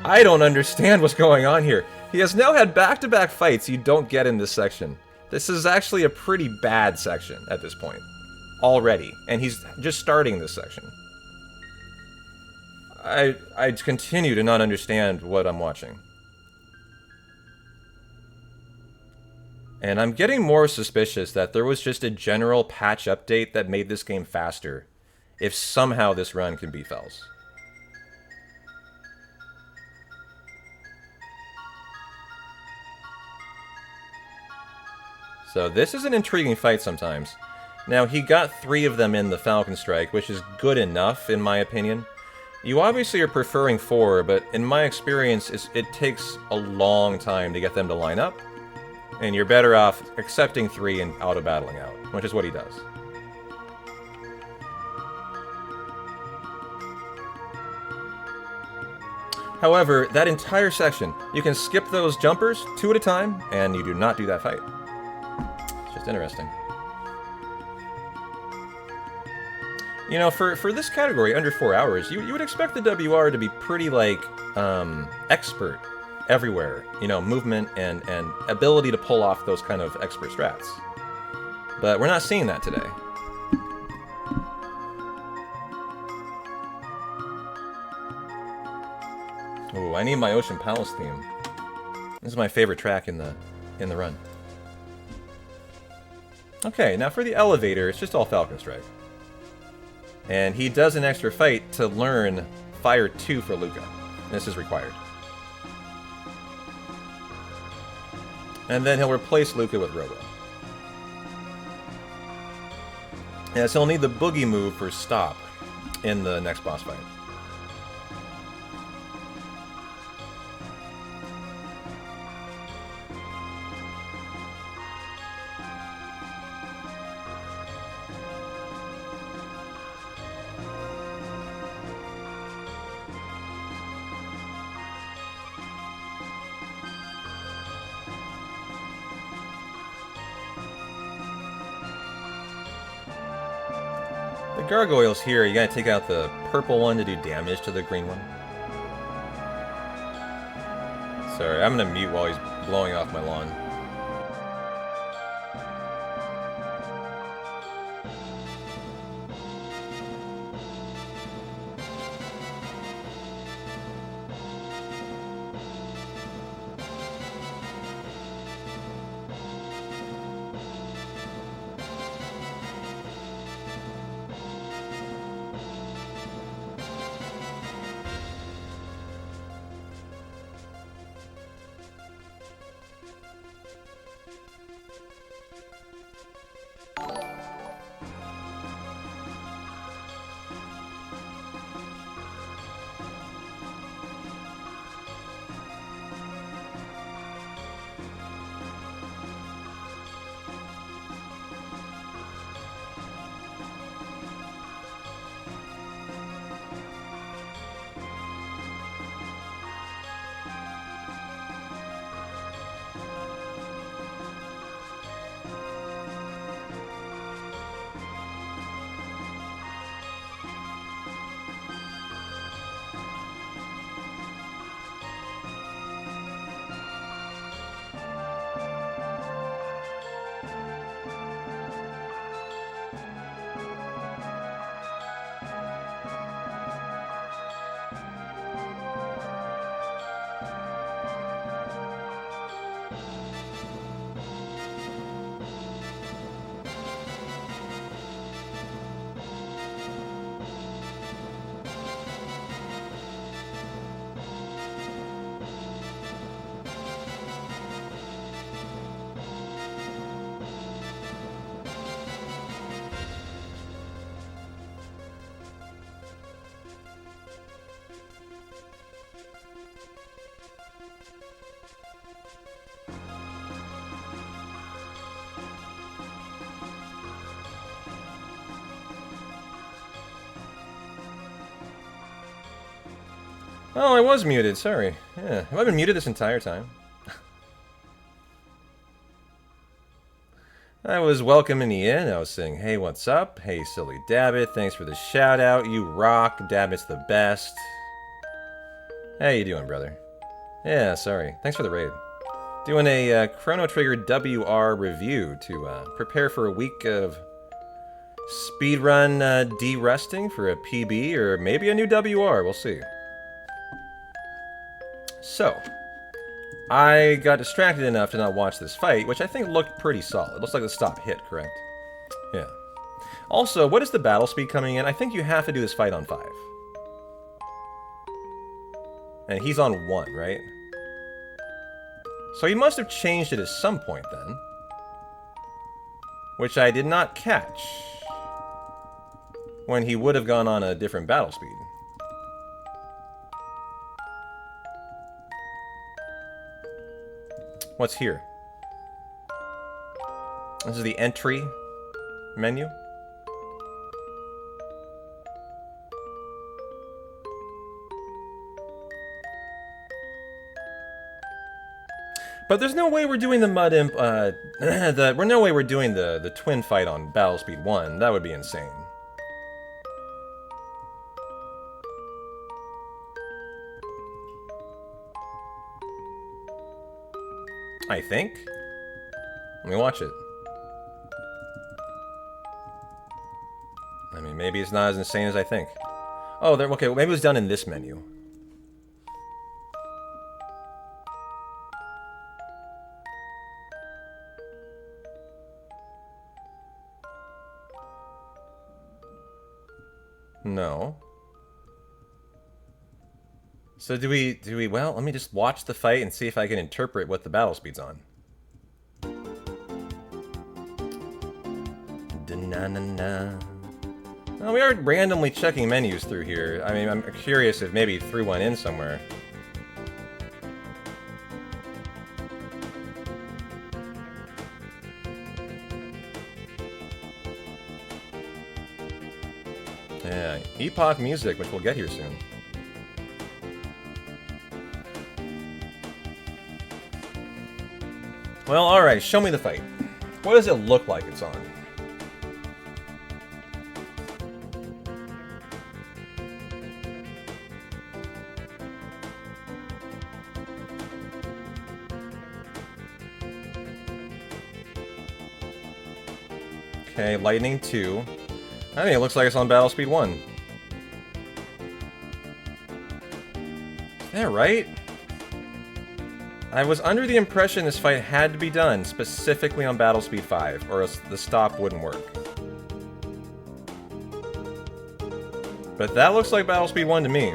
I don't understand what's going on here. He has now had back-to-back fights you don't get in this section. This is actually a pretty bad section at this point. Already. And he's just starting this section. I continue to not understand what I'm watching. And I'm getting more suspicious that there was just a general patch update that made this game faster, if somehow this run can beat Fells. So this is an intriguing fight sometimes. Now, he got 3 of them in the Falcon Strike, which is good enough, in my opinion. You obviously are preferring 4, but in my experience, it takes a long time to get them to line up. And you're better off accepting 3 and auto-battling out, which is what he does. However, that entire section, you can skip those jumpers 2 at a time, and you do not do that fight. It's just interesting. You know, for this category, under 4 hours, you would expect the WR to be pretty, like, expert everywhere. You know, movement and ability to pull off those kind of expert strats. But we're not seeing that today. Ooh, I need my Ocean Palace theme. This is my favorite track in the run. Okay, now for the elevator, it's just all Falcon Strike. And he does an extra fight to learn Fire 2 for Luca. This is required. And then he'll replace Luca with Robo. Yes, he'll need the Boogie move for Stop in the next boss fight. Gargoyles here, you gotta take out the purple one to do damage to the green one. Sorry, I'm gonna mute while he's blowing off my lawn. Oh, I was muted, sorry. Yeah, have I been muted this entire time? I was welcoming you in, I was saying, hey, what's up? Hey, silly Dabbit, thanks for the shout out, you rock, Dabbit's the best. How you doing, brother? Yeah, sorry. Thanks for the raid. Doing a Chrono Trigger WR review to prepare for a week of speedrun de-resting for a PB or maybe a new WR. We'll see. So, I got distracted enough to not watch this fight, which I think looked pretty solid. It looks like the stop hit, correct? Yeah. Also, what is the battle speed coming in? I think you have to do this fight on 5. And he's on 1, right? So he must have changed it at some point then. Which I did not catch. When he would have gone on a different battle speed. What's here? This is the entry menu. But there's no way we're doing the Mud Imp, no way we're doing the twin fight on Battle Speed 1. That would be insane. I think. Let me watch it. I mean, maybe it's not as insane as I think. Oh, okay, well, maybe it was done in this menu. No. So do we, well, let me just watch the fight and see if I can interpret what the battle speed's on. Da-na-na-na. Well, we are randomly checking menus through here. I mean, I'm curious if maybe threw one in somewhere. Yeah, Epoch Music, which we'll get here soon. Well, alright, show me the fight. What does it look like it's on? Okay, Lightning 2. I think it looks like it's on Battle Speed 1. Is that right? I was under the impression this fight had to be done specifically on Battle Speed 5, or else the stop wouldn't work. But that looks like Battle Speed 1 to me.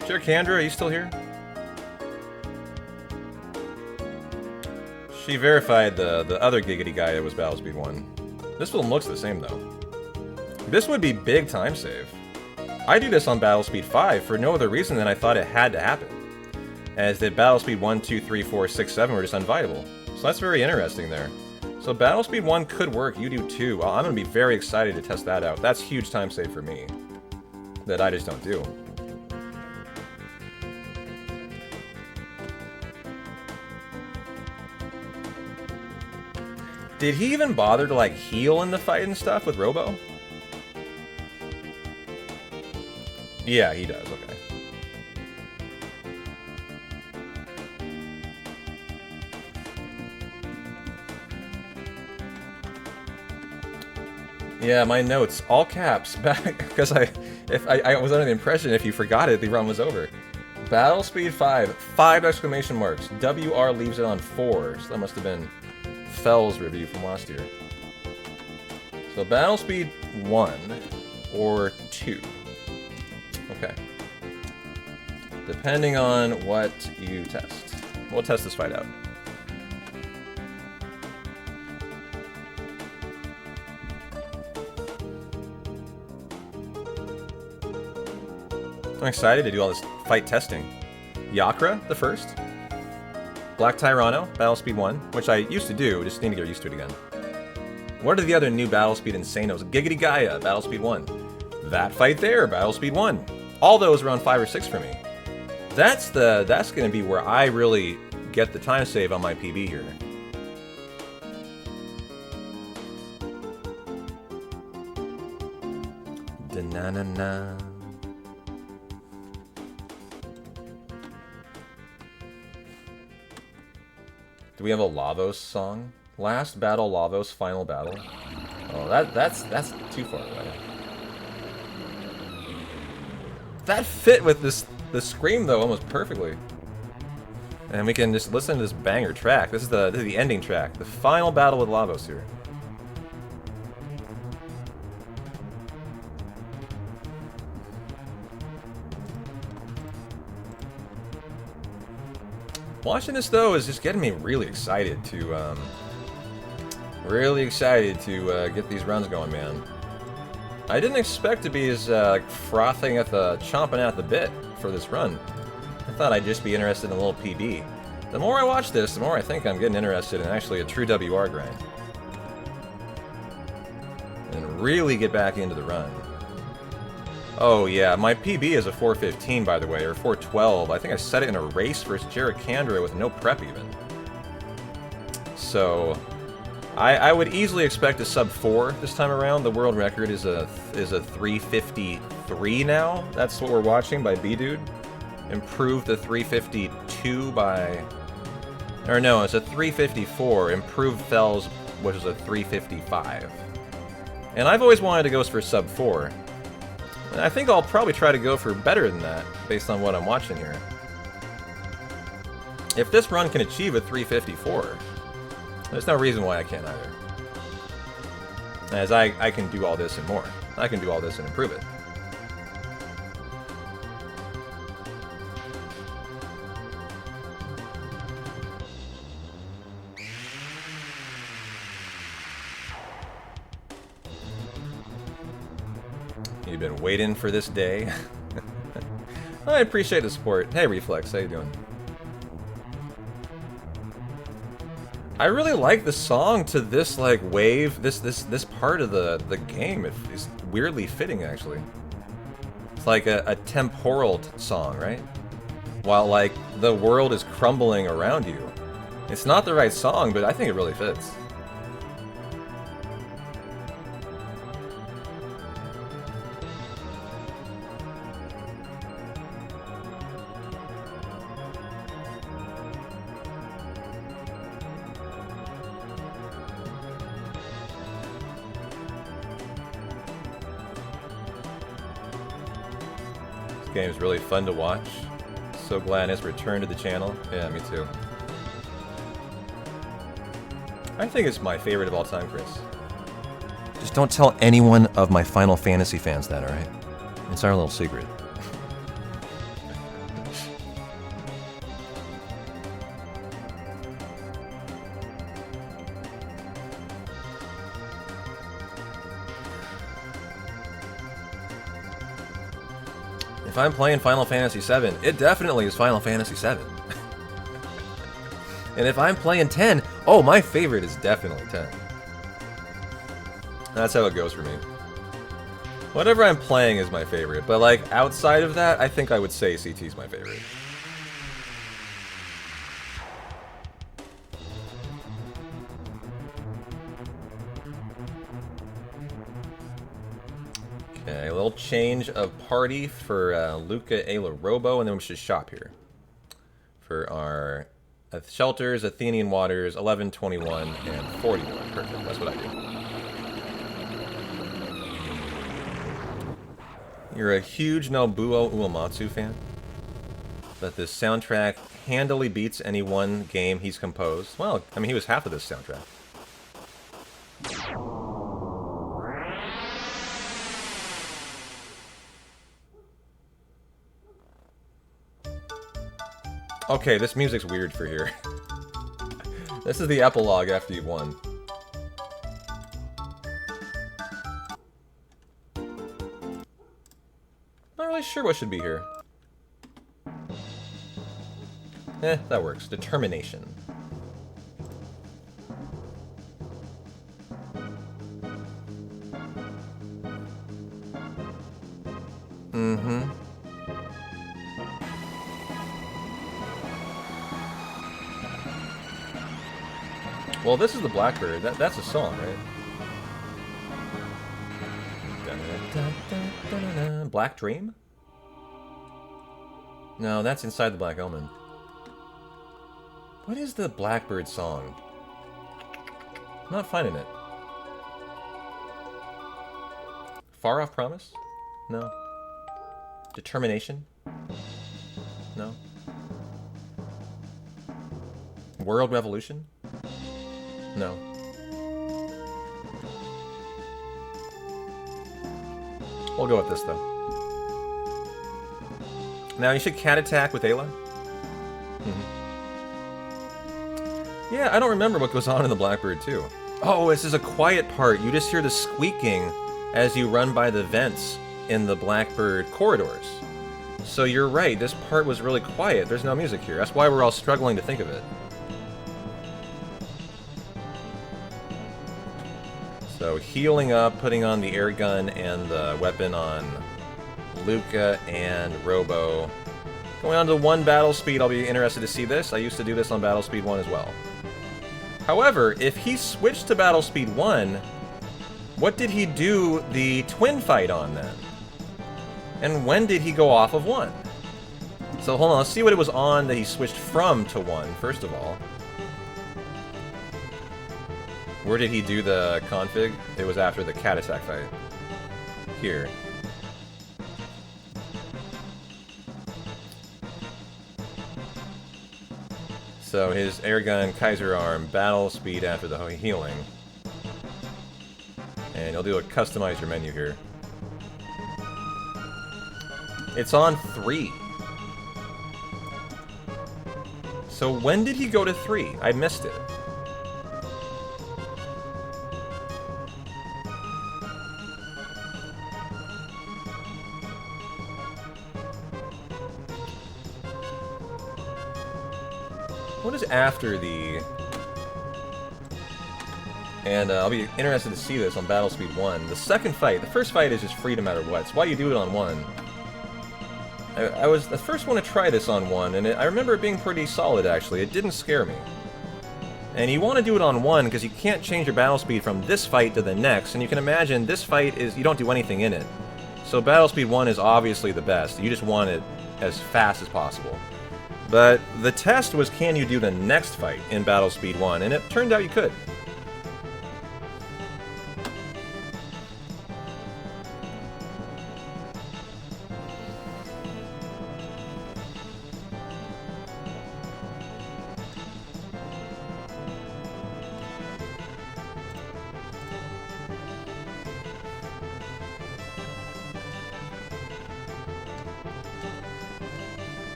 Jerkandra, are you still here? She verified the other giggity guy that was Battle Speed 1. This one looks the same, though. This would be big time save. I do this on Battle Speed 5 for no other reason than I thought it had to happen. As that Battle Speed 1, 2, 3, 4, 6, 7 were just unviable. So that's very interesting there. So Battle Speed 1 could work, you do too. Well, I'm going to be very excited to test that out. That's huge time save for me. That I just don't do. Did he even bother to, like, heal in the fight and stuff with Robo? Yeah, he does, okay. Yeah, my notes, all caps, back, because I was under the impression if you forgot it, the run was over. Battle Speed 5, 5 exclamation marks. WR leaves it on 4, so that must have been Fell's review from last year. So Battle Speed 1 or 2. Okay. Depending on what you test. We'll test this fight out. I'm excited to do all this fight testing. Yakra, the first. Black Tyranno, Battle Speed 1, which I used to do, just need to get used to it again. What are the other new Battle Speed Insanos? Giggity Gaia, Battle Speed 1. That fight there, Battle Speed 1. All those are on 5 or 6 for me. That's gonna be where I really get the time save on my PB here. Da-na-na-na. Do we have a Lavos song? Last battle, Lavos, final battle. Oh, that's too far away. That fit with the scream though almost perfectly. And we can just listen to this banger track. This is the ending track. The final battle with Lavos here. Watching this though is just getting me really excited to get these runs going, man. I didn't expect to be as frothing at the chomping at the bit for this run. I thought I'd just be interested in a little PB. The more I watch this, the more I think I'm getting interested in actually a true WR grind. And really get back into the run. Oh yeah, my PB is a 4:15 by the way, or 4:12. I think I set it in a race versus Jarricandra with no prep even. So, I would easily expect a sub 4 this time around. The world record is a 3:53 now. That's what we're watching by B-Dude. Improved the 3:52 by... Or no, it's a 3:54. Improved Fells, which is a 3:55. And I've always wanted to go for sub 4. And I think I'll probably try to go for better than that, based on what I'm watching here. If this run can achieve a 3:54, there's no reason why I can't either. As I can do all this and more. I can do all this and improve it. You've been waiting for this day. I appreciate the support. Hey Reflex, how you doing? I really like the song to this like wave, this part of the game. It's weirdly fitting actually. It's like a temporal song, right? While like the world is crumbling around you. It's not the right song, but I think it really fits. Game is really fun to watch. So glad it's returned to the channel. Yeah, me too. I think it's my favorite of all time, Chris. Just don't tell anyone of my Final Fantasy fans that, alright? It's our little secret. If I'm playing Final Fantasy VII, it definitely is Final Fantasy VII. And if I'm playing 10, oh, my favorite is definitely 10. That's how it goes for me. Whatever I'm playing is my favorite, but like outside of that, I think I would say CT's my favorite. Okay, a little change of party for Luca A. La Robo, and then we should shop here. For our shelters, Athenian Waters, 11, 21, and 41. Perfect, that's what I do. You're a huge Nobuo Uematsu fan? That this soundtrack handily beats any one game he's composed? Well, I mean, he was half of this soundtrack. Okay, this music's weird for here. This is the epilogue after you've won. Not really sure what should be here. That works. Determination. Mm-hmm. Well, this is the Blackbird. That's a song, right? Black Dream? No, that's Inside the Black Omen. What is the Blackbird song? I'm not finding it. Far Off Promise? No. Determination? No. World Revolution? No. We'll go with this, though. Now, you should cat attack with Ayla. Yeah, I don't remember what goes on in the Blackbird, too. Oh, this is a quiet part. You just hear the squeaking as you run by the vents in the Blackbird corridors. So you're right, this part was really quiet. There's no music here. That's why we're all struggling to think of it. So healing up, putting on the air gun and the weapon on Luca and Robo. Going on to 1 battle speed, I'll be interested to see this. I used to do this on battle speed 1 as well. However, if he switched to battle speed 1, what did he do the twin fight on then? And when did he go off of 1? So hold on, let's see what it was on that he switched from to 1, first of all. Where did he do the config? It was after the cat attack fight. Here. So his airgun, Kaiser arm, battle speed after the healing. And you'll do a customizer menu here. It's on 3. So when did he go to 3? I missed it. What is after the... And I'll be interested to see this on battle speed 1. The second fight, the first fight is just free no matter what. It's why you do it on 1. I was the first one to try this on 1, and I remember it being pretty solid, actually. It didn't scare me. And you want to do it on 1, because you can't change your battle speed from this fight to the next, and you can imagine this fight is... you don't do anything in it. So battle speed 1 is obviously the best. You just want it as fast as possible. But the test was, can you do the next fight in battle speed 1, and it turned out you could.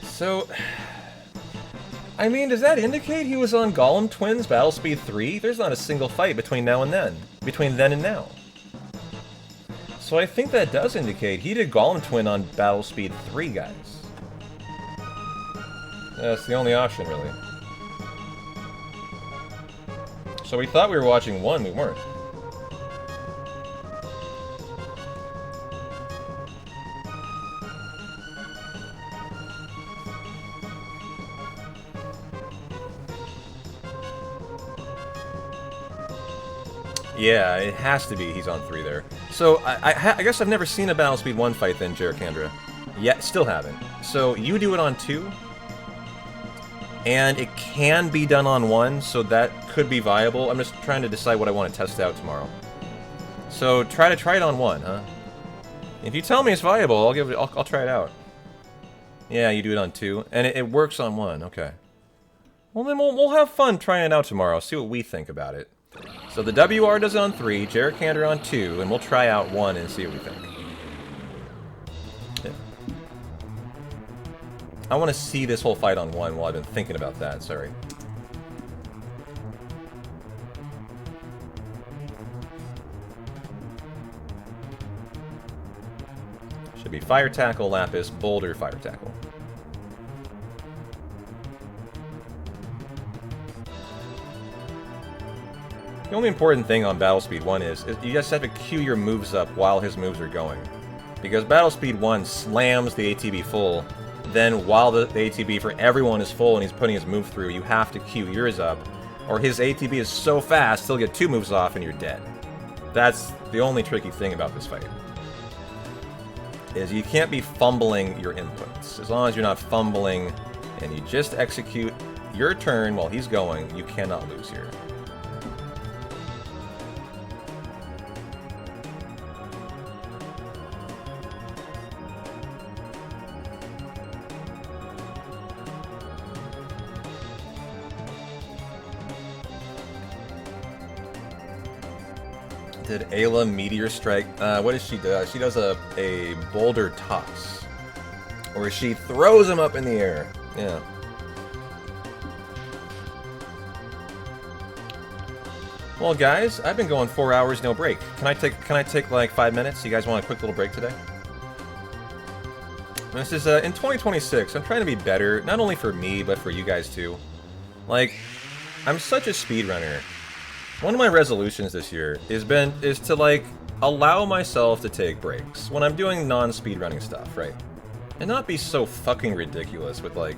So, I mean, does that indicate he was on Golem Twins Battle Speed 3? There's not a single fight between now and then. Between then and now. So I think that does indicate he did Golem Twin on Battle Speed 3, guys. That's the only option, really. So we thought we were watching 1, we weren't. Yeah, it has to be he's on 3 there. So, I guess I've never seen a Battle Speed 1 fight then, Jericandra. Yeah, still haven't. So, you do it on 2, and it can be done on 1, so that could be viable. I'm just trying to decide what I want to test out tomorrow. So, try it on 1, huh? If you tell me it's viable, I'll try it out. Yeah, you do it on 2, and it works on 1, okay. Well, then we'll have fun trying it out tomorrow, see what we think about it. So the WR does it on 3, Jericandra on 2, and we'll try out 1 and see what we think. Yeah. I want to see this whole fight on 1 while I've been thinking about that, sorry. Should be Fire Tackle, Lapis, Boulder, Fire Tackle. The only important thing on Battle Speed 1 is you just have to queue your moves up while his moves are going. Because Battle Speed 1 slams the ATB full, then while the ATB for everyone is full and he's putting his move through, you have to queue yours up, or his ATB is so fast he'll get 2 moves off and you're dead. That's the only tricky thing about this fight. Is you can't be fumbling your inputs. As long as you're not fumbling and you just execute your turn while he's going. You cannot lose here. Did Ayla Meteor Strike? What does she do? She does a boulder toss. Or she throws him up in the air. Yeah. Well, guys, I've been going 4 hours, no break. Can I take like 5 minutes? You guys want a quick little break today? This is in 2026. I'm trying to be better, not only for me, but for you guys too. Like, I'm such a speedrunner. One of my resolutions this year is to like allow myself to take breaks when I'm doing non-speedrunning stuff, right? And not be so fucking ridiculous with like,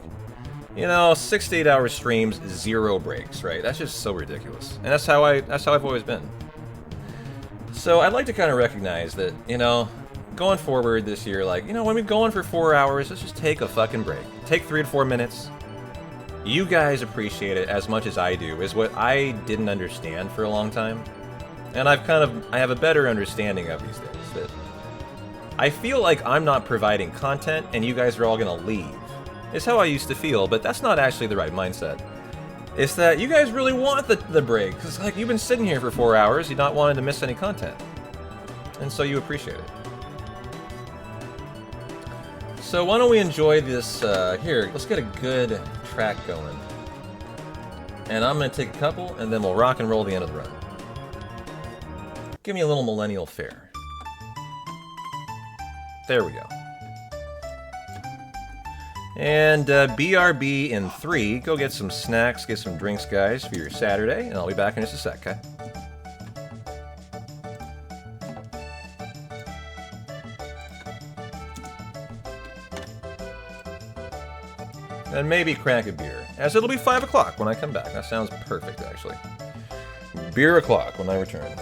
you know, 6 to 8 hour streams, 0 breaks, right? That's just so ridiculous. And that's how I've always been. So I'd like to kind of recognize that, you know, going forward this year, like, you know, when we're going for 4 hours, let's just take a fucking break. Take 3 to 4 minutes. You guys appreciate it as much as I do, is what I didn't understand for a long time. And I have a better understanding of these days, that I feel like I'm not providing content and you guys are all gonna leave. It's how I used to feel, but that's not actually the right mindset. It's that you guys really want the break, because like, you've been sitting here for 4 hours, you're not wanting to miss any content. And so you appreciate it. So why don't we enjoy this, here, let's get a good track going. And I'm going to take a couple, and then we'll rock and roll the end of the run. Give me a little millennial fare. There we go. And BRB in 3. Go get some snacks, get some drinks, guys, for your Saturday, and I'll be back in just a sec, okay? And maybe crack a beer, as it'll be 5 o'clock when I come back. That sounds perfect, actually. Beer o'clock when I return.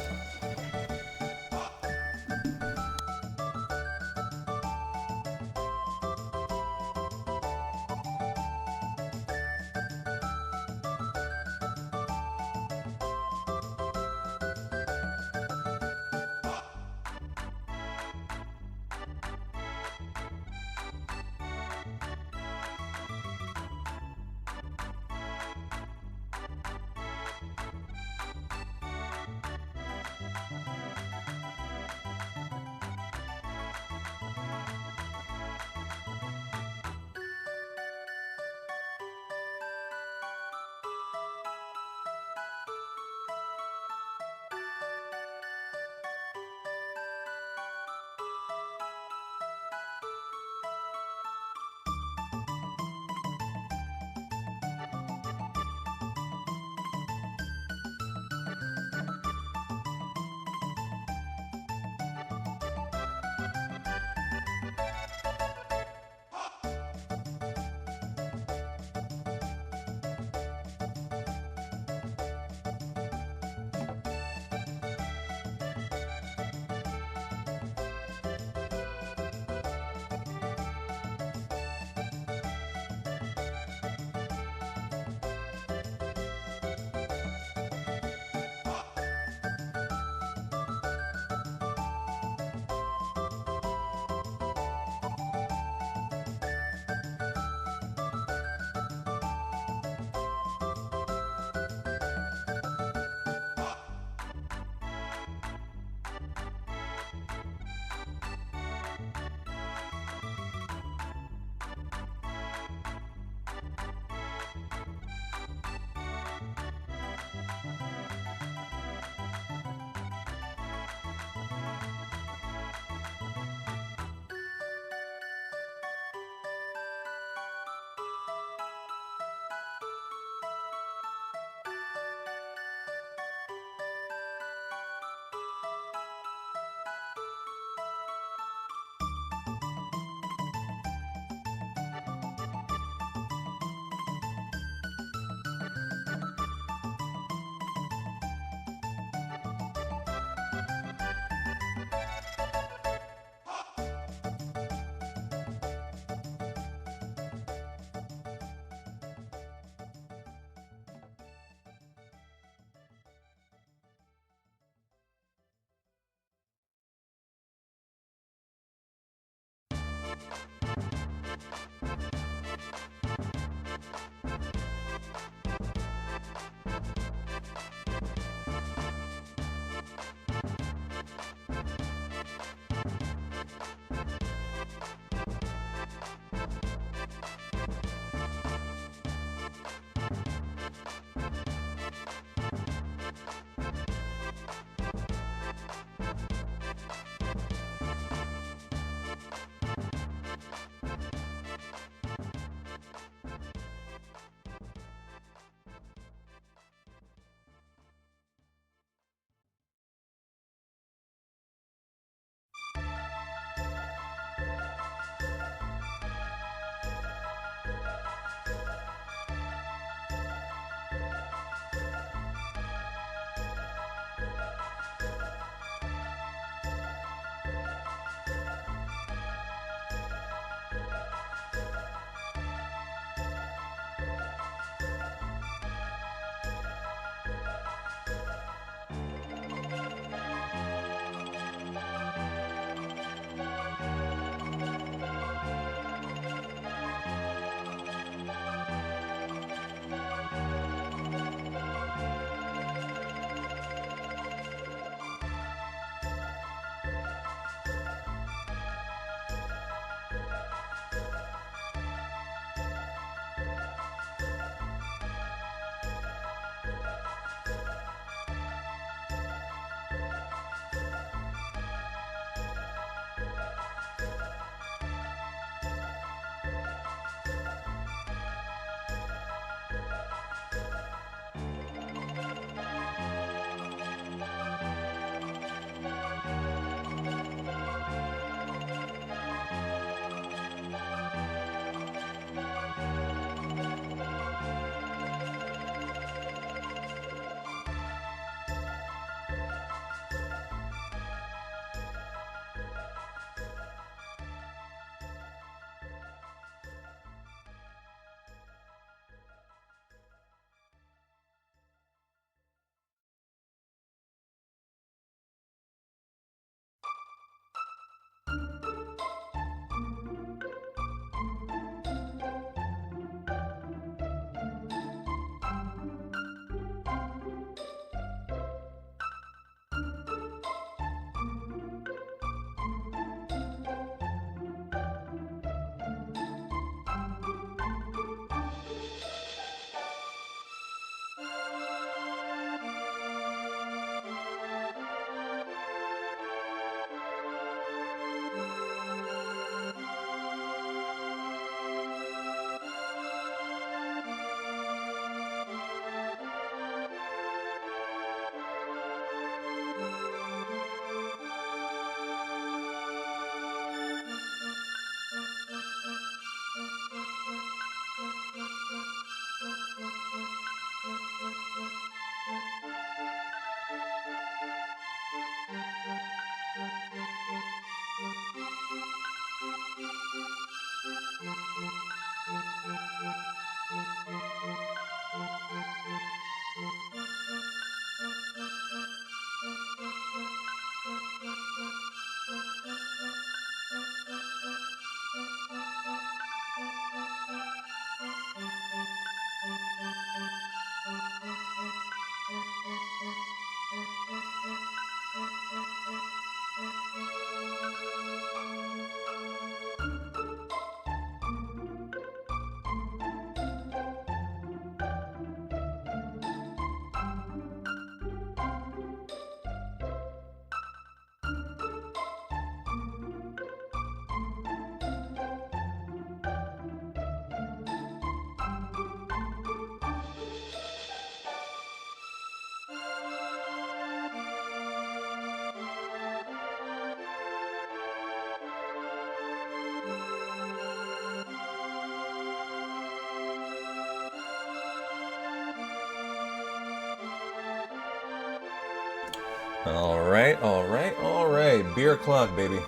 Alright, alright, alright. Beer o'clock, baby.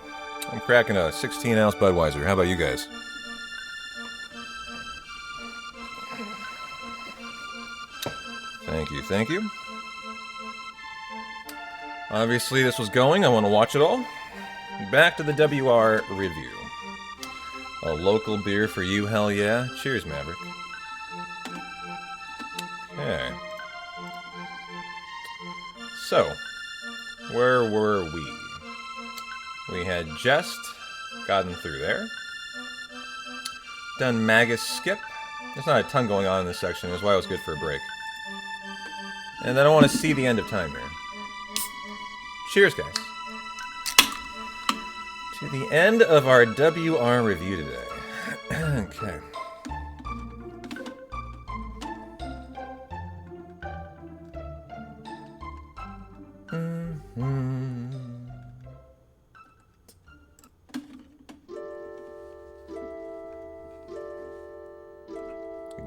I'm cracking a 16-ounce Budweiser. How about you guys? Thank you, thank you. Obviously, this was going. I want to watch it all. Back to the WR review. A local beer for you, hell yeah. Cheers, Maverick. Okay. So, where were we? We had just gotten through there. Done Magus Skip. There's not a ton going on in this section. That's why it was good for a break. And then I want to see the end of time here. Cheers, guys. To the end of our WR review today. Okay.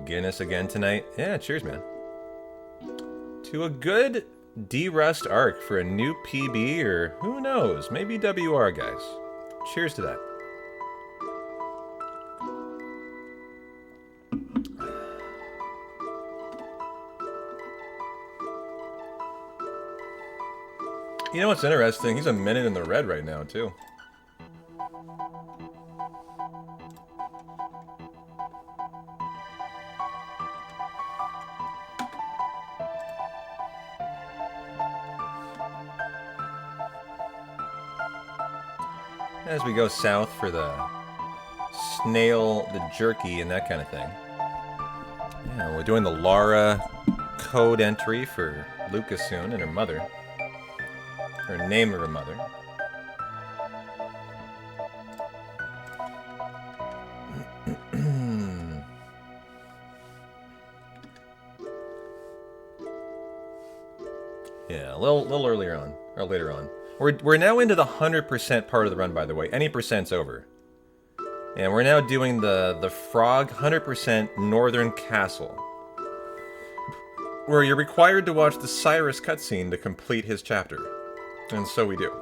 Guinness again tonight. Yeah, cheers, man. To a good D-Rust arc for a new PB, or who knows, maybe WR, guys. Cheers to that. You know what's interesting? He's a minute in the red right now, too. As we go south for the snail, the jerky, and that kind of thing. Yeah, we're doing the Lara code entry for Lucas soon and her mother. Her name of her mother. Yeah, a little earlier on, or later on. We're now into the 100% part of the run, by the way. Any percent's over. And we're now doing the Frog 100% Northern Castle, where you're required to watch the Cyrus cutscene to complete his chapter. And so we do.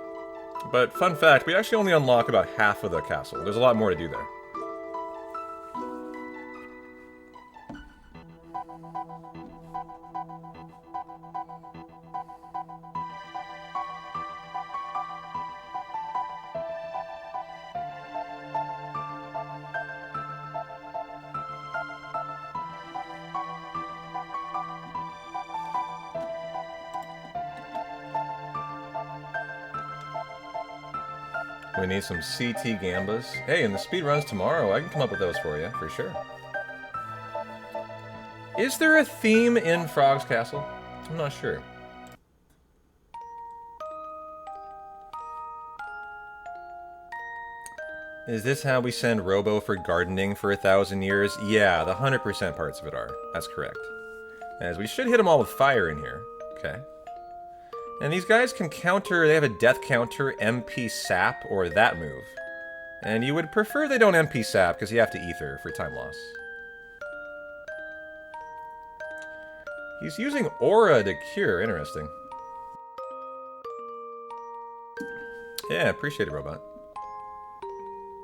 But fun fact, we actually only unlock about half of the castle. There's a lot more to do there. We need some CT Gambas. Hey, in the speedruns tomorrow, I can come up with those for you, for sure. Is there a theme in Frog's Castle? I'm not sure. Is this how we send Robo for gardening for 1,000 years? Yeah, the 100% parts of it are. That's correct. As we should hit them all with fire in here. Okay. And these guys can counter, they have a death counter, MP Sap, or that move. And you would prefer they don't MP Sap, because you have to Ether for time loss. He's using Aura to cure, interesting. Yeah, appreciate it, Robot.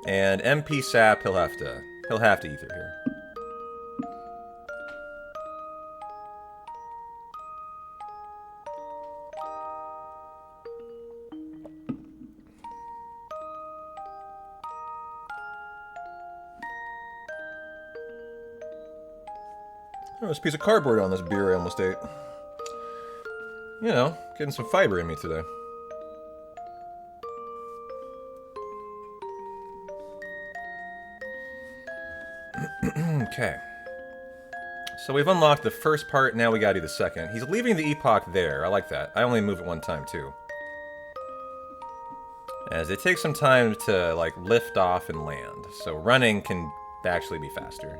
And MP Sap, he'll have to Ether here. Oh, this piece of cardboard on this beer I almost ate. You know, getting some fiber in me today. Okay. So we've unlocked the first part, now we gotta do the second. He's leaving the epoch there, I like that. I only move it one time too. As it takes some time to, like, lift off and land. So running can actually be faster.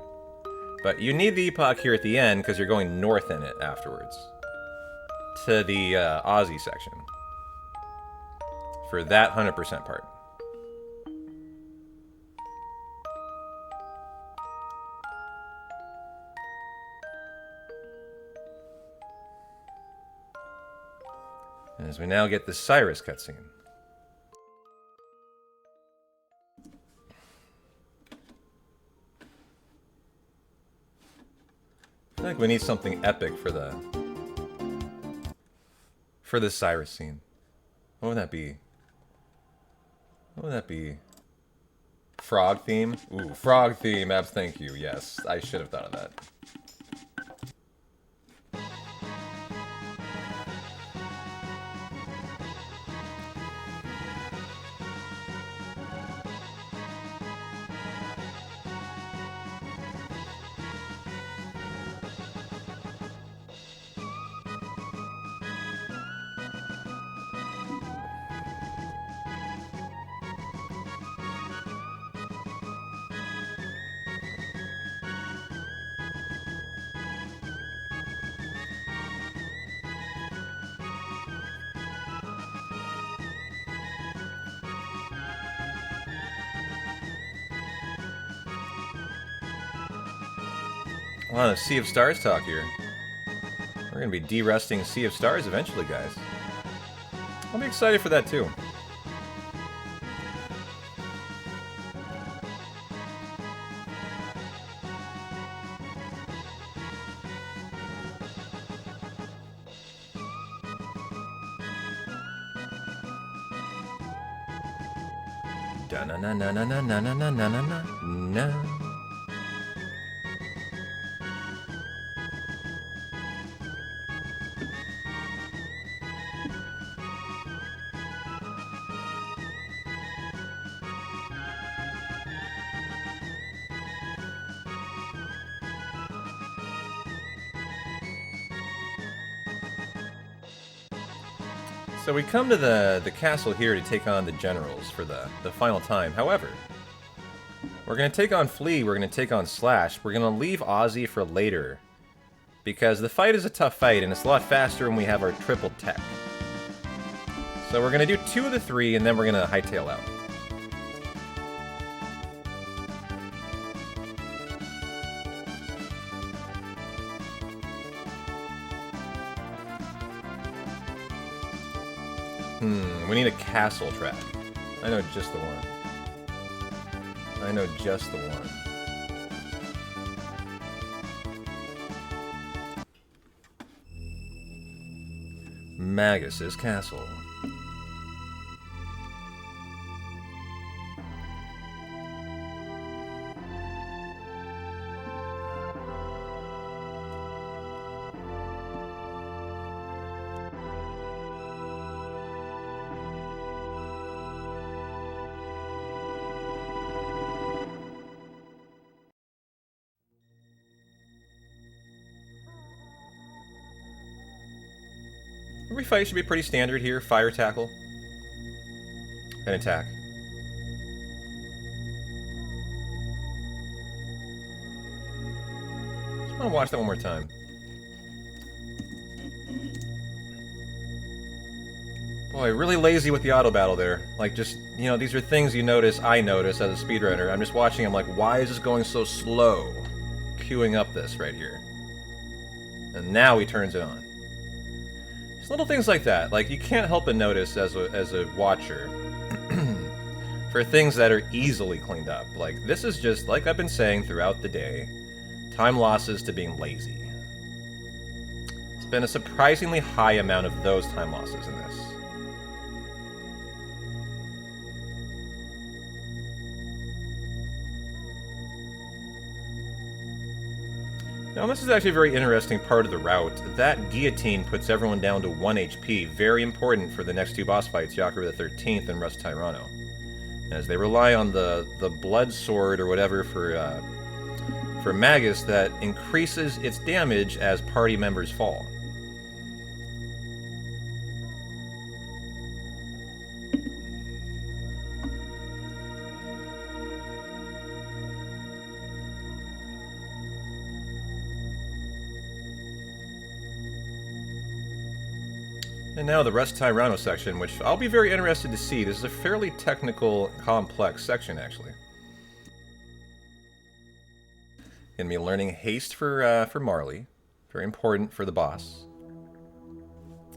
But you need the epoch here at the end because you're going north in it afterwards. To the Aussie section. For that 100% part. As we now get the Cyrus cutscene. I think we need something epic for the Cyrus scene. What would that be? What would that be? Frog theme? Ooh, frog theme, abs, thank you. Yes, I should have thought of that. A lot of Sea of Stars talk here. We're going to be de-rusting Sea of Stars eventually, guys. I'll be excited for that, too. Da-na-na-na-na-na-na-na-na-na-na. So we come to the castle here to take on the generals for the final time. However, we're going to take on Flea, we're going to take on Slash. We're going to leave Ozzy for later, because the fight is a tough fight, and it's a lot faster when we have our triple tech. So we're going to do 2 of the 3, and then we're going to hightail out. We need a castle track. I know just the one. I know just the one. Magus's castle. Every fight should be pretty standard here. Fire tackle. And attack. Just want to watch that one more time. Boy, really lazy with the auto battle there. Like, just, you know, these are things you notice, I notice as a speedrunner. I'm just watching, I'm like, why is this going so slow? Queuing up this right here. And now he turns it on. Little things like that, like, you can't help but notice as a watcher for things that are easily cleaned up. Like, this is just, like I've been saying throughout the day, time losses to being lazy. It's been a surprisingly high amount of those time losses in this. Now, this is actually a very interesting part of the route. That guillotine puts everyone down to 1 HP. Very important for the next 2 boss fights, Yakura the 13th and Rust Tyranno. As they rely on the blood sword or whatever for Magus that increases its damage as party members fall. And now the Rust Tyranno section, which I'll be very interested to see. This is a fairly technical, complex section, actually. Gonna be learning haste for Marley. Very important for the boss.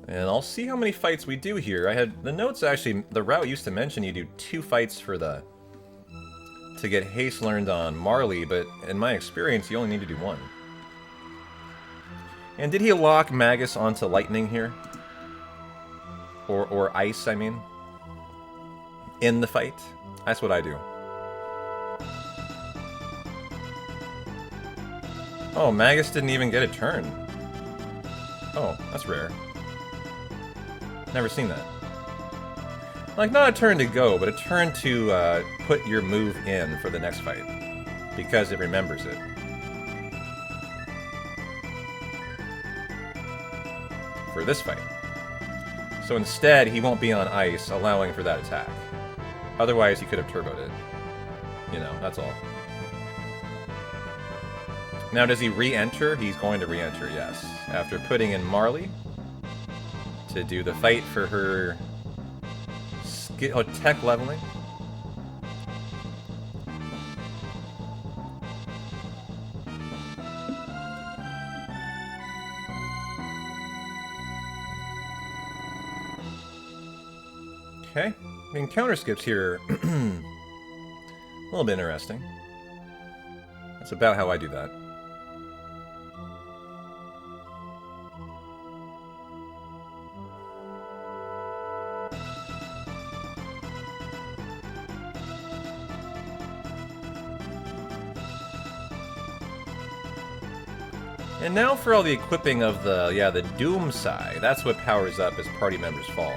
And I'll see how many fights we do here. I had the notes actually, the route used to mention you do 2 fights for the to get haste learned on Marley, but in my experience you only need to do 1. And did he lock Magus onto lightning here? Or ice, I mean? In the fight? That's what I do. Oh, Magus didn't even get a turn. Oh, that's rare. Never seen that. Like, not a turn to go, but a turn to put your move in for the next fight. Because it remembers it. For this fight. So instead, he won't be on ice, allowing for that attack. Otherwise, he could have turboed it. You know, that's all. Now, does he re-enter? He's going to re-enter, yes. After putting in Marley to do the fight for her tech leveling. Okay. I mean, counter skips here a little bit interesting. That's about how I do that. And now for all the equipping of the Doom Sai. That's what powers up as party members fall.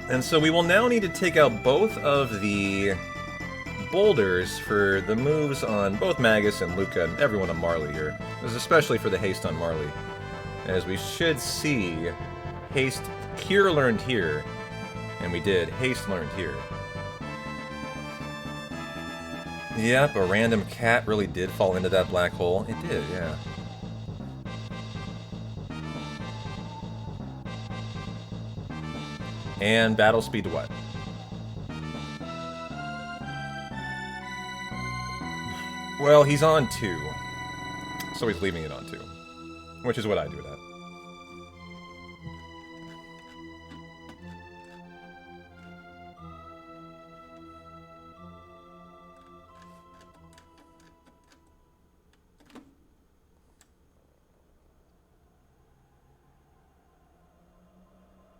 And so we will now need to take out both of the boulders for the moves on both Magus and Luca and everyone on Marley here. This is especially for the haste on Marley. As we should see, haste Cure learned here, and we did haste learned here. Yep, a random cat really did fall into that black hole. It did, yeah. And battle speed to what? Well, he's on 2. So he's leaving it on 2. Which is what I do with that.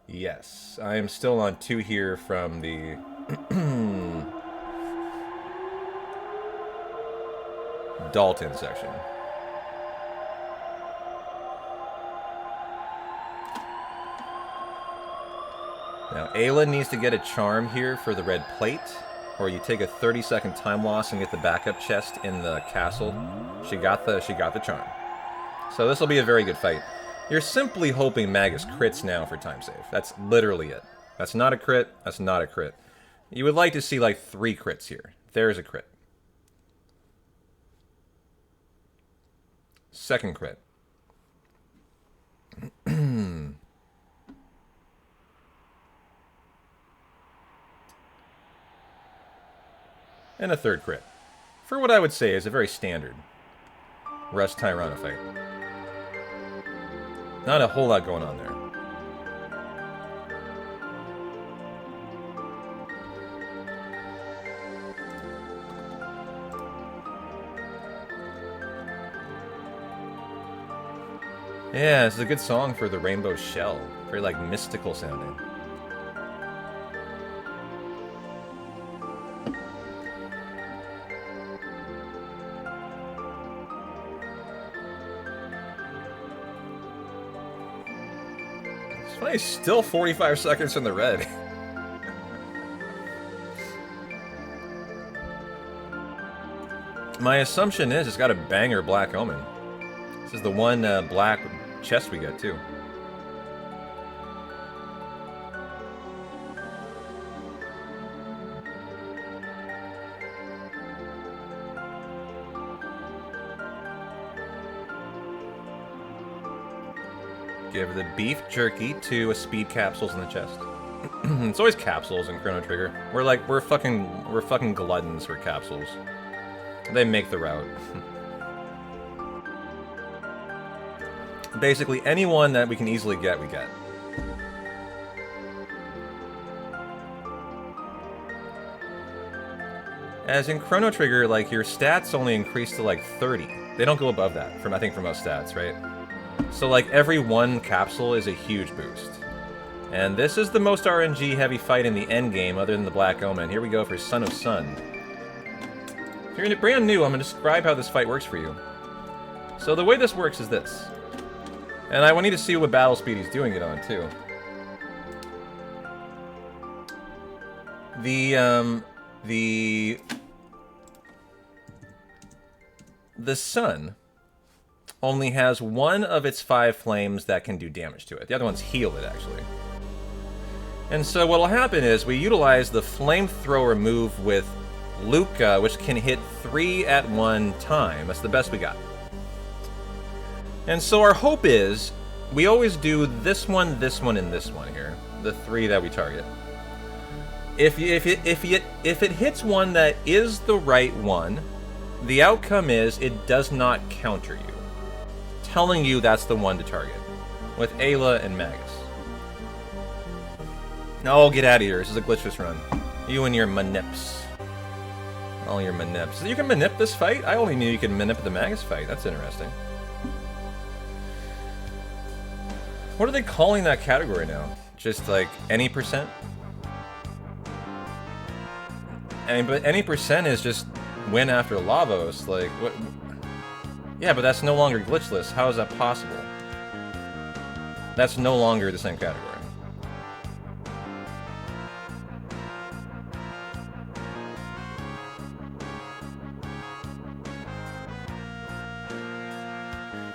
Yes, I am still on 2 here from the Dalton section. Now, Ayla needs to get a charm here for the red plate, or you take a 30-second time loss and get the backup chest in the castle. She got the charm. So this will be a very good fight. You're simply hoping Magus crits now for time save. That's literally it. That's not a crit. That's not a crit. You would like to see like 3 crits here. There's a crit. Second crit. And a third crit. For what I would say is a very standard Rush Tyrana fight. Not a whole lot going on there. Yeah, this is a good song for the Rainbow Shell. Very, like, mystical sounding. It's funny, still 45 seconds in the red. My assumption is it's got a banger Black Omen. This is the one black chest we get, too. Give the beef jerky to a speed capsules in the chest. It's always capsules in Chrono Trigger. We're fucking gluttons for capsules. They make the route. Basically, anyone that we can easily get, we get. As in Chrono Trigger, like, your stats only increase to, like, 30. They don't go above that, I think, for most stats, right? So, like, every one capsule is a huge boost. And this is the most RNG-heavy fight in the endgame, other than the Black Omen. Here we go for Son of Sun. If you're brand new, I'm going to describe how this fight works for you. So the way this works is this. And I need to see what battle speed he's doing it on, too. The sun only has one of its 5 flames that can do damage to it. The other ones heal it, actually. And so what'll happen is we utilize the flamethrower move with Luca, which can hit 3 at one time. That's the best we got. And so our hope is we always do this one, and this one here. The 3 that we target. If it hits one that is the right one, the outcome is it does not counter you, telling you that's the one to target, with Ayla and Magus. Oh, get out of here. This is a glitchless run. You and your manips. All your manips. So you can manip this fight? I only knew you could manip the Magus fight. That's interesting. What are they calling that category now? Just like any percent? I mean, but any percent is just win after Lavos. Like, what? Yeah, but that's no longer glitchless. How is that possible? That's no longer the same category.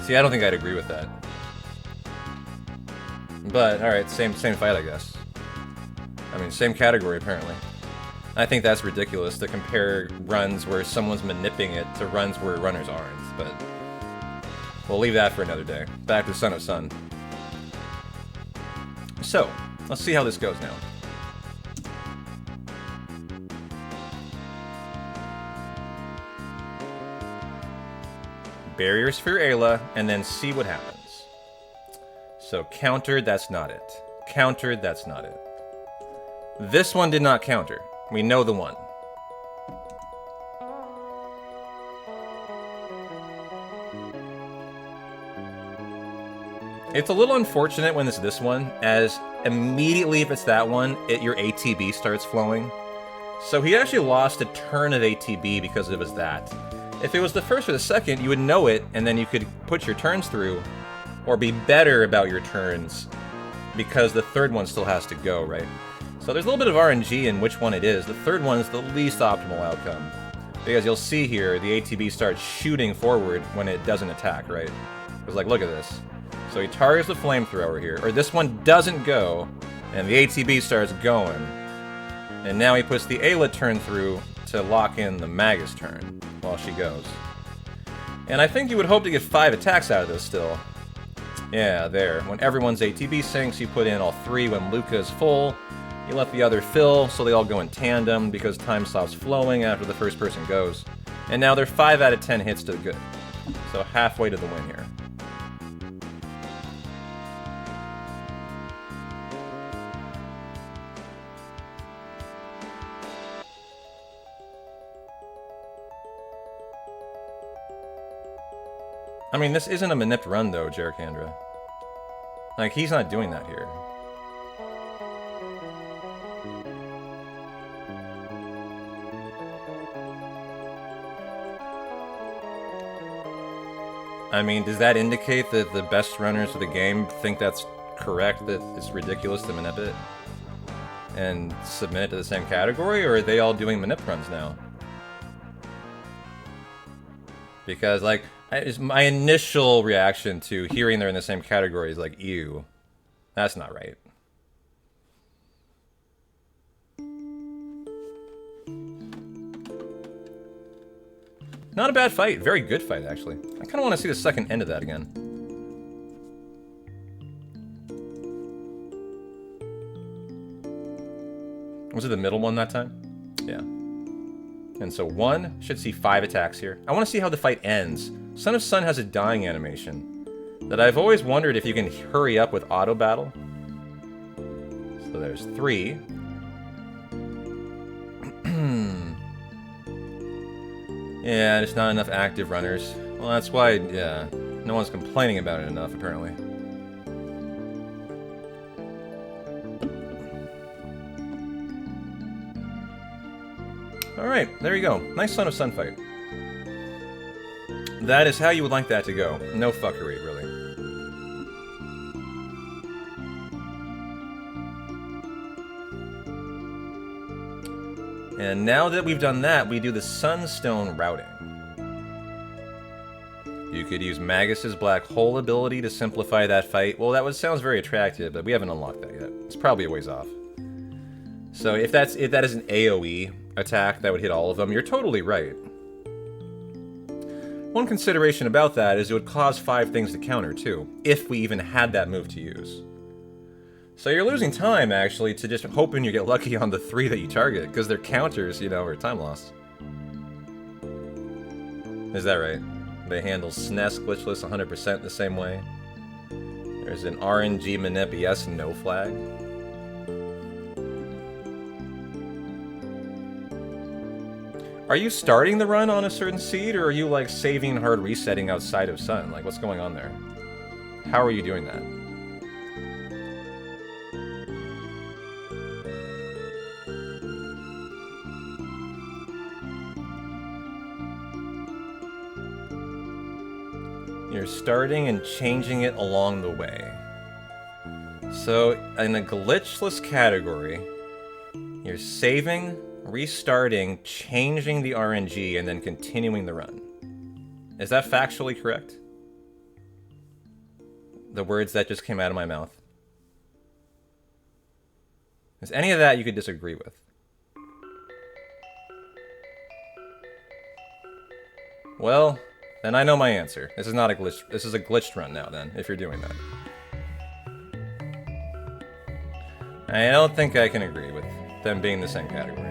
See, I don't think I'd agree with that. But, alright, same fight, I guess. I mean, same category, apparently. I think that's ridiculous to compare runs where someone's manipping it to runs where runners aren't, but we'll leave that for another day. Back to Son of Sun. So, let's see how this goes now. Barriers for Ayla, and then see what happens. So, countered, that's not it. Countered, that's not it. This one did not counter. We know the one. It's a little unfortunate when it's this one, as immediately if it's that one, your ATB starts flowing. So he actually lost a turn of ATB because it was that. If it was the first or the second, you would know it, and then you could put your turns through, or be better about your turns, because the third one still has to go, right? So there's a little bit of RNG in which one it is. The third one is the least optimal outcome. Because you'll see here, the ATB starts shooting forward when it doesn't attack, right? Because, like, look at this. So he targets the flamethrower here, or this one doesn't go, and the ATB starts going. And now he puts the Ayla turn through to lock in the Magus turn while she goes. And I think you would hope to get 5 attacks out of this still. Yeah, there. When everyone's ATB sinks, you put in all 3 when Luca is full. You let the other fill, so they all go in tandem because time stops flowing after the first person goes. And now they're 5 out of 10 hits to the good. So halfway to the win here. I mean, this isn't a manipped run, though, Jericandra. Like, he's not doing that here. I mean, does that indicate that the best runners of the game think that's correct, that it's ridiculous to manip it and submit it to the same category, or are they all doing manip runs now? Because, like, my initial reaction to hearing they're in the same category is like, ew, that's not right. Not a bad fight. Very good fight, actually. I kind of want to see the second end of that again. Was it the middle one that time? Yeah. And so 1 should see 5 attacks here. I want to see how the fight ends. Son of Sun has a dying animation. that I've always wondered if you can hurry up with auto battle. So there's 3. Yeah, there's not enough active runners. Well, that's why, yeah, no one's complaining about it enough, apparently. Alright, there you go. Nice Son of Sun fight. That is how you would like that to go. No fuckery, really. And now that we've done that, we do the Sunstone routing. You could use Magus's Black Hole ability to simplify that fight. Well, sounds very attractive, but we haven't unlocked that yet. It's probably a ways off. So if that is an AoE attack that would hit all of them, you're totally right. One consideration about that is it would cause 5 things to counter, too, if we even had that move to use. So you're losing time, actually, to just hoping you get lucky on the 3 that you target, because their counters, you know, are time lost. Is that right? They handle SNES Glitchless 100% the same way. There's an RNG Manip ES no flag. Are you starting the run on a certain seed, or are you, like, saving hard resetting outside of Sun? Like, what's going on there? How are you doing that? You're starting and changing it along the way. So, in a glitchless category, you're saving, restarting, changing the RNG, and then continuing the run. Is that factually correct? The words that just came out of my mouth. Is any of that you could disagree with? Well, then I know my answer. This is not a glitch. This is a glitched run now, then, if you're doing that. I don't think I can agree with them being the same category.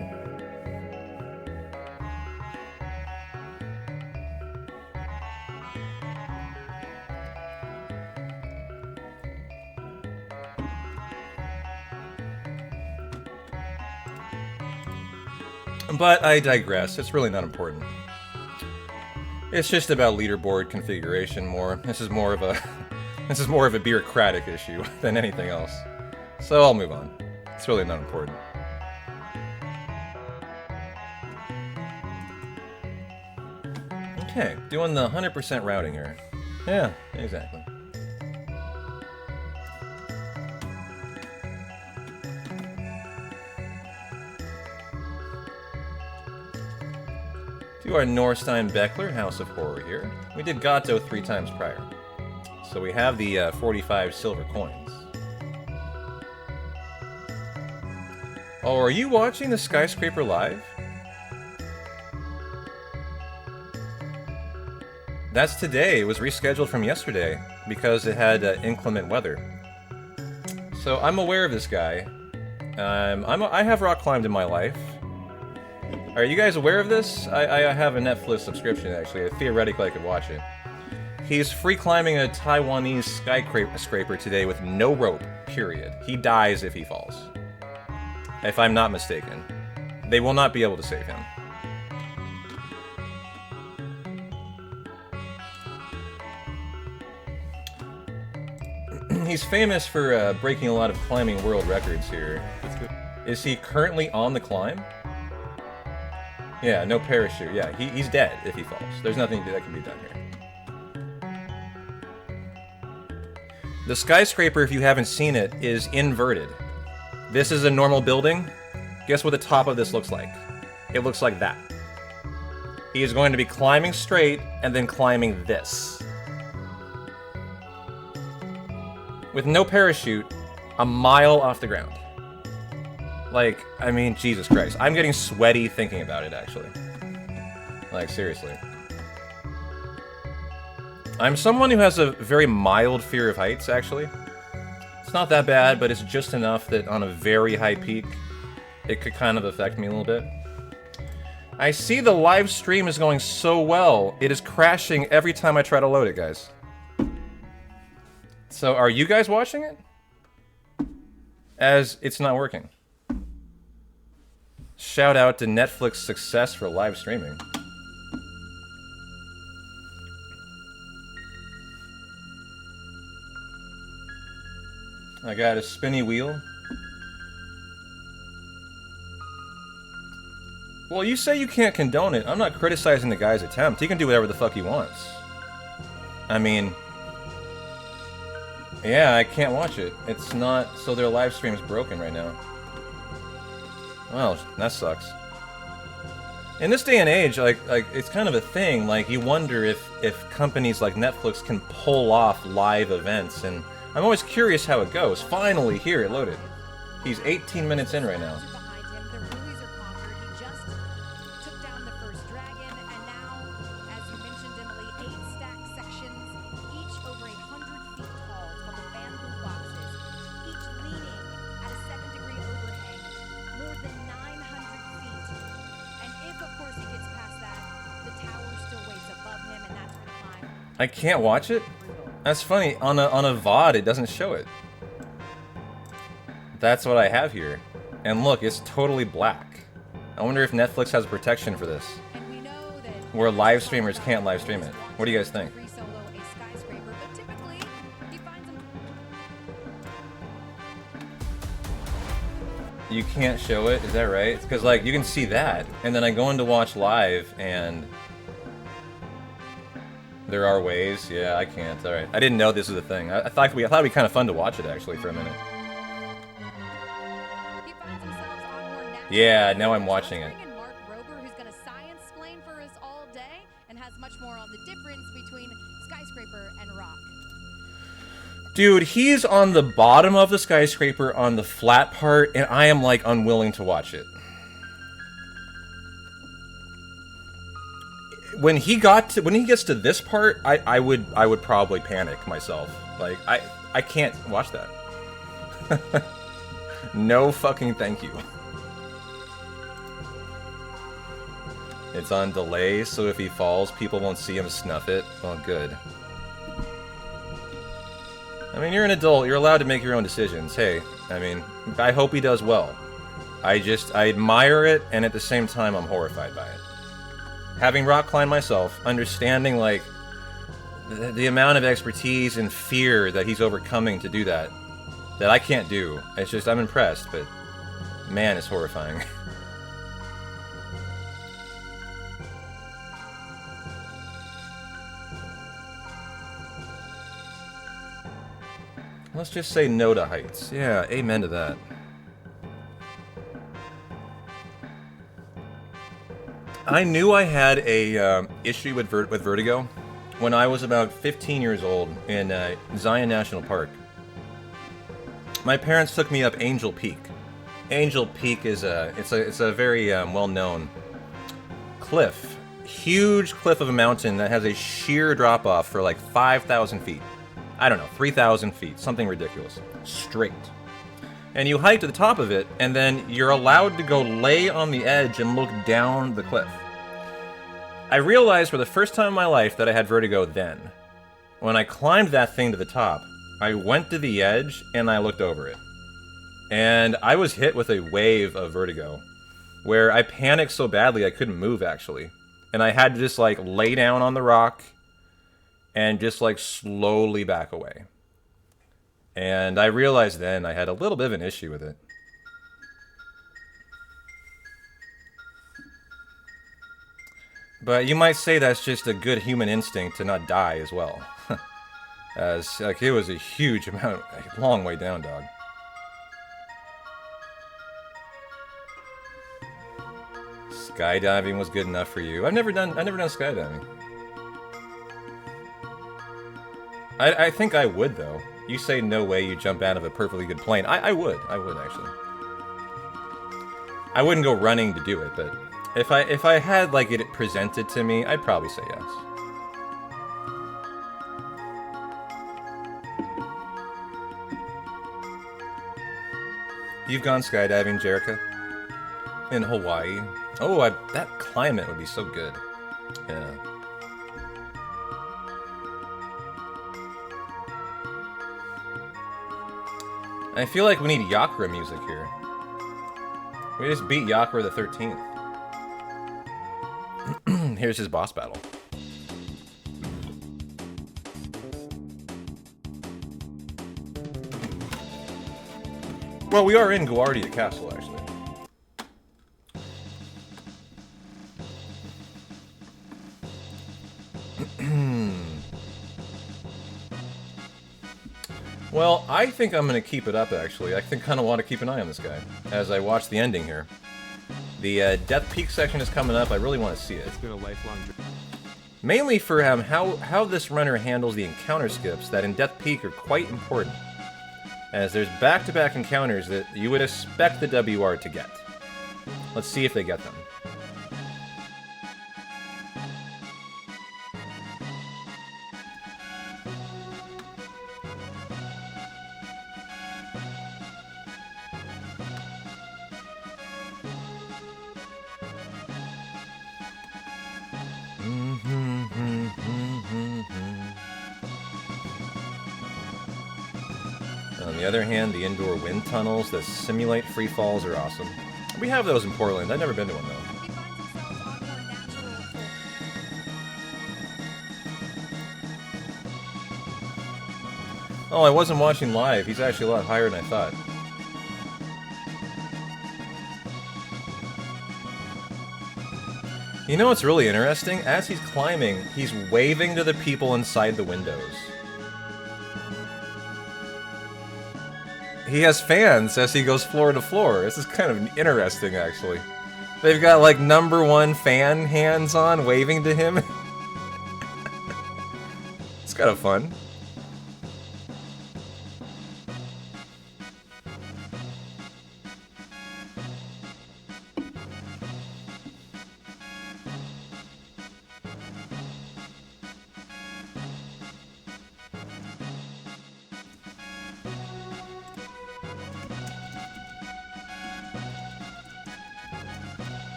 But I digress. It's really not important. It's just about leaderboard configuration more. This is more of a bureaucratic issue than anything else. So I'll move on. It's really not important. Okay, doing the 100% routing here. Yeah, exactly. To our Norstein Beckler House of Horror here. We did Gato 3 times prior. So we have the 45 silver coins. Oh, are you watching the Skyscraper live? That's today. It was rescheduled from yesterday because it had inclement weather. So I'm aware of this guy. I have rock climbed in my life. Are you guys aware of this? I have a Netflix subscription, actually. Theoretically, I could watch it. He's free climbing a Taiwanese skyscraper today with no rope, period. He dies if he falls. If I'm not mistaken. They will not be able to save him. He's famous for breaking a lot of climbing world records here. Is he currently on the climb? Yeah, no parachute. Yeah, he's dead if he falls. There's nothing that can be done here. The skyscraper, if you haven't seen it, is inverted. This is a normal building. Guess what the top of this looks like? It looks like that. He is going to be climbing straight and then climbing this. With no parachute, a mile off the ground. Like, I mean, Jesus Christ. I'm getting sweaty thinking about it, actually. Like, seriously. I'm someone who has a very mild fear of heights, actually. It's not that bad, but it's just enough that on a very high peak, it could kind of affect me a little bit. I see the live stream is going so well, it is crashing every time I try to load it, guys. So are you guys watching it? As it's not working. Shout out to Netflix success for live streaming. I got a spinny wheel. Well, you say you can't condone it. I'm not criticizing the guy's attempt. He can do whatever the fuck he wants. I mean... yeah, I can't watch it. It's not... so their live stream is broken right now. Well, that sucks. In this day and age, like it's kind of a thing. Like, you wonder if companies like Netflix can pull off live events, and I'm always curious how it goes. Finally, here, it loaded. He's 18 minutes in right now. I can't watch it? That's funny. On a VOD, it doesn't show it. That's what I have here. And look, it's totally black. I wonder if Netflix has protection for this. Where live streamers can't live stream it. What do you guys think? You can't show it? Is that right? Because, like, you can see that, and then I go in to watch live, and... there are ways. Yeah, I can't. All right. I didn't know this was a thing. I thought it'd be kind of fun to watch it actually for a minute. Yeah, now I'm watching it. Who's going to science explain for us all day and has much more on the difference between skyscraper and rock. Dude, he's on the bottom of the skyscraper on the flat part, and I am like unwilling to watch it. When he gets to this part, I would probably panic myself. Like I can't watch that. No fucking thank you. It's on delay, so if he falls, people won't see him snuff it. Well, good. I mean, you're an adult. You're allowed to make your own decisions. Hey, I mean, I hope he does well. I admire it, and at the same time, I'm horrified by it. Having rock climbed myself, understanding, like, the amount of expertise and fear that he's overcoming to do that I can't do. It's just, I'm impressed, but man, it's horrifying. Let's just say no to heights. Yeah, amen to that. I knew I had a issue with vertigo when I was about 15 years old in Zion National Park. My parents took me up Angel Peak. Angel Peak is it's a very well-known cliff, huge cliff of a mountain that has a sheer drop-off for like 5,000 feet. I don't know, 3,000 feet, something ridiculous, straight. And you hike to the top of it, and then you're allowed to go lay on the edge and look down the cliff. I realized for the first time in my life that I had vertigo then. When I climbed that thing to the top, I went to the edge and I looked over it. And I was hit with a wave of vertigo, where I panicked so badly I couldn't move, actually. And I had to just, like, lay down on the rock and just, like, slowly back away. And I realized then I had a little bit of an issue with it. But you might say that's just a good human instinct to not die as well. As, like, it was a huge amount, a long way down, dog. Skydiving was good enough for you. I've never done skydiving. I think I would, though. You say no way you jump out of a perfectly good plane. I would actually. I wouldn't go running to do it, but if I had like it presented to me, I'd probably say yes. You've gone skydiving, Jerica? In Hawaii? Oh, that climate would be so good. Yeah. I feel like we need Yakra music here. We just beat Yakra the 13th. Here's his boss battle. Well, we are in Guardia Castle, actually. Well, I think I'm going to keep it up, actually. I kind of want to keep an eye on this guy as I watch the ending here. The Death Peak section is coming up. I really want to see it. It's been a lifelong journey. Mainly for how this runner handles the encounter skips that in Death Peak are quite important, as there's back-to-back encounters that you would expect the WR to get. Let's see if they get them. On the other hand, the indoor wind tunnels that simulate free falls are awesome. We have those in Portland. I've never been to one, though. He finds himself on more natural floor. Oh, I wasn't watching live. He's actually a lot higher than I thought. You know what's really interesting? As he's climbing, he's waving to the people inside the windows. He has fans as he goes floor to floor. This is kind of interesting, actually. They've got, like, #1 fan hands on, waving to him. It's kind of fun.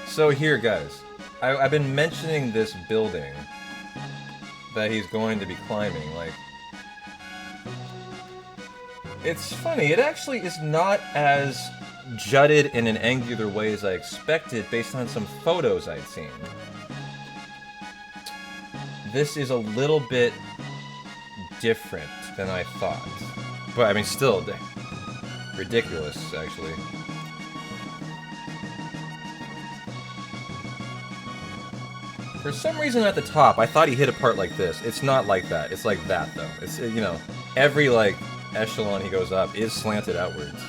So here, guys, I've been mentioning this building that he's going to be climbing, like... It's funny, it actually is not as jutted in an angular way as I expected based on some photos I'd seen. This is a little bit different than I thought. But, I mean, still, ridiculous, actually. For some reason at the top, I thought he hit a part like this. It's not like that. It's like that, though. It's, you know, every, like, echelon he goes up is slanted outwards.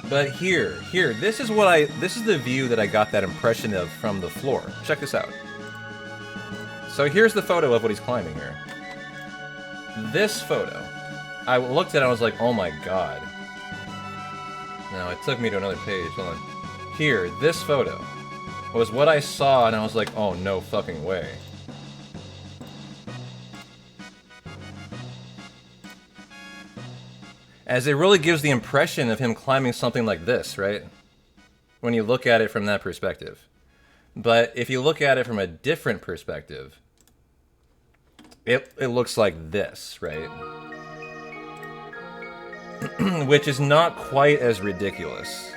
But here, this is the view that I got that impression of from the floor. Check this out. So here's the photo of what he's climbing here. This photo, I looked at it and I was like, oh my god. No, it took me to another page. Hold on. Here, this photo was what I saw, and I was like, oh, no fucking way. As it really gives the impression of him climbing something like this, right? When you look at it from that perspective. But if you look at it from a different perspective, it looks like this, right? Which is not quite as ridiculous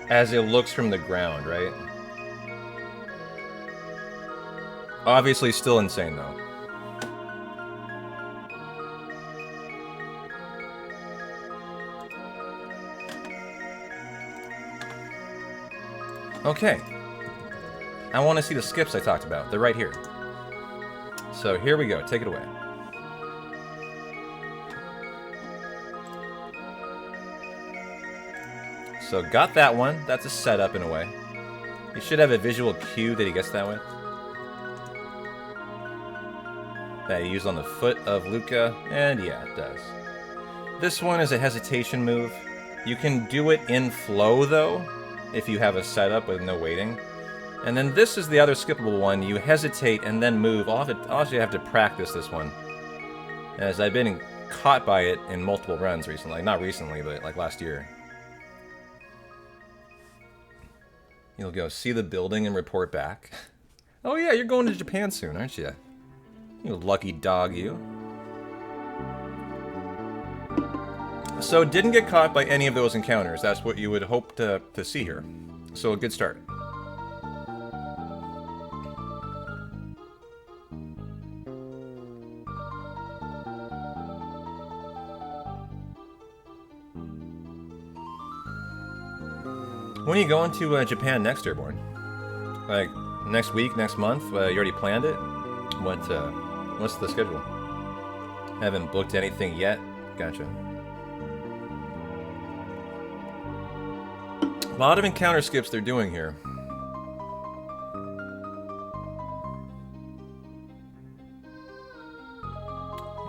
as it looks from the ground, right? Obviously still insane, though. Okay. I want to see the skips I talked about. They're right here. So here we go. Take it away. So got that one. That's a setup in a way. He should have a visual cue that he gets that with. That he used on the foot of Luca. And yeah, it does. This one is a hesitation move. You can do it in flow, though, if you have a setup with no waiting. And then this is the other skippable one. You hesitate and then move. I'll actually have to practice this one, as I've been caught by it in multiple runs recently. Like, not recently, but like last year. You'll go see the building and report back. Oh yeah, you're going to Japan soon, aren't you? You lucky dog, you. So didn't get caught by any of those encounters. That's what you would hope to see here. So a good start. When are you going to Japan next, Airborne? Like, next week, next month? You already planned it? What's the schedule? Haven't booked anything yet? Gotcha. A lot of encounter skips they're doing here.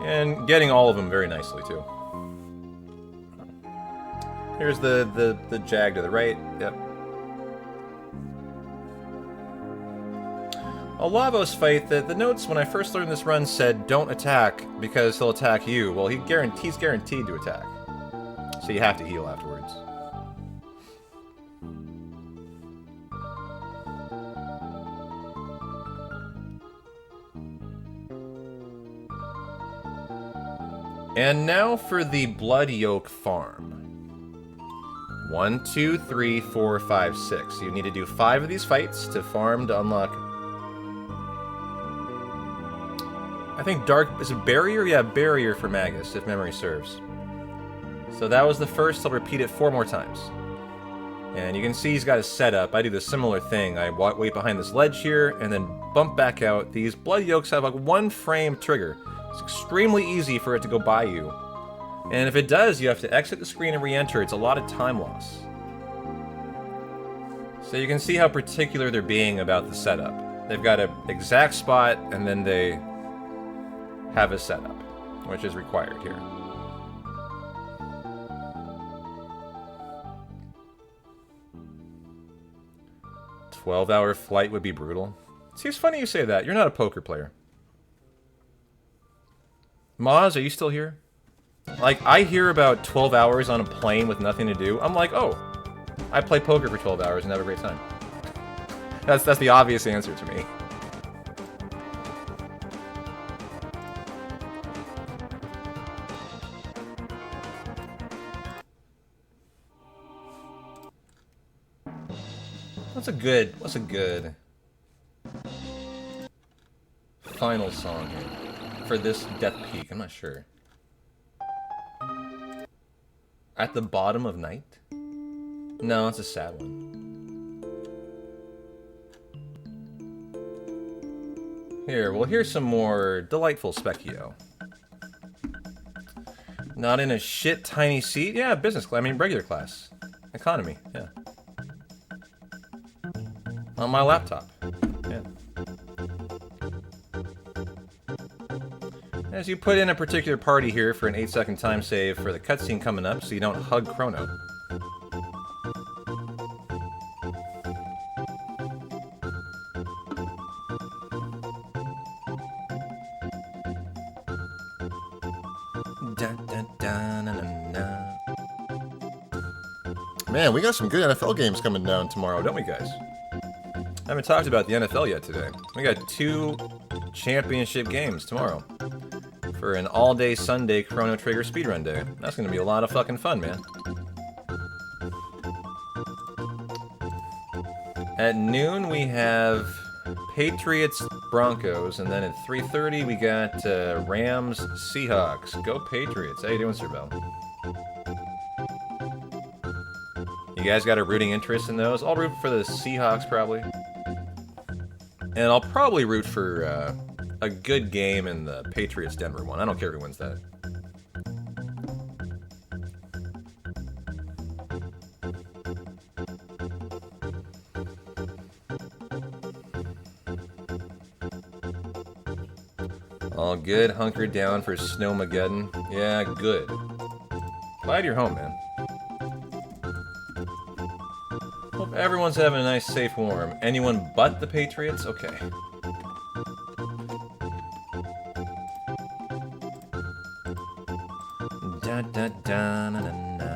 And getting all of them very nicely, too. Here's the jag to the right. Yep. A Lavos fight, the notes when I first learned this run said don't attack because he'll attack you. Well, he's guaranteed to attack. So you have to heal afterwards. And now for the Blood Yoke Farm. 1, 2, 3, 4, 5, 6. You need to do 5 of these fights to farm to unlock. I think Dark is a barrier? Yeah, barrier for Magus, if memory serves. So that was the first. I'll repeat it 4 more times. And you can see he's got his setup. I do the similar thing. I wait behind this ledge here and then bump back out. These Blood Yokes have like 1 frame trigger. It's extremely easy for it to go by you. And if it does, you have to exit the screen and re-enter. It's a lot of time loss. So you can see how particular they're being about the setup. They've got an exact spot, and then they have a setup, which is required here. A 12-hour flight would be brutal. See, it's funny you say that. You're not a poker player. Maz, are you still here? Like, I hear about 12 hours on a plane with nothing to do. I'm like, oh, I play poker for 12 hours and have a great time. That's the obvious answer to me. What's a good final song here for this Death Peak? I'm not sure. At the Bottom of Night? No, it's a sad one. Here, well, here's some more delightful Specchio. Not in a shit tiny seat? Yeah, business class. I mean, regular class. Economy, yeah. On my laptop. Yeah. As you put in a particular party here for an 8-second time save for the cutscene coming up so you don't hug Chrono. Man, we got some good NFL games coming down tomorrow, don't we, guys? I haven't talked about the NFL yet today. We got 2 championship games tomorrow for an all-day Sunday Chrono Trigger speedrun day. That's gonna be a lot of fucking fun, man. At noon we have Patriots Broncos, and then at 3:30 we got Rams Seahawks. Go Patriots! How you doing, Sir Bell? You guys got a rooting interest in those? I'll root for the Seahawks probably, and I'll probably root for a good game in the Patriots-Denver one. I don't care who wins that. All good, hunkered down for Snowmageddon. Yeah, good. Glad you're home, man. Hope everyone's having a nice, safe, warm. Anyone but the Patriots? Okay. Da da da na na na.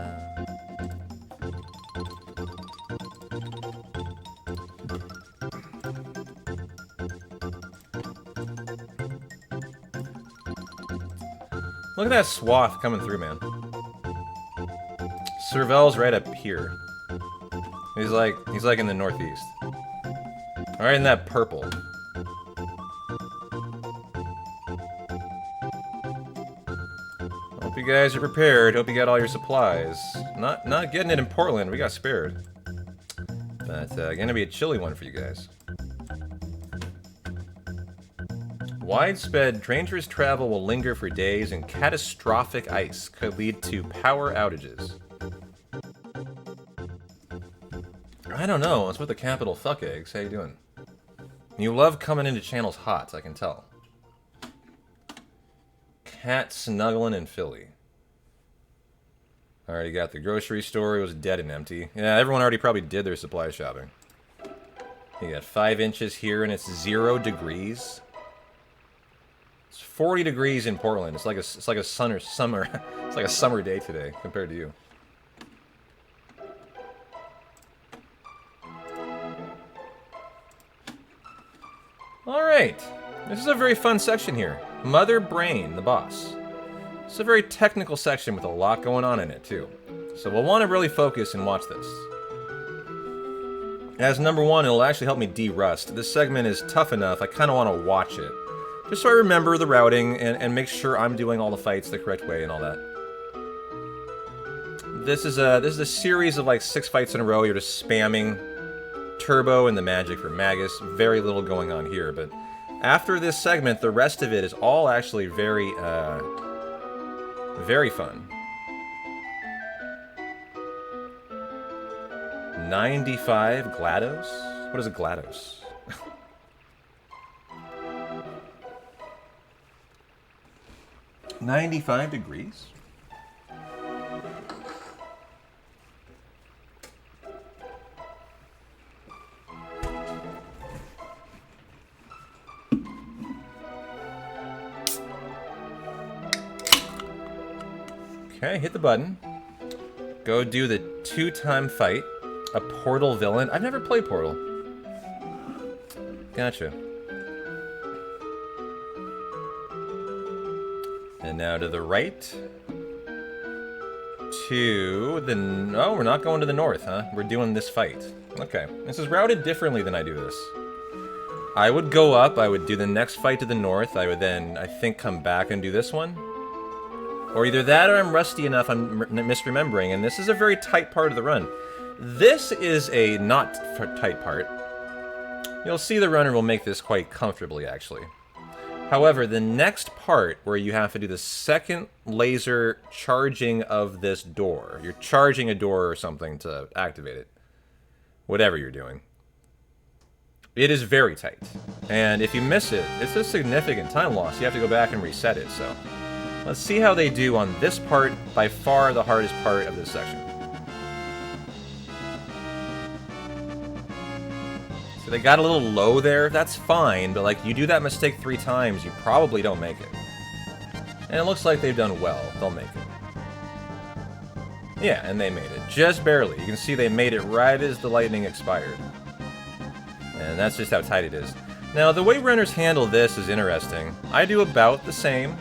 Look at that swath coming through, man. Serval's right up here. He's like in the northeast. Alright, in that purple. Hope you guys are prepared. Hope you got all your supplies. Not getting it in Portland. We got spared. But gonna be a chilly one for you guys. Widespread dangerous travel will linger for days, and catastrophic ice could lead to power outages. I don't know. What's with the capital fuck eggs? How you doing? You love coming into channels hot, I can tell. Cat snuggling in Philly. Already got the grocery store. It was dead and empty. Yeah, everyone already probably did their supply shopping. You got 5 inches here, and it's 0 degrees. It's 40 degrees in Portland. It's like a summer. It's like a summer day today compared to you. All right, this is a very fun section here. Mother Brain, the boss. It's a very technical section with a lot going on in it too. So we'll want to really focus and watch this. As number one, it'll actually help me de-rust. This segment is tough enough, I kind of want to watch it. Just so I remember the routing and make sure I'm doing all the fights the correct way and all that. This is a series of like 6 fights in a row. You're just spamming Turbo and the magic for Magus. Very little going on here, but after this segment, the rest of it is all actually very fun. 95 GLaDOS? What is a GLaDOS? 95 degrees? Okay, hit the button. Go do the 2-time fight. A Portal villain. I've never played Portal. Gotcha. And now to the right. To the... No, we're not going to the north, huh? We're doing this fight. Okay. This is routed differently than I do this. I would go up, I would do the next fight to the north, I would then, I think, come back and do this one. Or either that or I'm rusty enough, I'm misremembering, and this is a very tight part of the run. This is a not tight part. You'll see the runner will make this quite comfortably, actually. However, the next part, where you have to do the second laser charging of this door. You're charging a door or something to activate it. Whatever you're doing. It is very tight. And if you miss it, it's a significant time loss. You have to go back and reset it, so... Let's see how they do on this part, by far the hardest part of this section. So they got a little low there, that's fine, but like you do that mistake 3 times, you probably don't make it. And it looks like they've done well, they'll make it. Yeah, and they made it, just barely. You can see they made it right as the lightning expired. And that's just how tight it is. Now, the way runners handle this is interesting. I do about the same.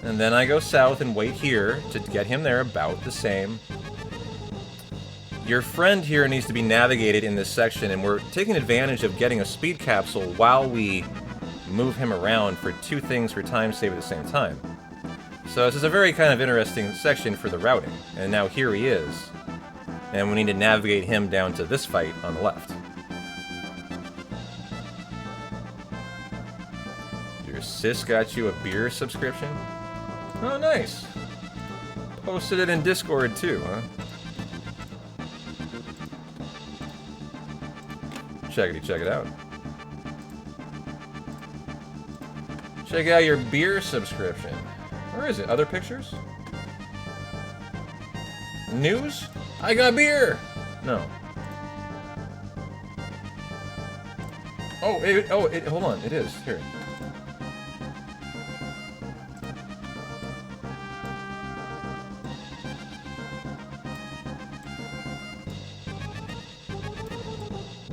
And then I go south and wait here to get him there about the same. Your friend here needs to be navigated in this section, and we're taking advantage of getting a speed capsule while we move him around for 2 things for time save at the same time. So this is a very kind of interesting section for the routing. And now here he is. And we need to navigate him down to this fight on the left. Your sis got you a beer subscription? Oh, nice. Posted it in Discord, too, huh? Check it out. Check out your beer subscription. Where is it? Other pictures? News? I got beer! No. Oh, hold on. It is. Here.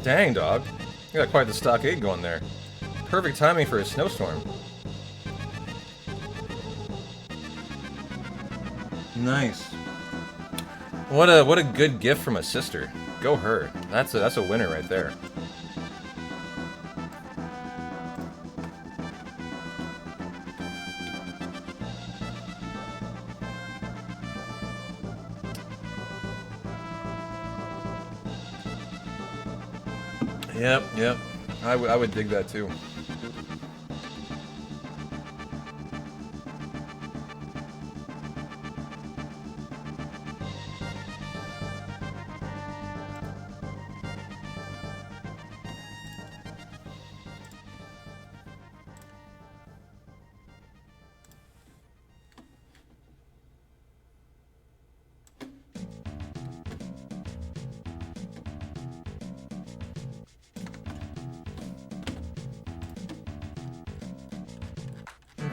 Dang, dog. You got quite the stockade going there. Perfect timing for a snowstorm. Nice. What a good gift from a sister. Go her. That's a winner right there. Yep. I would dig that too.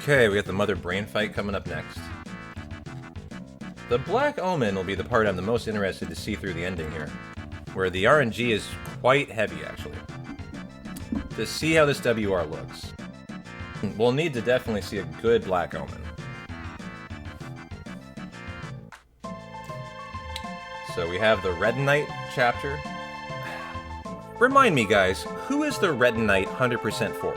Okay, we got the Mother Brain fight coming up next. The Black Omen will be the part I'm the most interested to see through the ending here, where the RNG is quite heavy, actually. To see how this WR looks, we'll need to definitely see a good Black Omen. So we have the Red Knight chapter. Remind me, guys, who is the Red Knight 100% for?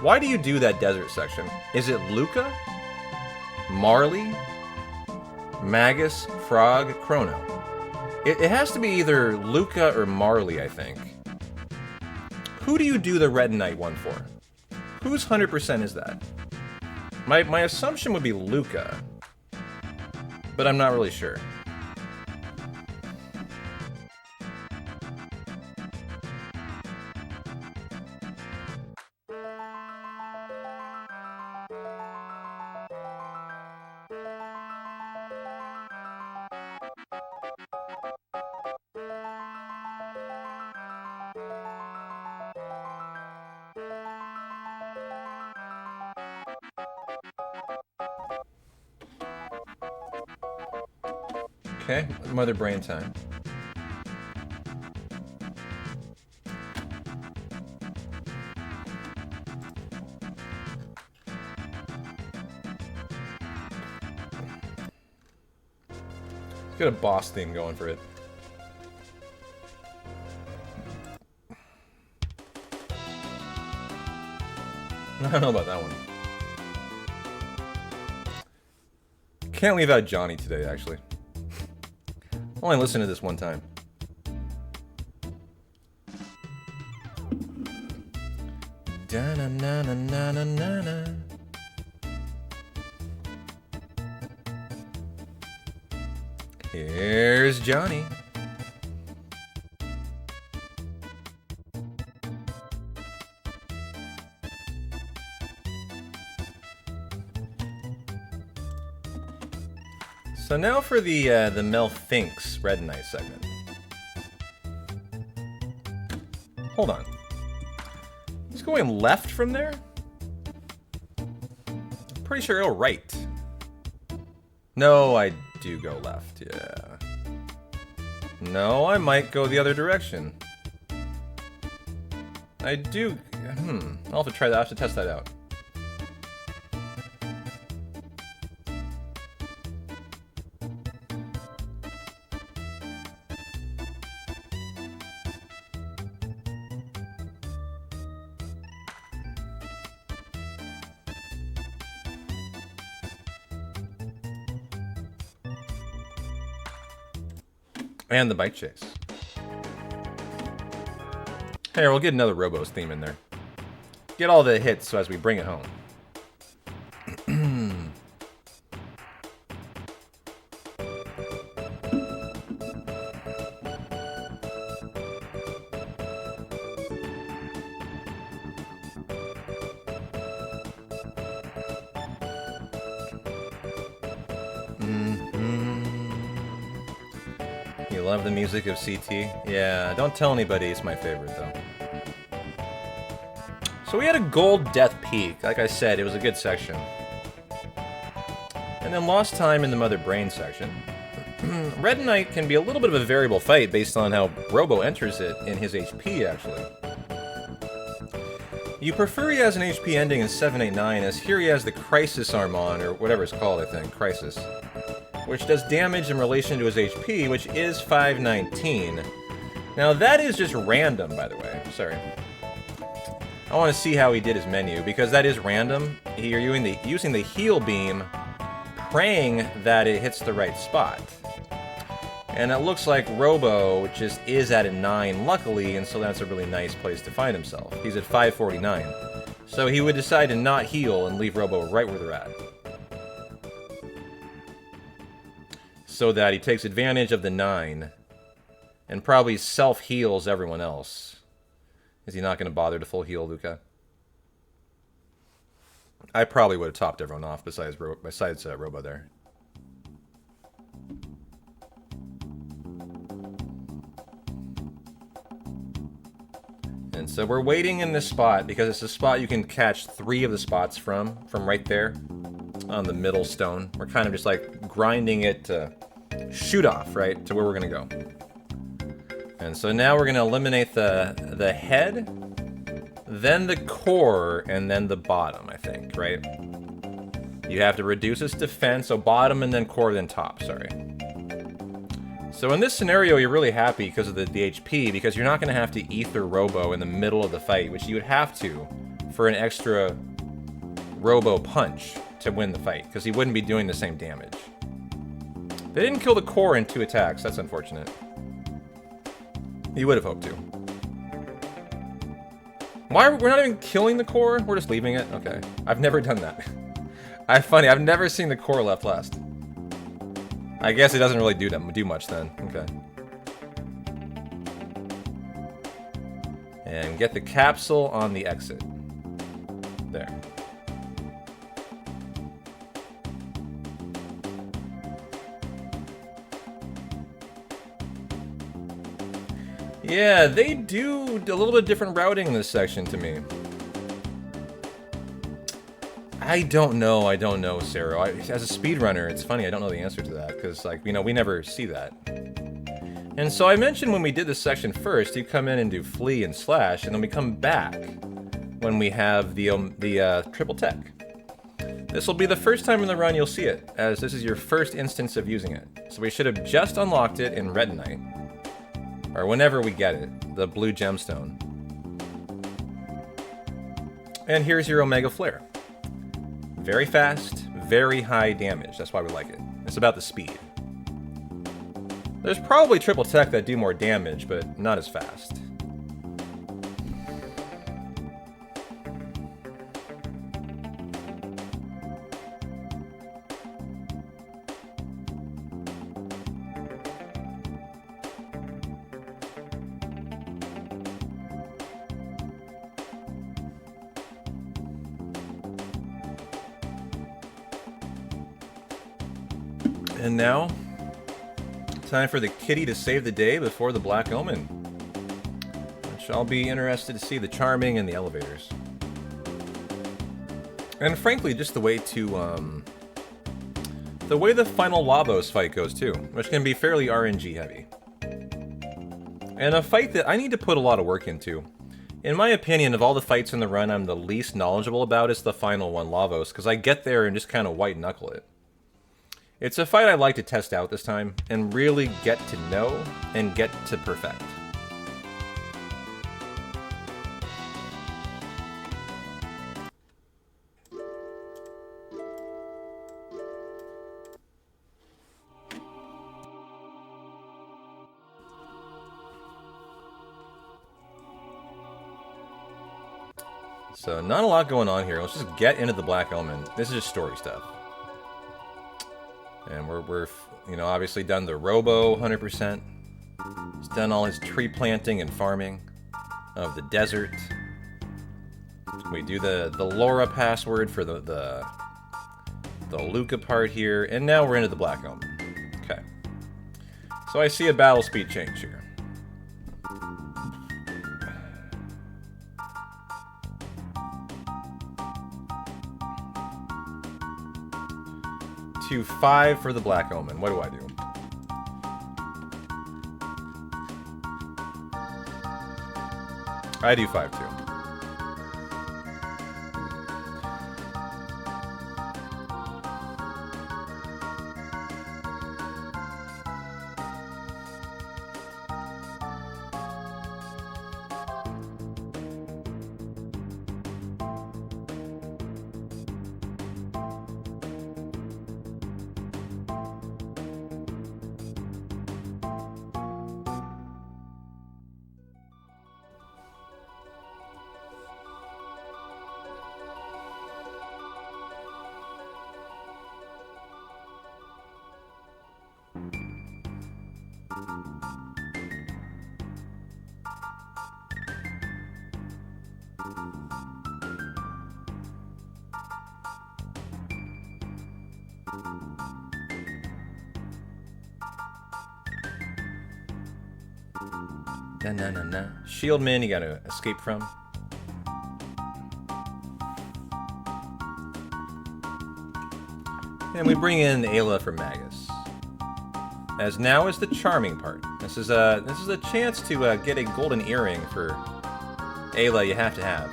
Why do you do that desert section? Is it Luca? Marley? Magus? Frog? Chrono? It has to be either Luca or Marley, I think. Who do you do the Red Knight one for? Whose 100% is that? My assumption would be Luca, but I'm not really sure. Okay, Mother Brain time. Let's get a boss theme going for it. I don't know about that one. Can't leave out Johnny today, actually. Only listen to this one time. Da-na-na-na-na-na-na. Here's Johnny. So now for the Mel Finks Red Knight segment. Hold on. He's going left from there? I'm pretty sure I go right. No, I do go left, yeah. No, I might go the other direction. I do... I'll have to try that. I'll have to test that out. And the bike chase. Here, we'll get another Robo's theme in there. Get all the hits so as we bring it home. Love the music of CT. Yeah, don't tell anybody it's my favorite, though. So we had a gold Death Peak. Like I said, it was a good section. And then lost time in the Mother Brain section. Red Knight can be a little bit of a variable fight based on how Robo enters it in his HP, actually. You prefer he has an HP ending in 789, as here he has the Crisis arm on, or whatever it's called, I think. Crisis. which does damage in relation to his HP, which is 519. Now that is just random, by the way. Sorry. I want to see how he did his menu, because that is random. You're using the heal beam, praying that it hits the right spot. And it looks like Robo just is at a 9, luckily, and so that's a really nice place to find himself. He's at 549. So he would decide to not heal and leave Robo right where they're at. So that he takes advantage of the 9, and probably self-heals everyone else. Is he not going to bother to full heal Luca? I probably would have topped everyone off besides Robo there. And so we're waiting in this spot because it's a spot you can catch 3 of the spots from right there on the middle stone. We're kind of just like grinding it to shoot off, right, to where we're going to go. And so now we're going to eliminate the head, then the core, and then the bottom, I think, right? You have to reduce its defense, so bottom and then core, then top, sorry. So in this scenario, you're really happy because of the HP, because you're not going to have to ether Robo in the middle of the fight, which you would have to for an extra Robo punch to win the fight, because he wouldn't be doing the same damage. They didn't kill the core in 2 attacks, that's unfortunate. You would have hoped to. We're not even killing the core? We're just leaving it? Okay. I've never done that. Funny, I've never seen the core left last. I guess it doesn't really do much then. Okay. And get the capsule on the exit. There. Yeah, they do a little bit different routing in this section to me. I don't know, Sarah. As a speedrunner, it's funny, I don't know the answer to that, because, like, you know, we never see that. And so I mentioned when we did this section first, you come in and do flee and slash, and then we come back when we have the triple tech. This will be the first time in the run you'll see it, as this is your first instance of using it. So we should have just unlocked it in Retinite. Or whenever we get it, the blue gemstone. And here's your Omega Flare. Very fast, very high damage. That's why we like it. It's about the speed. There's probably triple tech that do more damage, but not as fast. And now, time for the kitty to save the day before the Black Omen. Which I'll be interested to see the charming and the elevators. And frankly, just the way the final Labos fight goes too, which can be fairly RNG heavy. And a fight that I need to put a lot of work into. In my opinion, of all the fights in the run I'm the least knowledgeable about is the final one, Lavos, because I get there and just kind of white knuckle it. It's a fight I'd like to test out this time, and really get to know, and get to perfect. So, not a lot going on here. Let's just get into the Black Omen. This is just story stuff. And we're you know, obviously done the Robo 100%. He's done all his tree planting and farming of the desert. We do the Laura password for the Luca part here, and now we're into the Black Omen. Okay. So I see a battle speed change here. To 5 for the Black Omen. What do I do? I do 5 too. Na. Shieldman, you gotta escape from. And we bring in Ayla for Magus. As now is the charming part. This is a chance to get a golden earring for Ayla. You have to have.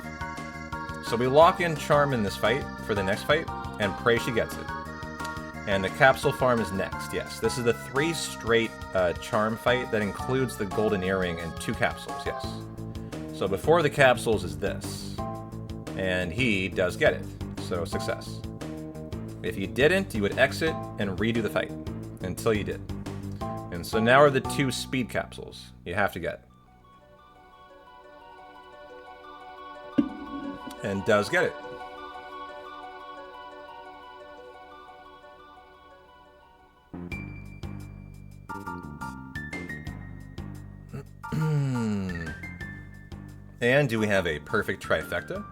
So we lock in charm in this fight for the next fight, and pray she gets it. And the capsule farm is next. Yes, this is the 3 straight charm fight that includes the golden earring and 2 capsules. Yes. So before the capsules is this, and he does get it. So success. If you didn't, you would exit and redo the fight until you did. And so now are the 2 speed capsules you have to get. And does get it. And do we have a perfect trifecta?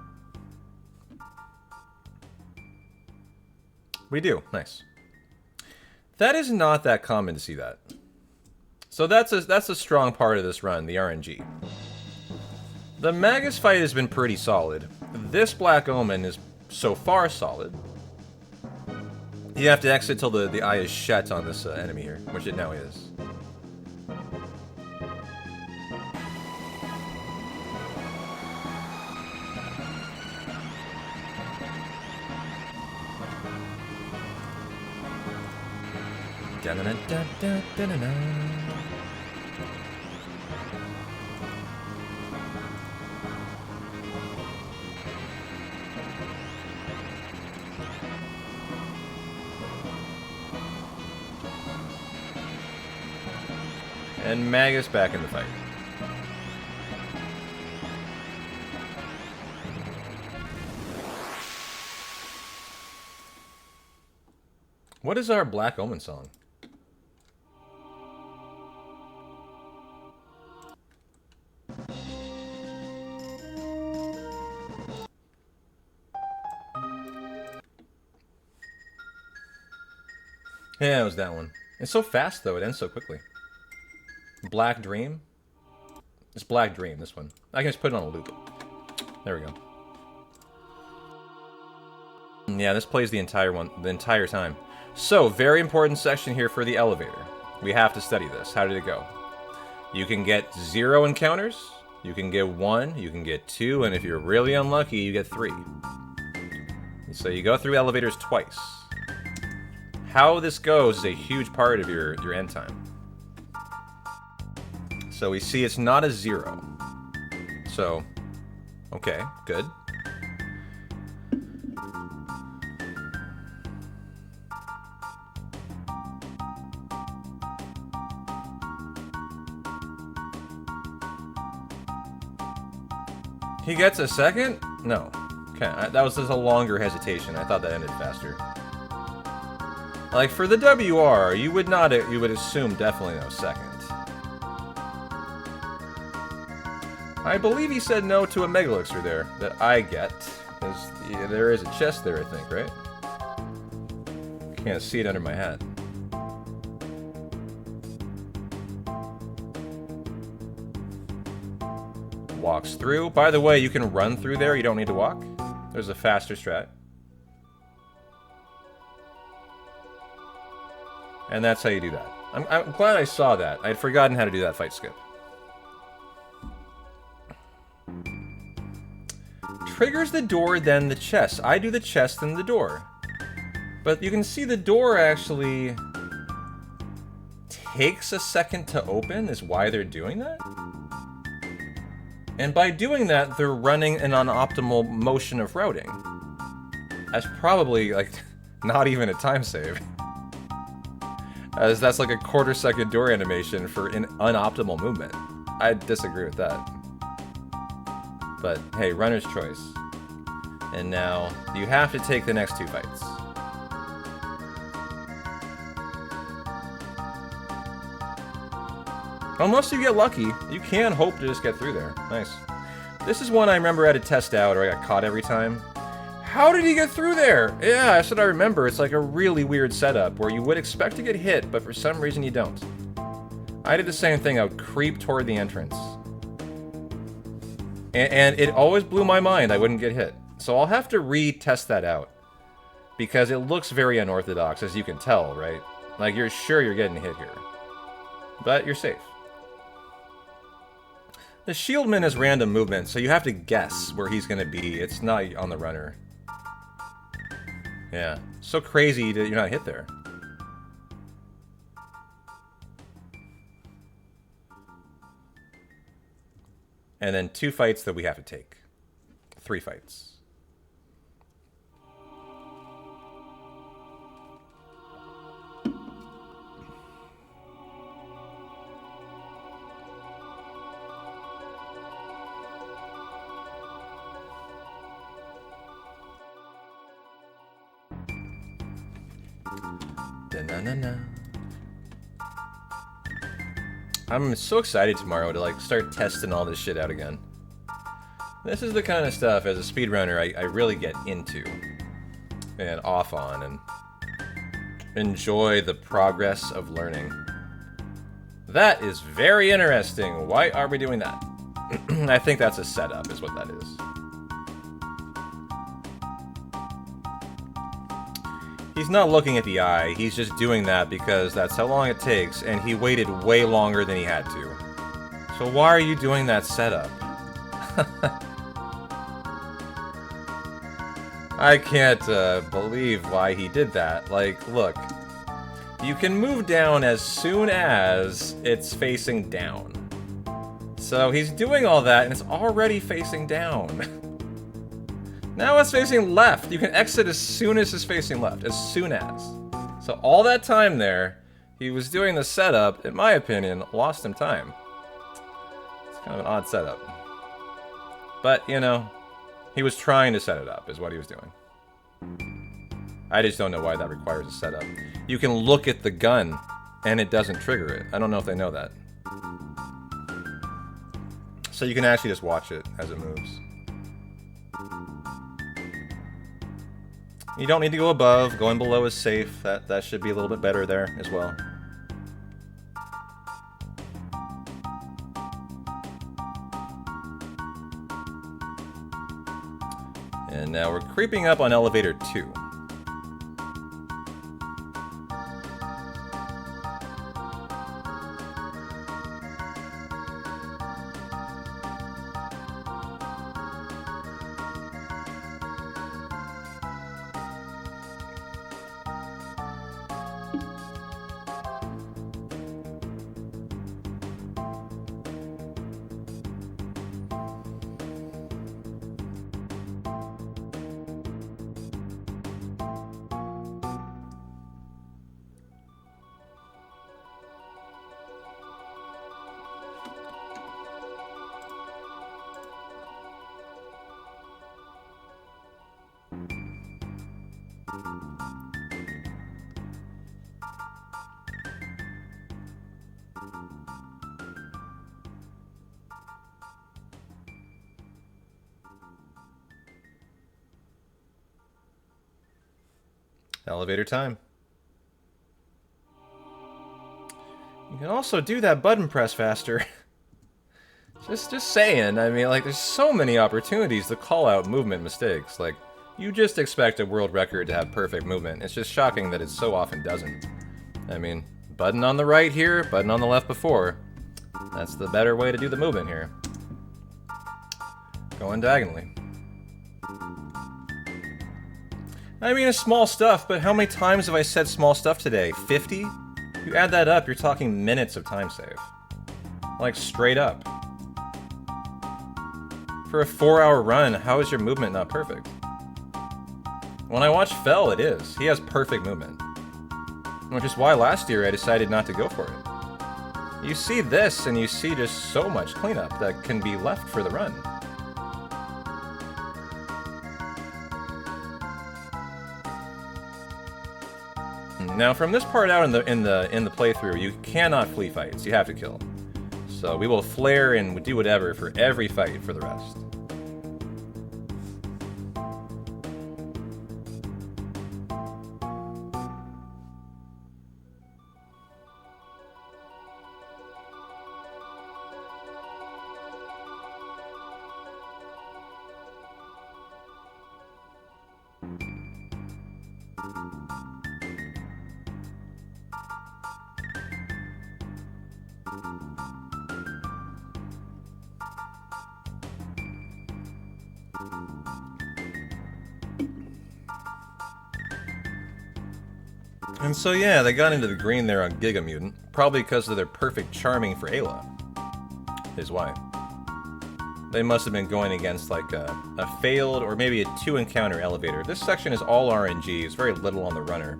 We do. Nice. That is not that common to see that. So that's a strong part of this run, the RNG. The Magus fight has been pretty solid. This Black Omen is so far solid. You have to exit till the eye is shut on this enemy here, which it now is. Da-na-na-da-da-da-da-da. And Magus back in the fight. What is our Black Omen song? Yeah, it was that one. It's so fast, though. It ends so quickly. Black Dream? It's Black Dream, this one. I can just put it on a loop. There we go. Yeah, this plays the entire time. So, very important section here for the elevator. We have to study this. How did it go? You can get 0 encounters, you can get 1, you can get 2, and if you're really unlucky, you get 3. So you go through elevators twice. How this goes is a huge part of your end time. So we see it's not a 0. So, okay, good. He gets a second? No. Okay, that was just a longer hesitation. I thought that ended faster. Like, for the WR, you would assume definitely no second. I believe he said no to a Mega Elixir there, that I get. There is a chest there, I think, right? Can't see it under my hat. Walks through. By the way, you can run through there, you don't need to walk. There's a faster strat. And that's how you do that. I'm glad I saw that. I had forgotten how to do that fight skip. Triggers the door, then the chest. I do the chest, then the door. But you can see the door actually takes a second to open, is why they're doing that. And by doing that, they're running an unoptimal motion of routing. That's probably, like, not even a time save. As that's like a quarter-second door animation for an unoptimal movement. I disagree with that. But, hey, runner's choice. And now, you have to take the next 2 fights. Unless you get lucky, you can hope to just get through there. Nice. This is one I remember I had to test out, or I got caught every time. How did he get through there? Yeah, that's what I remember. It's like a really weird setup where you would expect to get hit, but for some reason you don't. I did the same thing. I would creep toward the entrance. And it always blew my mind I wouldn't get hit. So I'll have to retest that out. Because it looks very unorthodox, as you can tell, right? Like, you're sure you're getting hit here. But you're safe. The Shieldman is random movement, so you have to guess where he's going to be. It's not on the runner. Yeah. So crazy that you're not hit there. And then 2 fights that we have to take. 3 fights. Da-na-na-na. I'm so excited tomorrow to like start testing all this shit out again. This is the kind of stuff as a speedrunner I really get into and off on and enjoy the progress of learning. That is very interesting. Why are we doing that? I think that's a setup is what that is. He's not looking at the eye, he's just doing that because that's how long it takes, and he waited way longer than he had to. So why are you doing that setup? I can't believe why he did that. Like, look, you can move down as soon as it's facing down. So he's doing all that, and it's already facing down. Now it's facing left. You can exit as soon as it's facing left. As soon as. So all that time there, he was doing the setup, in my opinion, lost him time. It's kind of an odd setup. But, you know, he was trying to set it up, is what he was doing. I just don't know why that requires a setup. You can look at the gun, and it doesn't trigger it. I don't know if they know that. So you can actually just watch it as it moves. You don't need to go above. Going below is safe. That should be a little bit better there as well. And now we're creeping up on elevator 2. Elevator time. You can also do that button press faster. just saying. I mean, like, there's so many opportunities to call out movement mistakes. Like, you just expect a world record to have perfect movement. It's just shocking that it so often doesn't. I mean, button on the right here, button on the left before. That's the better way to do the movement here. Going diagonally. I mean, it's small stuff, but how many times have I said small stuff today? 50? You add that up, you're talking minutes of time save. Like, straight up. For a 4-hour run, how is your movement not perfect? When I watch Fell, it is. He has perfect movement. Which is why last year I decided not to go for it. You see this, and you see just so much cleanup that can be left for the run. Now, from this part out in the playthrough, you cannot flee fights. You have to kill. So we will flare and do whatever for every fight for the rest. And so yeah, they got into the green there on Giga Mutant, probably because of their perfect charming for Ayla, his wife. They must have been going against like a failed or maybe a 2-encounter elevator. This section is all RNG, it's very little on the runner,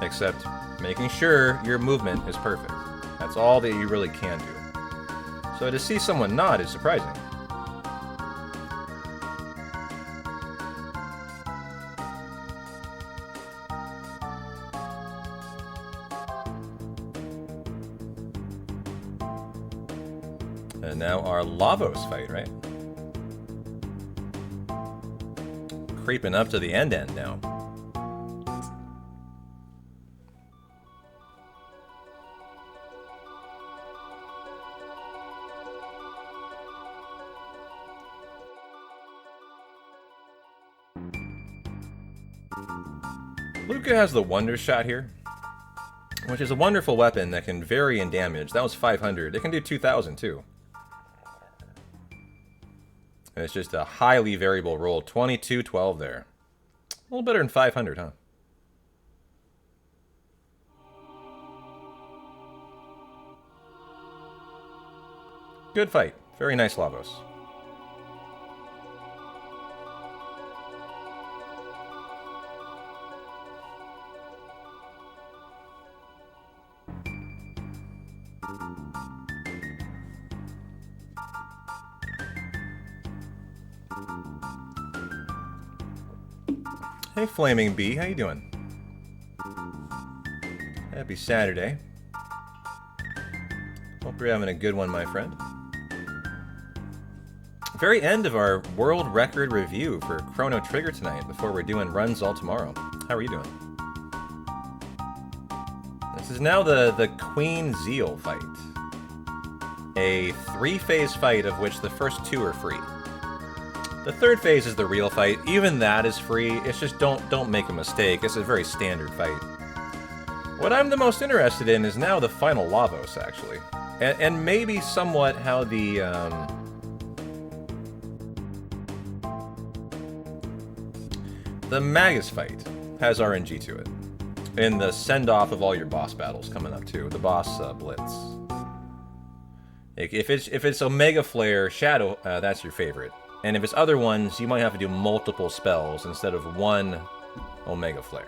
except making sure your movement is perfect. That's all that you really can do. So to see someone not is surprising. And now our Lavos fight, right? Creeping up to the end now. Luca has the Wonder Shot here, which is a wonderful weapon that can vary in damage. That was 500. It can do 2,000 too. And it's just a highly variable roll. 22, 12 there. A little better than 500, huh? Good fight. Very nice, Lavos. Hey, Flaming Bee, how you doing? Happy Saturday. Hope you're having a good one, my friend. Very end of our world record review for Chrono Trigger tonight before we're doing runs all tomorrow. How are you doing? This is now the Queen Zeal fight. A 3-phase fight of which the first 2 are free. The 3rd phase is the real fight. Even that is free. It's just don't make a mistake. It's a very standard fight. What I'm the most interested in is now the final Lavos, actually. And maybe somewhat how the Magus fight has RNG to it. And the send-off of all your boss battles coming up too. The boss blitz. If it's Omega Flare, Shadow, that's your favorite. And if it's other ones, you might have to do multiple spells instead of one Omega Flare.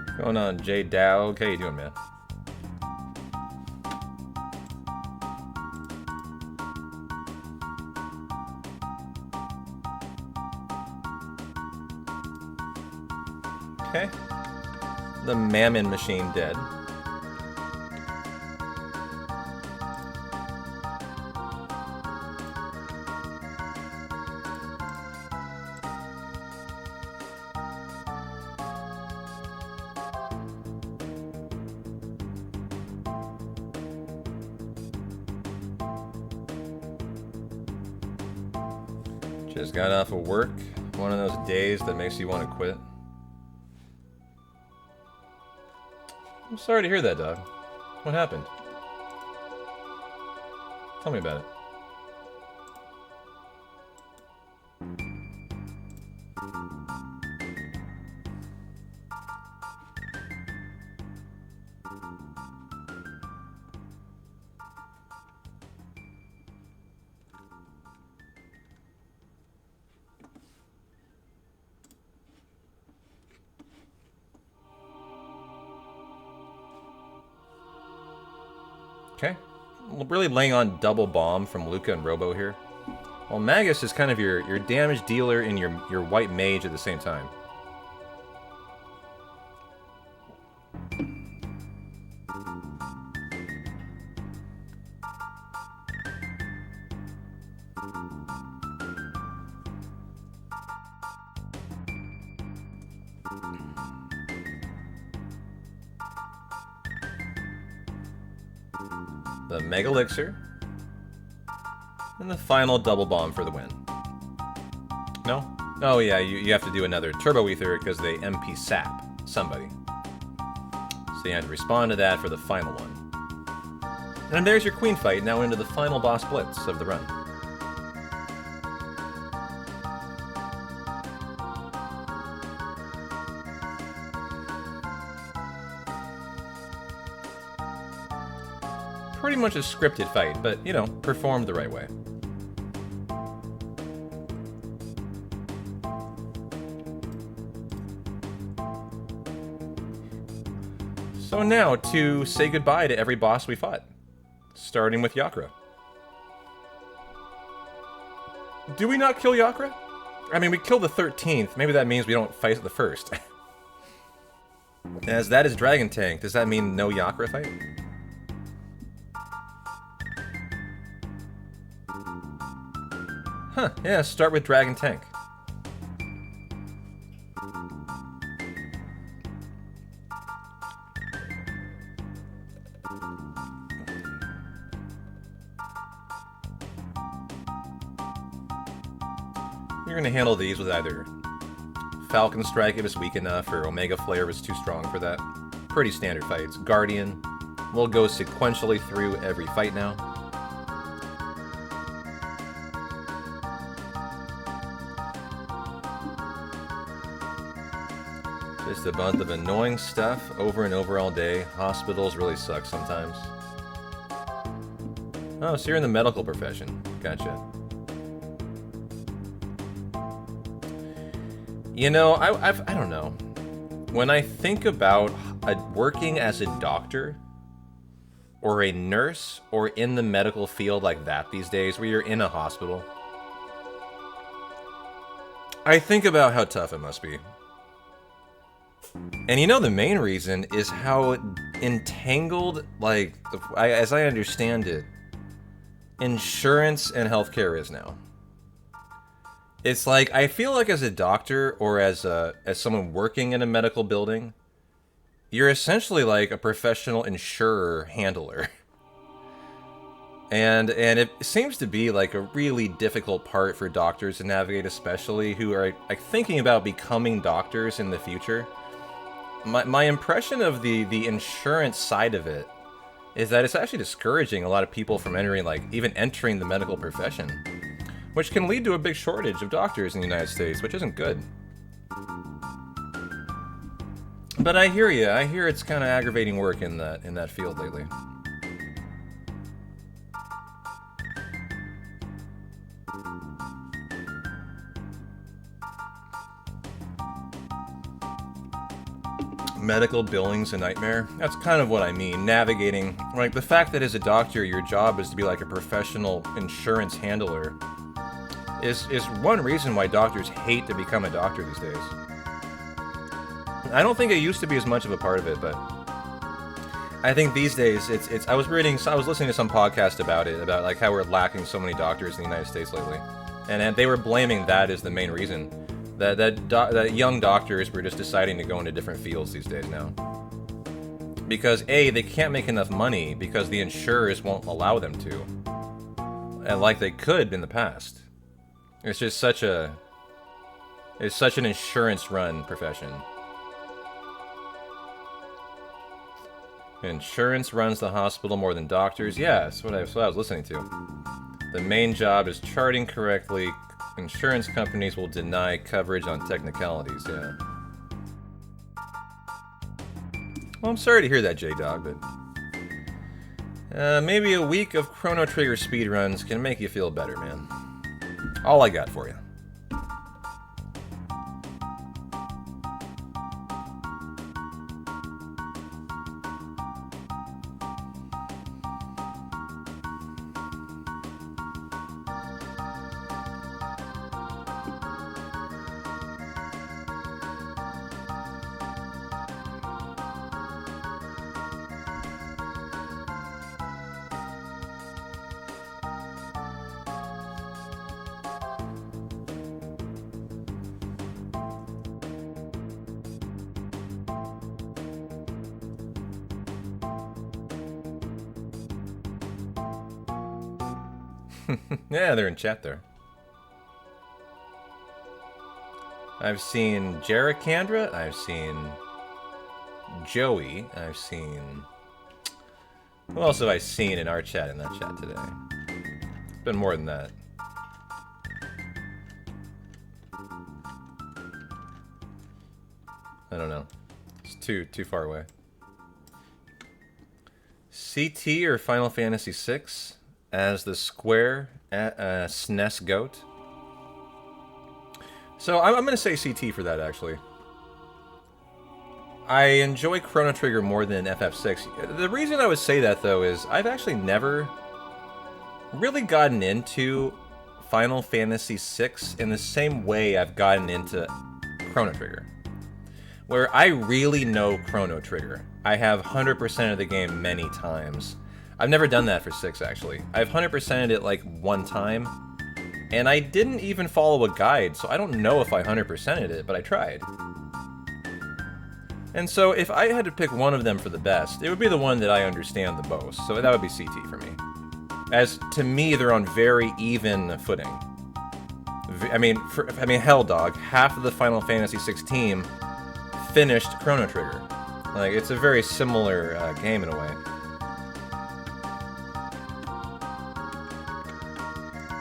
What's going on, J Dowd? How you doing, man? Okay. The Mammon Machine dead. Just got off of work. One of those days that makes you want to quit. I'm sorry to hear that, dog. What happened? Tell me about it. Okay. Really laying on double bomb from Luca and Robo here. Well, Magus is kind of your damage dealer and your white mage at the same time. the Mega Elixir, and the final double bomb for the win. No? Oh yeah, you have to do another Turbo Ether because they MP sap somebody. So you have to respond to that for the final one. And there's your Queen fight, now into the final boss blitz of the run. Pretty much a scripted fight, but, you know, performed the right way. So now, to say goodbye to every boss we fought. Starting with Yakra. Do we not kill Yakra? I mean, we killed the 13th. Maybe that means we don't fight at the first. As that is Dragon Tank, does that mean no Yakra fight? Huh, yeah, start with Dragon Tank. You're gonna handle these with either Falcon Strike if it's weak enough, or Omega Flare if it's too strong for that. Pretty standard fights. Guardian. We'll go sequentially through every fight now. Just a bunch of annoying stuff over and over all day. Hospitals really suck sometimes. Oh, so you're in the medical profession. Gotcha. You know, I don't know. When I think about working as a doctor, or a nurse, or in the medical field like that these days, where you're in a hospital, I think about how tough it must be. And you know, the main reason is how entangled, like, as I understand it, insurance and healthcare is now. It's like, I feel like as a doctor, or as someone working in a medical building, you're essentially like a professional insurer handler. And it seems to be like a really difficult part for doctors to navigate, especially who are like thinking about becoming doctors in the future. My impression of the insurance side of it is that it's actually discouraging a lot of people from entering, like, even entering the medical profession, which can lead to a big shortage of doctors in the United States, which isn't good. But I hear you. I hear it's kind of aggravating work in that field lately. Medical billing's a nightmare. That's kind of what I mean. Navigating, like, the fact that as a doctor your job is to be like a professional insurance handler is one reason why doctors hate to become a doctor these days. I don't think it used to be as much of a part of it, but I think these days it's I was listening to some podcast about it, about like how we're lacking so many doctors in the United States lately, and they were blaming that as the main reason. That young doctors were just deciding to go into different fields these days now. Because A, they can't make enough money because the insurers won't allow them to. And like they could in the past. It's just such an insurance-run profession. Insurance runs the hospital more than doctors. Yeah, that's what I was listening to. The main job is charting correctly. Insurance companies will deny coverage on technicalities, yeah. Well, I'm sorry to hear that, J-Dog, but maybe a week of Chrono Trigger speedruns can make you feel better, man. All I got for you. Yeah, they're in chat there. I've seen Jarracandra, I've seen Joey, I've seen... Who else have I seen in our chat and that chat today? It's been more than that. I don't know. It's too far away. CT or Final Fantasy VI as the Square SNES GOAT? So I'm going to say CT for that, actually. I enjoy Chrono Trigger more than FF6. The reason I would say that, though, is I've actually never really gotten into Final Fantasy VI in the same way I've gotten into Chrono Trigger. Where I really know Chrono Trigger. I have 100% of the game many times. I've never done that for 6, actually. I've 100%ed it, like, one time. And I didn't even follow a guide, so I don't know if I 100%ed it, but I tried. And so, if I had to pick one of them for the best, it would be the one that I understand the most, so that would be CT for me. As, to me, they're on very even footing. I mean, hell, dog, half of the Final Fantasy VI team finished Chrono Trigger. Like, it's a very similar game in a way.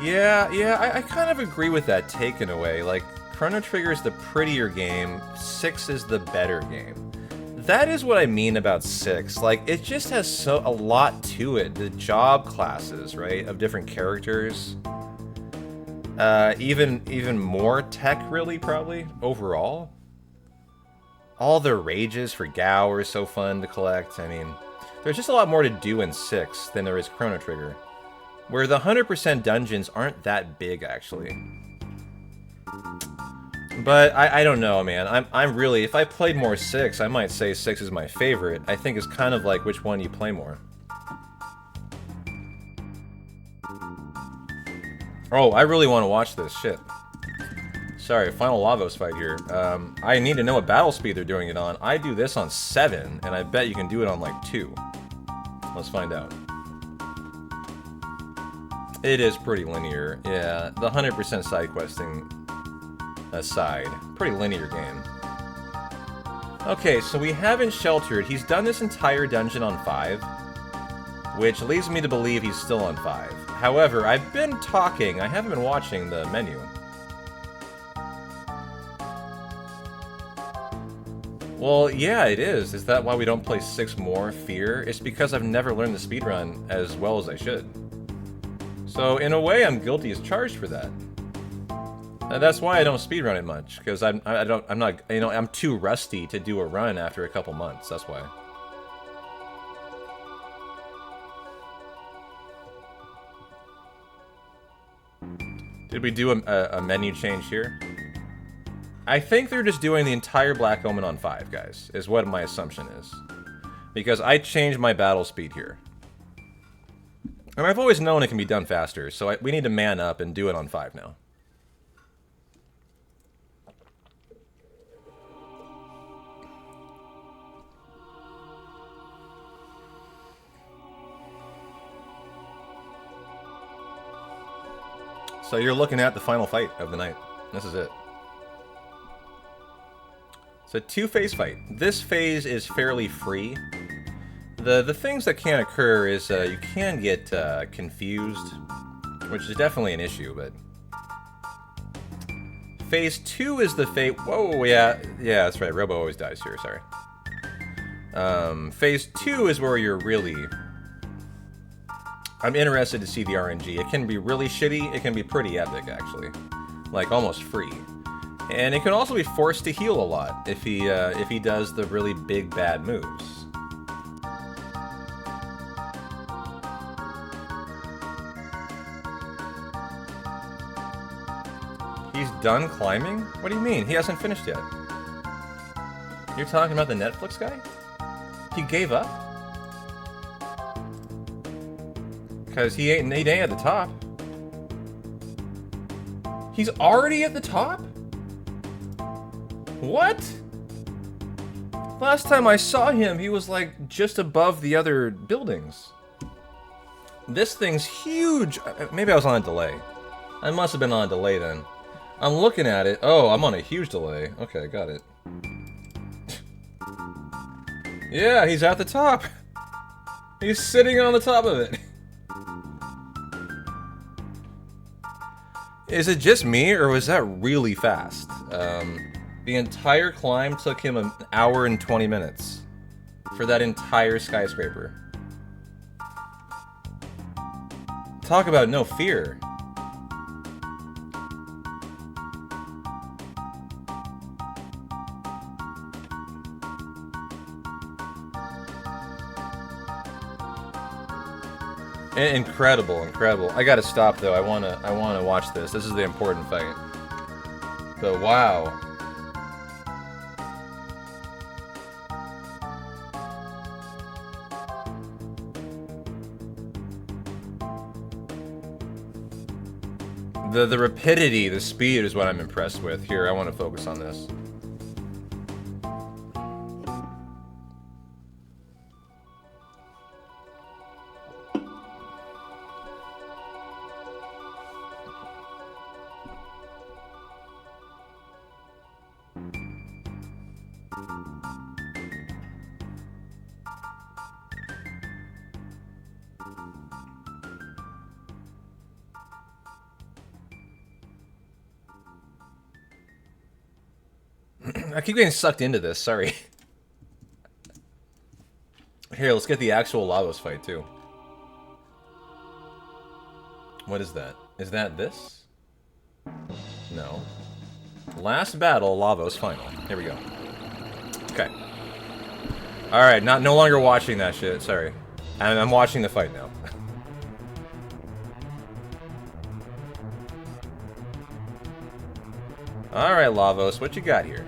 Yeah, I kind of agree with that take in a way. Like, Chrono Trigger is the prettier game, 6 is the better game. That is what I mean about 6. Like, it just has a lot to it. The job classes, right, of different characters. Even more tech, really, probably, overall. All the rages for Gao are so fun to collect. I mean, there's just a lot more to do in 6 than there is Chrono Trigger. Where the 100% dungeons aren't that big, actually. But I don't know, man. I'm really, if I played more 6, I might say 6 is my favorite. I think it's kind of like which one you play more. Oh, I really want to watch this. Shit. Sorry, Final Lavos fight here. I need to know what battle speed they're doing it on. I do this on 7, and I bet you can do it on, like, 2. Let's find out. It is pretty linear, yeah. The 100% side questing aside, pretty linear game. Okay, so we haven't Sheltered. He's done this entire dungeon on 5, which leads me to believe he's still on 5. However, I've been talking, I haven't been watching the menu. Well, yeah, it is. Is that why we don't play 6 more? Fear? It's because I've never learned the speedrun as well as I should. So, in a way, I'm guilty as charged for that. And that's why I don't speedrun it much, because I'm not, you know, I'm too rusty to do a run after a couple months, that's why. Did we do a menu change here? I think they're just doing the entire Black Omen on 5, guys, is what my assumption is. Because I changed my battle speed here. And I've always known it can be done faster, so we need to man up and do it on 5 now. So you're looking at the final fight of the night. This is it. It's a 2-phase fight. This phase is fairly free. The things that can occur is you can get confused, which is definitely an issue, but... Phase 2 is the fate... Whoa, yeah, that's right, Robo always dies here, sorry. Phase 2 is where you're really... I'm interested to see the RNG. It can be really shitty, it can be pretty epic, actually. Like, almost free. And it can also be forced to heal a lot if he does the really big bad moves. He's done climbing? What do you mean? He hasn't finished yet. You're talking about the Netflix guy? He gave up? Because he ain't at the top. He's already at the top? What? Last time I saw him, he was like just above the other buildings. This thing's huge. Maybe I was on a delay. I must have been on a delay then. I'm looking at it. Oh, I'm on a huge delay. Okay, got it. Yeah, he's at the top. He's sitting on the top of it. Is it just me, or was that really fast? The entire climb took him an hour and 20 minutes for that entire skyscraper. Talk about no fear. Incredible, incredible. I gotta stop though. I wanna watch this. This is the important fight. But wow. The rapidity, the speed is what I'm impressed with. Here, I want to focus on this. I keep getting sucked into this, sorry. Here, let's get the actual Lavos fight, too. What is that? Is that this? No. Last battle, Lavos final. Here we go. Okay. Alright, no longer watching that shit, sorry. I'm watching the fight now. Alright, Lavos, what you got here?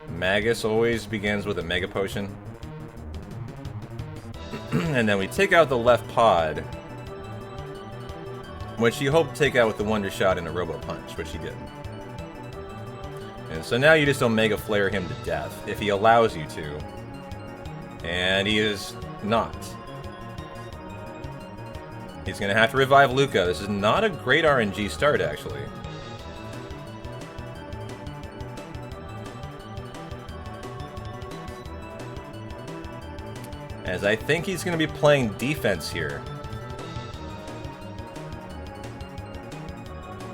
Magus always begins with a Mega Potion. And then we take out the left pod, which you hope to take out with the Wonder Shot and a Robo Punch, which he did. And so now you just Omega Flare him to death, if he allows you to. And he is not. He's gonna have to revive Luca. This is not a great RNG start, actually. As I think he's going to be playing defense here.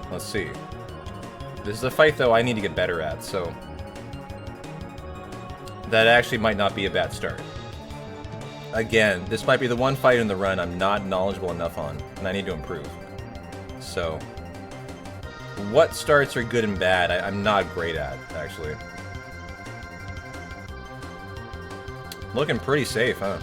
Let's see. This is a fight, though, I need to get better at, so... that actually might not be a bad start. Again, this might be the one fight in the run I'm not knowledgeable enough on, and I need to improve. So... what starts are good and bad, I'm not great at, actually. Looking pretty safe, huh?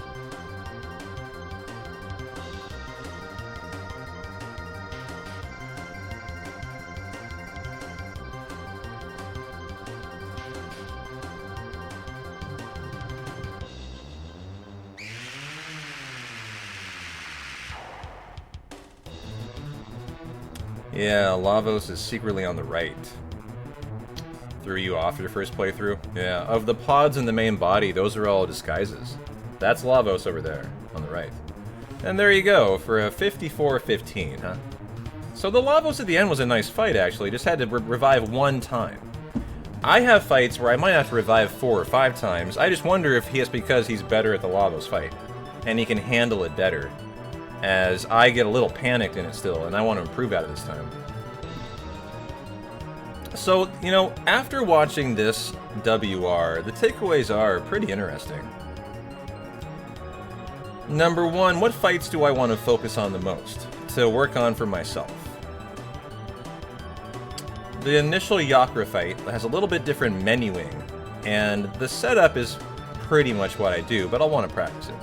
Yeah, Lavos is secretly on the right. Threw you off your first playthrough? Yeah, of the pods in the main body, those are all disguises. That's Lavos over there, on the right. And there you go, for a 54-15, huh? So the Lavos at the end was a nice fight, actually, just had to revive one time. I have fights where I might have to revive 4 or 5 times. I just wonder if it's because he's better at the Lavos fight, and he can handle it better, as I get a little panicked in it still, and I want to improve at it this time. So, you know, after watching this WR, the takeaways are pretty interesting. Number 1, what fights do I want to focus on the most, to work on for myself? The initial Yakra fight has a little bit different menuing, and the setup is pretty much what I do, but I'll want to practice it.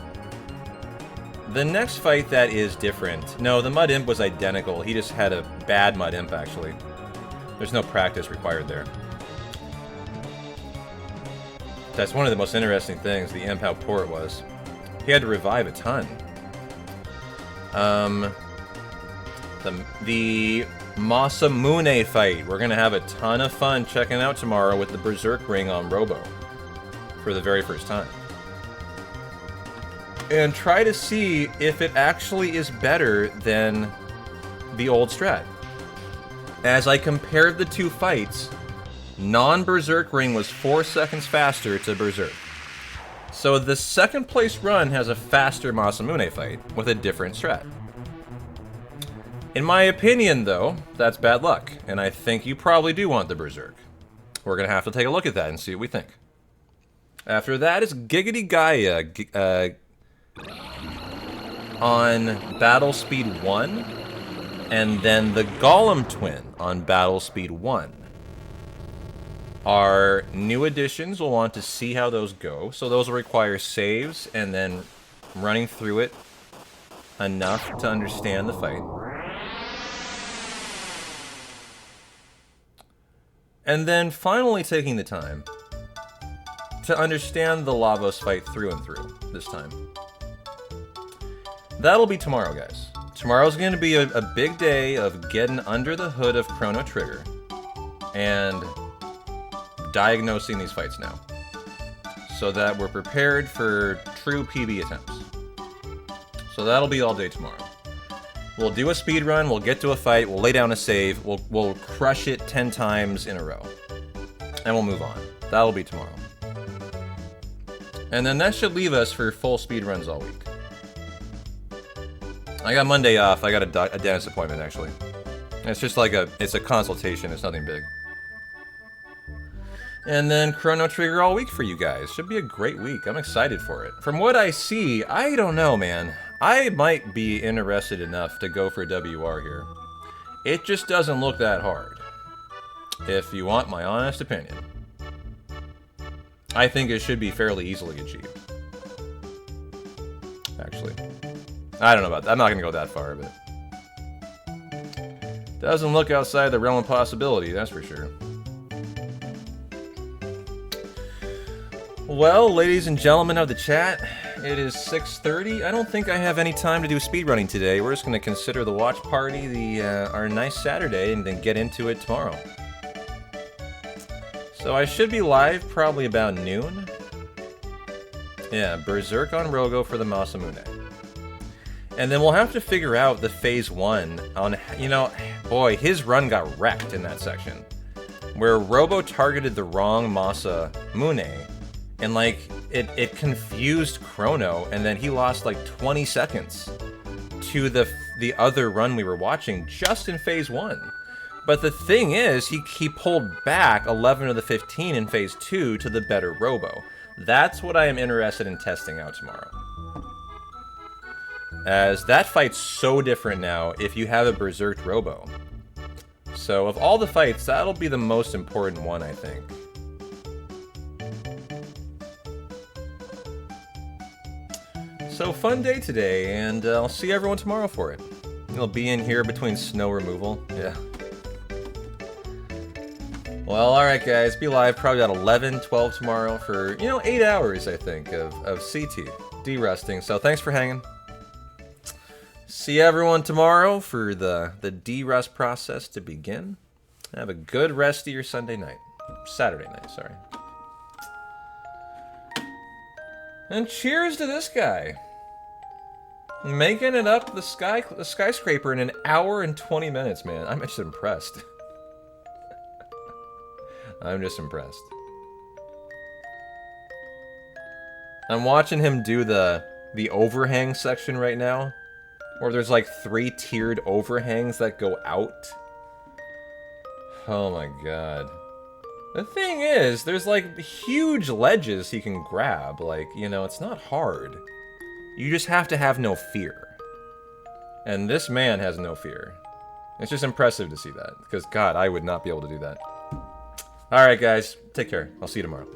The next fight that is different, no, the Mud Imp was identical, he just had a bad Mud Imp actually. There's no practice required there. That's one of the most interesting things, the Imp, how poor it was. He had to revive a ton. The Masamune fight. We're gonna have a ton of fun checking out tomorrow with the Berserk ring on Robo for the very first time. And try to see if it actually is better than the old strat. As I compared the two fights, non-Berserk ring was 4 seconds faster to Berserk. So the second place run has a faster Masamune fight with a different strat. In my opinion, though, that's bad luck, and I think you probably do want the Berserk. We're gonna have to take a look at that and see what we think. After that is Giggity Gaia on Battle Speed 1, and then the Golem Twin on Battle Speed 1. Our new additions, we'll want to see how those go, so those will require saves and then running through it enough to understand the fight. And then finally taking the time to understand the Lavos fight through and through this time. That'll be tomorrow, guys. Tomorrow's going to be a big day of getting under the hood of Chrono Trigger and diagnosing these fights now, so that we're prepared for true PB attempts. So that'll be all day tomorrow. We'll do a speed run, we'll get to a fight, we'll lay down a save, we'll crush it 10 times in a row, and we'll move on. That'll be tomorrow. And then that should leave us for full speed runs all week. I got Monday off. I got a dentist appointment, actually. It's just like it's a consultation. It's nothing big. And then Chrono Trigger all week for you guys. Should be a great week. I'm excited for it. From what I see, I don't know, man. I might be interested enough to go for WR here. It just doesn't look that hard, if you want my honest opinion. I think it should be fairly easily achieved. Actually. I don't know about that. I'm not going to go that far, but... doesn't look outside the realm of possibility, that's for sure. Well, ladies and gentlemen of the chat, it is 6:30. I don't think I have any time to do speedrunning today. We're just going to consider the watch party our nice Saturday and then get into it tomorrow. So I should be live probably about noon. Yeah, Berserk on Rogo for the Masamune. And then we'll have to figure out the phase 1 on, you know, boy, his run got wrecked in that section. Where Robo targeted the wrong Masamune, and like, it confused Chrono, and then he lost like 20 seconds to the other run we were watching just in phase 1. But the thing is, he pulled back 11 of the 15 in phase 2 to the better Robo. That's what I am interested in testing out tomorrow. As that fight's so different now if you have a Berserk Robo. So of all the fights, that'll be the most important one, I think. So fun day today, and I'll see everyone tomorrow for it. I'll be in here between snow removal. Yeah. Well, alright guys, be live probably at 11, 12 tomorrow for, 8 hours, I think, of CT, de-rusting. So thanks for hanging. See everyone tomorrow for the de-rust process to begin. Have a good rest of your Sunday night. Saturday night, sorry. And cheers to this guy. Making it up the skyscraper in an hour and 20 minutes, man. I'm just impressed. I'm just impressed. I'm watching him do the overhang section right now, where there's like 3 tiered overhangs that go out. Oh my god. The thing is, there's like huge ledges he can grab. Like, it's not hard. You just have to have no fear. And this man has no fear. It's just impressive to see that. Because, God, I would not be able to do that. Alright, guys. Take care. I'll see you tomorrow.